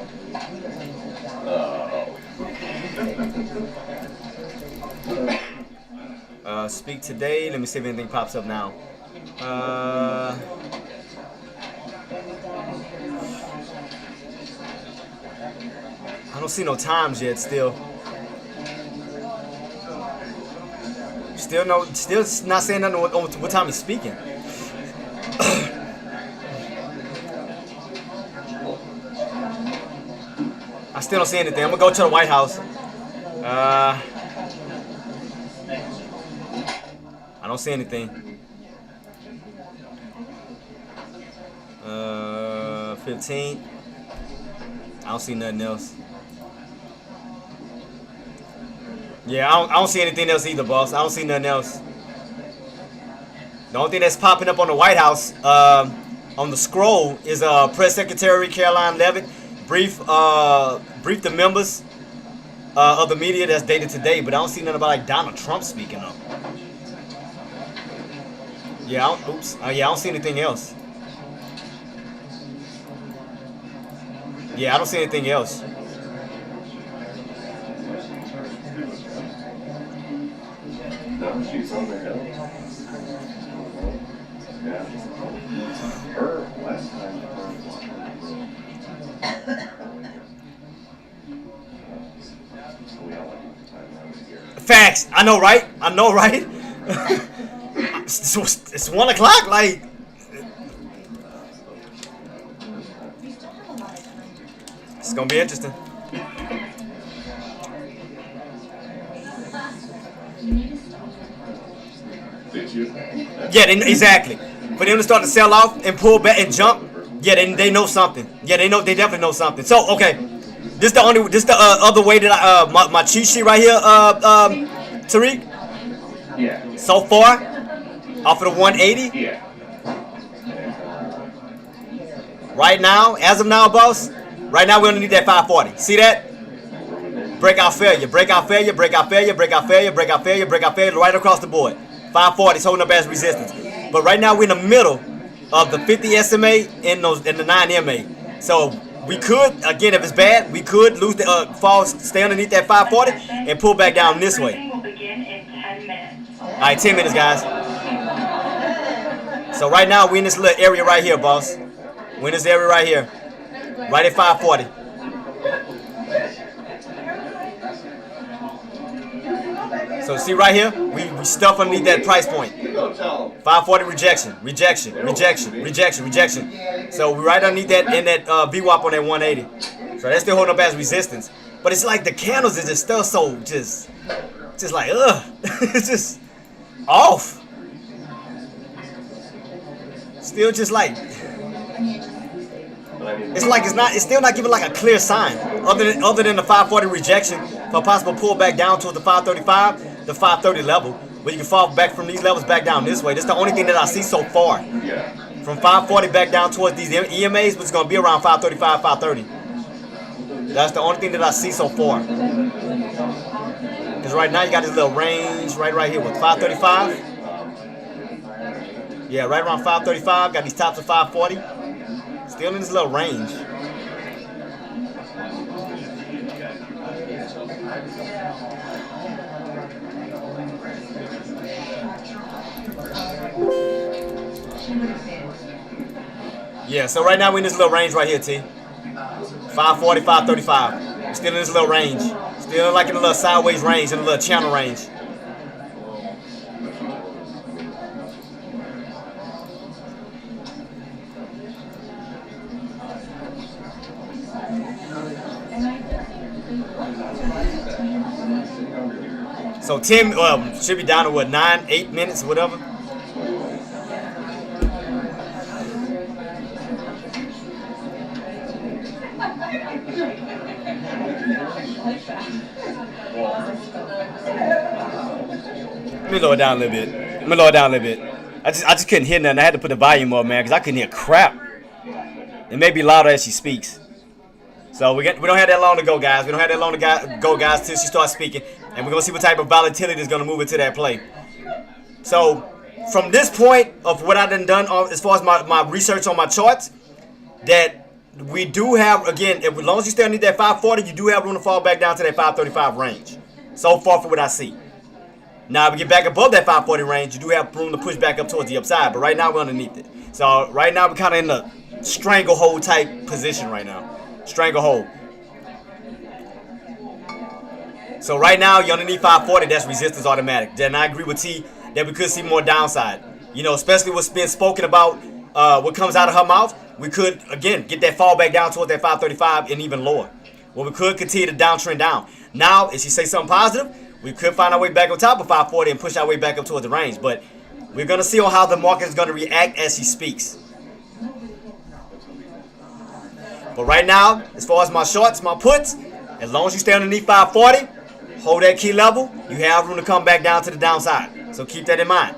Speak today. Let me see if anything pops up now. I don't see no times yet. Still not saying nothing on what time he's speaking. I still don't see anything. I'm gonna go to the White House. I don't see anything. 15. I don't see nothing else. Yeah, I don't see anything else either, boss. I don't see nothing else. The only thing that's popping up on the White House, on the scroll, is Press Secretary Caroline Leavitt brief the members of the media that's dated today, but I don't see nothing about like Donald Trump speaking up. Yeah, I don't see anything else. Yeah, I don't see anything else. No, she's on the hill. Yeah. Her last time. Facts. I know, right? It's 1 o'clock. Like, it's gonna be interesting. Did you? Yeah, exactly. For them to start to sell off and pull back and jump, yeah, they know something. Yeah, they definitely know something. So, okay, this the other way that my cheat sheet right here, Tariq. Yeah. So far, off of the 180. Yeah. Right now, as of now, boss. Right now, we're gonna need that 540. See that? Breakout failure, breakout failure, breakout failure, breakout failure, breakout failure, breakout failure, right across the board. 540 is holding up as resistance. But right now, we're in the middle of the 50 SMA and the 9 MA. So we could, again, if it's bad, we could lose the stay underneath that 540 and pull back down this way. All right, 10 minutes, guys. So right now, we're in this little area right here, boss. We're in this area right here. Right at 540. So see right here, we stuff underneath that price point. 540 rejection. So we right underneath that in that VWAP on that 180. So that's still holding up as resistance. But it's like the candles is just still so just like it's just off. Still just like it's still not giving like a clear sign other than the 540 rejection for a possible pullback down towards the 535, the 530 level, where you can fall back from these levels back down this way. That's the only thing that I see so far. From 540 back down towards these EMAs, which is going to be around 535, 530. That's the only thing that I see so far. Because right now you got this little range right here with 535. Yeah, right around 535. Got these tops of 540. Still in this little range. Yeah, so right now we're in this little range right here, T. 540, 535. Still in this little range. Still like in a little sideways range, in a little channel range. So 10 should be down to what, 9, 8 minutes, whatever. Let me lower it down a little bit. I just couldn't hear nothing. I had to put the volume up, man, because I couldn't hear crap. It may be louder as she speaks. So we don't have that long to go, guys. We don't have that long to go, guys, till she starts speaking. And we're going to see what type of volatility is going to move into that play. So from this point of what I've done as far as my research on my charts, that we do have, again, as long as you stay underneath that 540, you do have room to fall back down to that 535 range. So far for what I see. Now, if we get back above that 540 range, you do have room to push back up towards the upside. But right now, we're underneath it. So right now, we're kind of in the stranglehold type position right now. Stranglehold. So right now, you're underneath 540. That's resistance automatic. Then I agree with T that we could see more downside. You know, especially what's been spoken about, what comes out of her mouth. We could, again, get that fall back down towards that 535 and even lower. Well, we could continue to downtrend down. Now, if she say something positive, we could find our way back on top of 540 and push our way back up towards the range. But we're going to see on how the market is going to react as she speaks. But right now, as far as my shorts, my puts, as long as you stay underneath 540, hold that key level, you have room to come back down to the downside. So keep that in mind.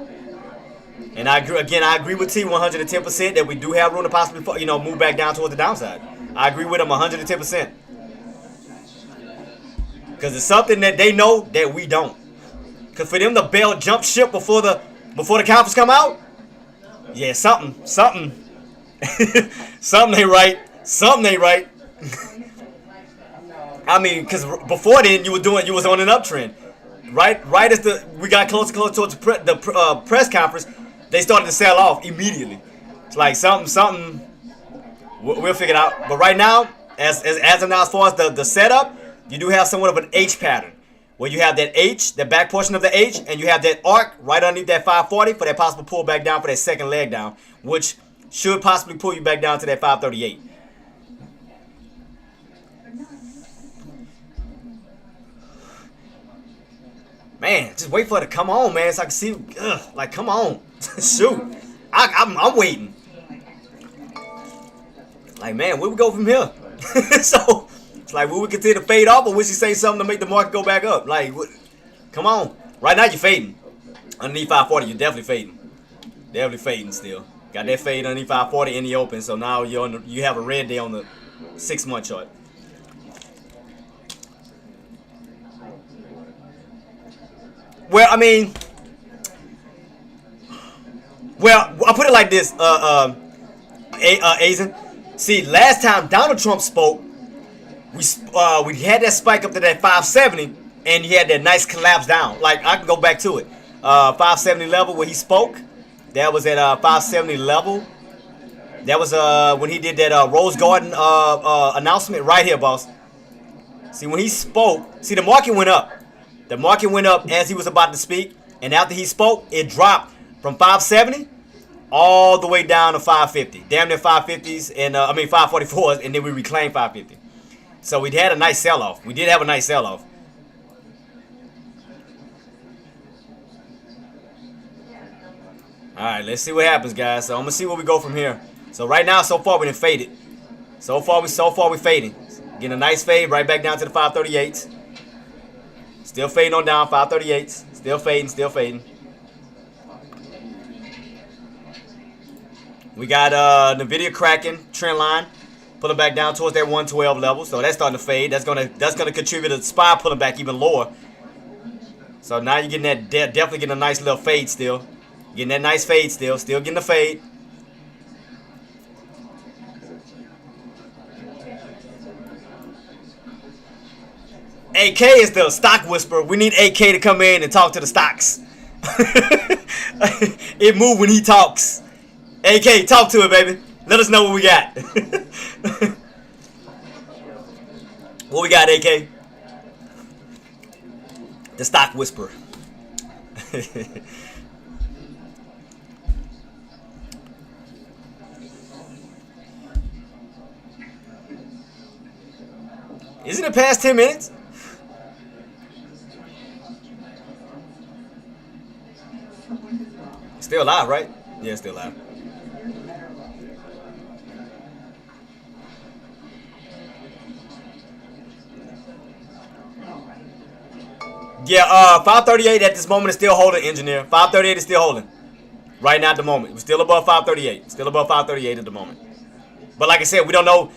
And I agree with T 110% that we do have room to possibly, move back down towards the downside. I agree with him 110%. Because it's something that they know that we don't. Because for them to bail jump ship before the conference come out, yeah, something something ain't right. Something ain't right. I mean, because before then you was on an uptrend, right? Right as we got closer towards the press conference, they started to sell off immediately. It's like something. We'll figure it out. But right now, as of now, as far as the setup, you do have somewhat of an H pattern, where you have that H, the back portion of the H, and you have that arc right underneath that 540 for that possible pullback down for that second leg down, which should possibly pull you back down to that 538. Man, just wait for it to come on, man, so I can see. Like, come on. Shoot. I'm waiting. Like, man, where we go from here? So, it's like, will we continue to fade off, or will she say something to make the market go back up? Like, come on. Right now, you're fading. Underneath 540, you're definitely fading. Definitely fading still. Got that fade underneath 540 in the open, so now you have a red day on the 6-month chart. Well, I mean, I'll put it like this, Azen. See, last time Donald Trump spoke, we had that spike up to that 570, and he had that nice collapse down. Like, I can go back to it. 570 level where he spoke, that was at 570 level. That was when he did that Rose Garden announcement right here, boss. See, when he spoke, see, the market went up. The market went up as he was about to speak, and after he spoke, it dropped from 570 all the way down to 550. Damn near 550s, and 544s, and then we reclaimed 550. So we had a nice sell-off. We did have a nice sell-off. All right, let's see what happens, guys. So I'm gonna see where we go from here. So right now, so far we done faded. So far we fading. Getting a nice fade right back down to the 538s. Still fading on down 538s. Still fading, still fading. We got Nvidia cracking trend line, pulling back down towards that 112 level. So that's starting to fade. That's gonna contribute to the SPY pulling back even lower. So now you're getting that definitely getting a nice little fade still. Getting that nice fade still getting the fade. AK is the stock whisperer. We need AK to come in and talk to the stocks. It moves when he talks. AK, talk to it, baby. Let us know what we got. What we got, AK? The stock whisperer. Isn't it past 10 minutes? Still live, right? Yeah, still live. Yeah, 538 at this moment is still holding, engineer. 538 is still holding. Right now at the moment. We're still above 538. Still above 538 at the moment. But like I said, we don't know,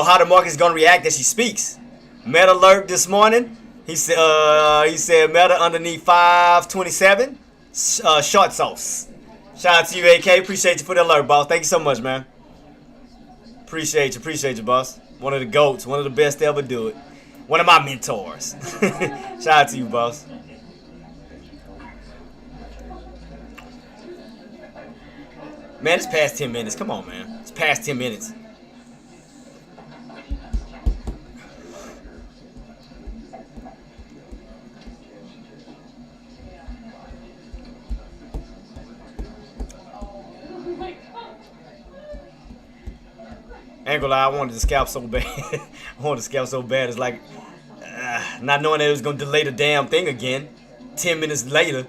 how the market's going to react as she speaks. Meta alert this morning. He said Meta underneath 527. Short sauce. Shout out to you, AK. Appreciate you for the alert, boss. Thank you so much, man. Appreciate you, boss. One of the GOATs. One of the best to ever do it. One of my mentors. Shout out to you, boss. Man, it's past 10 minutes. Come on, man. It's past 10 minutes. Ain't gonna lie, I wanted to scalp so bad. It's like not knowing that it was gonna delay the damn thing again. 10 minutes later.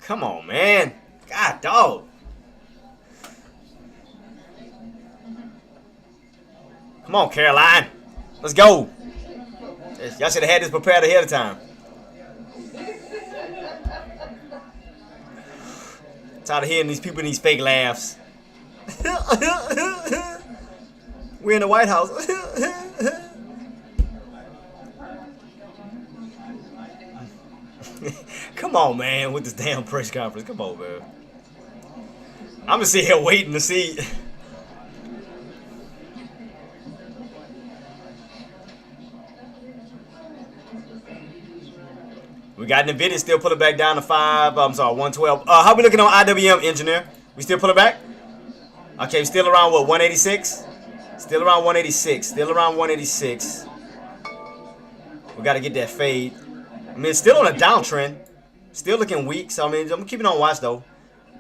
Come on, man. God, dog. Come on, Caroline. Let's go. Y'all should have had this prepared ahead of time. Tired of hearing these people in these fake laughs. We're in the White House. Come on, man, with this damn press conference. Come on, man. I'm gonna sit here waiting to see. We got Nvidia still pulling back down to 112. How we looking on IWM, engineer? We still pulling back? Okay, we still around what, 186? Still around 186. Still around 186. We got to get that fade. I mean, it's still on a downtrend. Still looking weak. So, I mean, I'm keeping on watch, though.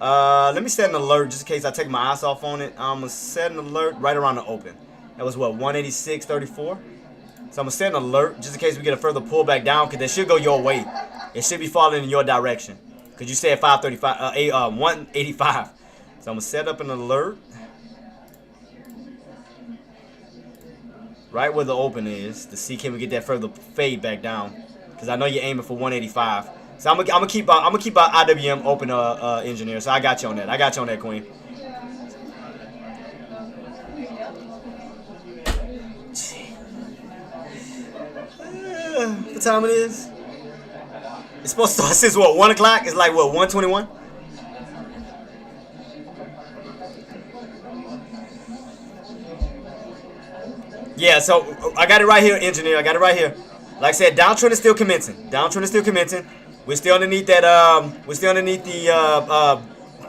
Let me set an alert just in case I take my eyes off on it. I'm going to set an alert right around the open. That was, what, 186.34? So I'm going to set an alert just in case we get a further pullback down because that should go your way. It should be falling in your direction because you said 185. So I'm going to set up an alert right where the open is to see can we get that further fade back down because I know you're aiming for 185. So I'm gonna keep IWM open, engineer. So I got you on that. I got you on that, Queen. What time it is? It's supposed to start since what, 1 o'clock? It's like what, 1:21? Yeah, so I got it right here, engineer. I got it right here. Like I said, downtrend is still commencing. Downtrend is still commencing. We're still underneath that. We're still underneath the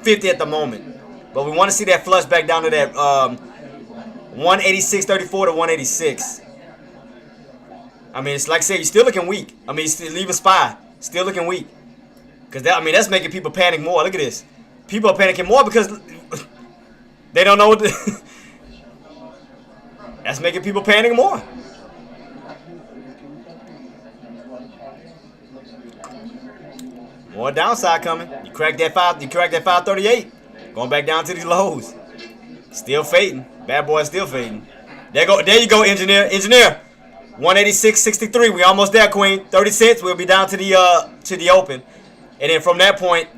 50 at the moment. But we want to see that flush back down to that 186.34 to 186. I mean, it's like I said, you're still looking weak. I mean, still leave a SPY, still looking weak. Cause that, I mean, that's making people panic more. Look at this. People are panicking more because they don't know what to that's making people panic more. More downside coming. You crack that 538. Going back down to these lows. Still fading. Bad boy still fading. There you go, engineer. Engineer. 186.63. We almost there, Queen. 30 cents. We'll be down to the open. And then from that point,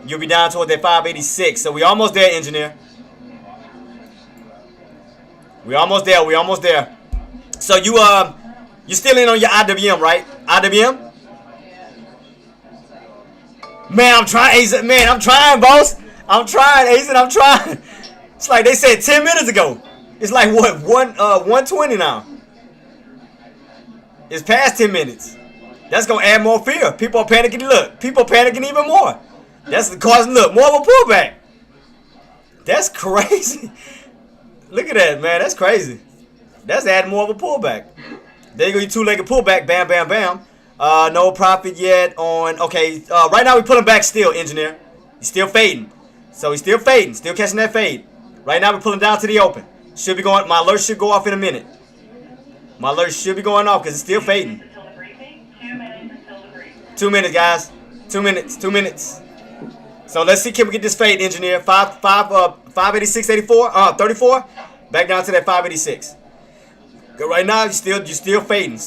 you'll be down toward that 586. So we almost there, engineer. We almost there. So you still in on your IWM, right? IWM? Man, I'm trying, boss. I'm trying, Azen. I'm trying. It's like they said 10 minutes ago. It's like what, 120 now. It's past 10 minutes. That's gonna add more fear. People are panicking. Look, people are panicking even more. That's causing more of a pullback. That's crazy. Look at that, man. That's crazy. That's adding more of a pullback. There you go, your two-legged pullback. Bam, bam, bam. No profit yet on. Okay, right now we're pulling back still, engineer. He's still fading. So he's still fading, still catching that fade. Right now we're pulling down to the open. Should be going. My alert should go off in a minute. My alert should be going off because it's still fading. 2 minutes, guys. 2 minutes. 2 minutes. So let's see, can we get this fade, engineer? 586.84, 34. Back down to that 586. Right now, you're still fading,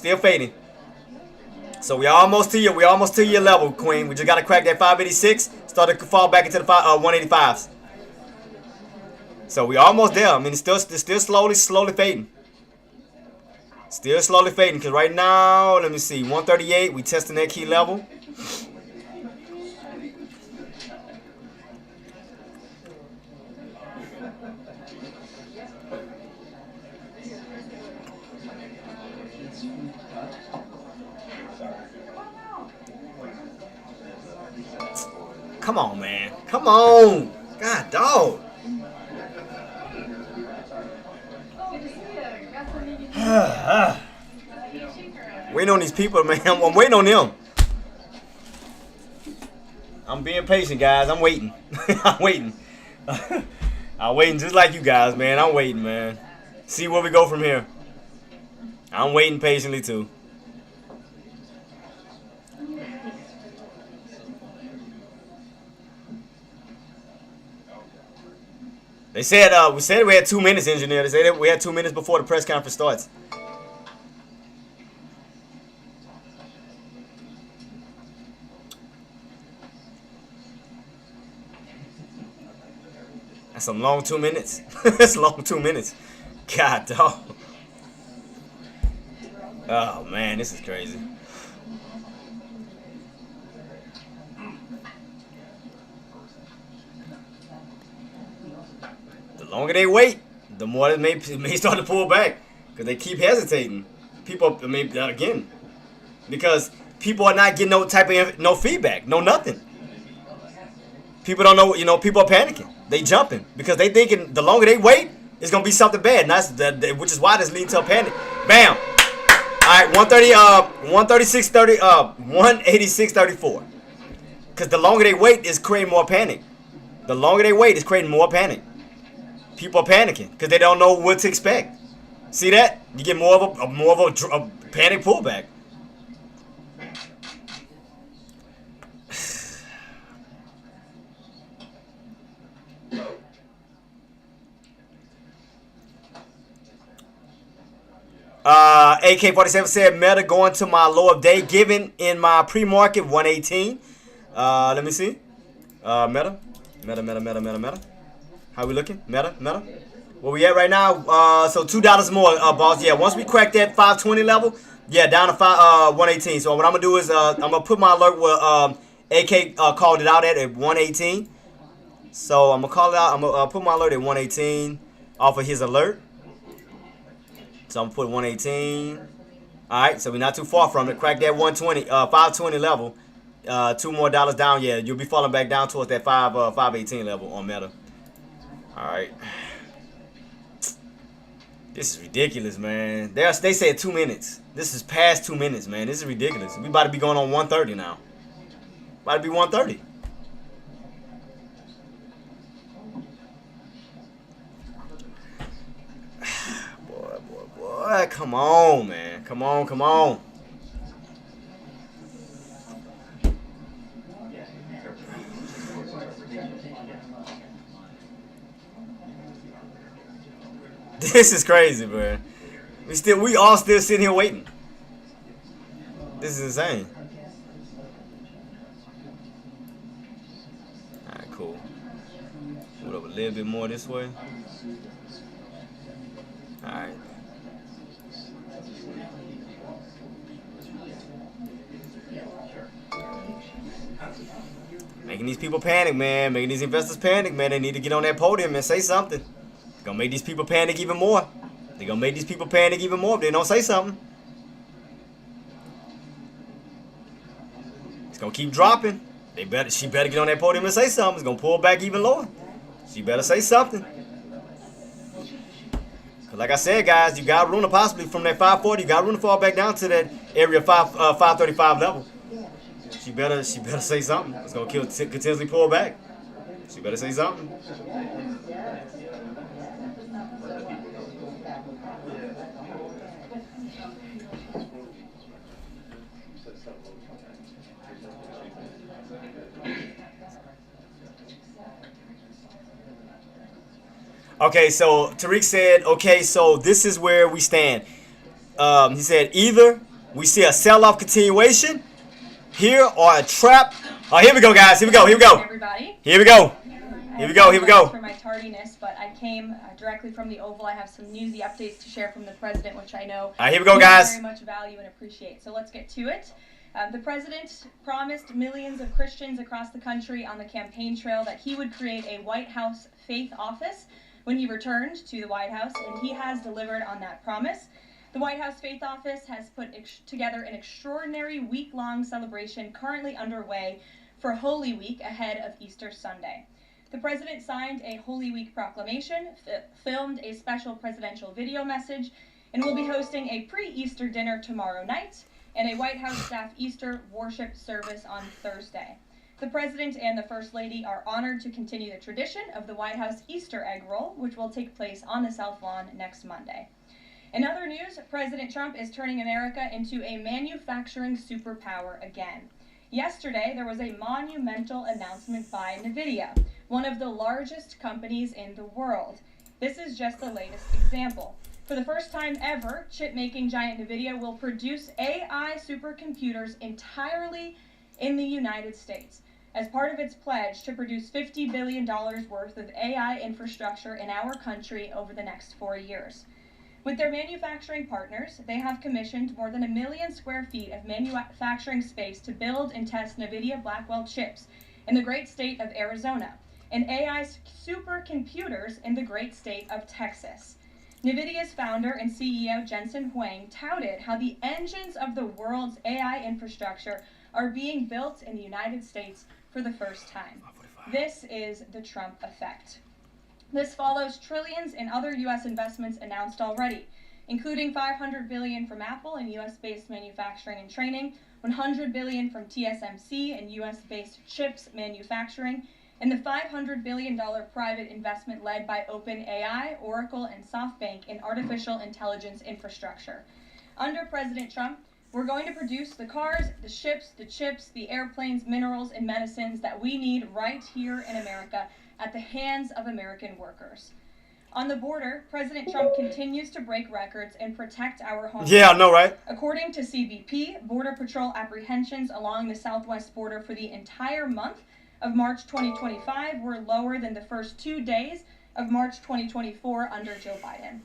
So we almost to your level, Queen. We just gotta crack that 586. Start to fall back into the 185s. So we almost there. I mean, it's still slowly fading. Still slowly fading, because right now, let me see, 138, we testing that key level. Come on, man. Come on. God, dog. Waiting on these people, man. I'm waiting on them. I'm being patient, guys. I'm waiting. I'm waiting. I'm waiting just like you guys, man. I'm waiting, man. See where we go from here. I'm waiting patiently, too. They said we had 2 minutes, engineer. They said we had 2 minutes before the press conference starts. That's some long 2 minutes. That's long 2 minutes. God, dog. Oh man, this is crazy. The longer they wait, the more it may start to pull back, because they keep hesitating. People, I mean, again, because people are not getting no type of no feedback, no nothing. People don't know, people are panicking. They jumping because they thinking the longer they wait, it's gonna be something bad, and which is why this leads to a panic. Bam. All right, 186.34. Because the longer they wait, is creating more panic. The longer they wait, is creating more panic. People are panicking because they don't know what to expect. See that? You get more of a panic pullback. AK47 said Meta going to my low of day given in my pre-market 118. Let me see. Meta. How we looking? Meta. Where we at right now? So $2 more, boss. Yeah, once we crack that 520 level, yeah, down to 118. So what I'm gonna do is I'm gonna put my alert where AK called it out at 118. So I'm gonna call it out. I'm gonna put my alert at 118 off of his alert. So I'm gonna put 118. All right, so we're not too far from it. Crack that 120, 520 level. $2 more down. Yeah, you'll be falling back down towards that 518 level on Meta. All right. This is ridiculous, man. They said 2 minutes. This is past 2 minutes, man. This is ridiculous. We about to be going on 1:30 now. About to be 1:30. Boy, come on, man. Come on. This is crazy, bro. We all still sitting here waiting. This is insane. Alright, cool. Move up a little bit more this way. Alright. Making these people panic, man. Making these investors panic, man. They need to get on that podium and say something. It's gonna make these people panic even more. They're gonna make these people panic even more if they don't say something. It's gonna keep dropping. She better get on that podium and say something. It's gonna pull back even lower. She better say something. Cause like I said, guys, you got room to possibly from that 540. You got room to fall back down to that area 535 level. She better say something. It's gonna continuously pull back. She better say something. Okay, so Tariq said, okay, so this is where we stand. He said either we see a sell-off continuation here or a trap. Oh, here we go, guys. Here we go. Everybody. Here we go. For my tardiness, but I came directly from the Oval. I have some newsy updates to share from the president, which I know all right, here we go, guys. Very much value and appreciate. So let's get to it. The president promised millions of Christians across the country on the campaign trail that he would create a White House faith office when he returned to the White House, and he has delivered on that promise. The White House Faith Office has put together an extraordinary week-long celebration currently underway for Holy Week ahead of Easter Sunday. The president signed a Holy Week proclamation, filmed a special presidential video message, and will be hosting a pre-Easter dinner tomorrow night and a White House staff Easter worship service on Thursday. The President and the First Lady are honored to continue the tradition of the White House Easter egg roll, which will take place on the South Lawn next Monday. In other news, President Trump is turning America into a manufacturing superpower again. Yesterday, there was a monumental announcement by NVIDIA, one of the largest companies in the world. This is just the latest example. For the first time ever, chip-making giant NVIDIA will produce AI supercomputers entirely in the United States, as part of its pledge to produce $50 billion worth of AI infrastructure in our country over the next 4 years. With their manufacturing partners, they have commissioned more than 1 million square feet of manufacturing space to build and test NVIDIA Blackwell chips in the great state of Arizona and AI supercomputers in the great state of Texas. NVIDIA's founder and CEO Jensen Huang touted how the engines of the world's AI infrastructure are being built in the United States for the first time. This is the Trump effect. This follows trillions in other U.S. investments announced already, including $500 billion from Apple in U.S.-based manufacturing and training, $100 billion from TSMC in U.S.-based chips manufacturing, and the $500 billion private investment led by OpenAI, Oracle, and SoftBank in artificial intelligence infrastructure. Under President Trump, we're going to produce the cars, the ships, the chips, the airplanes, minerals, and medicines that we need right here in America at the hands of American workers. On the border, President Trump continues to break records and protect our homeland. Yeah, I know, right? According to CBP, Border Patrol apprehensions along the southwest border for the entire month of March 2025 were lower than the first 2 days of March 2024 under Joe Biden.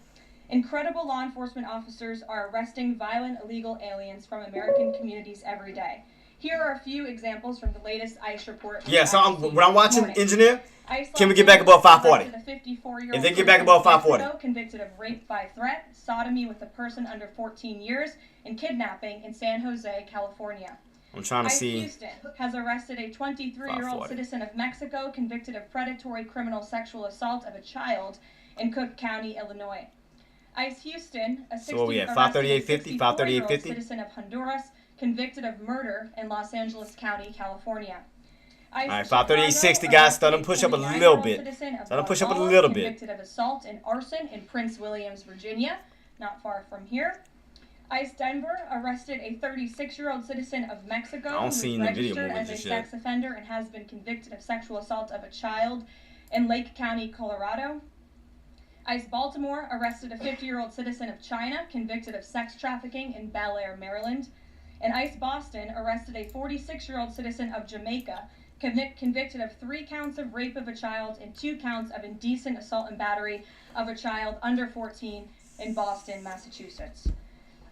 Incredible law enforcement officers are arresting violent illegal aliens from American communities every day. Here are a few examples from the latest ICE report. Yeah, so when I'm watching Engineer, ICE can we get back above 540? If they get back above 540. Convicted of rape by threat, sodomy with a person under 14 years, and kidnapping in San Jose, California. I'm trying to see. Houston has arrested a 23-year-old citizen of Mexico convicted of predatory criminal sexual assault of a child in Cook County, Illinois. ICE Houston, a So what we at, 53850, 538.50? citizen of Honduras, convicted of murder in Los Angeles County, California. All right, 538.60, guys. Start them push up a little bit. Start them push up a little bit. Convicted of assault and arson in Prince Williams, Virginia, not far from here. ICE Denver arrested a 36-year-old citizen of Mexico who was registered as a sex offender and has been convicted of sexual assault of a child in Lake County, Colorado. ICE Baltimore arrested a 50-year-old citizen of China convicted of sex trafficking in Bel Air, Maryland. And ICE Boston arrested a 46-year-old citizen of Jamaica convicted of 3 counts of rape of a child and 2 counts of indecent assault and battery of a child under 14 in Boston, Massachusetts.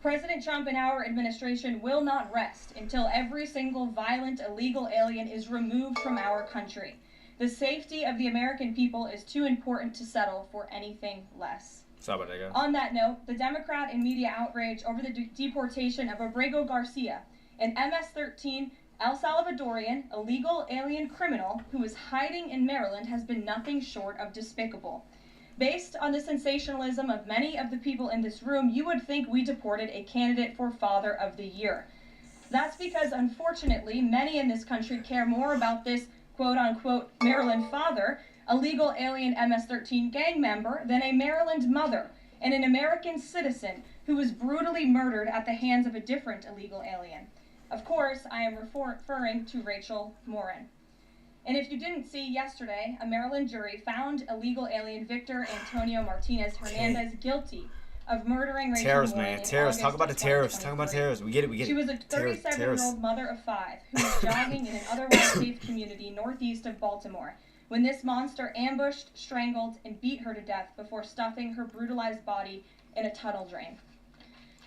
President Trump and our administration will not rest until every single violent illegal alien is removed from our country. The safety of the American people is too important to settle for anything less. Sorry about that, guys. On that note, the Democrat and media outrage over the deportation of Abrego Garcia, an MS-13 El Salvadorian illegal alien criminal who is hiding in Maryland, has been nothing short of despicable. Based on the sensationalism of many of the people in this room, you would think we deported a candidate for Father of the Year. That's because, unfortunately, many in this country care more about this quote-unquote Maryland father, a legal alien MS-13 gang member, than a Maryland mother and an American citizen who was brutally murdered at the hands of a different illegal alien. Of course, I am referring to Rachel Morin. And if you didn't see yesterday, a Maryland jury found illegal alien Victor Antonio Martinez Hernandez guilty of murdering Rachel Terrorists, Morin man. in Terrorists. Talk August about the of terrorists. Talk about 2023. terrorists. We get it. We get it. She was a 37-year-old mother of 5 who was jogging in an otherwise safe community northeast of Baltimore when this monster ambushed, strangled, and beat her to death before stuffing her brutalized body in a tunnel drain.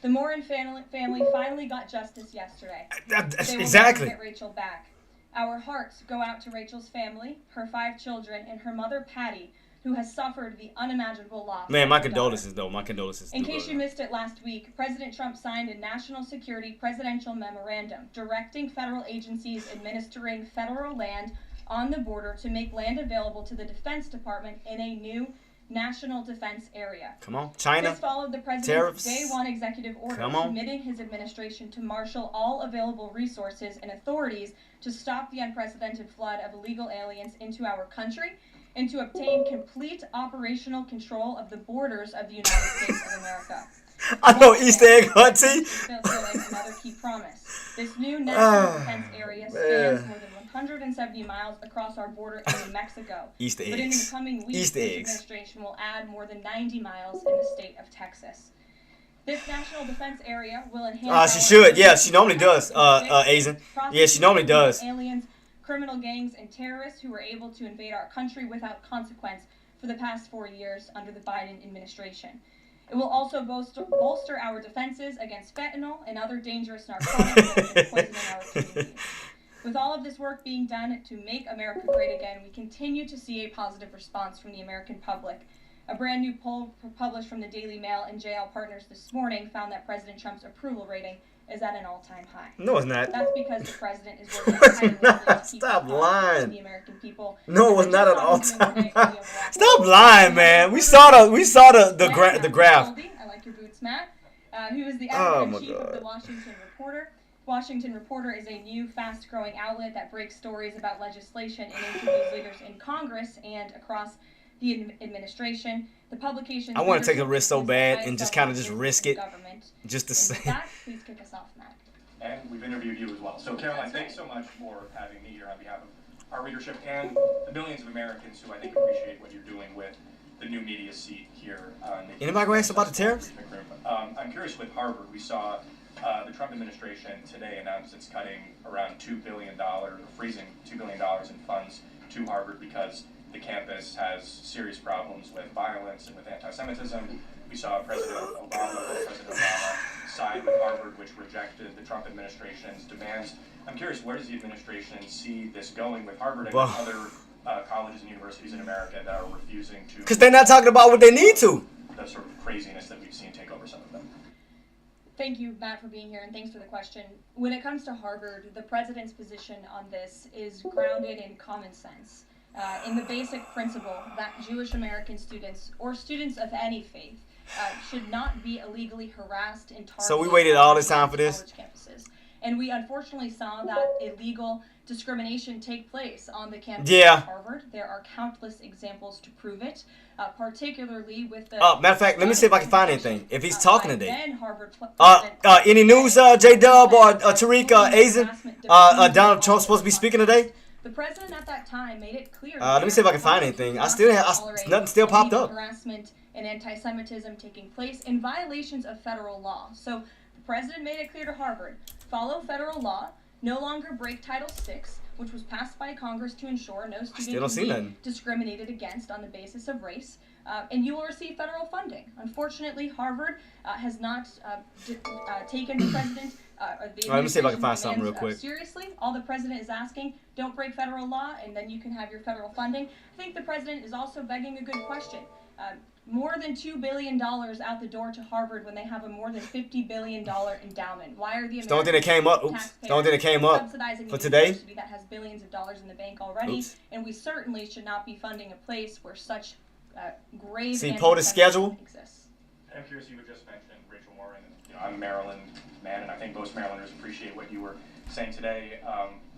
The Morin family finally got justice yesterday. They will never get Rachel back. Our hearts go out to Rachel's family, her 5 children, and her mother, Patty, who has suffered the unimaginable loss. Man, my condolences, though. My condolences. In case you missed it last week, President Trump signed a national security presidential memorandum directing federal agencies administering federal land on the border to make land available to the Defense Department in a new national defense area. Come on, China. This followed the president's Day 1 executive order committing his administration to marshal all available resources and authorities to stop the unprecedented flood of illegal aliens into our country and to obtain complete operational control of the borders of the United States of America. I know Easter egg hunting. Fulfilling another key promise. This new national defense area spans more than 170 miles across our border in New Mexico. Easter eggs. But in the coming weeks, the administration will add more than 90 miles in the state of Texas. This national defense area will enhance. She should. Yeah, she normally does. Asian. Yeah, she normally does. Aliens, criminal gangs, and terrorists who were able to invade our country without consequence for the past 4 years under the Biden administration. It will also bolster our defenses against fentanyl and other dangerous narcotics that have been poisoning our communities. With all of this work being done to make America great again, we continue to see a positive response from the American public. A brand new poll published from the Daily Mail and JL Partners this morning found that President Trump's approval rating is at an all-time high. No, it's not. That's because the president is working tirelessly to keep Stop lying. The American people. No, it was not an all-time high. Stop lying, man. We saw the graph. I like your boots, Matt. Who is the editor-in-chief of the Washington Reporter. Washington Reporter is a new, fast-growing outlet that breaks stories about legislation and interviews leaders in Congress and across the administration. The publication. I want to take a risk so bad and just kind of just risk it. Just to say. That, please kick us off, Matt. And we've interviewed you as well. So, Caroline, thanks so much for having me here on behalf of our readership and the millions of Americans who I think appreciate what you're doing with the new media seat here. Anybody going to ask about the tariffs? I'm curious with Harvard. We saw the Trump administration today announced it's cutting around $2 billion, or freezing $2 billion in funds to Harvard because the campus has serious problems with violence and with anti-Semitism. We saw President Obama side with Harvard, which rejected the Trump administration's demands. I'm curious, where does the administration see this going with Harvard and other colleges and universities in America that are refusing to... Because they're not talking about what they need to. The sort of craziness that we've seen take over some of them. Thank you, Matt, for being here, and thanks for the question. When it comes to Harvard, the president's position on this is grounded in common sense, in the basic principle that Jewish American students, or students of any faith, should not be illegally harassed and targeted. So we waited all this time for this? College campuses. And we unfortunately saw that illegal discrimination take place on the campus of Harvard. There are countless examples to prove it, particularly with the... matter of fact, let me see if I can find anything. If he's talking today. Then Harvard any news, J-Dub or Tariq Azen? Donald Trump supposed to be speaking today? The president at that time made it clear. Let me see if I can find anything. Nothing still popped up. Harassment and anti-Semitism taking place in violations of federal law. So the president made it clear to Harvard, follow federal law, no longer break Title VI, which was passed by Congress to ensure no student can be discriminated against on the basis of race, and you will receive federal funding. Unfortunately, Harvard has not taken the president let me see if I can find something real quick. Seriously, all the president is asking, don't break federal law, and then you can have your federal funding. I think the president is also begging a good question. More than $2 billion out the door to Harvard when they have a more than $50 billion endowment. Why are the American subsidizing for a today university that has billions of dollars in the bank already? And we certainly should not be funding a place where such grave POTUS schedule exists. I'm curious, you had just mentioned Rachel Morin, and I'm a Maryland man, and I think most Marylanders appreciate what you were saying today.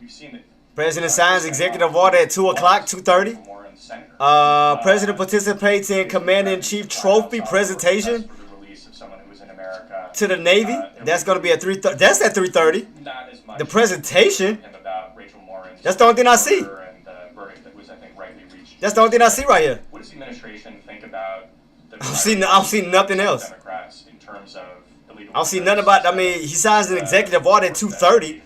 We've seen that President signs executive order at 2 o'clock, 2:30. President participates in Commander-in-Chief trophy presentation to the Navy. That's going to be at 3:30. That's at 3:30. The presentation. That's the only thing I see. That's the only thing I see right here. What does the administration think about the I don't see nothing else. Democrats in terms of illegal? I don't see nothing about. I mean, he signs an executive order at 2:30.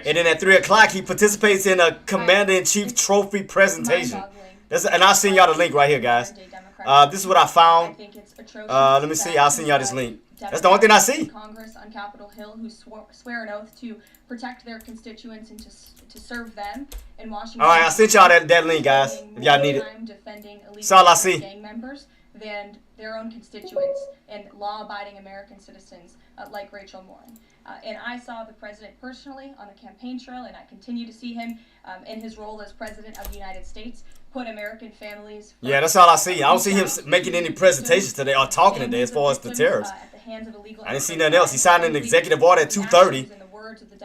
And then at 3 o'clock, he participates in a Commander-in-Chief trophy presentation. And I'll send y'all the link right here, guys. This is what I found. Let me see. I'll send y'all this link. That's the only thing I see. Congress on Capitol Hill who swear an oath to protect their constituents and to serve them in Washington. All right, I sent y'all that link, guys, if y'all need it. That's all I see. Gang members than their own constituents and law-abiding American citizens like Rachel Morin. And I saw the president personally on the campaign trail, and I continue to see him in his role as president of the United States, put American families first. Yeah, that's all I see. I don't see him making any presentations today or talking today as far as the tariffs. I didn't see nothing else. He signed an executive order at 2:30,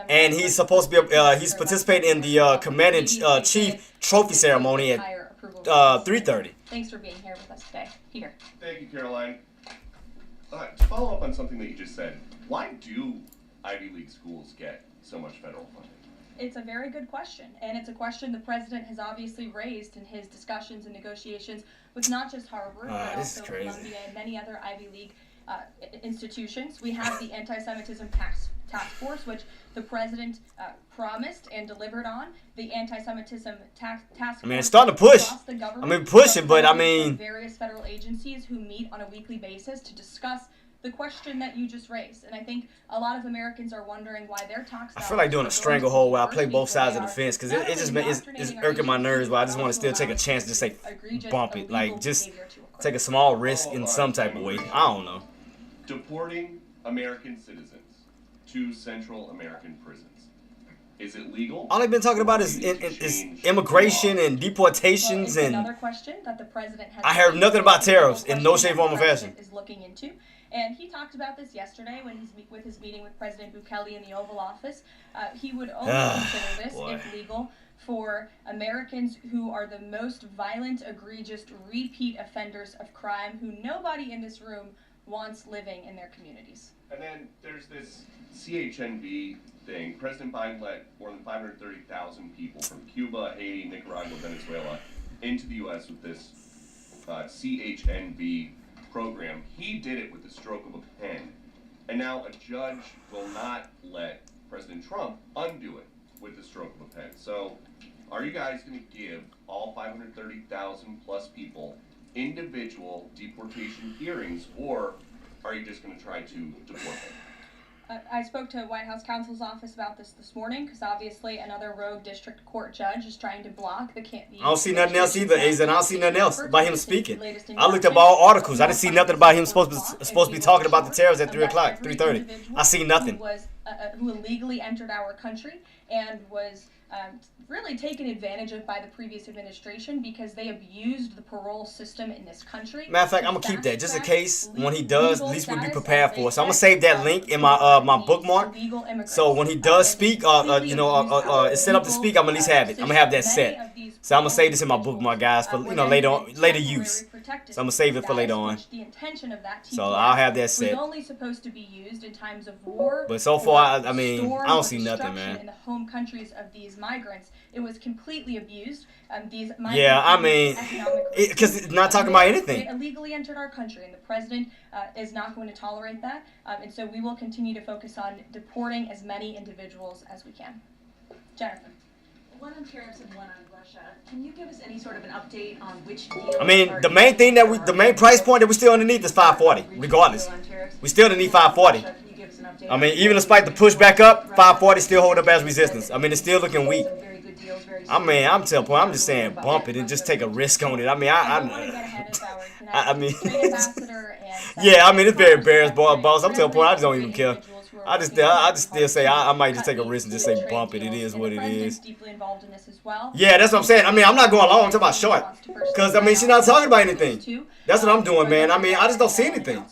and he's supposed to be he's participating in the Commander-in-Chief trophy ceremony at 3:30. Thanks for being here with us today. Here. Thank you, Caroline. To follow up on something that you just said, why do Ivy League schools get so much federal funding? It's a very good question, and it's a question the president has obviously raised in his discussions and negotiations with not just Harvard, but also Columbia and many other Ivy League institutions. We have the Anti-Semitism Task Force, which the president promised and delivered on. The Anti-Semitism Task Force. I mean, it's starting to push. I mean, pushing, but I mean, various federal agencies who meet on a weekly basis to discuss the question that you just raised. And I think a lot of Americans are wondering why their tax I feel like doing a stranglehold where I play both sides of the fence, because it's irking my nerves, but I just want to still take a chance to say bump it. Like, just take a small risk in some type of way. I don't know. Deporting American citizens to Central American prisons. Is it legal? All they've been talking about is immigration and deportations, and another question that the president has. I heard nothing about tariffs in no shape, form, or fashion. Is looking into, and he talked about this yesterday when with his meeting with President Bukele in the Oval Office. He would only consider this if legal for Americans who are the most violent, egregious, repeat offenders of crime, who nobody in this room wants living in their communities. And then there's this CHNV thing. President Biden let more than 530,000 people from Cuba, Haiti, Nicaragua, Venezuela into the U.S. with this CHNV program. He did it with the stroke of a pen. And now a judge will not let President Trump undo it with the stroke of a pen. So are you guys going to give all 530,000 plus people individual deportation hearings, or are you just going to try to deport them? I spoke to White House counsel's office about this morning, because obviously another rogue district court judge is trying to block the I don't see nothing else either, Azen. I don't see nothing else about him speaking. I looked up all articles. I didn't see nothing about him supposed to be talking about the tariffs at 3 o'clock, 3:30. I see nothing. who illegally entered our country and was really taken advantage of by the previous administration because they abused the parole system in this country. Matter of fact, I'm gonna keep that just in case when he does. At least we'll be prepared for it. So I'm gonna save that link in my my bookmark. So when he does speak, it's set up to speak, I'm at least have it. I'm gonna have that set. So I'm gonna save this in my bookmark, guys, for later use. So I'm gonna save it for later on. So I'll have that set. Was only supposed to be used in times of war. But so far, I mean, I don't see nothing, man. In the home countries of these migrants, it was completely abused. These migrants, yeah, I mean, because it's not talking about anything. They illegally entered our country, and the president is not going to tolerate that. And so we will continue to focus on deporting as many individuals as we can. Jennifer. One on tariffs and one on Russia. Can you give us any sort of an update on which deal? I mean, the main thing the main price point that we still underneath is 540, regardless. We still need 540. I mean, even despite the pushback up, 540 still hold up as resistance. I mean, it's still looking weak. I mean, I'm just saying, bump it and just take a risk on it. I mean, I mean, yeah, I mean, it's very bearish, boss. I'm to the point I just don't even care. I just still say I might just take a risk and just say bump it. It is what it is. Yeah, that's what I'm saying. I mean, I'm not going long. I'm talking about short. Because, I mean, she's not talking about anything. That's what I'm doing, man. I mean, I just don't see anything.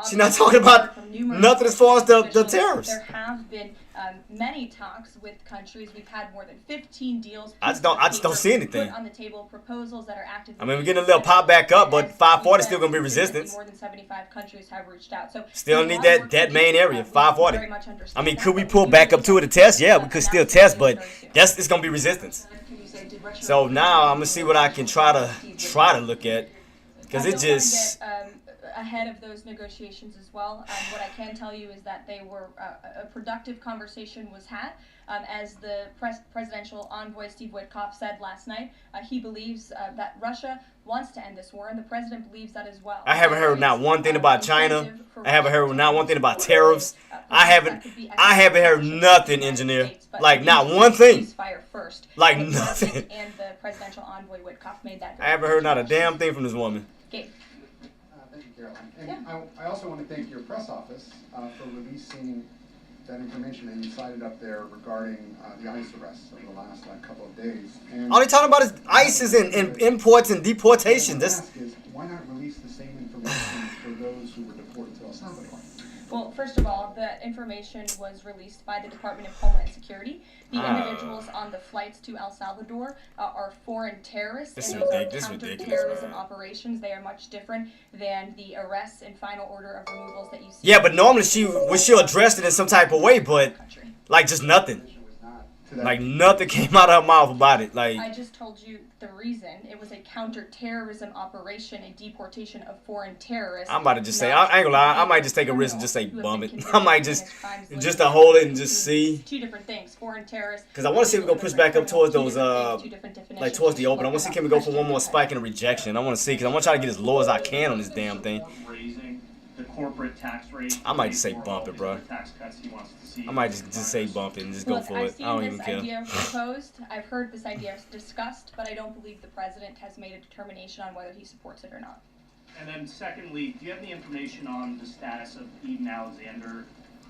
She's not talking about nothing as far as the tariffs. There have been many talks with countries. We've had more than 15 deals. I just don't see anything. Put on the table proposals that are actively. I mean, we're getting a little pop back up, but 540 is still going to be resistance. More than 75 countries have reached out. So still need that main area, 540. I mean, could we pull back up to it to test? Yeah, we could still test, but it's going to be resistance. So now I'm going to see what I can try to look at, because it just. Ahead of those negotiations as well. What I can tell you is that they were a productive conversation was had. As the presidential envoy Steve Witkoff said last night, he believes that Russia wants to end this war, and the president believes that as well. I haven't heard not one thing about China. I haven't heard not one thing about tariffs. I haven't heard nothing, engineer. Like not one thing. Like nothing. And the presidential envoy Witkoff made that. I haven't heard not a damn thing from this woman. Gabe. Thank you, Caroline. And I also want to thank your press office for releasing that information that you cited up there regarding the ICE arrests over the last couple of days. And all they talking about is ICE and imports and deportation. What I ask is, why not release the same information for those who were deported to El Salvador? Well, first of all, the information was released by the Department of Homeland Security. The individuals on the flights to El Salvador are foreign terrorists, and those are counter-terrorism operations. They are much different than the arrests and final order of removals that you see. Yeah, but normally she'll address it in some type of way, but like just nothing. Like nothing came out of her mouth about it. Like I just told you the reason. It was a counter-terrorism operation, a deportation of foreign terrorists. I'm about to just say, I ain't gonna lie, I might just take a risk and just say bum it. I might just to hold it and just see. Two different things, foreign terrorists. Because I want to see if we go push back up towards those, like towards the open. I want to see can we go for one more spike in a rejection. I want to see, because I want to try to get as low as I can on this damn thing. The corporate tax rate. I might just say bump it, bro. I might just say bump it and just go for it. I don't even care. I've seen this idea proposed. I've heard this idea discussed, but I don't believe the president has made a determination on whether he supports it or not. And then secondly, do you have any information on the status of Eden Alexander?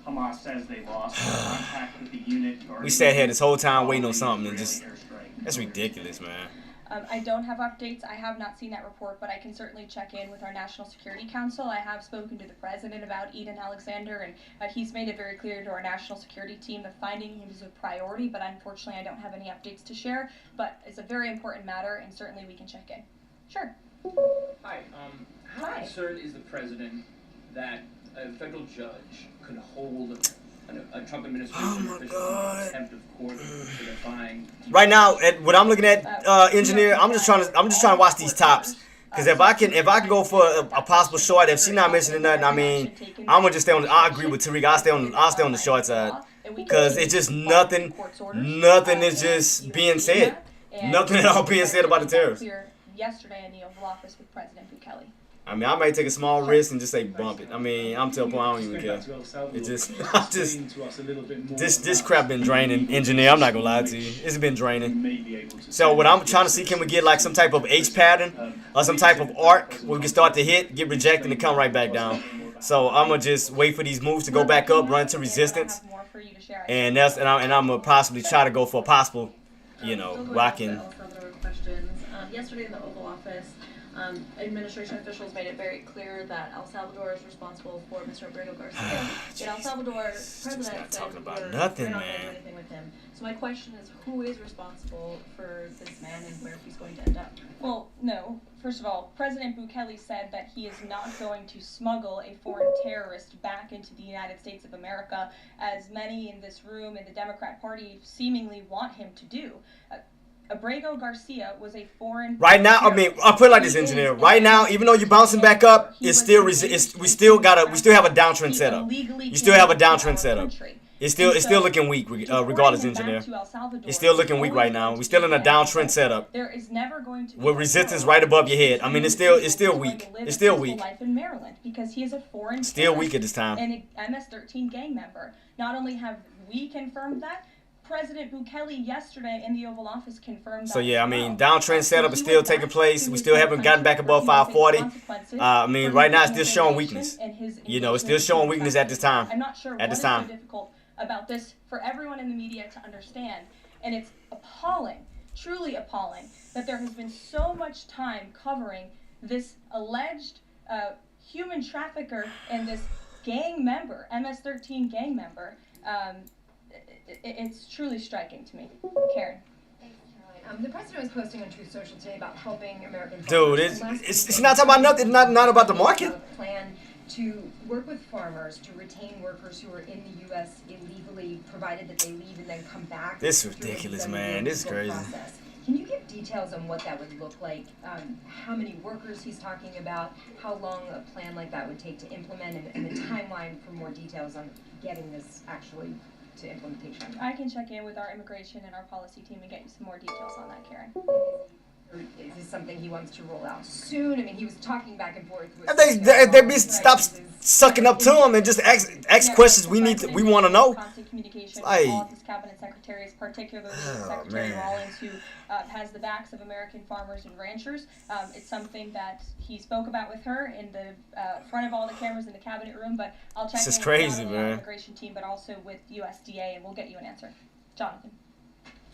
Hamas says they lost contact with the unit. We sat here this whole time waiting on something and just, that's ridiculous, man. I don't have updates. I have not seen that report, but I can certainly check in with our National Security Council. I have spoken to the president about Eden Alexander, and he's made it very clear to our national security team that finding him is a priority, but unfortunately I don't have any updates to share. But it's a very important matter, and certainly we can check in. Sure. Hi. How concerned is the president that a federal judge could hold a Trump administration official in contempt of court for defying? Right now, what I'm looking at, engineer, I'm just trying to watch these tops. Because if I can go for a possible short, if she's not mentioning nothing, I mean, I'm gonna just stay on. I agree with Tariq. I'll stay on the short side. Because it's just nothing is just being said. Nothing at all being said about the tariffs. Yesterday in the Oval Office with President Bukele. I mean, I might take a small risk and just say bump it. I mean, I'm to a point I don't even care. It this crap been draining, engineer. I'm not gonna lie to you. It's been draining. So what I'm trying to see, can we get like some type of H pattern or some type of arc where we can start to hit, get rejected, and come right back down. So I'm gonna just wait for these moves to go back up, run to resistance, and I'm gonna possibly try to go for a possible, you know, rocking. Yesterday in the Oval Office, administration officials made it very clear that El Salvador is responsible for Mr. Abrego Garcia. Yet El Salvador president said talking about we're nothing, not going to do man. anything with him. So my question is, who is responsible for this man and where he's going to end up? Well, no. First of all, President Bukele said that he is not going to smuggle a foreign terrorist back into the United States of America, as many in this room in the Democrat Party seemingly want him to do. Abrego Garcia was a foreign Right now, I mean, I'll put it like this, engineer. Right now, even though you're bouncing back up, it's still we still have a downtrend setup. You still have a downtrend setup. It's still looking weak, regardless, engineer. It's still looking weak right now. We're still in a downtrend setup. There is never going to be with resistance right above your head. I mean, it's still weak. It's still weak. Life in Maryland because he is a foreign still weak at this time. And an MS-13 gang member. Not only have we confirmed that, President Bukele yesterday in the Oval Office confirmed that. So yeah, I mean, downtrend setup is still taking place. We still haven't gotten back above 540. I mean, right now it's still showing weakness. You know, it's still showing weakness at this time. I'm not sure what is so difficult about this for everyone in the media to understand, and it's appalling, truly appalling, that there has been so much time covering this alleged human trafficker and this gang member, MS-13 gang member. It's truly striking to me. Karen. The president was posting on Truth Social today about helping American farmers. Dude, it's not talking about nothing. Not about the market. Plan to work with farmers to retain workers who are in the U.S. illegally, provided that they leave and then come back. This is ridiculous, man. This is crazy. Process. Can you give details on what that would look like? How many workers he's talking about? How long a plan like that would take to implement, and the timeline for more details on getting this actually to implementation? I can check in with our immigration and our policy team and get you some more details on that, Karen. Is this something he wants to roll out soon? I mean, he was talking back and forth. With they stop sucking up to him and just ask questions we want to know. Constant communication with all of his cabinet secretaries, particularly Secretary Rawlings, who has the backs of American farmers and ranchers. It's something that he spoke about with her in the front of all the cameras in the cabinet room. But I'll check in with not only our immigration team, but also with USDA, and we'll get you an answer. Jonathan.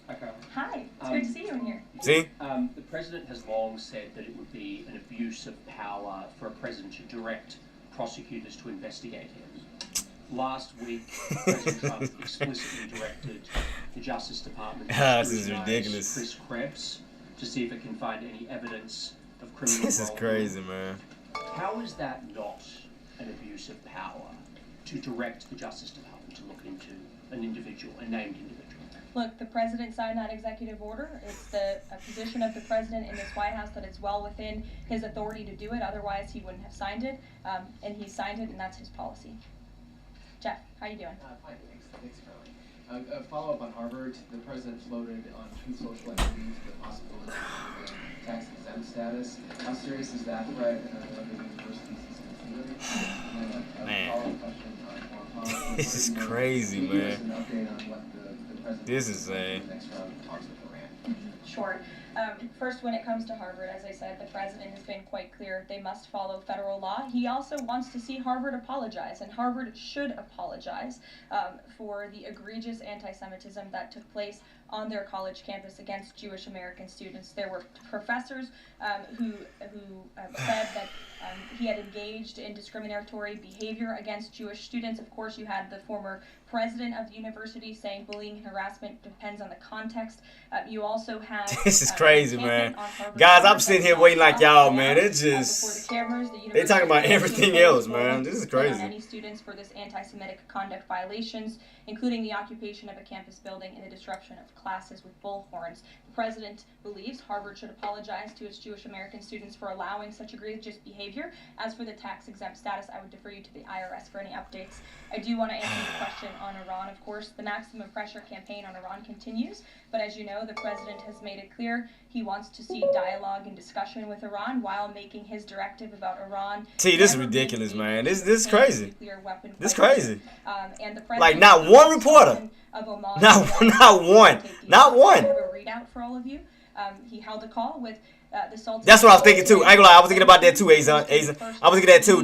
Hi, Carol. Hi, it's great to see you in here. See? The president has long said that it would be an abuse of power for a president to direct prosecutors to investigate him. Last week, President Trump explicitly directed the Justice Department to this is ridiculous. Chris Krebs to see if it can find any evidence of criminal This is crazy, man. How is that not an abuse of power to direct the Justice Department to look into an individual, a named individual? Look, the president signed that executive order. It's a position of the president in this White House that is well within his authority to do it. Otherwise, he wouldn't have signed it. And he signed it, and that's his policy. Jeff, how you doing? Fine, thanks, Caroline. A follow-up on Harvard. The president floated on Truth Social the possibility of tax-exempt status. How serious is that threat, and whether the universities is considering? Man. Follow-up question on foreign policy. This is crazy, man. Give us an update on what the president This is a next round of talks with Iran. Sure. First, when it comes to Harvard, as I said, the president has been quite clear they must follow federal law. He also wants to see Harvard apologize, and Harvard should apologize for the egregious anti-Semitism that took place on their college campus against Jewish American students. There were professors who said that he had engaged in discriminatory behavior against Jewish students. Of course, you had the former president of the university saying bullying and harassment depends on the context. You also had this is crazy, man. Guys, I'm sitting here waiting like y'all, man. It's just they talking about everything else, man. This is crazy. Any students for this anti-Semitic conduct violations, including the occupation of a campus building and the disruption of classes with bullhorns. The president believes Harvard should apologize to its Jewish American students for allowing such egregious behavior. As for the tax-exempt status, I would defer you to the IRS for any updates. I do want to answer your question on Iran, of course. The maximum pressure campaign on Iran continues, but as you know, the president has made it clear he wants to see dialogue and discussion with Iran while making his directive about Iran. See, this is ridiculous, man. This is crazy. This is crazy. And the like not one reporter. Not one. I have a readout for all of you. He held a call with the Sultan. That's what I was thinking too. I ain't gonna lie, I was thinking about that too, Azan. I was thinking that too.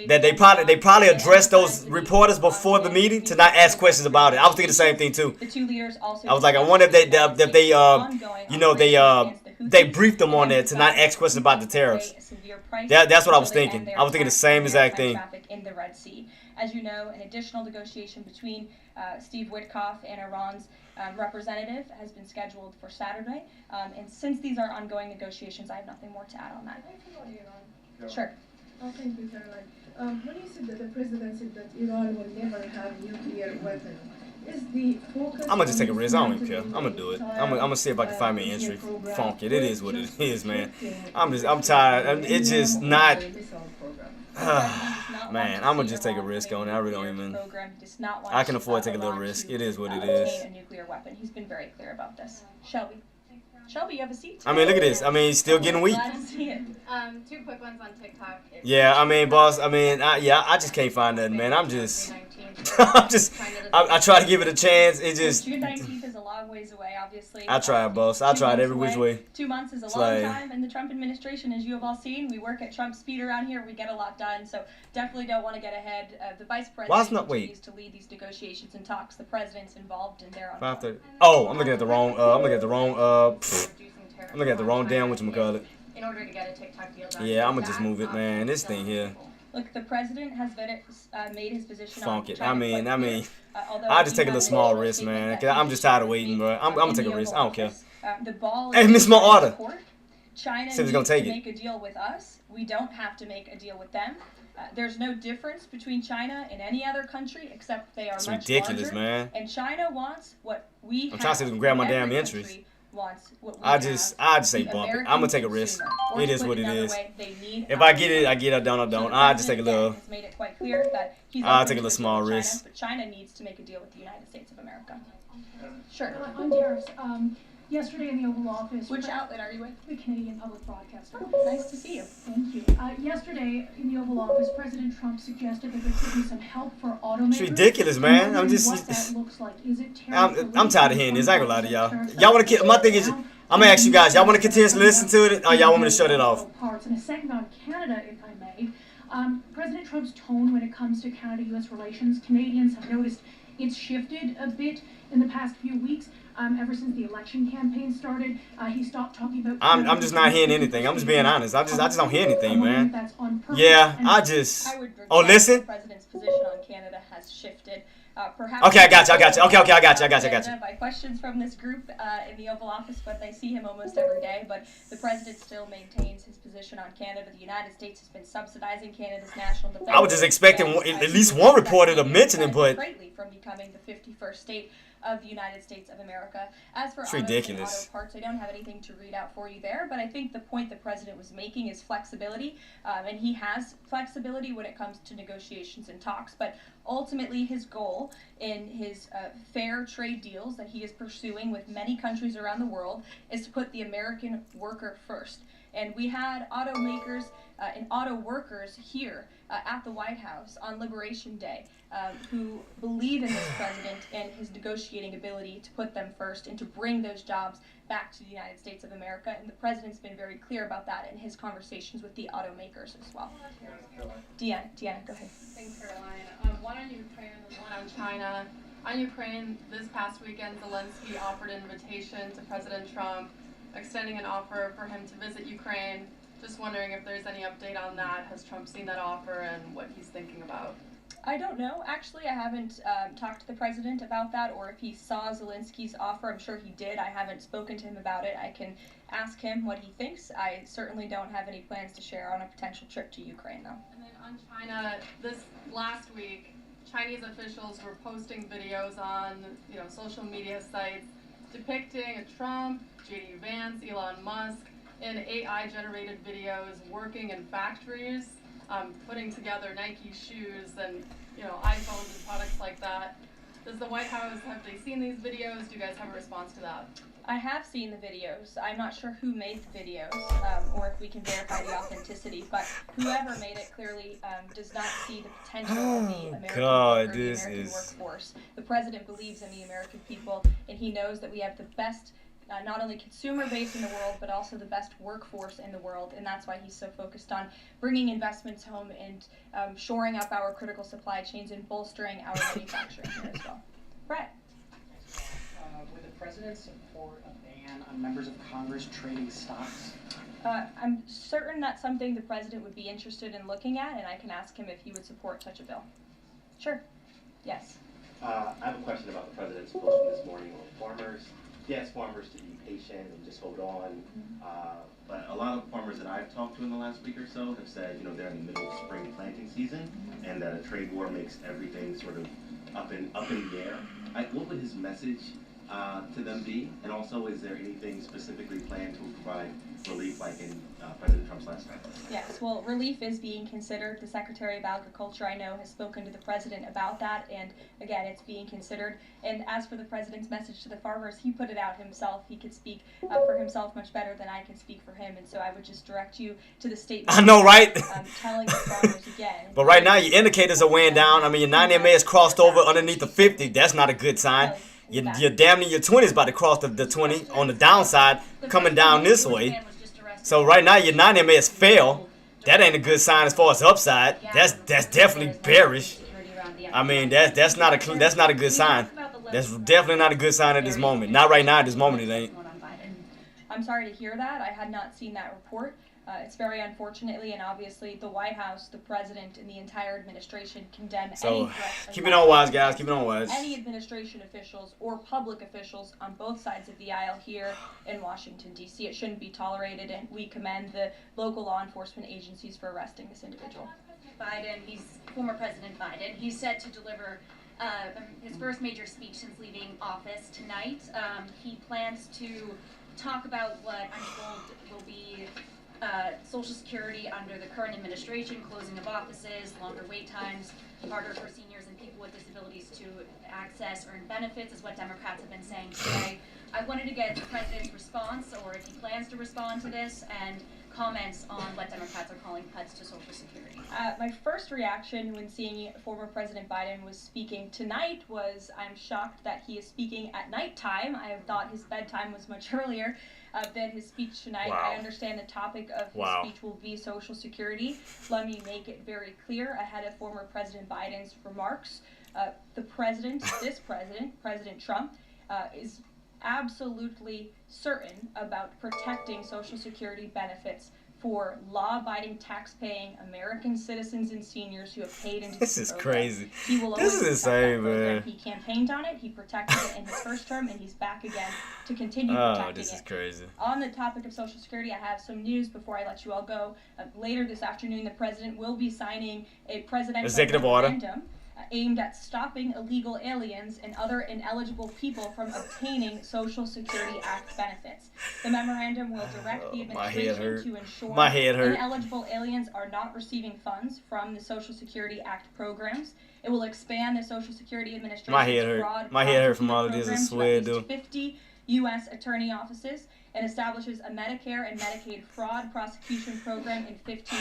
That they probably addressed those reporters before the meeting to not ask questions about it. I was thinking the same thing too. The two leaders also. I was like, I wonder if they briefed them on that to not ask questions about the tariffs. That's what I was thinking. I was thinking the same exact thing. In the Red Sea. As you know, an additional negotiation between Steve Witkoff and Iran's representative has been scheduled for Saturday. And since these are ongoing negotiations, I have nothing more to add on that. Sure. Thank you, Caroline. When you said that the president said that Iran will never have nuclear weapon, is the focus? I'm gonna just take a risk. I don't even care. I'm gonna do it. I'm gonna see if I can find me an entry. Funk it. It is what it is, man. I'm tired. It's just not. Man, I'm gonna just take a risk on it. I really don't even. I can afford to take a little risk. It is what it is. A nuclear weapon. He's been very clear about this. Shelby, you have a seat. I mean, look at this. I mean, he's still getting weak. Glad to see it. Two quick ones on TikTok. Yeah, I mean, boss. I mean, I just can't find nothing, man. I try to give it a chance. It just. June 19th is a long ways away, obviously. I tried, boss. I tried every which way. 2 months is a long time in the Trump administration, as you have all seen. We work at Trump speed around here. We get a lot done, so definitely don't want to get ahead. The vice president continues to lead these negotiations and talks. The president's involved in their own. Oh, I'm looking at the wrong. I'm looking at the wrong damn whatchamacallit. In order to get a TikTok deal done. Yeah, I'm gonna just move it, man. This thing here. Look, the president has made his position. Funk it. I mean, I just take a little small risk, man. Cause I'm just tired of waiting, bro. I'm gonna take a risk. I don't care. The ball. Hey, Miss Order. China needs to make a deal with us. We don't have to make a deal with them. There's no difference between China and any other country except they are much ridiculous, larger. Man. And China wants what we have. I'm trying to see if I can grab my damn interest. I just say bump it. I'm gonna take a risk. It is what it is. If I get it, I get it. I don't. I just take a little. Made it quite clear that he's I'll take a little small risk. But China needs to make a deal with the United States of America. Sure. On tariffs, yesterday in the Oval Office. Which outlet are you with? The Canadian Public Broadcaster. Nice to see you. Thank you. Yesterday in the Oval Office, President Trump suggested that there could be some help for automakers. It's ridiculous, man. I'm just. What that looks like. Is it I'm tired of hearing this. I ain't gonna lie to y'all. Y'all want to? My thing is, I'm gonna ask you guys. Y'all want to continue to listen to it, or y'all want me to shut it off? And a second on Canada, if I may. President Trump's tone when it comes to Canada-U.S. relations, Canadians have noticed it's shifted a bit in the past few weeks. Ever since the election campaign started, he stopped talking about. I'm just not hearing anything. I'm just being honest. I just don't hear anything, man. Yeah, I would listen. The president's position on Canada has shifted. Perhaps okay, I got you. Okay, I got you. By questions from this group in the Oval Office, but they see him almost every day. But the president still maintains his position on Canada. The United States has been subsidizing Canada's national defense. I was just expecting at least one reporter to mention it, but greatly from becoming the 51st state of the United States of America. As for auto parts, I don't have anything to read out for you there, but I think the point the president was making is flexibility, and he has flexibility when it comes to negotiations and talks, but ultimately his goal in his fair trade deals that he is pursuing with many countries around the world is to put the American worker first. And we had automakers and auto workers here at the White House on Liberation Day who believe in this president and his negotiating ability to put them first and to bring those jobs back to the United States of America. And the president's been very clear about that in his conversations with the automakers as well. Deanna, go ahead. Thanks, Caroline. One on Ukraine and one on China. On Ukraine, this past weekend, Zelensky offered an invitation to President Trump, extending an offer for him to visit Ukraine. Just wondering if there's any update on that. Has Trump seen that offer and what he's thinking about? I don't know. Actually, I haven't talked to the president about that, or if he saw Zelensky's offer. I'm sure he did. I haven't spoken to him about it. I can ask him what he thinks. I certainly don't have any plans to share on a potential trip to Ukraine, though. And then on China, this last week, Chinese officials were posting videos on social media sites depicting a Trump, J.D. Vance, Elon Musk, in AI-generated videos working in factories, putting together Nike shoes and iPhones and products like that. Does the White House, have they seen these videos? Do you guys have a response to that? I have seen the videos. I'm not sure who made the videos or if we can verify the authenticity, but whoever made it clearly does not see the potential of the American worker, the American workforce. The president believes in the American people, and he knows that we have the best not only consumer base in the world, but also the best workforce in the world, and that's why he's so focused on bringing investments home and shoring up our critical supply chains and bolstering our manufacturing here as well. Brett. Would the president support a ban on members of Congress trading stocks? I'm certain that's something the president would be interested in looking at, and I can ask him if he would support such a bill. Sure. Yes. I have a question about the president's posting this morning on farmers. He asked farmers to be patient and just hold on. But a lot of farmers that I've talked to in the last week or so have said, you know, they're in the middle of spring planting season, and that a trade war makes everything sort of up in the air. What would his message to them be? And also, is there anything specifically planned to provide relief like in President Trump's last time? Yes, well, relief is being considered. The Secretary of Agriculture, I know, has spoken to the president about that, and again, it's being considered. And as for the president's message to the farmers, he put it out himself. He could speak for himself much better than I can speak for him, and so I would just direct you to the statement. I know, right? Telling the farmers again. But right now, your indicators are weighing down. I mean, your 90 MA has crossed over underneath the 50. That's not a good sign. You're damn near your 20 is about to cross the 20 on the downside, coming down this way. So right now, your 90 MA has failed. That ain't a good sign as far as upside. That's definitely bearish. I mean, that's not a good sign. That's definitely not a good sign at this moment. Not right now. At this moment, it ain't. I'm sorry to hear that. I had not seen that report. It's very unfortunately, and obviously the White House, the president, and the entire administration condemn any threats. Keep it on wise, guys. Keep it on wise. Any administration officials or public officials on both sides of the aisle here in Washington, D.C. It shouldn't be tolerated, and we commend the local law enforcement agencies for arresting this individual. Former President Biden. He's set to deliver his first major speech since leaving office tonight. He plans to talk about what I'm told will be Social Security under the current administration, closing of offices, longer wait times, harder for seniors and people with disabilities to access earned benefits, is what Democrats have been saying today. I wanted to get the president's response, or if he plans to respond to this, and comments on what Democrats are calling cuts to Social Security. My first reaction when seeing former President Biden was speaking tonight was I'm shocked that he is speaking at nighttime. I thought his bedtime was much earlier than his speech tonight. Wow. I understand the topic of his speech will be Social Security. Let me make it very clear ahead of former President Biden's remarks. President Trump, is absolutely certain about protecting Social Security benefits for law-abiding, tax-paying American citizens and seniors who have paid into this is program. crazy. He will This always is protect insane, that program. man. He campaigned on it. He protected it in his first term, and he's back again to continue protecting it. This is crazy. On the topic of Social Security, I have some news before I let you all go. Later this afternoon, the president will be signing a presidential executive order referendum aimed at stopping illegal aliens and other ineligible people from obtaining Social Security Act benefits. The memorandum will direct the administration to ensure ineligible aliens are not receiving funds from the Social Security Act programs. It will expand the Social Security Administration's fraud My head hurt from all of this, I swear, to 50 U.S. attorney offices, and establishes a Medicare and Medicaid fraud prosecution program in 15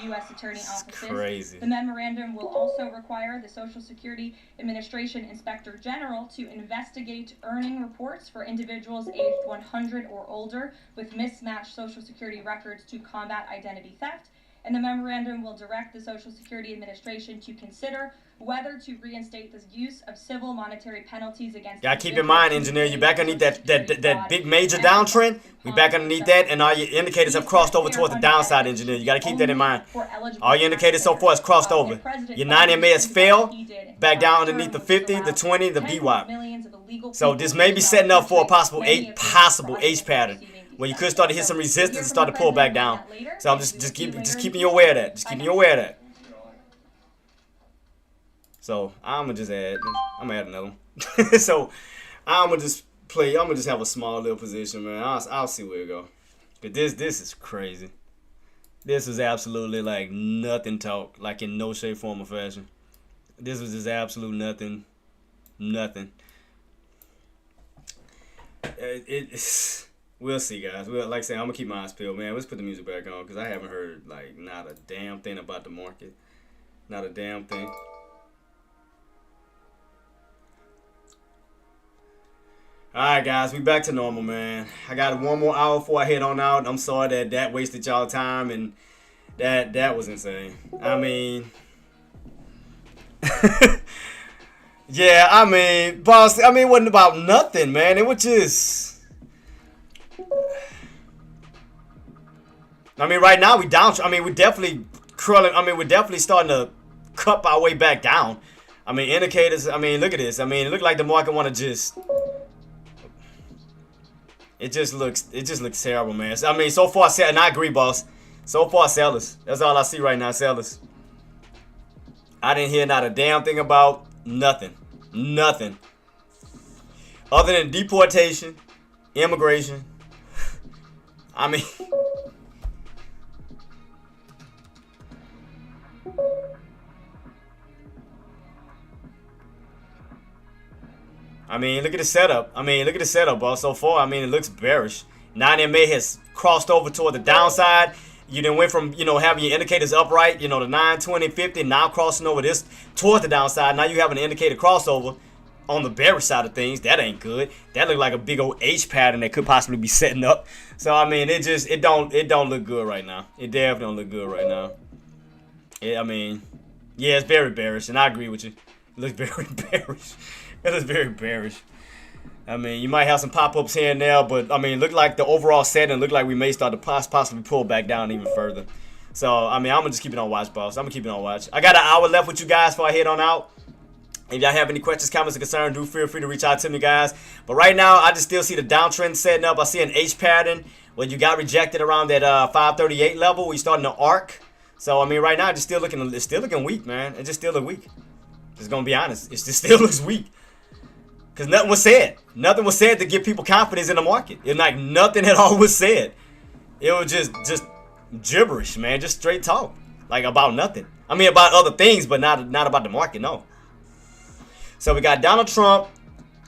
U.S. attorney offices. Crazy. The memorandum will also require the Social Security Administration Inspector General to investigate earning reports for individuals aged 100 or older with mismatched Social Security records to combat identity theft. And the memorandum will direct the Social Security Administration to consider whether to reinstate the use of civil monetary penalties against. Gotta keep in mind, engineer, you're back underneath that big major downtrend. We back underneath that, and all your indicators have crossed over towards the downside, engineer. You gotta keep that in mind. All your indicators so far has crossed over. Your 90 MA has failed, back down underneath the 50, the 20, the BWAP. So this may be setting up for a possible H pattern, where you could start to hit some resistance and start to pull back down. So I'm just keeping you aware of that. Just keeping you aware of that. So I'm gonna add another one. So I'm gonna just have a small little position, man. I'll see where it go. But this is crazy. This was absolutely like nothing talk, like in no shape, form, or fashion. This was just absolute nothing. We'll see, guys. Like I said, I'm gonna keep my eyes peeled, man. Let's put the music back on because I haven't heard like not a damn thing about the market. Not a damn thing. Alright guys, we back to normal, man. I got one more hour before I head on out. I'm sorry that wasted y'all time, and that was insane. I mean, yeah, I mean, boss, I mean, it wasn't about nothing, man. It was just, I mean, right now we down. I mean, we definitely curling. I mean, we're definitely starting to cup our way back down. I mean, indicators. I mean, look at this. I mean, it looked like the market want to just. It just looks terrible, man. I mean, so far, and I agree, boss. So far, sellers. That's all I see right now, sellers. I didn't hear not a damn thing about nothing. Nothing. Other than deportation, immigration. I mean... I mean, look at the setup. Boss. So far, I mean, it looks bearish. 9MA has crossed over toward the downside. You then went from, having your indicators upright, the 9, 20, 50, now crossing over this towards the downside. Now you have an indicator crossover on the bearish side of things. That ain't good. That look like a big old H pattern that could possibly be setting up. So, I mean, it don't look good right now. It definitely don't look good right now. I mean, yeah, it's very bearish, and I agree with you. It looks very bearish. It is very bearish. I mean, you might have some pop-ups here and there, but, I mean, look like the overall setting look like we may start to possibly pull back down even further. So, I mean, I'm going to just keep it on watch, boss. I'm going to keep it on watch. I got an hour left with you guys before I head on out. If y'all have any questions, comments, or concerns, do feel free to reach out to me, guys. But right now, I just still see the downtrend setting up. I see an H pattern where you got rejected around that 538 level. We're starting to arc. So, I mean, right now, it's still looking weak, man. It just still look weak. Just going to be honest. It just still looks weak. Because nothing was said. Nothing was said to give people confidence in the market. It's like nothing at all was said. It was just gibberish, man. Just straight talk. Like about nothing. I mean about other things, but not about the market, no. So we got Donald Trump,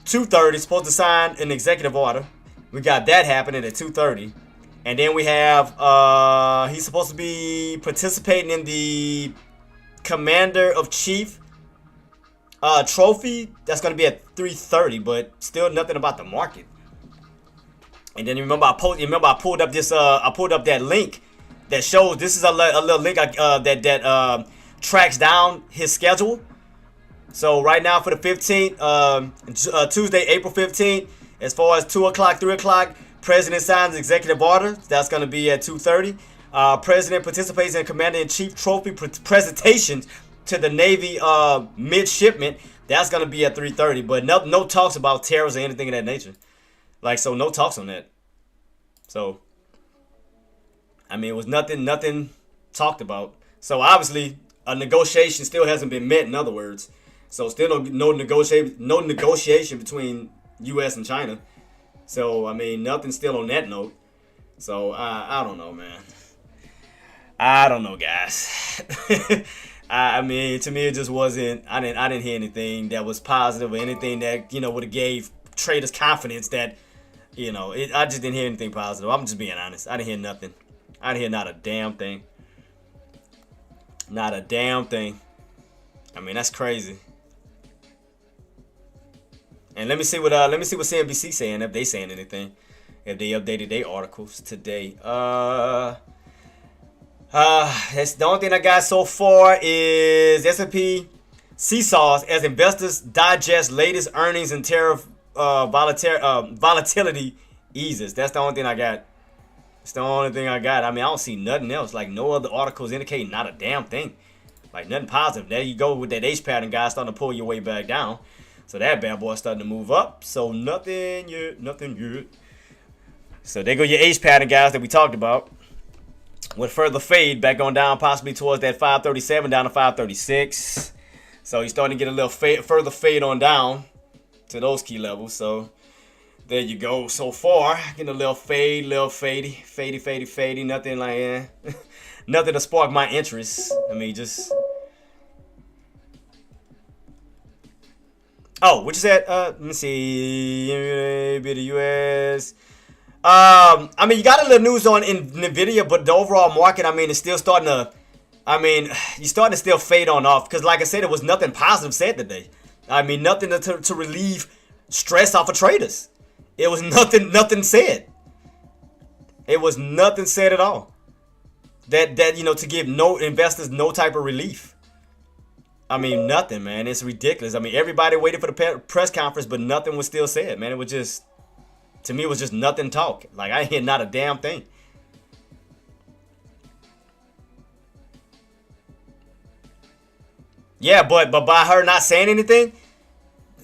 2:30, supposed to sign an executive order. We got that happening at 2:30. And then we have, he's supposed to be participating in the Commander of Chief trophy. That's going to be at 3:30, but still nothing about the market. And then remember I pulled up this I pulled up that link that shows, this is a little link that tracks down his schedule. So right now for the 15th, Tuesday, April 15th, as far as 2 o'clock, 3 o'clock, President signs executive order. That's going to be at 2:30. President participates in Commander-in-Chief trophy presentations to the Navy midshipmen. That's going to be at 3:30. But no talks about tariffs or anything of that nature. Like, so no talks on that. So, I mean, it was nothing talked about. So obviously, a negotiation still hasn't been met, in other words. So still no negotiation between U.S. and China. So, I mean, nothing still on that note. So, I don't know, man. I don't know, guys. I mean, to me, it just wasn't. I didn't hear anything that was positive or anything that would have gave traders confidence that I just didn't hear anything positive. I'm just being honest. I didn't hear nothing. I didn't hear not a damn thing. Not a damn thing. I mean, that's crazy. And let me see what CNBC saying, if they saying anything, if they updated their articles today. That's the only thing I got so far is S&P seesaws as investors digest latest earnings and tariff volatility eases. That's the only thing I got. It's the only thing I got. I mean, I don't see nothing else. Like, no other articles indicating not a damn thing. Like, nothing positive. There you go with that H pattern, guy, starting to pull your way back down. So that bad boy starting to move up. So nothing yet. Nothing yet. So there go your H pattern, guys, that we talked about. With further fade back on down, possibly towards that 537 down to 536. So he's starting to get a little further fade on down to those key levels. So there you go. So far, getting a little fade, little fadey. Nothing like nothing to spark my interest. I mean, just. Oh, what you said? Let me see. Bit of US. I mean, you got a little news on NVIDIA, but the overall market, I mean, is still starting to, I mean, you're starting to still fade on off. Because like I said, there was nothing positive said today. I mean, nothing to relieve stress off of traders. It was nothing said. It was nothing said at all. That to give no investors no type of relief. I mean, nothing, man. It's ridiculous. I mean, everybody waited for the press conference, but nothing was still said, man. It was just, to me, it was just nothing talk. Like, I ain't hear not a damn thing. Yeah, but by her not saying anything,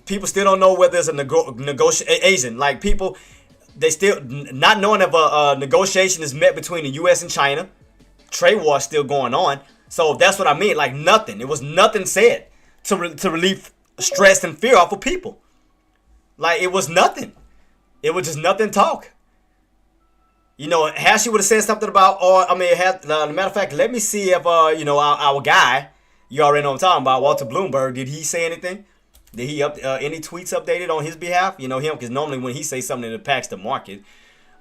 people still don't know whether it's a negotiation. Like, people, they still, not knowing if a negotiation is met between the U.S. and China. Trade war still going on. So that's what I mean. Like, nothing. It was nothing said to relieve stress and fear off of people. Like, it was nothing. It was just nothing talk. You know, Hashi would have said something about, or I mean, matter of fact, let me see if our guy, you already know what I'm talking about, Walter Bloomberg, did he say anything? Did he any tweets updated on his behalf? You know him, because normally when he says something, it impacts the market.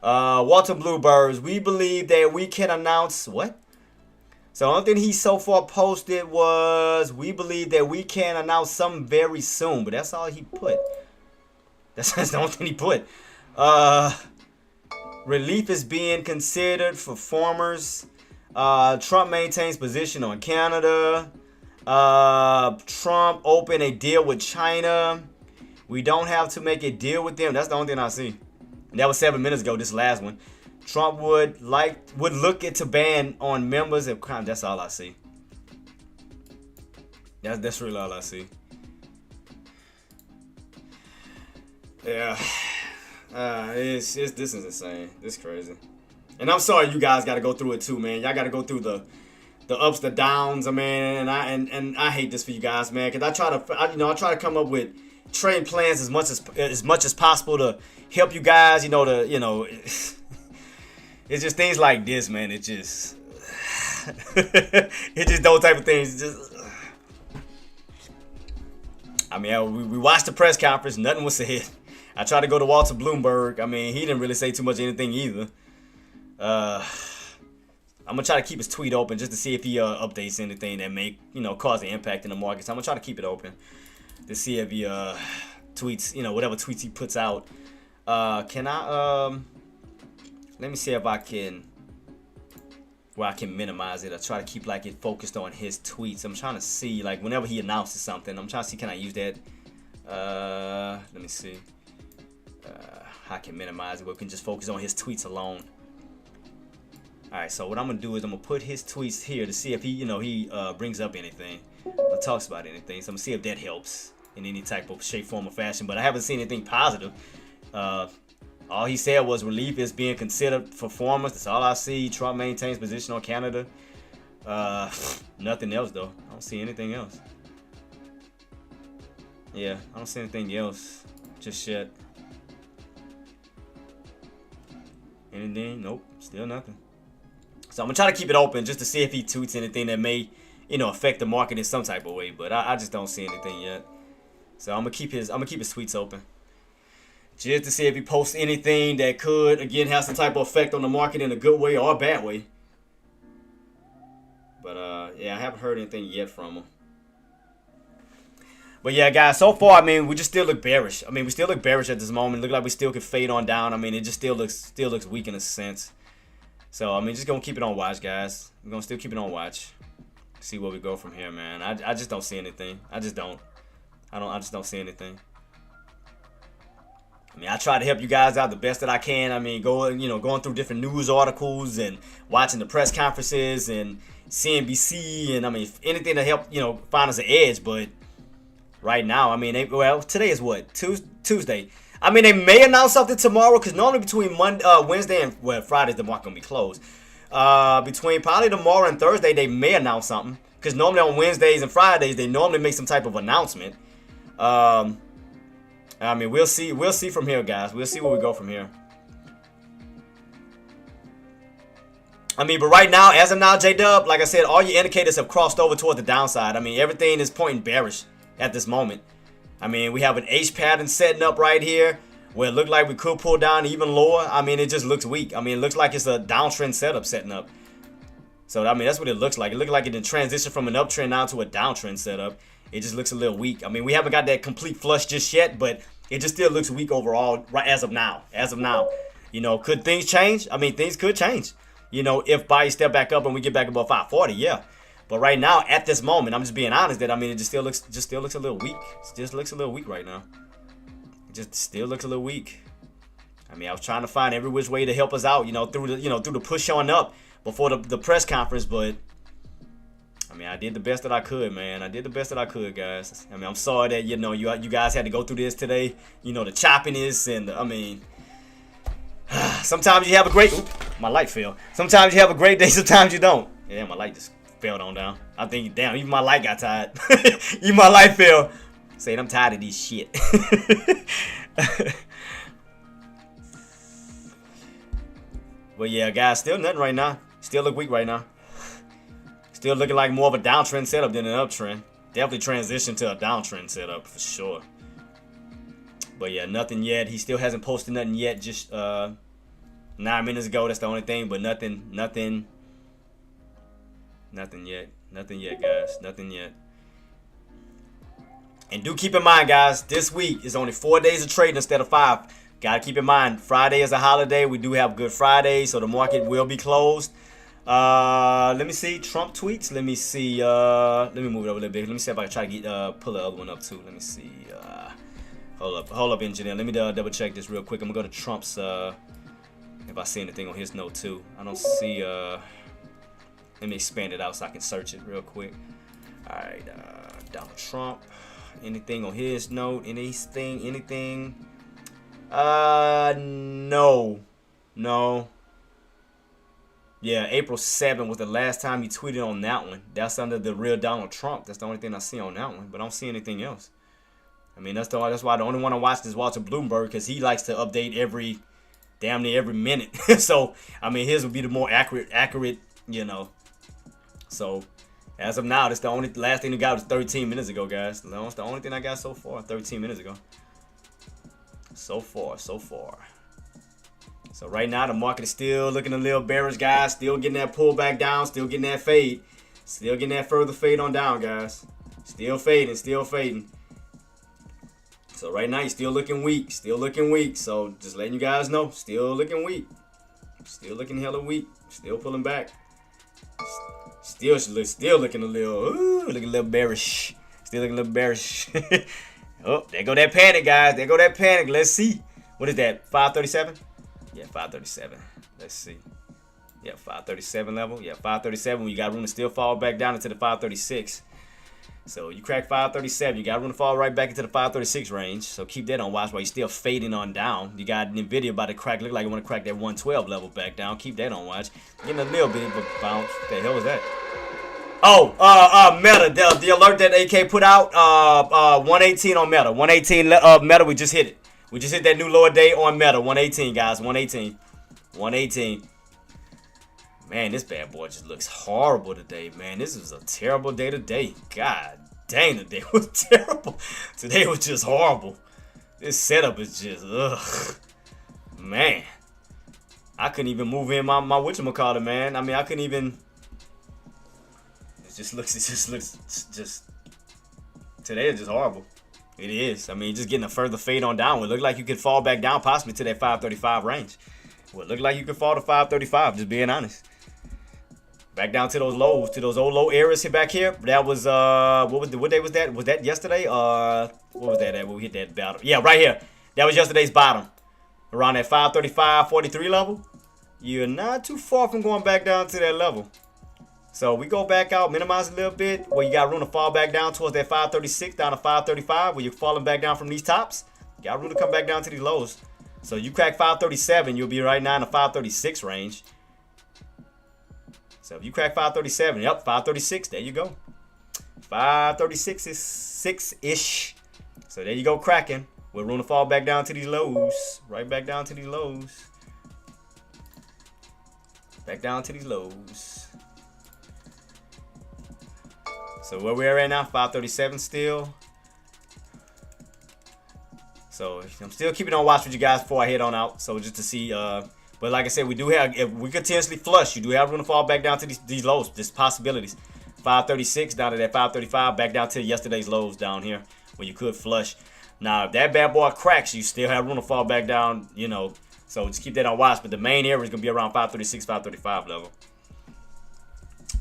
Walter Bloomberg, we believe that we can announce what? So the only thing he so far posted was, we believe that we can announce something very soon. But that's all he put. That's the only thing he put. Relief is being considered for farmers. Trump maintains position on Canada. Trump opened a deal with China. We don't have to make a deal with them. That's the only thing I see. And that was 7 minutes ago, this last one. Trump would look into ban on members of crime. That's all I see. That's really all I see. Yeah. This is insane. This is crazy. And I'm sorry you guys got to go through it too, man. Y'all got to go through the ups, the downs, I mean, and I hate this for you guys, man, because I try to come up with trade plans as much as possible to help you guys, it's just things like this, man. It's just it's just those type of things. Just, I mean, we watched the press conference. Nothing was said. I tried to go to Walter Bloomberg. I mean, he didn't really say too much of anything either. I'm gonna try to keep his tweet open just to see if he updates anything that may cause an impact in the markets. I'm gonna try to keep it open to see if he tweets whatever tweets he puts out. Can I let me see if I can minimize it. I try to keep like it focused on his tweets. I'm trying to see like whenever he announces something. I'm trying to see, can I use that? Let me see. I can minimize it. We can just focus on his tweets alone. All right. So what I'm gonna do is I'm gonna put his tweets here to see if he brings up anything or talks about anything. So I'm gonna see if that helps in any type of shape, form, or fashion. But I haven't seen anything positive. All he said was relief is being considered for farmers. That's all I see. Trump maintains position on Canada. Nothing else, though. I don't see anything else. Yeah, I don't see anything else just yet. Anything? Nope. Still nothing. So I'm going to try to keep it open just to see if he tweets anything that may, affect the market in some type of way. But I just don't see anything yet. So I'm going to keep his tweets open. Just to see if he posts anything that could, again, have some type of effect on the market in a good way or a bad way. But, yeah, I haven't heard anything yet from him. But, yeah, guys, so far, I mean, we just still look bearish. I mean, we still look bearish at this moment. Look like we still could fade on down. I mean, it just still looks weak in a sense. So, I mean, just going to keep it on watch, guys. We're going to still keep it on watch. See where we go from here, man. I just don't see anything. I just don't see anything. I mean, I try to help you guys out the best that I can. I mean, going through different news articles and watching the press conferences and CNBC and I mean, anything to help, find us an edge. But right now, I mean, today is what? Tuesday. I mean, they may announce something tomorrow because normally between Wednesday and Friday, the market gonna be closed. Between probably tomorrow and Thursday, they may announce something because normally on Wednesdays and Fridays, they normally make some type of announcement. I mean, we'll see from here, guys. We'll see where we go from here. I mean, but right now, as of now, J-Dub, like I said, all your indicators have crossed over toward the downside. I mean, everything is pointing bearish at this moment. I mean, we have an H pattern setting up right here where it looked like we could pull down even lower. I mean, it just looks weak. I mean, it looks like it's a downtrend setup setting up. So, I mean, that's what it looks like. It looked like it did transition from an uptrend now to a downtrend setup. It just looks a little weak. I mean, we haven't got that complete flush just yet, but It just still looks weak overall, right, as of now. As of now, you know, could things change? I mean, things could change. You know, if buyers step back up and we get back above 540, yeah. But right now, at this moment, I'm just being honest that I mean, it just still looks a little weak. It just looks a little weak right now. It just still looks a little weak. I mean, I was trying to find every which way to help us out, you know, through the push on up before the press conference, but I mean, I did the best that I could, man. I did the best that I could, guys. I mean, I'm sorry that you guys had to go through this today. You know, the choppiness and I mean, sometimes you have a great. Oops, my light fell. Sometimes you have a great day. Sometimes you don't. Yeah, my light just fell on down. I think, damn, even my light got tired. Even my light fell. Saying I'm tired of this shit. But yeah, guys, still nothing right now. Still look weak right now. Still looking like more of a downtrend setup than an uptrend. Definitely transition to a downtrend setup for sure. But yeah, nothing yet. He still hasn't posted nothing yet. Just 9 minutes ago. That's the only thing. But nothing yet. Nothing yet, guys. Nothing yet. And do keep in mind, guys, this week is only 4 days of trading instead of 5. Gotta keep in mind, Friday is a holiday. We do have Good Friday, so the market will be closed. Let me see Trump tweets. Let me see. Let me move it over a little bit. Let me see if I can try to get pull the other one up too. Let me see. Hold up, engineer. Let me double check this real quick. I'm gonna go to Trump's. If I see anything on his note too, I don't see. Let me expand it out so I can search it real quick. All right, Donald Trump. Anything on his note? Anything? No. Yeah, April 7th was the last time he tweeted on that one. That's under the real Donald Trump. That's the only thing I see on that one. But I don't see anything else. I mean, that's why the only one I watched is Walter Bloomberg, because he likes to update damn near every minute. So, I mean, his would be the more accurate, you know. So, as of now, that's the last thing I got was 13 minutes ago, guys. That's the only thing I got so far, 13 minutes ago. So far. So right now, the market is still looking a little bearish, guys. Still getting that pullback down. Still getting that fade. Still getting that further fade on down, guys. Still fading. So right now, you're still looking weak. So just letting you guys know, still looking weak. Still looking hella weak. Still pulling back. Still looking a little bearish. Still looking a little bearish. Oh, there go that panic, guys. There go that panic. Let's see. What is that? 537? Yeah, 537. Let's see. Yeah, 537 level. Yeah, 537. You got room to still fall back down into the 536. So you crack 537. You got room to fall right back into the 536 range. So keep that on watch while you're still fading on down. You got NVIDIA about to crack. Look like you want to crack that 112 level back down. Keep that on watch. Getting a little bit of a bounce. What the hell was that? Oh, Meta, the alert that AK put out, 118 on Meta. 118 Meta, we just hit it. We just hit that new lower day on Meta. 118, guys, 118. Man, this bad boy just looks horrible today, man. This is a terrible day today. God dang, the day was terrible. Today was just horrible. This setup is just, ugh. Man. I couldn't even move in my whatchamacallit, man. I mean, I couldn't even... It just looks today is just horrible. It is. I mean, just getting a further fade on downward. Look like you could fall back down possibly to that 535 range. Well, look like you could fall to 535, just being honest. Back down to those lows, to those old low areas here back here. That was what day was that? Was that yesterday? What was that at when we hit that bottom? Yeah, right here. That was yesterday's bottom. Around that 535.43 level. You're not too far from going back down to that level. So we go back out, minimize a little bit, where you got room to fall back down towards that 536, down to 535, where you're falling back down from these tops. You got room to come back down to these lows. So you crack 537, you'll be right now in the 536 range. So if you crack 537, yep, 536, there you go. 536 is 6-ish. So there you go, cracking. With room to fall back down to these lows. Right back down to these lows. Back down to these lows. So where we're at now, 537 still. So I'm still keeping on watch with you guys before I head on out. So just to see, but like I said, we do have, if we continuously flush, you do have room to fall back down to these lows. There's possibilities. 536 down to that 535, back down to yesterday's lows down here, where you could flush. Now, if that bad boy cracks, you still have room to fall back down, you know. So just keep that on watch. But the main area is going to be around 536, 535 level.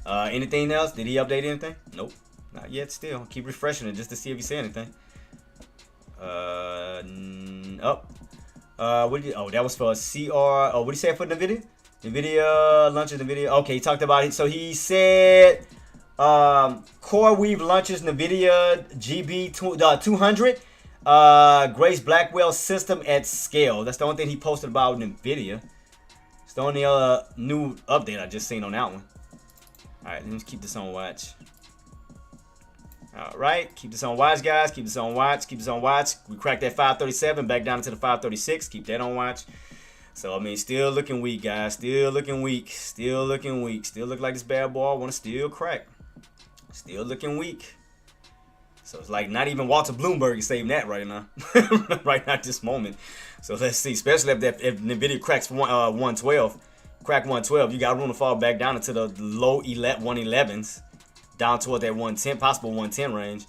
Anything else? Did he update anything? Nope. Not yet still. Keep refreshing it just to see if he said anything. What did he, oh, that was for CR. Oh, what did he say for NVIDIA? NVIDIA launches NVIDIA. Okay, he talked about it. So he said CoreWeave launches NVIDIA GB200. Grace Blackwell system at scale. That's the only thing he posted about NVIDIA. It's the only new update I just seen on that one. Alright, let's keep this on watch. Alright, keep this on watch, guys. Keep this on watch. Keep this on watch. We cracked that 537 back down into the 536. Keep that on watch. So, I mean, still looking weak, guys. Still looking weak. Still looking weak. Still look like this bad boy want to still crack. Still looking weak. So, it's like not even Walter Bloomberg is saving that right now. Right now at this moment. So, let's see. Especially if NVIDIA cracks 112. Crack 112. You got room to fall back down into the low 111s. Down toward that 110, possible 110 range.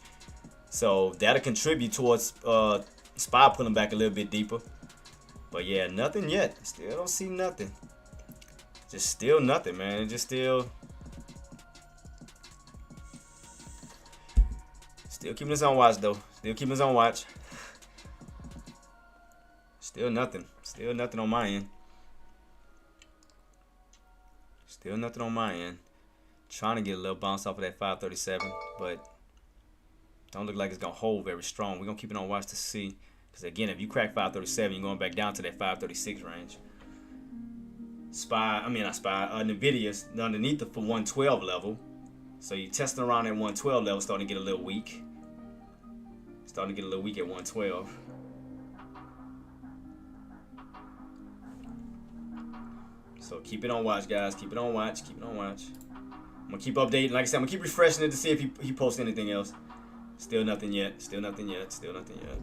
So that'll contribute towards SPY pulling back a little bit deeper. But yeah, nothing yet. Still don't see nothing. Just still nothing, man. Just still keeping us on watch though. Still keeping us on watch. Still nothing. Still nothing on my end. Still nothing on my end. Trying to get a little bounce off of that 537, but don't look like it's going to hold very strong. We're going to keep it on watch to see. Because, again, if you crack 537, you're going back down to that 536 range. NVIDIA's underneath the 112 level. So you're testing around at 112 level, starting to get a little weak. Starting to get a little weak at 112. So keep it on watch, guys. Keep it on watch. Keep it on watch. I'm gonna keep updating. Like I said, I'm gonna keep refreshing it to see if he posts anything else. Still nothing yet. Still nothing yet. Still nothing yet.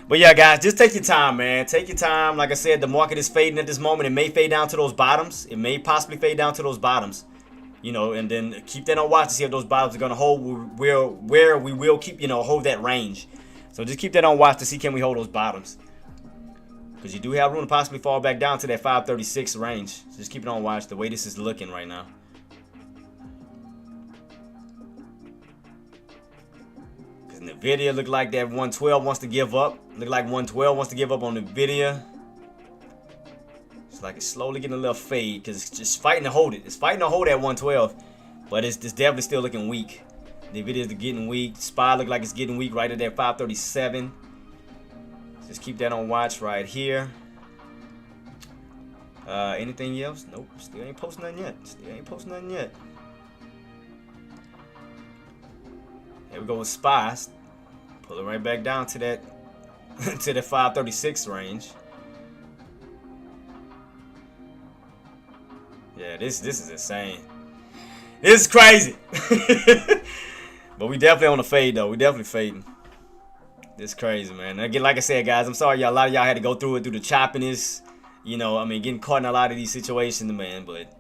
But yeah, guys, just take your time, man. Take your time. Like I said, the market is fading at this moment. It may fade down to those bottoms. It may possibly fade down to those bottoms. You know, and then keep that on watch to see if those bottoms are gonna hold where we will keep, you know, hold that range. So just keep that on watch to see can we hold those bottoms. Because you do have room to possibly fall back down to that 536 range. So just keep it on watch the way this is looking right now. NVIDIA look like that 112 wants to give up. Look like 112 wants to give up on NVIDIA. It's like it's slowly getting a little fade because it's just fighting to hold it. It's fighting to hold that 112, but it's definitely still looking weak. NVIDIA's getting weak. SPY look like it's getting weak right at that 537. Just keep that on watch right here. Anything else? Nope. Still ain't posting nothing yet. Still ain't posting nothing yet. Here we go with SPY. Pull it right back down to that to the 536 range. Yeah, this is insane. This is crazy. But we definitely on the fade though. We definitely fading. This is crazy, man. Again, like I said, guys, I'm sorry y'all. A lot of y'all had to go through it through the choppiness. You know, I mean, getting caught in a lot of these situations, man. But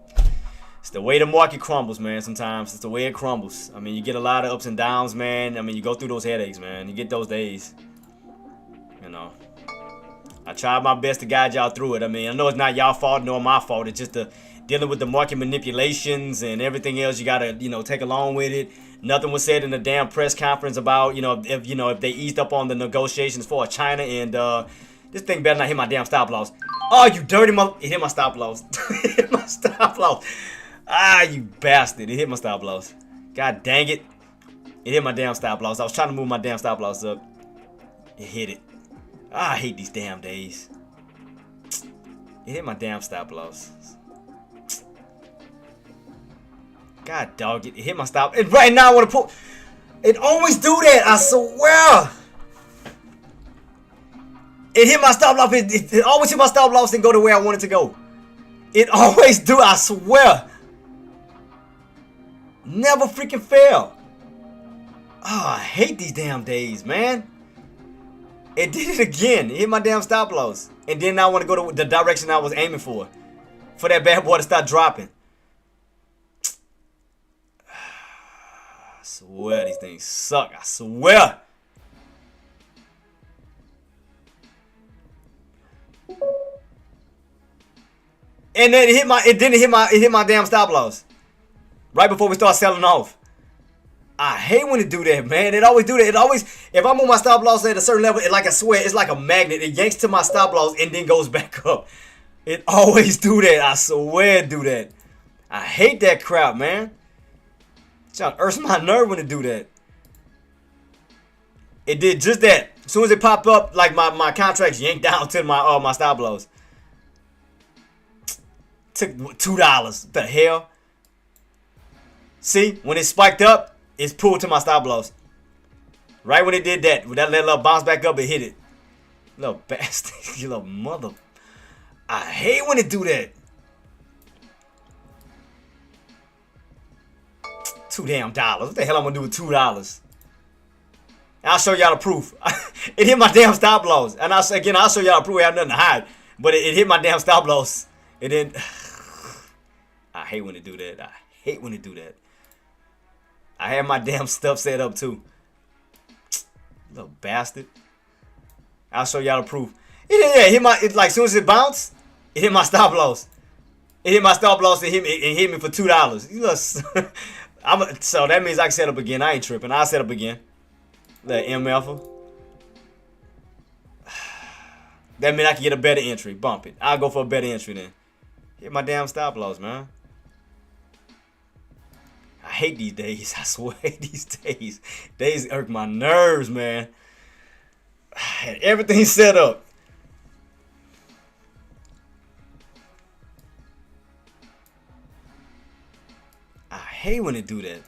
it's the way the market crumbles, man. Sometimes it's the way it crumbles. I mean, you get a lot of ups and downs, man. I mean, you go through those headaches, man. You get those days. You know, I tried my best to guide y'all through it. I mean, I know it's not y'all fault nor my fault. It's just the dealing with the market manipulations and everything else. You gotta, you know, take along with it. Nothing was said in the damn press conference about, if they eased up on the negotiations for China, and this thing better not hit my damn stop loss. Oh, you dirty mother! It hit my stop loss. It hit my stop loss. Ah, you bastard! It hit my stop loss. God dang it! It hit my damn stop loss. I was trying to move my damn stop loss up. It hit it. Ah, I hate these damn days. It hit my damn stop loss. God dog it. It hit my stop. And right now I want to pull. It always do that. I swear. It hit my stop loss. It always hit my stop loss and go to where I want it to go. It always do. I swear. Never freaking fail. Oh, I hate these damn days, man. It did it again. It hit my damn stop loss. And then I want to go to the direction I was aiming for. For that bad boy to start dropping. I swear these things suck. I swear. And then it hit my damn stop loss. Right before we start selling off. I hate when it do that, man. It always do that. It always, if I'm on my stop loss at a certain level, I swear, it's like a magnet. It yanks to my stop loss and then goes back up. It always do that. I swear it do that. I hate that crap, man. It's trying to irks my nerve when it do that. It did just that. As soon as it popped up, like my contracts yanked down to my stop loss. Took $2. The hell? See, when it spiked up, it's pulled to my stop loss. Right when it did that, when that little bounce back up, it hit it. Little bastard, you little mother. I hate when it do that. $2 damn. What the hell I'm gonna do with $2? I'll show y'all the proof. It hit my damn stop loss. And I'll show y'all the proof. I have nothing to hide. But it hit my damn stop loss. It didn't. I hate when it do that. I hate when it do that. I had my damn stuff set up too. Little bastard. I'll show y'all the proof. It hit my, like, as soon as it bounced, it hit my stop loss. It hit my stop loss and hit me for $2. You know, so that means I can set up again. I ain't tripping. I'll set up again. The M alpha. That means I can get a better entry. Bump it. I'll go for a better entry then. Hit my damn stop loss, man. I hate these days. I swear, these days. Days irk my nerves, man. I had everything set up. I hate when it do that.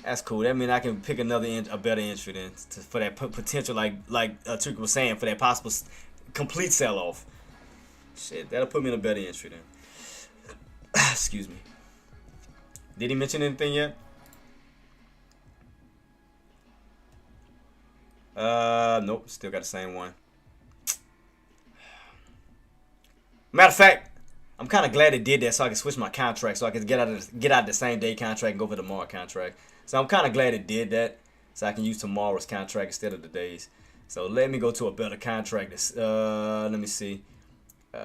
That's cool. That means I can pick a better entry then for that potential, like Trick was saying, for that possible complete sell-off. Shit, that'll put me in a better entry then. Excuse me. Did he mention anything yet? Nope. Still got the same one. Matter of fact, I'm kind of glad it did that so I can switch my contract, so I can get out the same day contract and go for the tomorrow contract. So I'm kind of glad it did that, so I can use tomorrow's contract instead of today's. So let me go to a better contract. Let me see.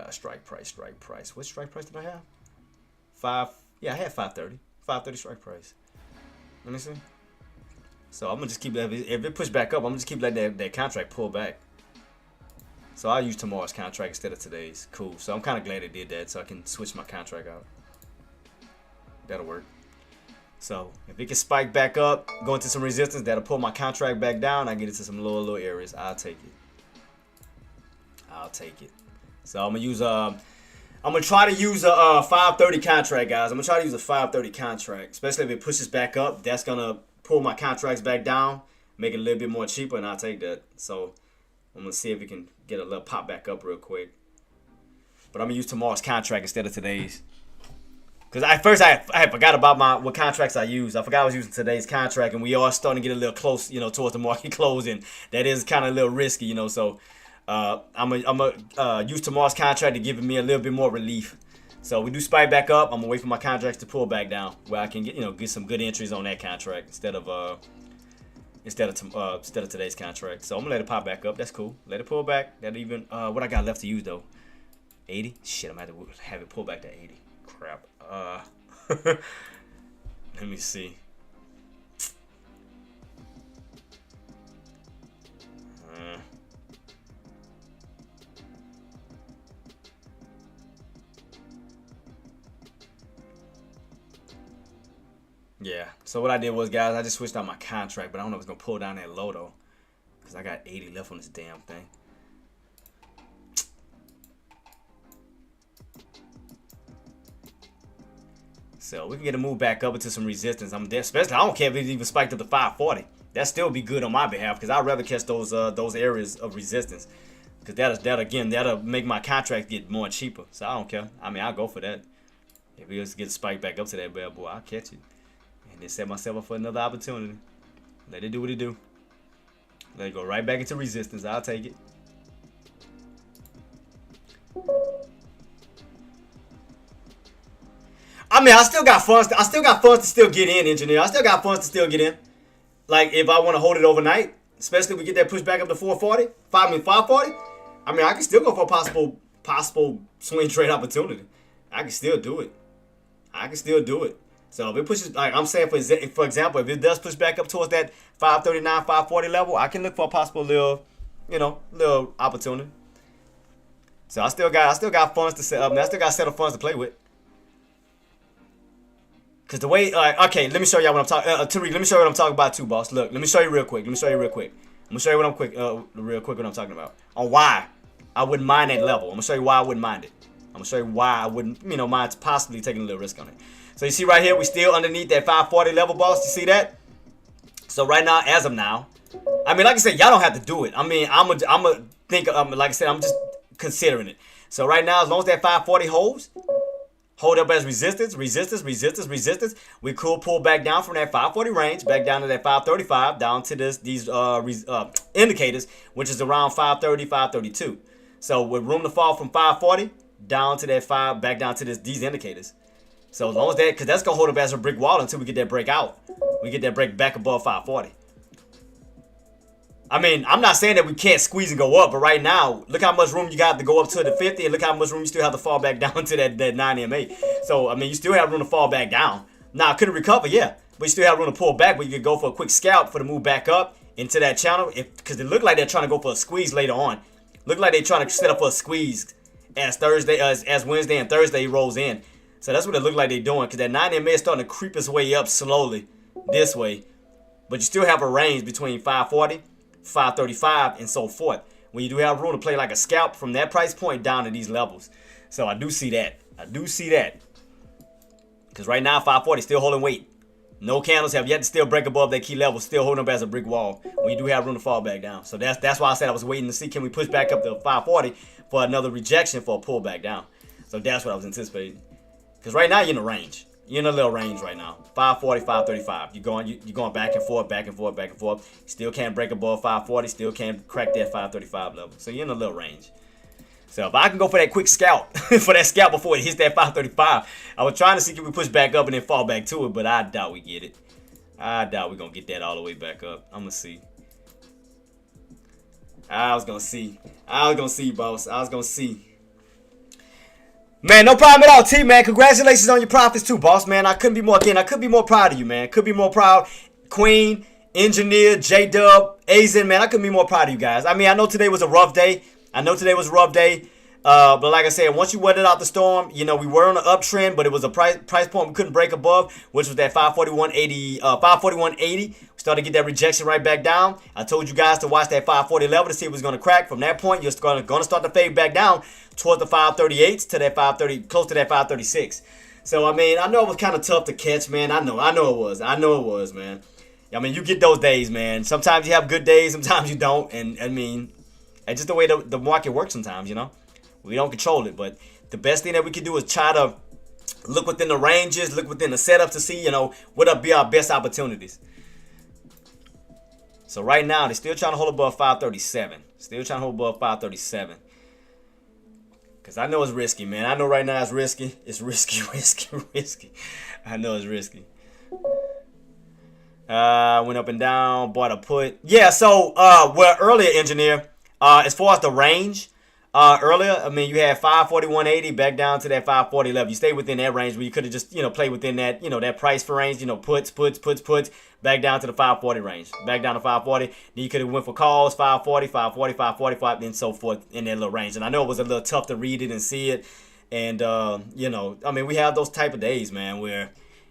Strike price. What strike price did I have? Yeah, I had 530. 530 strike price. Let me see. So I'm gonna just keep that. If it push back up, I'm gonna just keep letting that contract pull back. So I'll use tomorrow's contract instead of today's. Cool. So I'm kind of glad it did that, so I can switch my contract out. That'll work. So if it can spike back up, go into some resistance, that'll pull my contract back down. I get into some little areas. I'll take it. So I'm gonna use I'm gonna try to use a 530 contract, guys. I'm gonna try to use a 530 contract, especially if it pushes back up. That's gonna pull my contracts back down, make it a little bit more cheaper, and I'll take that. So I'm gonna see if we can get a little pop back up real quick. But I'm gonna use tomorrow's contract instead of today's. Because I forgot about what contracts I use. I forgot I was using today's contract, and we are starting to get a little close, towards the market close, and that is kind of a little risky, So I'm gonna use tomorrow's contract to give me a little bit more relief. So we do spike back up. I'm gonna wait for my contracts to pull back down, where I can get some good entries on that contract instead of today's contract. So I'm gonna let it pop back up. That's cool. Let it pull back. That even what I got left to use though, 80. Shit, I'm gonna have to have it pull back to 80. Crap. Let me see. Yeah. So what I did was, guys, I just switched out my contract, but I don't know if it's gonna pull down that low though, because I got 80 left on this damn thing. So we can get a move back up into some resistance. Especially, I don't care if it even spiked up to 540. That still be good on my behalf, because I'd rather catch those areas of resistance, because that'll make my contract get more cheaper. So I don't care. I mean, I'll go for that. If we just get a spike back up to that bad boy, I'll catch it and then set myself up for another opportunity. Let it do what it do. Let it go right back into resistance. I'll take it. I mean, I still got funds to still get in, engineer. I still got funds to still get in. Like, if I want to hold it overnight, especially if we get that push back up to 540. I mean, I can still go for a possible possible swing trade opportunity. I can still do it. I can still do it. So if it pushes, like I'm saying, for example, if it does push back up towards that 539, 540 level, I can look for a possible little, little opportunity. So I still got funds to set up, and I still got a set of funds to play with. Cause the way, okay, let me show y'all what I'm talking. Tariq, let me show you what I'm talking about too, boss. Look, let me show you real quick. I'm gonna show you real quick what I'm talking about. On why I wouldn't mind that level. I'm gonna show you why I wouldn't mind it. I'm gonna show you why I wouldn't, mind possibly taking a little risk on it. So you see right here, we still underneath that 540 level, boss. You see that? So right now, as of now, I mean, like I said, y'all don't have to do it. I mean, I'm gonna think, like I said, I'm just considering it. So right now, as long as that 540 holds, hold up as resistance, we could pull back down from that 540 range, back down to that 535, down to these indicators, which is around 530, 532. So with room to fall from 540 down to that back down to these indicators. So as long as that, because that's gonna hold up as a brick wall until we get that break out. We get that break back above 540. I mean, I'm not saying that we can't squeeze and go up, but right now, look how much room you got to go up to the 50, and look how much room you still have to fall back down to that 9 MA. So, I mean, you still have room to fall back down. Now, could it recover? Yeah. But you still have room to pull back, but you could go for a quick scalp for the move back up into that channel. Because it looked like they're trying to go for a squeeze later on. Look like they're trying to set up for a squeeze as Wednesday and Thursday rolls in. So that's what it looked like they're doing, because that 9 MA is starting to creep its way up slowly this way. But you still have a range between 540, 535, and so forth. When you do have room to play like a scalp from that price point down to these levels. So I do see that. Because right now, 540 still holding weight. No candles have yet to still break above that key level, still holding up as a brick wall when you do have room to fall back down. So that's why I said I was waiting to see, can we push back up to 540 for another rejection for a pull back down. So that's what I was anticipating. Because right now you're in a range. You're in a little range right now. 540, 535. You're going back and forth. Still can't break above 540. Still can't crack that 535 level. So you're in a little range. So if I can go for that quick scalp, for that scalp before it hits that 535, I was trying to see if we push back up and then fall back to it, but I doubt we get it. I doubt we're going to get that all the way back up. I'm going to see. I was going to see, boss. I was going to see. Man, no problem at all, T, man. Congratulations on your profits too, boss, man. I couldn't be more proud of you, man. Could be more proud. Queen, Engineer, J-Dub, Azen, man. I couldn't be more proud of you guys. I mean, I know today was a rough day. But like I said, once you weathered out the storm, we were on an uptrend, but it was a price point we couldn't break above, which was that 541.80. 541.80. We started to get that rejection right back down. I told you guys to watch that 540 level to see if it was going to crack. From that point, you're going to start to fade back down towards the 538s to that 530, close to that 536. So, I mean, I know it was kind of tough to catch, man. I know it was, man. I mean, you get those days, man. Sometimes you have good days, sometimes you don't. And, I mean, it's just the way the market works sometimes, We don't control it. But the best thing that we can do is try to look within the ranges, look within the setup to see, what would be our best opportunities. So right now, they're still trying to hold above 537. Because I know it's risky, man. I know right now it's risky. It's risky. I know it's risky. Went up and down, bought a put. Yeah, so, earlier, Engineer, as far as the range, earlier, I mean, you had 541.80 back down to that 540 level. You stayed within that range where you could have just, played within that, that price for range, puts, back down to the 540 range. Back down to 540. Then you could have went for calls, 540, 540, 545, and so forth in that little range. And I know it was a little tough to read it and see it. And, I mean, we have those type of days, man, where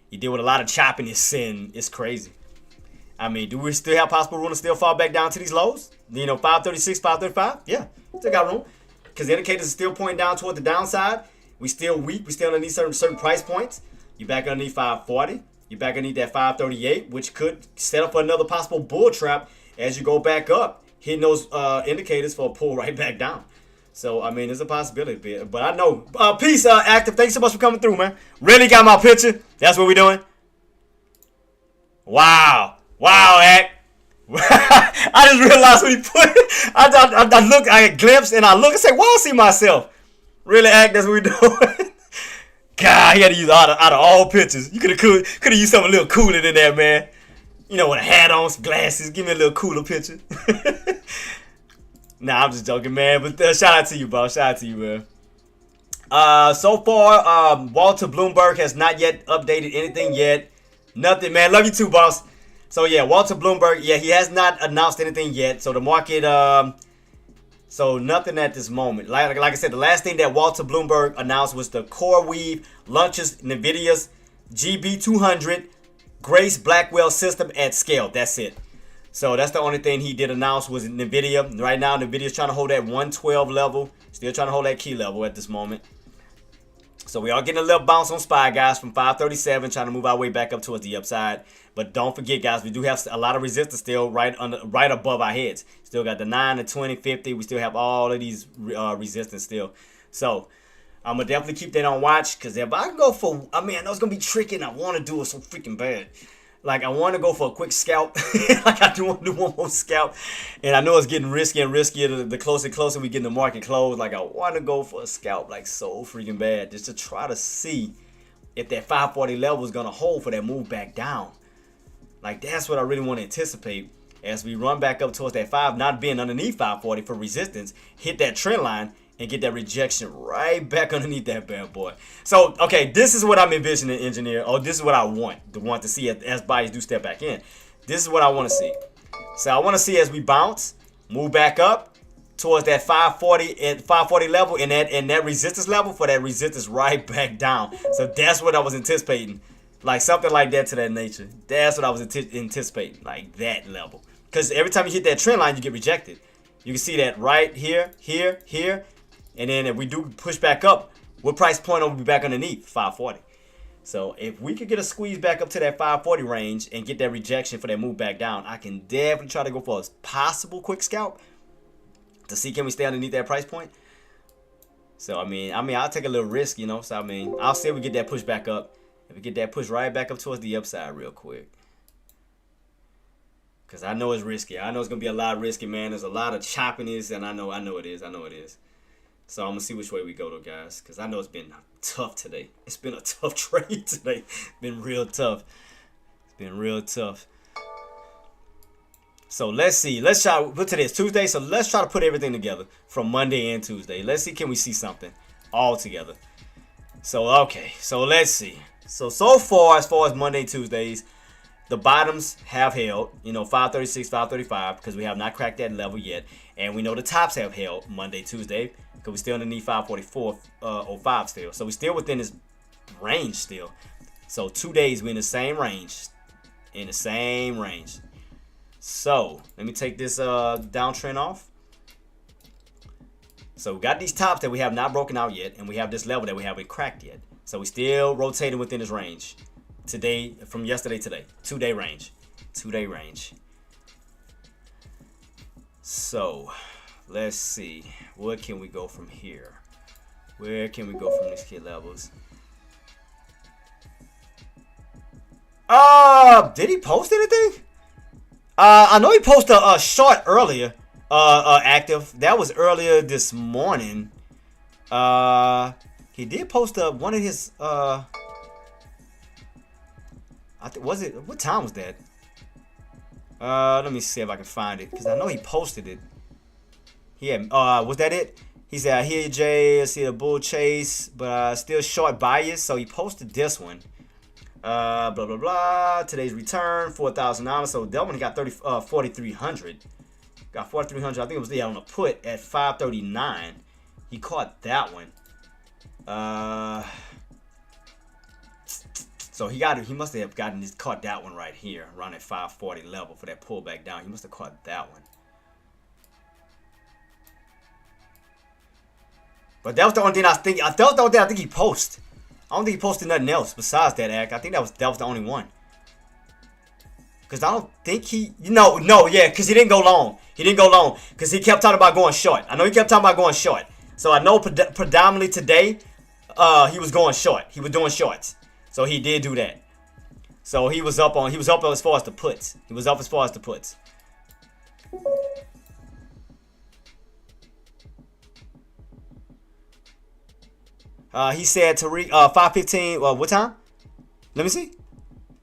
you deal with a lot of choppiness and it's crazy. I mean, do we still have possible room to still fall back down to these lows? 536, 535? Yeah, still got room. Because the indicators are still pointing down toward the downside. We still weak. We still underneath certain price points. You back underneath 540. You back underneath that 538, which could set up another possible bull trap as you go back up, hitting those indicators for a pull right back down. So, I mean, there's a possibility. But I know. Peace, Active. Thanks so much for coming through, man. Really got my picture. That's what we're doing. Wow, Act. I just realized what he put. I glimpsed and I look and say, "Wow, I see myself." Really, Act? That's what we doing. God, he had to use out of all pictures. You could have used something a little cooler than that, man. With a hat on, some glasses. Give me a little cooler picture. Nah, I'm just joking, man. But shout out to you, bro. Shout out to you, man. So far, Walter Bloomberg has not yet updated anything yet. Nothing, man. Love you too, boss. So yeah, Walter Bloomberg, yeah, he has not announced anything yet. So the market, so nothing at this moment. Like I said, the last thing that Walter Bloomberg announced was the CoreWeave launches NVIDIA's GB200 Grace Blackwell system at scale. That's it. So that's the only thing he did announce was NVIDIA. Right now, NVIDIA's trying to hold that 112 level. Still trying to hold that key level at this moment. So we are getting a little bounce on SPY, guys, from 537, trying to move our way back up towards the upside. But don't forget, guys, we do have a lot of resistance still right above our heads. Still got the 9, the 20, 50. We still have all of these resistance still. So I'm going to definitely keep that on watch. Because if I go for, I mean, I know it's going to be tricky and I want to do it so freaking bad. Like, I want to go for a quick scalp. Like, I do want to do one more scalp. And I know it's getting riskier and riskier the closer and closer we get in the market close. Like, I want to go for a scalp, like, so freaking bad. Just to try to see if that 540 level is going to hold for that move back down. Like, that's what I really want to anticipate. As we run back up towards that 5, not being underneath 540 for resistance. Hit that trend line. And get that rejection right back underneath that bad boy. So, okay, this is what I'm envisioning, engineer. Oh, this is what I want to see as buyers do step back in. This is what I want to see. So I want to see as we bounce, move back up towards that 540 level and that resistance level for that resistance right back down. So that's what I was anticipating. Like something like that to that nature. That's what I was anticipating, like that level. Because every time you hit that trend line, you get rejected. You can see that right here, here, here. And then if we do push back up, what price point will be back underneath? 540. So if we could get a squeeze back up to that 540 range and get that rejection for that move back down, I can definitely try to go for a possible quick scalp to see can we stay underneath that price point. So I mean, I'll take a little risk, you know. So I mean, I'll see if we get that push back up. If we get that push right back up towards the upside real quick. Because I know it's risky. I know it's gonna be a lot risky, man. There's a lot of choppiness, and I know it is. So I'm going to see which way we go, though, guys. Because I know it's been tough today. It's been a tough trade today. It's been real tough. So let's see. Let's try. Put today is Tuesday. So let's try to put everything together from Monday and Tuesday. Let's see. Can we see something all together? So, okay. So let's see. So far, as far as Monday, Tuesdays, the bottoms have held. You know, 536, 535. Because we have not cracked that level yet. And we know the tops have held Monday, Tuesday. Because we're still underneath 544.05 still. So we're still within this range still. So 2 days we're in the same range. So let me take this downtrend off. So we got these tops that we have not broken out yet. And we have this level that we haven't cracked yet. So we're still rotating within this range. Today, from yesterday today. 2 day range. So let's see. Where can we go from here? Where can we go from these key levels? Did he post anything? I know he posted a short earlier. Active. That was earlier this morning. He did post one of his. I think was it. What time was that? Let me see if I can find it because I know he posted it. Yeah, was that it? He said, I hear you, Jay. I see a bull chase, but still short bias. So he posted this one. Blah, blah, blah. Today's return, $4,000. So that one got 4,300. Got 4,300. I think it was on a put at 539. He caught that one. So he must have caught that one right here, around that 540 level for that pullback down. He must have caught that one. But that was the only thing I think. That was the only thing I think he posted. I don't think he posted nothing else besides that act. I think that was the only one. Because I don't think he... because he didn't go long. Because he kept talking about going short. I know he kept talking about going short. So I know predominantly today, he was going short. He was doing shorts. So he did do that. So he was up as far as the puts. He said Tariq 5:15. What time? Let me see.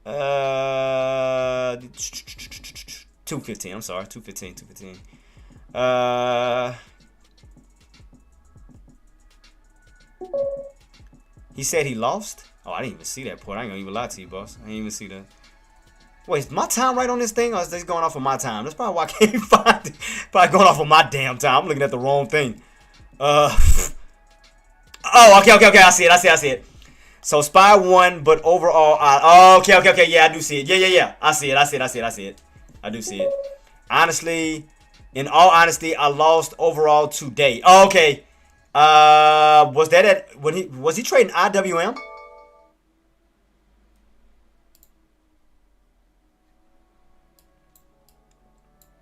2:15. I'm sorry, 2:15. He said he lost? Oh, I didn't even see that part. I ain't gonna even lie to you, boss. I didn't even see that. Wait, is my time right on this thing, or is this going off of my time? That's probably why I can't find it. Probably going off of my damn time. I'm looking at the wrong thing. Oh, okay. I see it. So SPY won, but overall, okay. Yeah, I do see it. Yeah. I see it. I do see it. Honestly, in all honesty, I lost overall today. Oh, okay. Was that at was he trading IWM?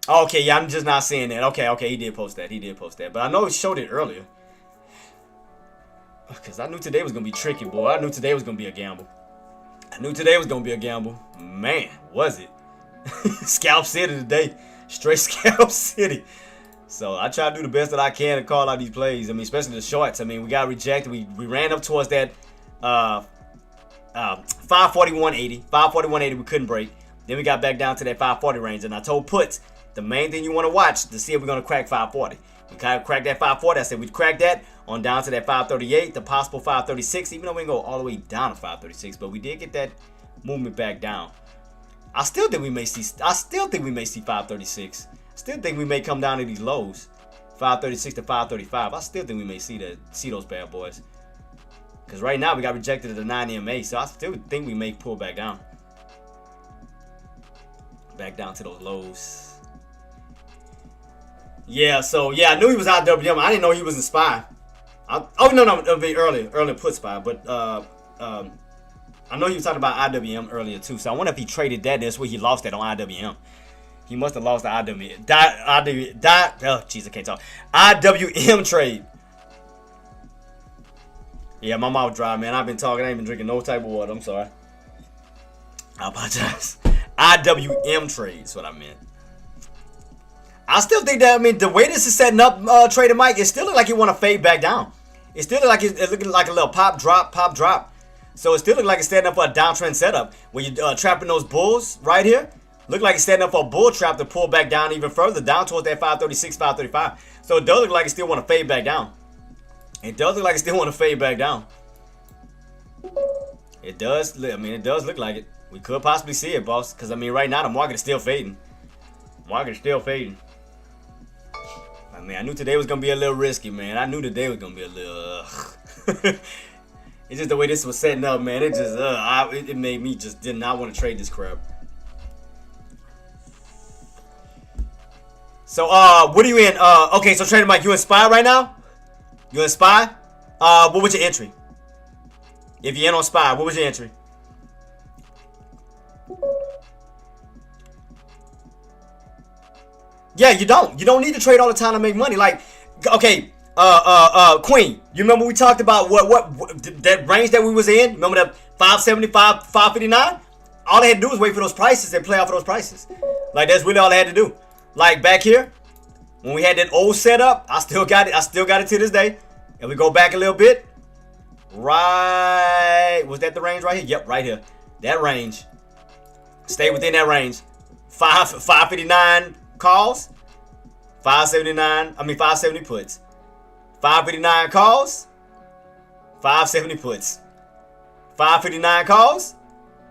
Okay, yeah, I'm just not seeing that. Okay, he did post that. But I know he showed it earlier. Because I knew today was going to be tricky, boy. I knew today was going to be a gamble. Man, was it? Scalp City today. Straight Scalp City. So I try to do the best that I can to call out these plays. I mean, especially the shorts. I mean, we got rejected. We ran up towards that 541.80. 541.80 we couldn't break. Then we got back down to that 540 range. And I told puts, the main thing you want to watch to see if we're going to crack 540. We kind of cracked that 540. I said we'd crack that on down to that 538, the possible 536, even though we didn't go all the way down to 536, but we did get that movement back down. I still think we may see 536. Still think we may come down to these lows, 536 to 535. I still think we may see those bad boys. Because right now we got rejected at the 9 EMA, so I still think we may pull back down. Back down to those lows. Yeah, so yeah, I knew he was IWM. I didn't know he was in SPY. No, it'll be early put SPY, but I know he was talking about IWM earlier too. So I wonder if he traded that. That's where he lost that on IWM. He must have lost the IWM. Oh, jeez, I can't talk. IWM trade. Yeah, my mouth dry, man. I've been talking. I ain't been drinking no type of water. I'm sorry. I apologize. IWM trade is what I meant. I still think that, I mean, the way this is setting up, Trader Mike, it still look like he want to fade back down. It still look like it's looking like a little pop drop. So it still look like it's setting up for a downtrend setup. When you're trapping those bulls right here, look like it's setting up for a bull trap to pull back down even further, down towards that 536, 535. So it does look like it still want to fade back down. It does look like it. We could possibly see it, boss. Because, I mean, right now the market is still fading. I mean, I knew today was going to be a little risky, man. I knew today was going to be a little... It's just the way this was setting up, man. It just... it made me just did not want to trade this crap. So, what are you in? Okay, so Trader Mike, you in SPY right now? You in SPY? What was your entry? If you're in on SPY, what was your entry? Yeah, you don't. You don't need to trade all the time to make money. Like, okay, Queen, you remember we talked about what that range that we was in? Remember that 575, 559? All they had to do was wait for those prices and play off of those prices. Like, that's really all they had to do. Like back here, when we had that old setup, I still got it to this day. And we go back a little bit. Right, was that the range right here? Yep, right here. That range. Stay within that range. 559 calls. 570 puts. 559 calls. 570 puts. 559 calls.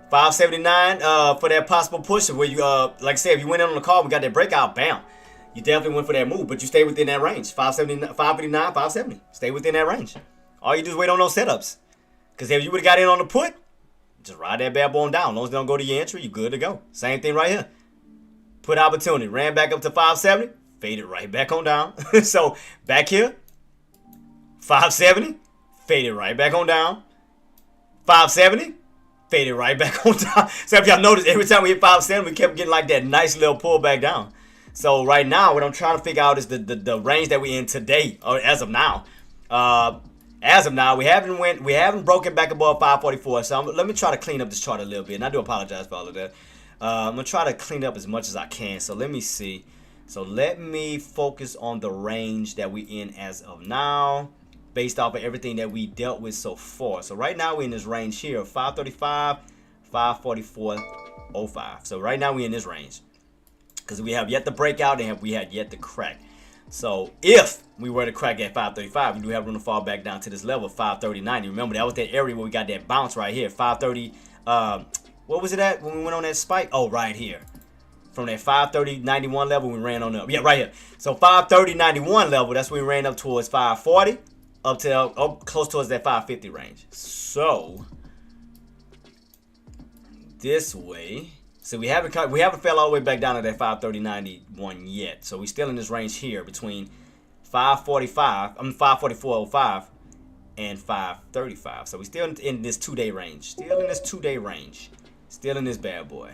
579 for that possible push where you like I said, if you went in on the call, we got that breakout, bam. You definitely went for that move, but you stay within that range. 579, 559, 570. Stay within that range. All you do is wait on those setups. Because if you would have got in on the put, just ride that bad boy on down. As long as they don't go to your entry, you good to go. Same thing right here. Put opportunity. Ran back up to 570. Faded right back on down. So back here, 570. Faded right back on down. 570. Faded right back on down. So if y'all notice, every time we hit 570, we kept getting like that nice little pull back down. So right now, what I'm trying to figure out is the range that we're in today, or as of now. As of now, we haven't broken back above 544. So let me try to clean up this chart a little bit, and I do apologize for all of that. I'm gonna try to clean up as much as I can. So let me see. So let me focus on the range that we're in as of now, based off of everything that we dealt with so far. So right now we're in this range here of 535, 544.05. So right now we're in this range because we have yet to break out and we had yet to crack. So if we were to crack at 535, we do have room to fall back down to this level, 530.90. Remember, that was that area where we got that bounce right here, 530. What was it at when we went on that spike? Oh, right here. From that 530.91 level, we ran on up. Yeah, right here. So 530.91 level, that's when we ran up towards 540, up to close towards that 550 range. So this way, so we haven't fell all the way back down to that 530.91 yet. So we're still in this range here between 544.05 and 535. So we're still in this 2-day range. Still in this 2-day range. Still in this bad boy.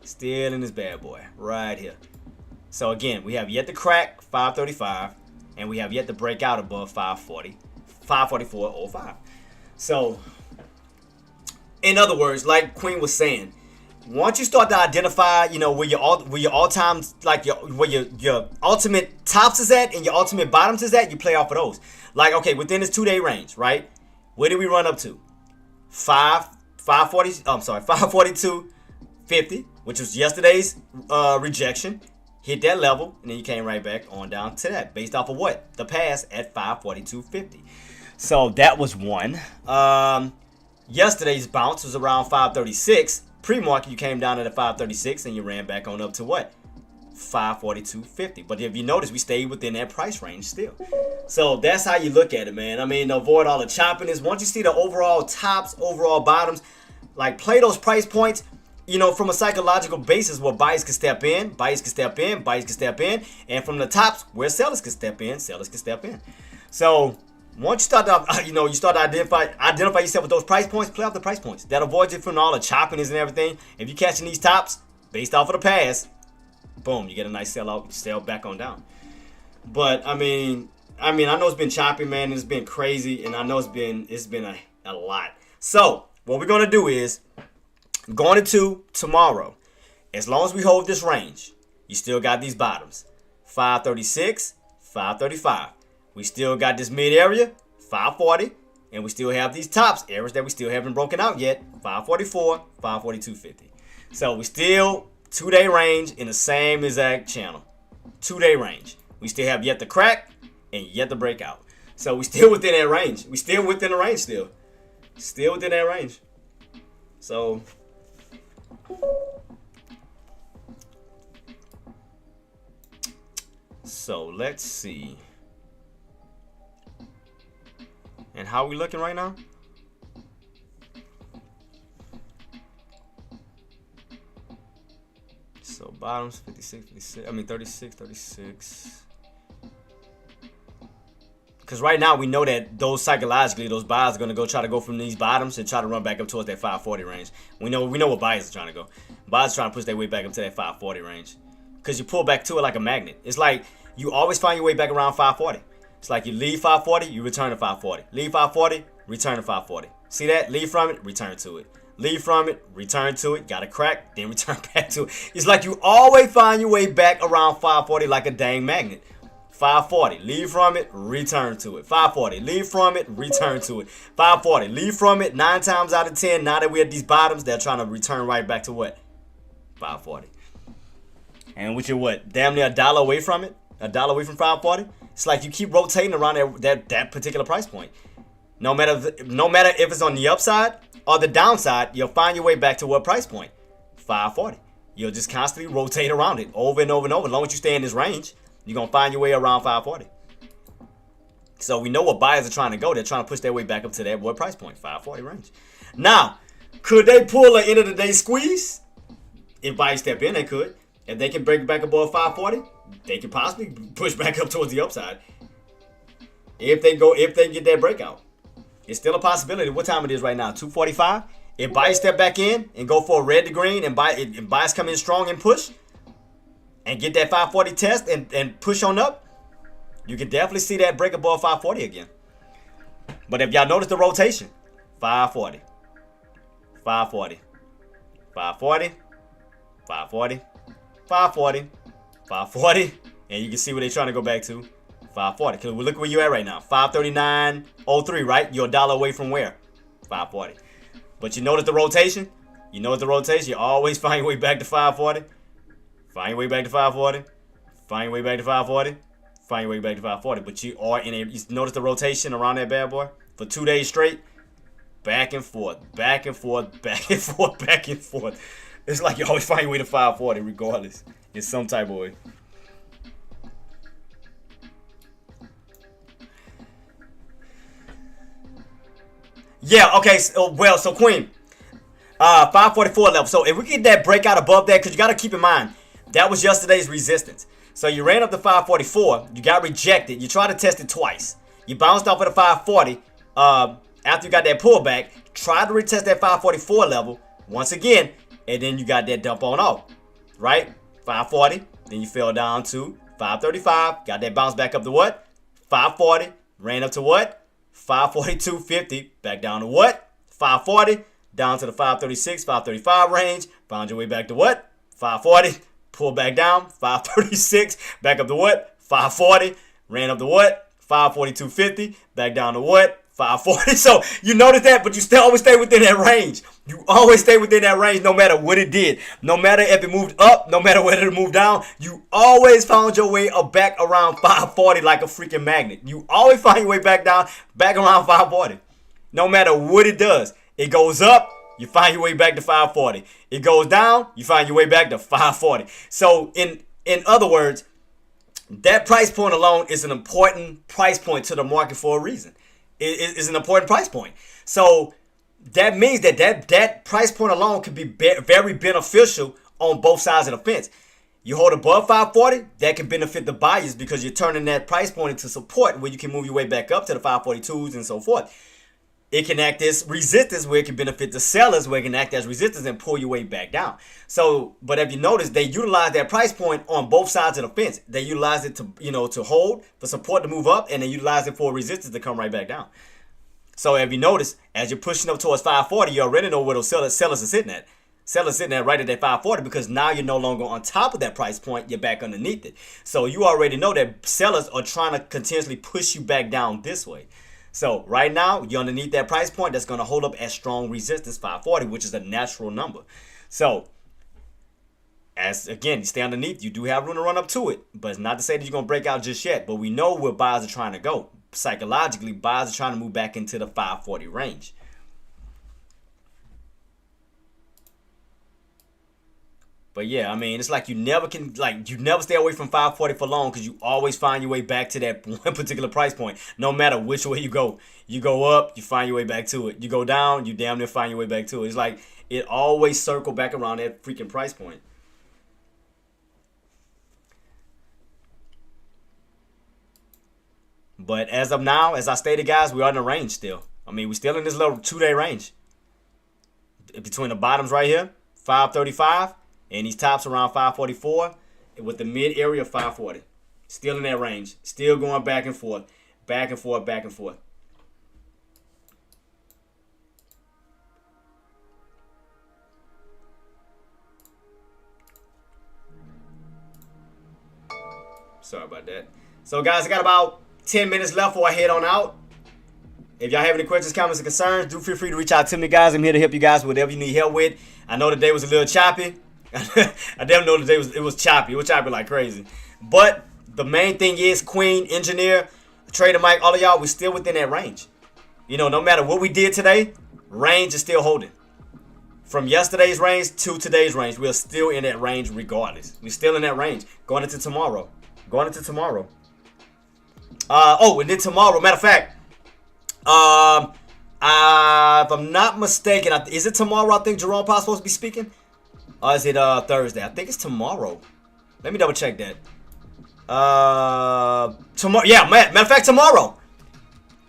Still in this bad boy right here. So again, we have yet to crack 535, and we have yet to break out above 540, 544.05. So in other words, like Queen was saying, once you start to identify, you know, where your all times, like where your ultimate tops is at and your ultimate bottoms is at, you play off of those. Like, okay, within this 2-day range, right? Where did we run up to? 542.50, which was yesterday's rejection. Hit that level, and then you came right back on down to that, based off of what? The pass at 542.50. So that was one. Yesterday's bounce was around 536. Pre-market, you came down to the 536, and you ran back on up to what? 542.50. But if you notice, we stayed within that price range still. So that's how you look at it, man. I mean, avoid all the choppiness. Once you see the overall tops, overall bottoms, like play those price points, you know, from a psychological basis where buyers can step in, buyers can step in, buyers can step in, and from the tops where sellers can step in, sellers can step in. So once you start to, you start to identify yourself with those price points, play off the price points. That avoids you from all the choppiness and everything. If you're catching these tops based off of the pass, boom, you get a nice sell out, you sell back on down. But I mean, I know it's been choppy, man. It's been crazy, and I know it's been a lot. So what we're gonna do is, going into tomorrow, as long as we hold this range, you still got these bottoms, 536, 535. We still got this mid area, 540, and we still have these tops, areas that we still haven't broken out yet, 544, 542.50. So we still 2-day range in the same exact channel. 2-day range. We still have yet to crack and yet to break out. So we still within that range. We still within the range still. Still within that range. So let's see. And how are we looking right now? So bottoms 56, 56. I mean 36, 36. Because right now we know that those psychologically, those buyers are gonna try to go from these bottoms and try to run back up towards that 540 range. We know what buyers are trying to go. Buyers are trying to push their way back up to that 540 range. Because you pull back to it like a magnet. It's like you always find your way back around 540. It's like you leave 540, you return to 540. Leave 540, return to 540. See that? Leave from it, return to it. Leave from it, return to it. Got a crack, then return back to it. It's like you always find your way back around 540 like a dang magnet. 540, leave from it, return to it. 540, leave from it, return to it. 540, leave from it. 9 times out of 10, now that we're at these bottoms, they're trying to return right back to what? 540. And which is what? Damn near $1 away from it? $1 away from 540? It's like you keep rotating around that particular price point. No matter if it's on the upside or the downside, you'll find your way back to what price point? 540. You'll just constantly rotate around it over and over and over. As long as you stay in this range, you're going to find your way around 540. So we know what buyers are trying to go. They're trying to push their way back up to that what price point? 540 range. Now, could they pull an end of the day squeeze? If buyers step in, they could. If they can break back above 540, they could possibly push back up towards the upside. If they get that breakout. It's still a possibility. What time it is right now? 2:45. If buyers step back in and go for a red to green, and buyers come in strong and push and get that 540 test and push on up, you can definitely see that break above 540 again. But if y'all notice the rotation, 540, 540, 540, 540, 540, 540, and you can see where they're trying to go back to. 540. Cause look where you at right now. 539.03, right? You're $1 away from where? 540. But you notice the rotation? You notice the rotation? You always find your way back to 540. Find your way back to 540. Find your way back to 540. find your way back to 540. But you are in a, you notice the rotation around that bad boy? For 2 days straight, back and forth, back and forth, back and forth, back and forth. It's like you always find your way to 540 regardless. In some type of way. Yeah, okay, so Queen, 544 level. So if we get that breakout above that, because you got to keep in mind, that was yesterday's resistance. So you ran up to 544, you got rejected, you tried to test it twice. You bounced off at a 540 after you got that pullback, tried to retest that 544 level once again, and then you got that dump on off, right? 540, then you fell down to 535, got that bounce back up to what? 540, ran up to what? 542.50, back down to what? 540, down to the 536, 535 range, found your way back to what? 540, pull back down, 536, back up to what? 540, ran up to what? 542.50, back down to what? 540. So you notice that, but you still always stay within that range. You always stay within that range no matter what it did. No matter if it moved up, no matter whether it moved down, you always found your way back around 540 like a freaking magnet. You always find your way back down, back around 540. No matter what it does. It goes up, you find your way back to 540. It goes down, you find your way back to 540. So in other words, that price point alone is an important price point to the market for a reason. It is an important price point. So that means that price point alone can be very beneficial on both sides of the fence. You hold above 540, that can benefit the buyers because you're turning that price point into support where you can move your way back up to the 542s and so forth. It can act as resistance where it can benefit the sellers, where it can act as resistance and pull your way back down. So, but if you notice, they utilize that price point on both sides of the fence. They utilize it to, to hold, for support to move up, and they utilize it for resistance to come right back down. So if you notice, as you're pushing up towards 540, you already know where those sellers are sitting at. Sellers sitting at right at that 540 because now you're no longer on top of that price point, you're back underneath it. So you already know that sellers are trying to continuously push you back down this way. So right now, you're underneath that price point that's going to hold up as strong resistance, 540, which is a natural number. So, as again, you stay underneath, you do have room to run up to it. But it's not to say that you're going to break out just yet. But we know where buyers are trying to go. Psychologically, buyers are trying to move back into the 540 range. But yeah, I mean, it's like you never stay away from 540 for long because you always find your way back to that one particular price point. No matter which way you go. You go up, you find your way back to it. You go down, you damn near find your way back to it. It's like it always circle back around that freaking price point. But as of now, as I stated, guys, we are in the range still. I mean, we're still in this little 2-day range. Between the bottoms right here, 535. And these tops around 544 with the mid area of 540. Still in that range. Still going back and forth. Back and forth, back and forth. Sorry about that. So guys, I got about 10 minutes left before I head on out. If y'all have any questions, comments, or concerns, do feel free to reach out to me, guys. I'm here to help you guys with whatever you need help with. I know the day was a little choppy. I didn't know today it was choppy. It was choppy like crazy. But the main thing is, Queen, Engineer, Trader Mike, all of y'all, we're still within that range. You know, no matter what we did today, range is still holding. From yesterday's range to today's range, we're still in that range regardless. We're still in that range. Going into tomorrow. Going into tomorrow. And then tomorrow, matter of fact, if I'm not mistaken, is it tomorrow I think Jerome Powell's supposed to be speaking? Or is it Thursday? I think it's tomorrow. Let me double check that. Tomorrow. Yeah, matter of fact, tomorrow.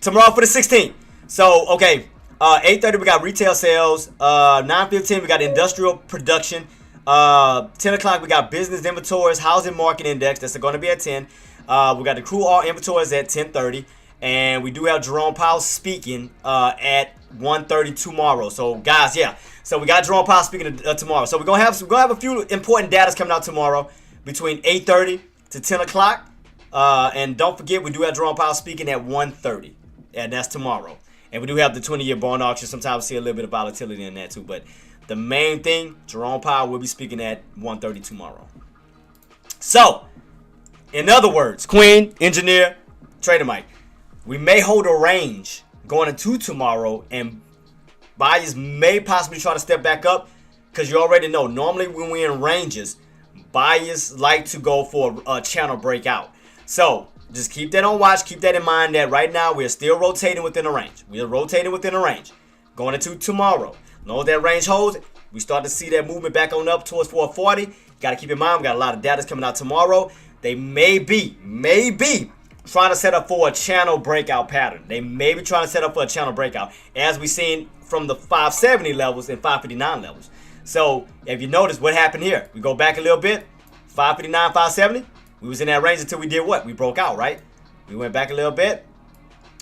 Tomorrow for the 16th. So, okay. 8:30 we got retail sales. 9:15 we got industrial production. 10 o'clock we got business inventories, housing market index. That's going to be at 10. We got the crude oil inventories at 10:30. And we do have Jerome Powell speaking at 1:30 tomorrow. So, guys, yeah. So we got Jerome Powell speaking tomorrow. So we're gonna have a few important data coming out tomorrow between 8:30 to 10 o'clock. And don't forget, we do have Jerome Powell speaking at 1:30, and that's tomorrow. And we do have the 20-year bond auction. Sometimes we see a little bit of volatility in that too. But the main thing, Jerome Powell will be speaking at 1:30 tomorrow. So In other words, Queen, Engineer, Trader Mike, we may hold a range going into tomorrow, and buyers may possibly try to step back up, because you already know normally when we're in ranges, buyers like to go for a channel breakout. So just keep that on watch. Keep that in mind that right now we are still rotating within a range. We are rotating within a range going into tomorrow. As long as that range holds, we start to see that movement back on up towards 440. Got to keep in mind we got a lot of data coming out tomorrow. They may be trying to set up for a channel breakout pattern. They may be trying to set up for a channel breakout, as we've seen from the 570 levels and 559 levels. So if you notice what happened here, we go back a little bit, 559, 570. We was in that range until we did what? We broke out, right? We went back a little bit.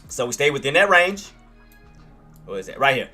So we stayed within that range. What is that? Right here.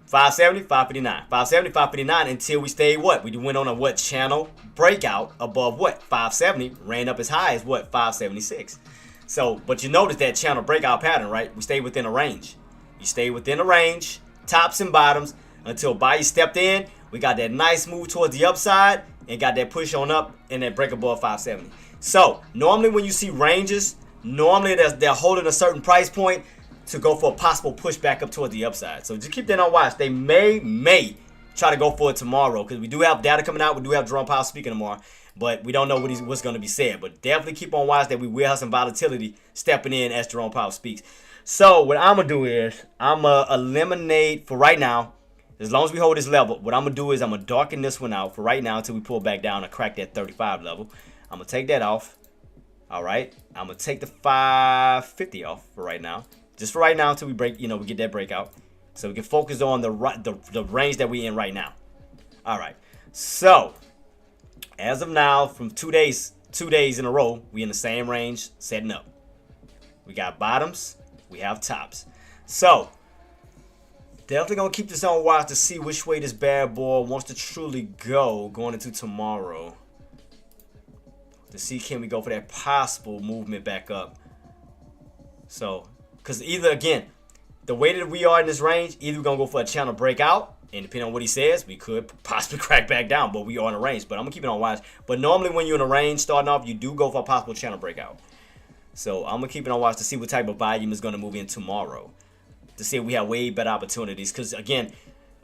570, 559. 570, 559 until we stayed what? We went on a what? Channel breakout above what? 570. Ran up as high as what? 576. So, but you notice that channel breakout pattern, right? We stayed within a range. You stayed within a range, tops and bottoms, until buyers stepped in. We got that nice move towards the upside and got that push on up and that break above 570. So normally when you see ranges, normally they're holding a certain price point to go for a possible push back up towards the upside. So just keep that on watch. They may try to go for it tomorrow, because we do have data coming out. We do have Jerome Powell speaking tomorrow, but we don't know what's going to be said. But definitely keep on watch that we will have some volatility stepping in as Jerome Powell speaks. So what I'm going to do is I'm going to eliminate for right now. As long as we hold this level, what I'm going to do is I'm going to darken this one out for right now until we pull back down and crack that 35 level. I'm going to take that off. All right. I'm going to take the 550 off for right now. Just for right now until we break, we get that breakout. So we can focus on the range that we're in right now. All right. So as of now, from 2 days in a row, we in the same range setting up. We got bottoms. We have tops. So definitely going to keep this on watch to see which way this bad boy wants to truly go going into tomorrow. To see can we go for that possible movement back up. So, because either, again, the way that we are in this range, either we're going to go for a channel breakout, and depending on what he says, we could possibly crack back down, but we are in a range. But I'm going to keep it on watch. But normally when you're in a range starting off, you do go for a possible channel breakout. So I'm going to keep it on watch to see what type of volume is going to move in tomorrow. To see if we have way better opportunities. Because, again,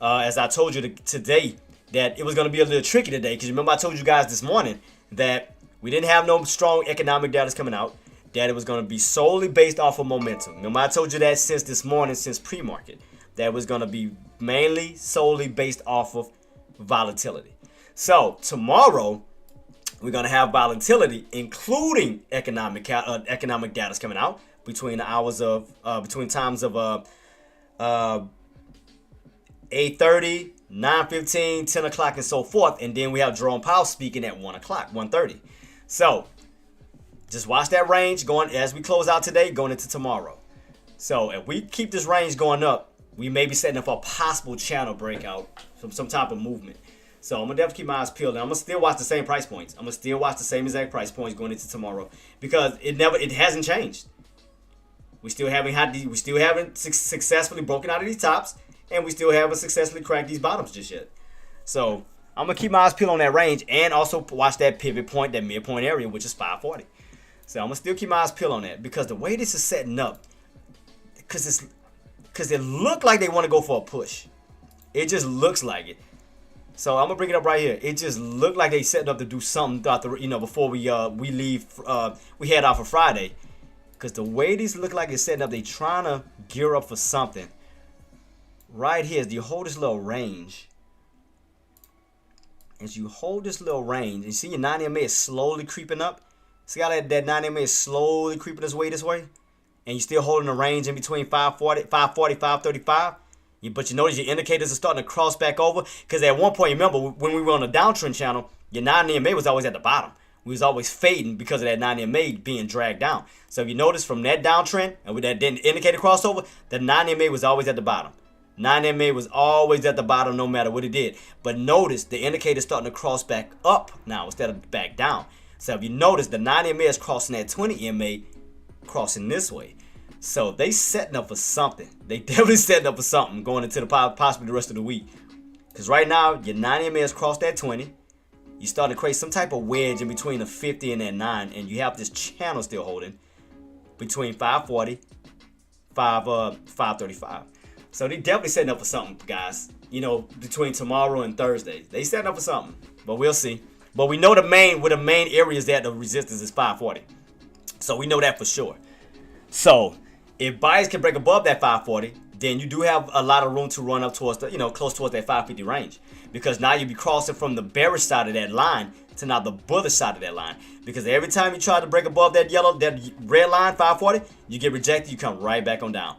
as I told you today, that it was going to be a little tricky today. Because remember I told you guys this morning that we didn't have no strong economic data coming out. That it was going to be solely based off of momentum. Remember I told you that since this morning, since pre-market. That was going to be mainly solely based off of volatility. So tomorrow, we're going to have volatility, including economic data coming out between the hours of, between times of 8:30, 9:15, 10 o'clock, and so forth. And then we have Jerome Powell speaking at 1 o'clock, 1:30. So just watch that range going as we close out today, going into tomorrow. So if we keep this range going up, we may be setting up for a possible channel breakout from some type of movement. So I'm gonna definitely keep my eyes peeled, and I'm gonna still watch the same price points. I'm gonna still watch the same exact price points going into tomorrow, because it hasn't changed. We still haven't successfully broken out of these tops, and we still haven't successfully cracked these bottoms just yet. So I'm gonna keep my eyes peeled on that range, and also watch that pivot point, that midpoint area, which is 540. So I'm gonna still keep my eyes peeled on that, because the way this is setting up, because it looked like they want to go for a push. It just looks like it. So I'm gonna bring it up right here. It just looked like they setting up to do something throughout the, before we leave, we head out for Friday. Because the way these look like it's setting up, they trying to gear up for something. Right here, as you hold this little range, and you see your 9 MA is slowly creeping up. See how that 9 MA is slowly creeping its way this way? And you're still holding a range in between 540, 535. But you notice your indicators are starting to cross back over. Because at one point, remember, when we were on the downtrend channel, your 9 MA was always at the bottom. We was always fading because of that 9 MA being dragged down. So if you notice from that downtrend, and with that indicator crossover, the 9 MA was always at the bottom. 9 MA was always at the bottom no matter what it did. But notice the indicator starting to cross back up now instead of back down. So if you notice, the 9 MA is crossing that 20 MA, crossing this way. So they setting up for something. They definitely setting up for something going into the possibly the rest of the week. Because right now, your 9 MA has crossed that 20. you start to create some type of wedge in between the 50 and that 9, and you have this channel still holding between 540, 535. So they definitely setting up for something, guys. You know, between tomorrow and Thursday, they setting up for something, but we'll see. But we know where the main areas that the resistance is 540, so we know that for sure. So if buyers can break above that 540, then you do have a lot of room to run up towards the, close towards that 550 range, because now you'll be crossing from the bearish side of that line to now the bullish side of that line. Because every time you try to break above that red line 540, you get rejected, you come right back on down.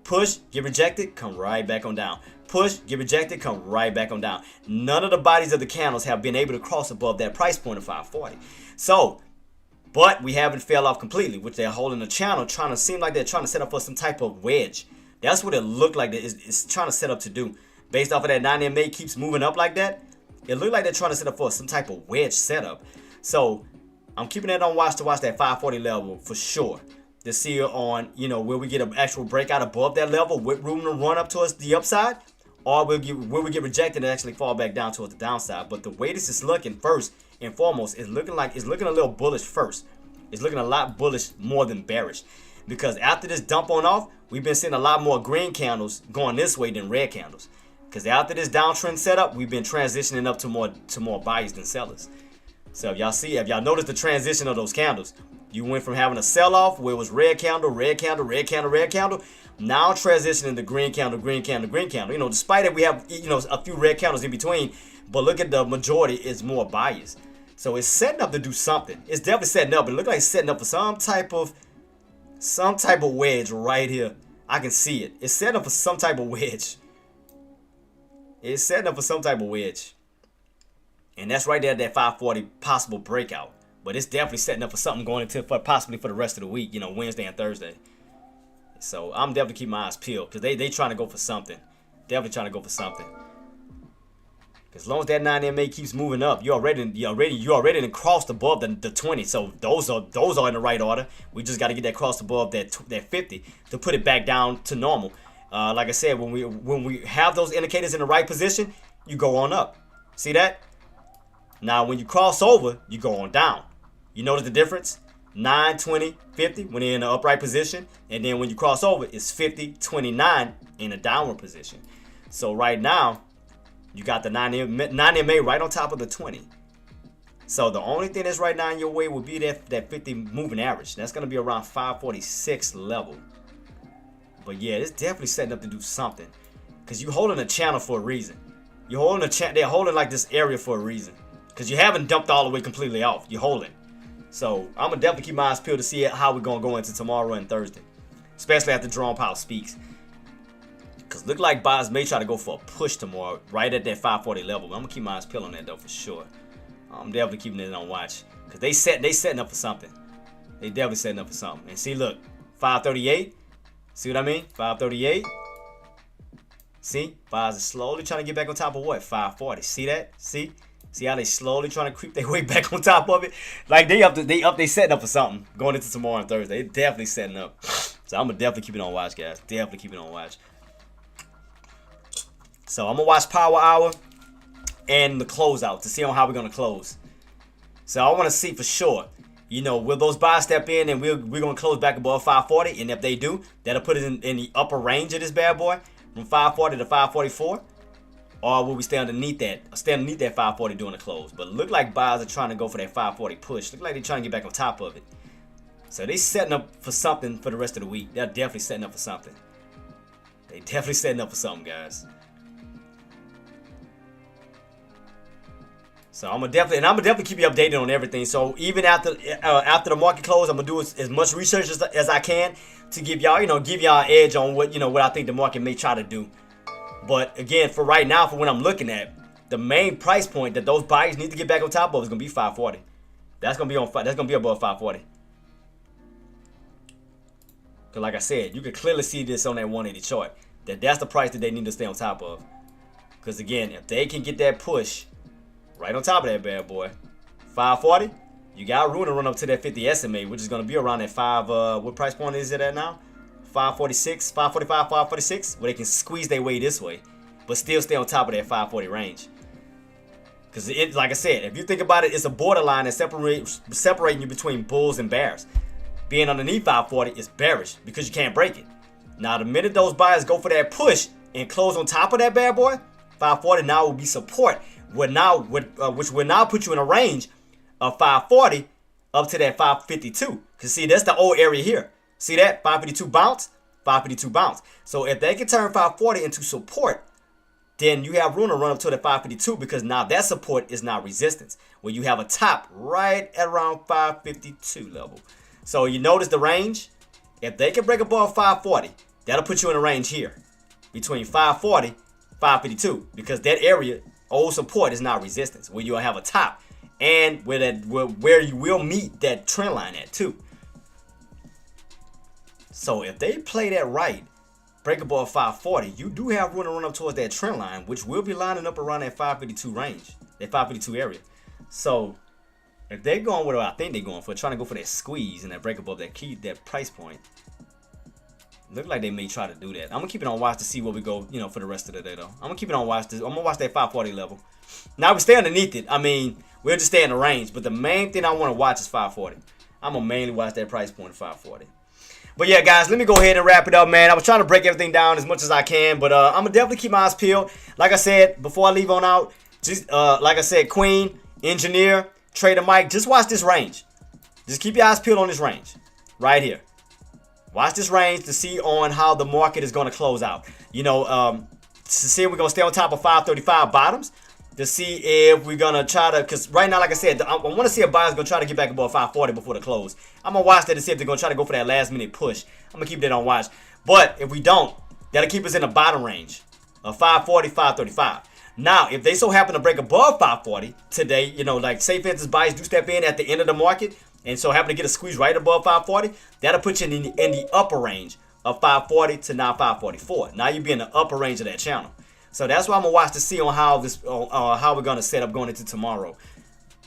Push, get rejected, come right back on down. Push, get rejected, come right back on down. None of the bodies of the candles have been able to cross above that price point of 540. So, but we haven't fell off completely, which they're holding the channel, trying to seem like they're trying to set up for some type of wedge. That's what it looked like it's trying to set up to do. Based off of that 9 MA keeps moving up like that, it looked like they're trying to set up for some type of wedge setup. So I'm keeping that on watch to watch that 540 level for sure. To see on, will we get an actual breakout above that level with room to run up towards the upside, or will we get rejected and actually fall back down towards the downside. But the way this is looking, first and foremost, is looking a little bullish first. It's looking a lot bullish more than bearish. Because after this dump on off, we've been seeing a lot more green candles going this way than red candles. Because after this downtrend setup, we've been transitioning up to more buyers than sellers. So if y'all notice the transition of those candles, you went from having a sell-off where it was red candle, red candle, red candle, red candle, now transitioning to green candle, green candle, green candle. Despite it, we have a few red candles in between, but look at the majority is more buyers. So it's setting up to do something. It's definitely setting up. It looks like it's setting up for some type of wedge right here. I can see it. It's setting up for some type of wedge. It's setting up for some type of wedge. And that's right there, that 540 possible breakout. But it's definitely setting up for something going into possibly for the rest of the week, Wednesday and Thursday. So I'm definitely keeping my eyes peeled because they trying to go for something. Definitely trying to go for something. As long as that 9 MA keeps moving up, you already crossed above the 20. So those are in the right order. We just got to get that crossed above that 50 to put it back down to normal. Like I said, when we have those indicators in the right position, you go on up. See that? Now when you cross over, you go on down. You notice the difference? 9, 20, 50 when they're in the upright position, and then when you cross over, it's 50, 29 in a downward position. So right now, you got the 9 MA right on top of the 20. So the only thing that's right now in your way would be that 50 moving average. That's going to be around 546 level. But yeah, it's definitely setting up to do something. Because you're holding a channel for a reason. You're holding they're holding like this area for a reason. Because you haven't dumped all the way completely off. You're holding. So I'm going to definitely keep my eyes peeled to see how we're going to go into tomorrow and Thursday. Especially after Jerome Powell speaks. Because look like buyers may try to go for a push tomorrow, right at that 540 level. But I'm going to keep my eyes peeled on that though for sure. I'm definitely keeping it on watch. Because they setting up for something. They definitely setting up for something. And see, look, 538. See what I mean? 538. See? Buyers are slowly trying to get back on top of what? 540. See that? See? See how they slowly trying to creep their way back on top of it? Like they setting up for something going into tomorrow and Thursday. They definitely setting up. So I'm gonna definitely keep it on watch, guys. Definitely keep it on watch. So I'm gonna watch Power Hour and the closeout to see on how we're gonna close. So I want to see for sure. Will those buys step in and we're gonna close back above 540? And if they do, that'll put it in the upper range of this bad boy from 540 to 544. Or will we stay underneath that 540 during the close? But look like buyers are trying to go for that 540 push. Look like they're trying to get back on top of it. So they setting up for something for the rest of the week. They're definitely setting up for something. They definitely setting up for something, guys. So I'm gonna definitely keep you updated on everything. So even after the market close, I'm gonna do as much research as I can to give y'all an edge on what I think the market may try to do. But again, for right now, for what I'm looking at, the main price point that those buyers need to get back on top of is gonna be 540. That's gonna be above 540. Cause like I said, you can clearly see this on that 180 chart. That's the price that they need to stay on top of. Cause again, if they can get that push right on top of that bad boy, 540, you got room to run up to that 50 SMA, which is gonna be around that what price point is it at now? 546, 545, 546, where they can squeeze their way this way, but still stay on top of that 540 range. Because it, like I said, if you think about it, it's a borderline that separating you between bulls and bears. Being underneath 540 is bearish because you can't break it. Now, the minute those buyers go for that push and close on top of that bad boy, 540 now will be support. Which will now put you in a range of 540 up to that 552. Because see, that's the old area here. See that? 552 bounce, 552 bounce. So if they can turn 540 into support, then you have room to run up to the 552 because now that support is now resistance. Where you have a top right at around 552 level. So you notice the range? If they can break above 540, that'll put you in a range here. Between 540 and 552. Because that area, old support, is now resistance. Where you'll have a top. And where you will meet that trend line at too. So if they play that right, break above 540, you do have room to run up towards that trend line, which will be lining up around that 552 range, that 552 area. So if they're going with what I think they're going for, trying to go for that squeeze and that break above that price point, look like they may try to do that. I'm gonna keep it on watch to see where we go, for the rest of the day though. I'm gonna keep it on watch. I'm gonna watch that 540 level. Now we stay underneath it. I mean, we'll just stay in the range, but the main thing I want to watch is 540. I'm gonna mainly watch that price point of 540. But yeah, guys, let me go ahead and wrap it up, man. I was trying to break everything down as much as I can, but I'm gonna definitely keep my eyes peeled. Like I said, before I leave on out, just like I said, Queen, Engineer, Trader Mike, just watch this range. Just keep your eyes peeled on this range right here. Watch this range to see on how the market is going to close out. To see if we're going to stay on top of 535 bottoms. To see if we're going to try to, because right now, like I said, I want to see if buyers going to try to get back above 540 before the close. I'm going to watch that to see if they're going to try to go for that last minute push. I'm going to keep that on watch. But if we don't, that'll keep us in the bottom range of 540, 535. Now, if they so happen to break above 540 today, like say for instance, buyers do step in at the end of the market and so happen to get a squeeze right above 540, that'll put you in the upper range of 540 to now 544. Now you'll be in the upper range of that channel. So that's why I'm gonna watch to see on how we're gonna set up going into tomorrow.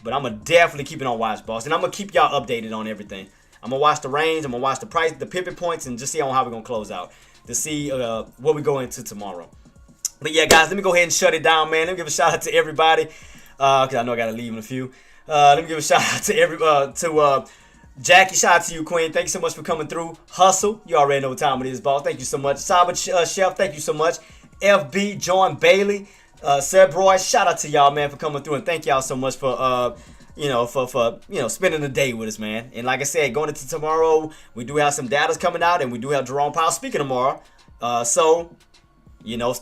But I'm gonna definitely keep it on watch, boss, and I'm gonna keep y'all updated on everything. I'm gonna watch the range, I'm gonna watch the price, the pivot points, and just see on how we're gonna close out to see what we go into tomorrow. But yeah, guys, let me go ahead and shut it down, man. Let me give a shout out to everybody, cause I know I gotta leave in a few. Let me give a shout out to Jackie. Shout out to you, Queen. Thank you so much for coming through. Hustle, you already know what time it is, boss. Thank you so much. Cyber Chef, thank you so much. FB, John Bailey, Seb Roy, shout out to y'all, man, for coming through, and thank y'all so much for spending the day with us, man. And like I said, going into tomorrow, we do have some data coming out, and we do have Jerome Powell speaking tomorrow. So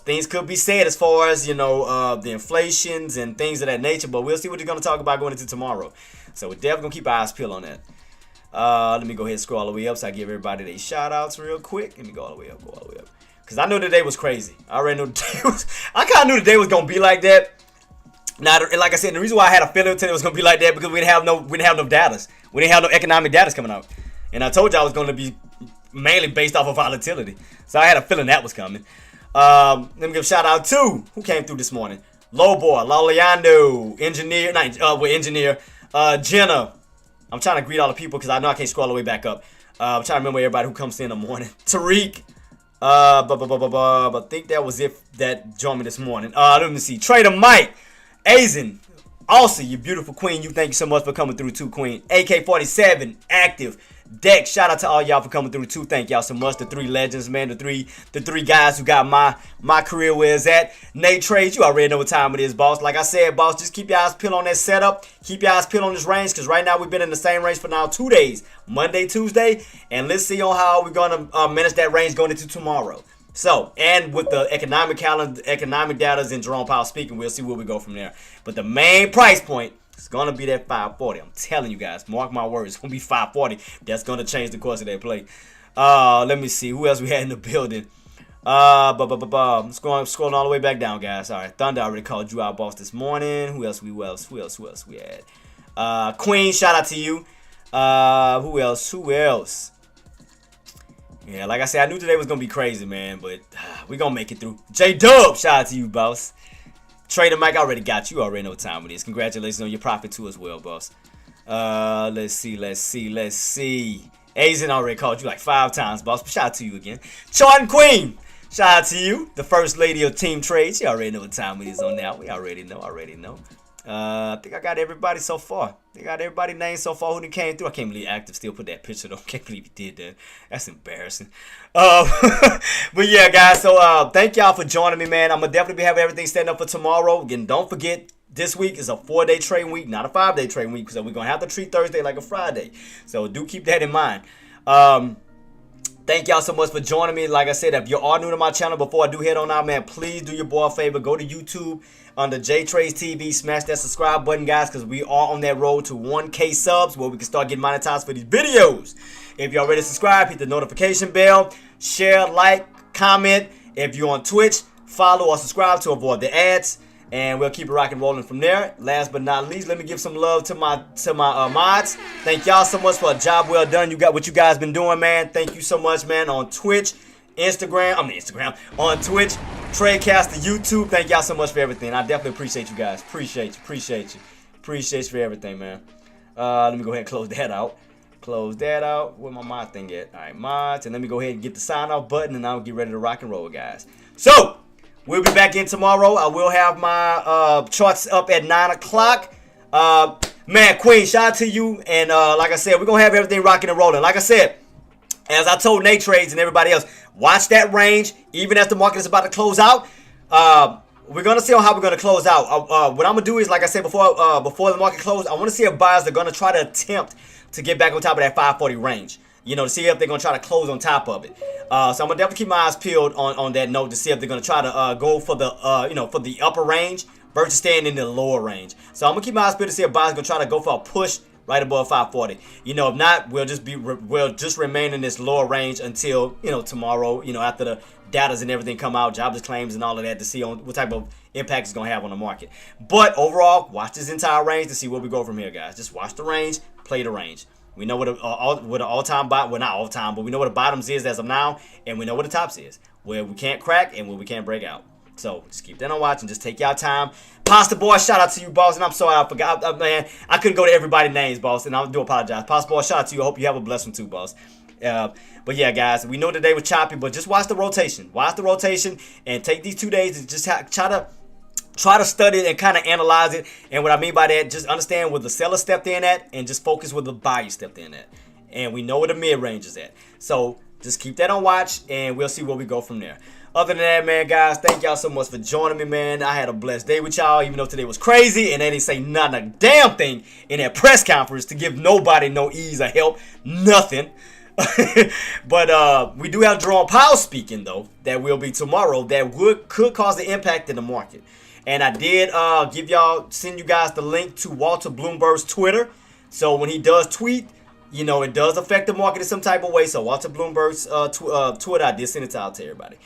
things could be said as far as the inflations and things of that nature, but we'll see what they're gonna talk about going into tomorrow. So we're definitely gonna keep our eyes peeled on that. Let me go ahead and scroll all the way up so I give everybody their shout outs real quick. Let me go all the way up, because I knew the day was crazy. I already knew the day was, I kind of knew the day was gonna be like that. Now, like I said, the reason why I had a feeling today was gonna be like that because we didn't have no data. We didn't have no economic data coming out, and I told you I was gonna be mainly based off of volatility. So I had a feeling that was coming. Let me give a shout out to who came through this morning. Lowboy, Loliando, Engineer, Jenna. I'm trying to greet all the people because I know I can't scroll all the way back up. I'm trying to remember everybody who comes in the morning. Tariq. I think that was it that joined me this morning. Let me see. Trader Mike. Azen. Also, you beautiful queen. You thank you so much for coming through too, queen. AK-47. Active. Deck, shout out to all y'all for coming through too. Thank y'all so much. The three legends, man. The three guys who got my career where it's at. JTraedz, you already know what time it is, boss. Like I said, boss, just keep your eyes peeled on that setup. Keep your eyes peeled on this range, because right now we've been in the same range for now 2 days. Monday, Tuesday, and let's see on how we're gonna manage that range going into tomorrow. So, and with the economic calendar, economic data and Jerome Powell speaking, we'll see where we go from there. But the main price point, it's going to be that 540. I'm telling you guys. Mark my words. It's going to be 540. That's going to change the course of that play. Let me see. Who else we had in the building? Scrolling all the way back down, guys. All right. Thunder, I already called you out, boss, this morning. Who else we had? Queen, shout out to you. Who else? Yeah, like I said, I knew today was going to be crazy, man. But we're going to make it through. J-Dub, shout out to you, boss. Trader Mike, I already got you. Already know what time it is. Congratulations on your profit too as well, boss. Let's see. Azen already called you like 5 times, boss. But shout out to you again. Charlton Queen, shout out to you. The first lady of Team Traedz. You already know what time it is on now. We already know. I think I got everybody so far. They got everybody named so far who done came through. I can't believe Active still put that picture though. Can't believe he did that. That's embarrassing. But yeah, guys. So thank y'all for joining me, man. I'm gonna definitely be having everything set up for tomorrow. Again, don't forget, this week is a 4-day trading week, not a 5-day trading week. So we're gonna have to treat Thursday like a Friday. So do keep that in mind. Thank y'all so much for joining me. Like I said, if you are new to my channel, before I do head on out, man, please do your boy a favor. Go to YouTube under JTraedz TV. Smash that subscribe button, guys, because we are on that road to 1K subs where we can start getting monetized for these videos. If you already subscribed, hit the notification bell. Share, like, comment. If you're on Twitch, follow or subscribe to avoid the ads. And we'll keep it rocking rolling from there. Last but not least, let me give some love to my mods. Thank y'all so much for a job well done. You got what you guys been doing, man. Thank you so much, man. On Twitch, on Twitch, Tradecaster, YouTube. Thank y'all so much for everything. I definitely appreciate you guys. Appreciate you for everything, man. Let me go ahead and close that out. Where my mod thing at? All right, mods. And let me go ahead and get the sign off button, and I'll get ready to rock and roll, guys. So we'll be back in tomorrow. I will have my charts up at 9 o'clock. Man, Queen, shout out to you. And like I said, we're going to have everything rocking and rolling. Like I said, as I told JTraedz and everybody else, watch that range. Even as the market is about to close out, we're going to see how we're going to close out. What I'm going to do is, like I said before the market closed, I want to see if buyers are going to try to attempt to get back on top of that 540 range. You know, to see if they're going to try to close on top of it. So I'm going to definitely keep my eyes peeled on that note to see if they're going to try to go for the, for the upper range versus staying in the lower range. So I'm going to keep my eyes peeled to see if buyers going to try to go for a push right above 540. You know, if not, we'll just remain in this lower range until, tomorrow, after the datas and everything come out, jobless claims and all of that, to see on what type of impact it's going to have on the market. But overall, watch this entire range to see where we go from here, guys. Just watch the range, play the range. We know what an all-time bottom, well, not all-time, but we know what the bottoms is as of now, and we know what the tops is, where we can't crack and where we can't break out. So just keep that on watch and just take y'all time. Pasta Boy, shout out to you, boss, and I'm sorry I forgot, man. I couldn't go to everybody's names, boss, and I do apologize. Pasta Boy, shout out to you. I hope you have a blessed one too, boss. But yeah, guys, we know today was choppy, but just watch the rotation. Watch the rotation and take these 2 days to just try to study it and kind of analyze it. And what I mean by that, just understand where the seller stepped in at and just focus where the buyer stepped in at. And we know where the mid-range is at. So just keep that on watch and we'll see where we go from there. Other than that, man, guys, thank y'all so much for joining me, man. I had a blessed day with y'all, even though today was crazy and they didn't say not a damn thing in that press conference to give nobody no ease or help. Nothing. But we do have Jerome Powell speaking, though, that will be tomorrow, that could cause the impact in the market. And I did send you guys the link to Walter Bloomberg's Twitter. So when he does tweet, it does affect the market in some type of way. So Walter Bloomberg's Twitter, I did send it out to everybody.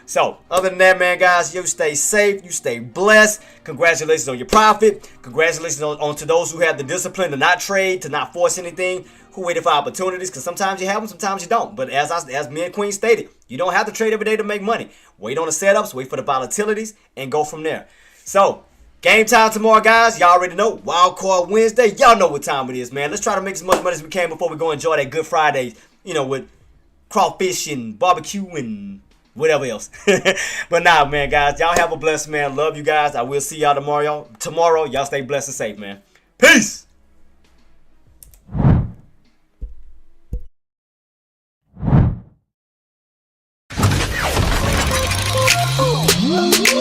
So other than that, man, guys, you stay safe, you stay blessed. Congratulations on your profit. Congratulations on to those who have the discipline to not trade, to not force anything, who waited for opportunities, because sometimes you have them, sometimes you don't. But as me and Queen stated, you don't have to trade every day to make money. Wait on the setups, wait for the volatilities, and go from there. So, game time tomorrow, guys. Y'all already know. Wild Card Wednesday. Y'all know what time it is, man. Let's try to make as much money as we can before we go enjoy that Good Friday, with crawfish and barbecue and whatever else. But nah, man, guys. Y'all have a blessed, man. Love you guys. I will see y'all tomorrow. Y'all stay blessed and safe, man. Peace. Ooh.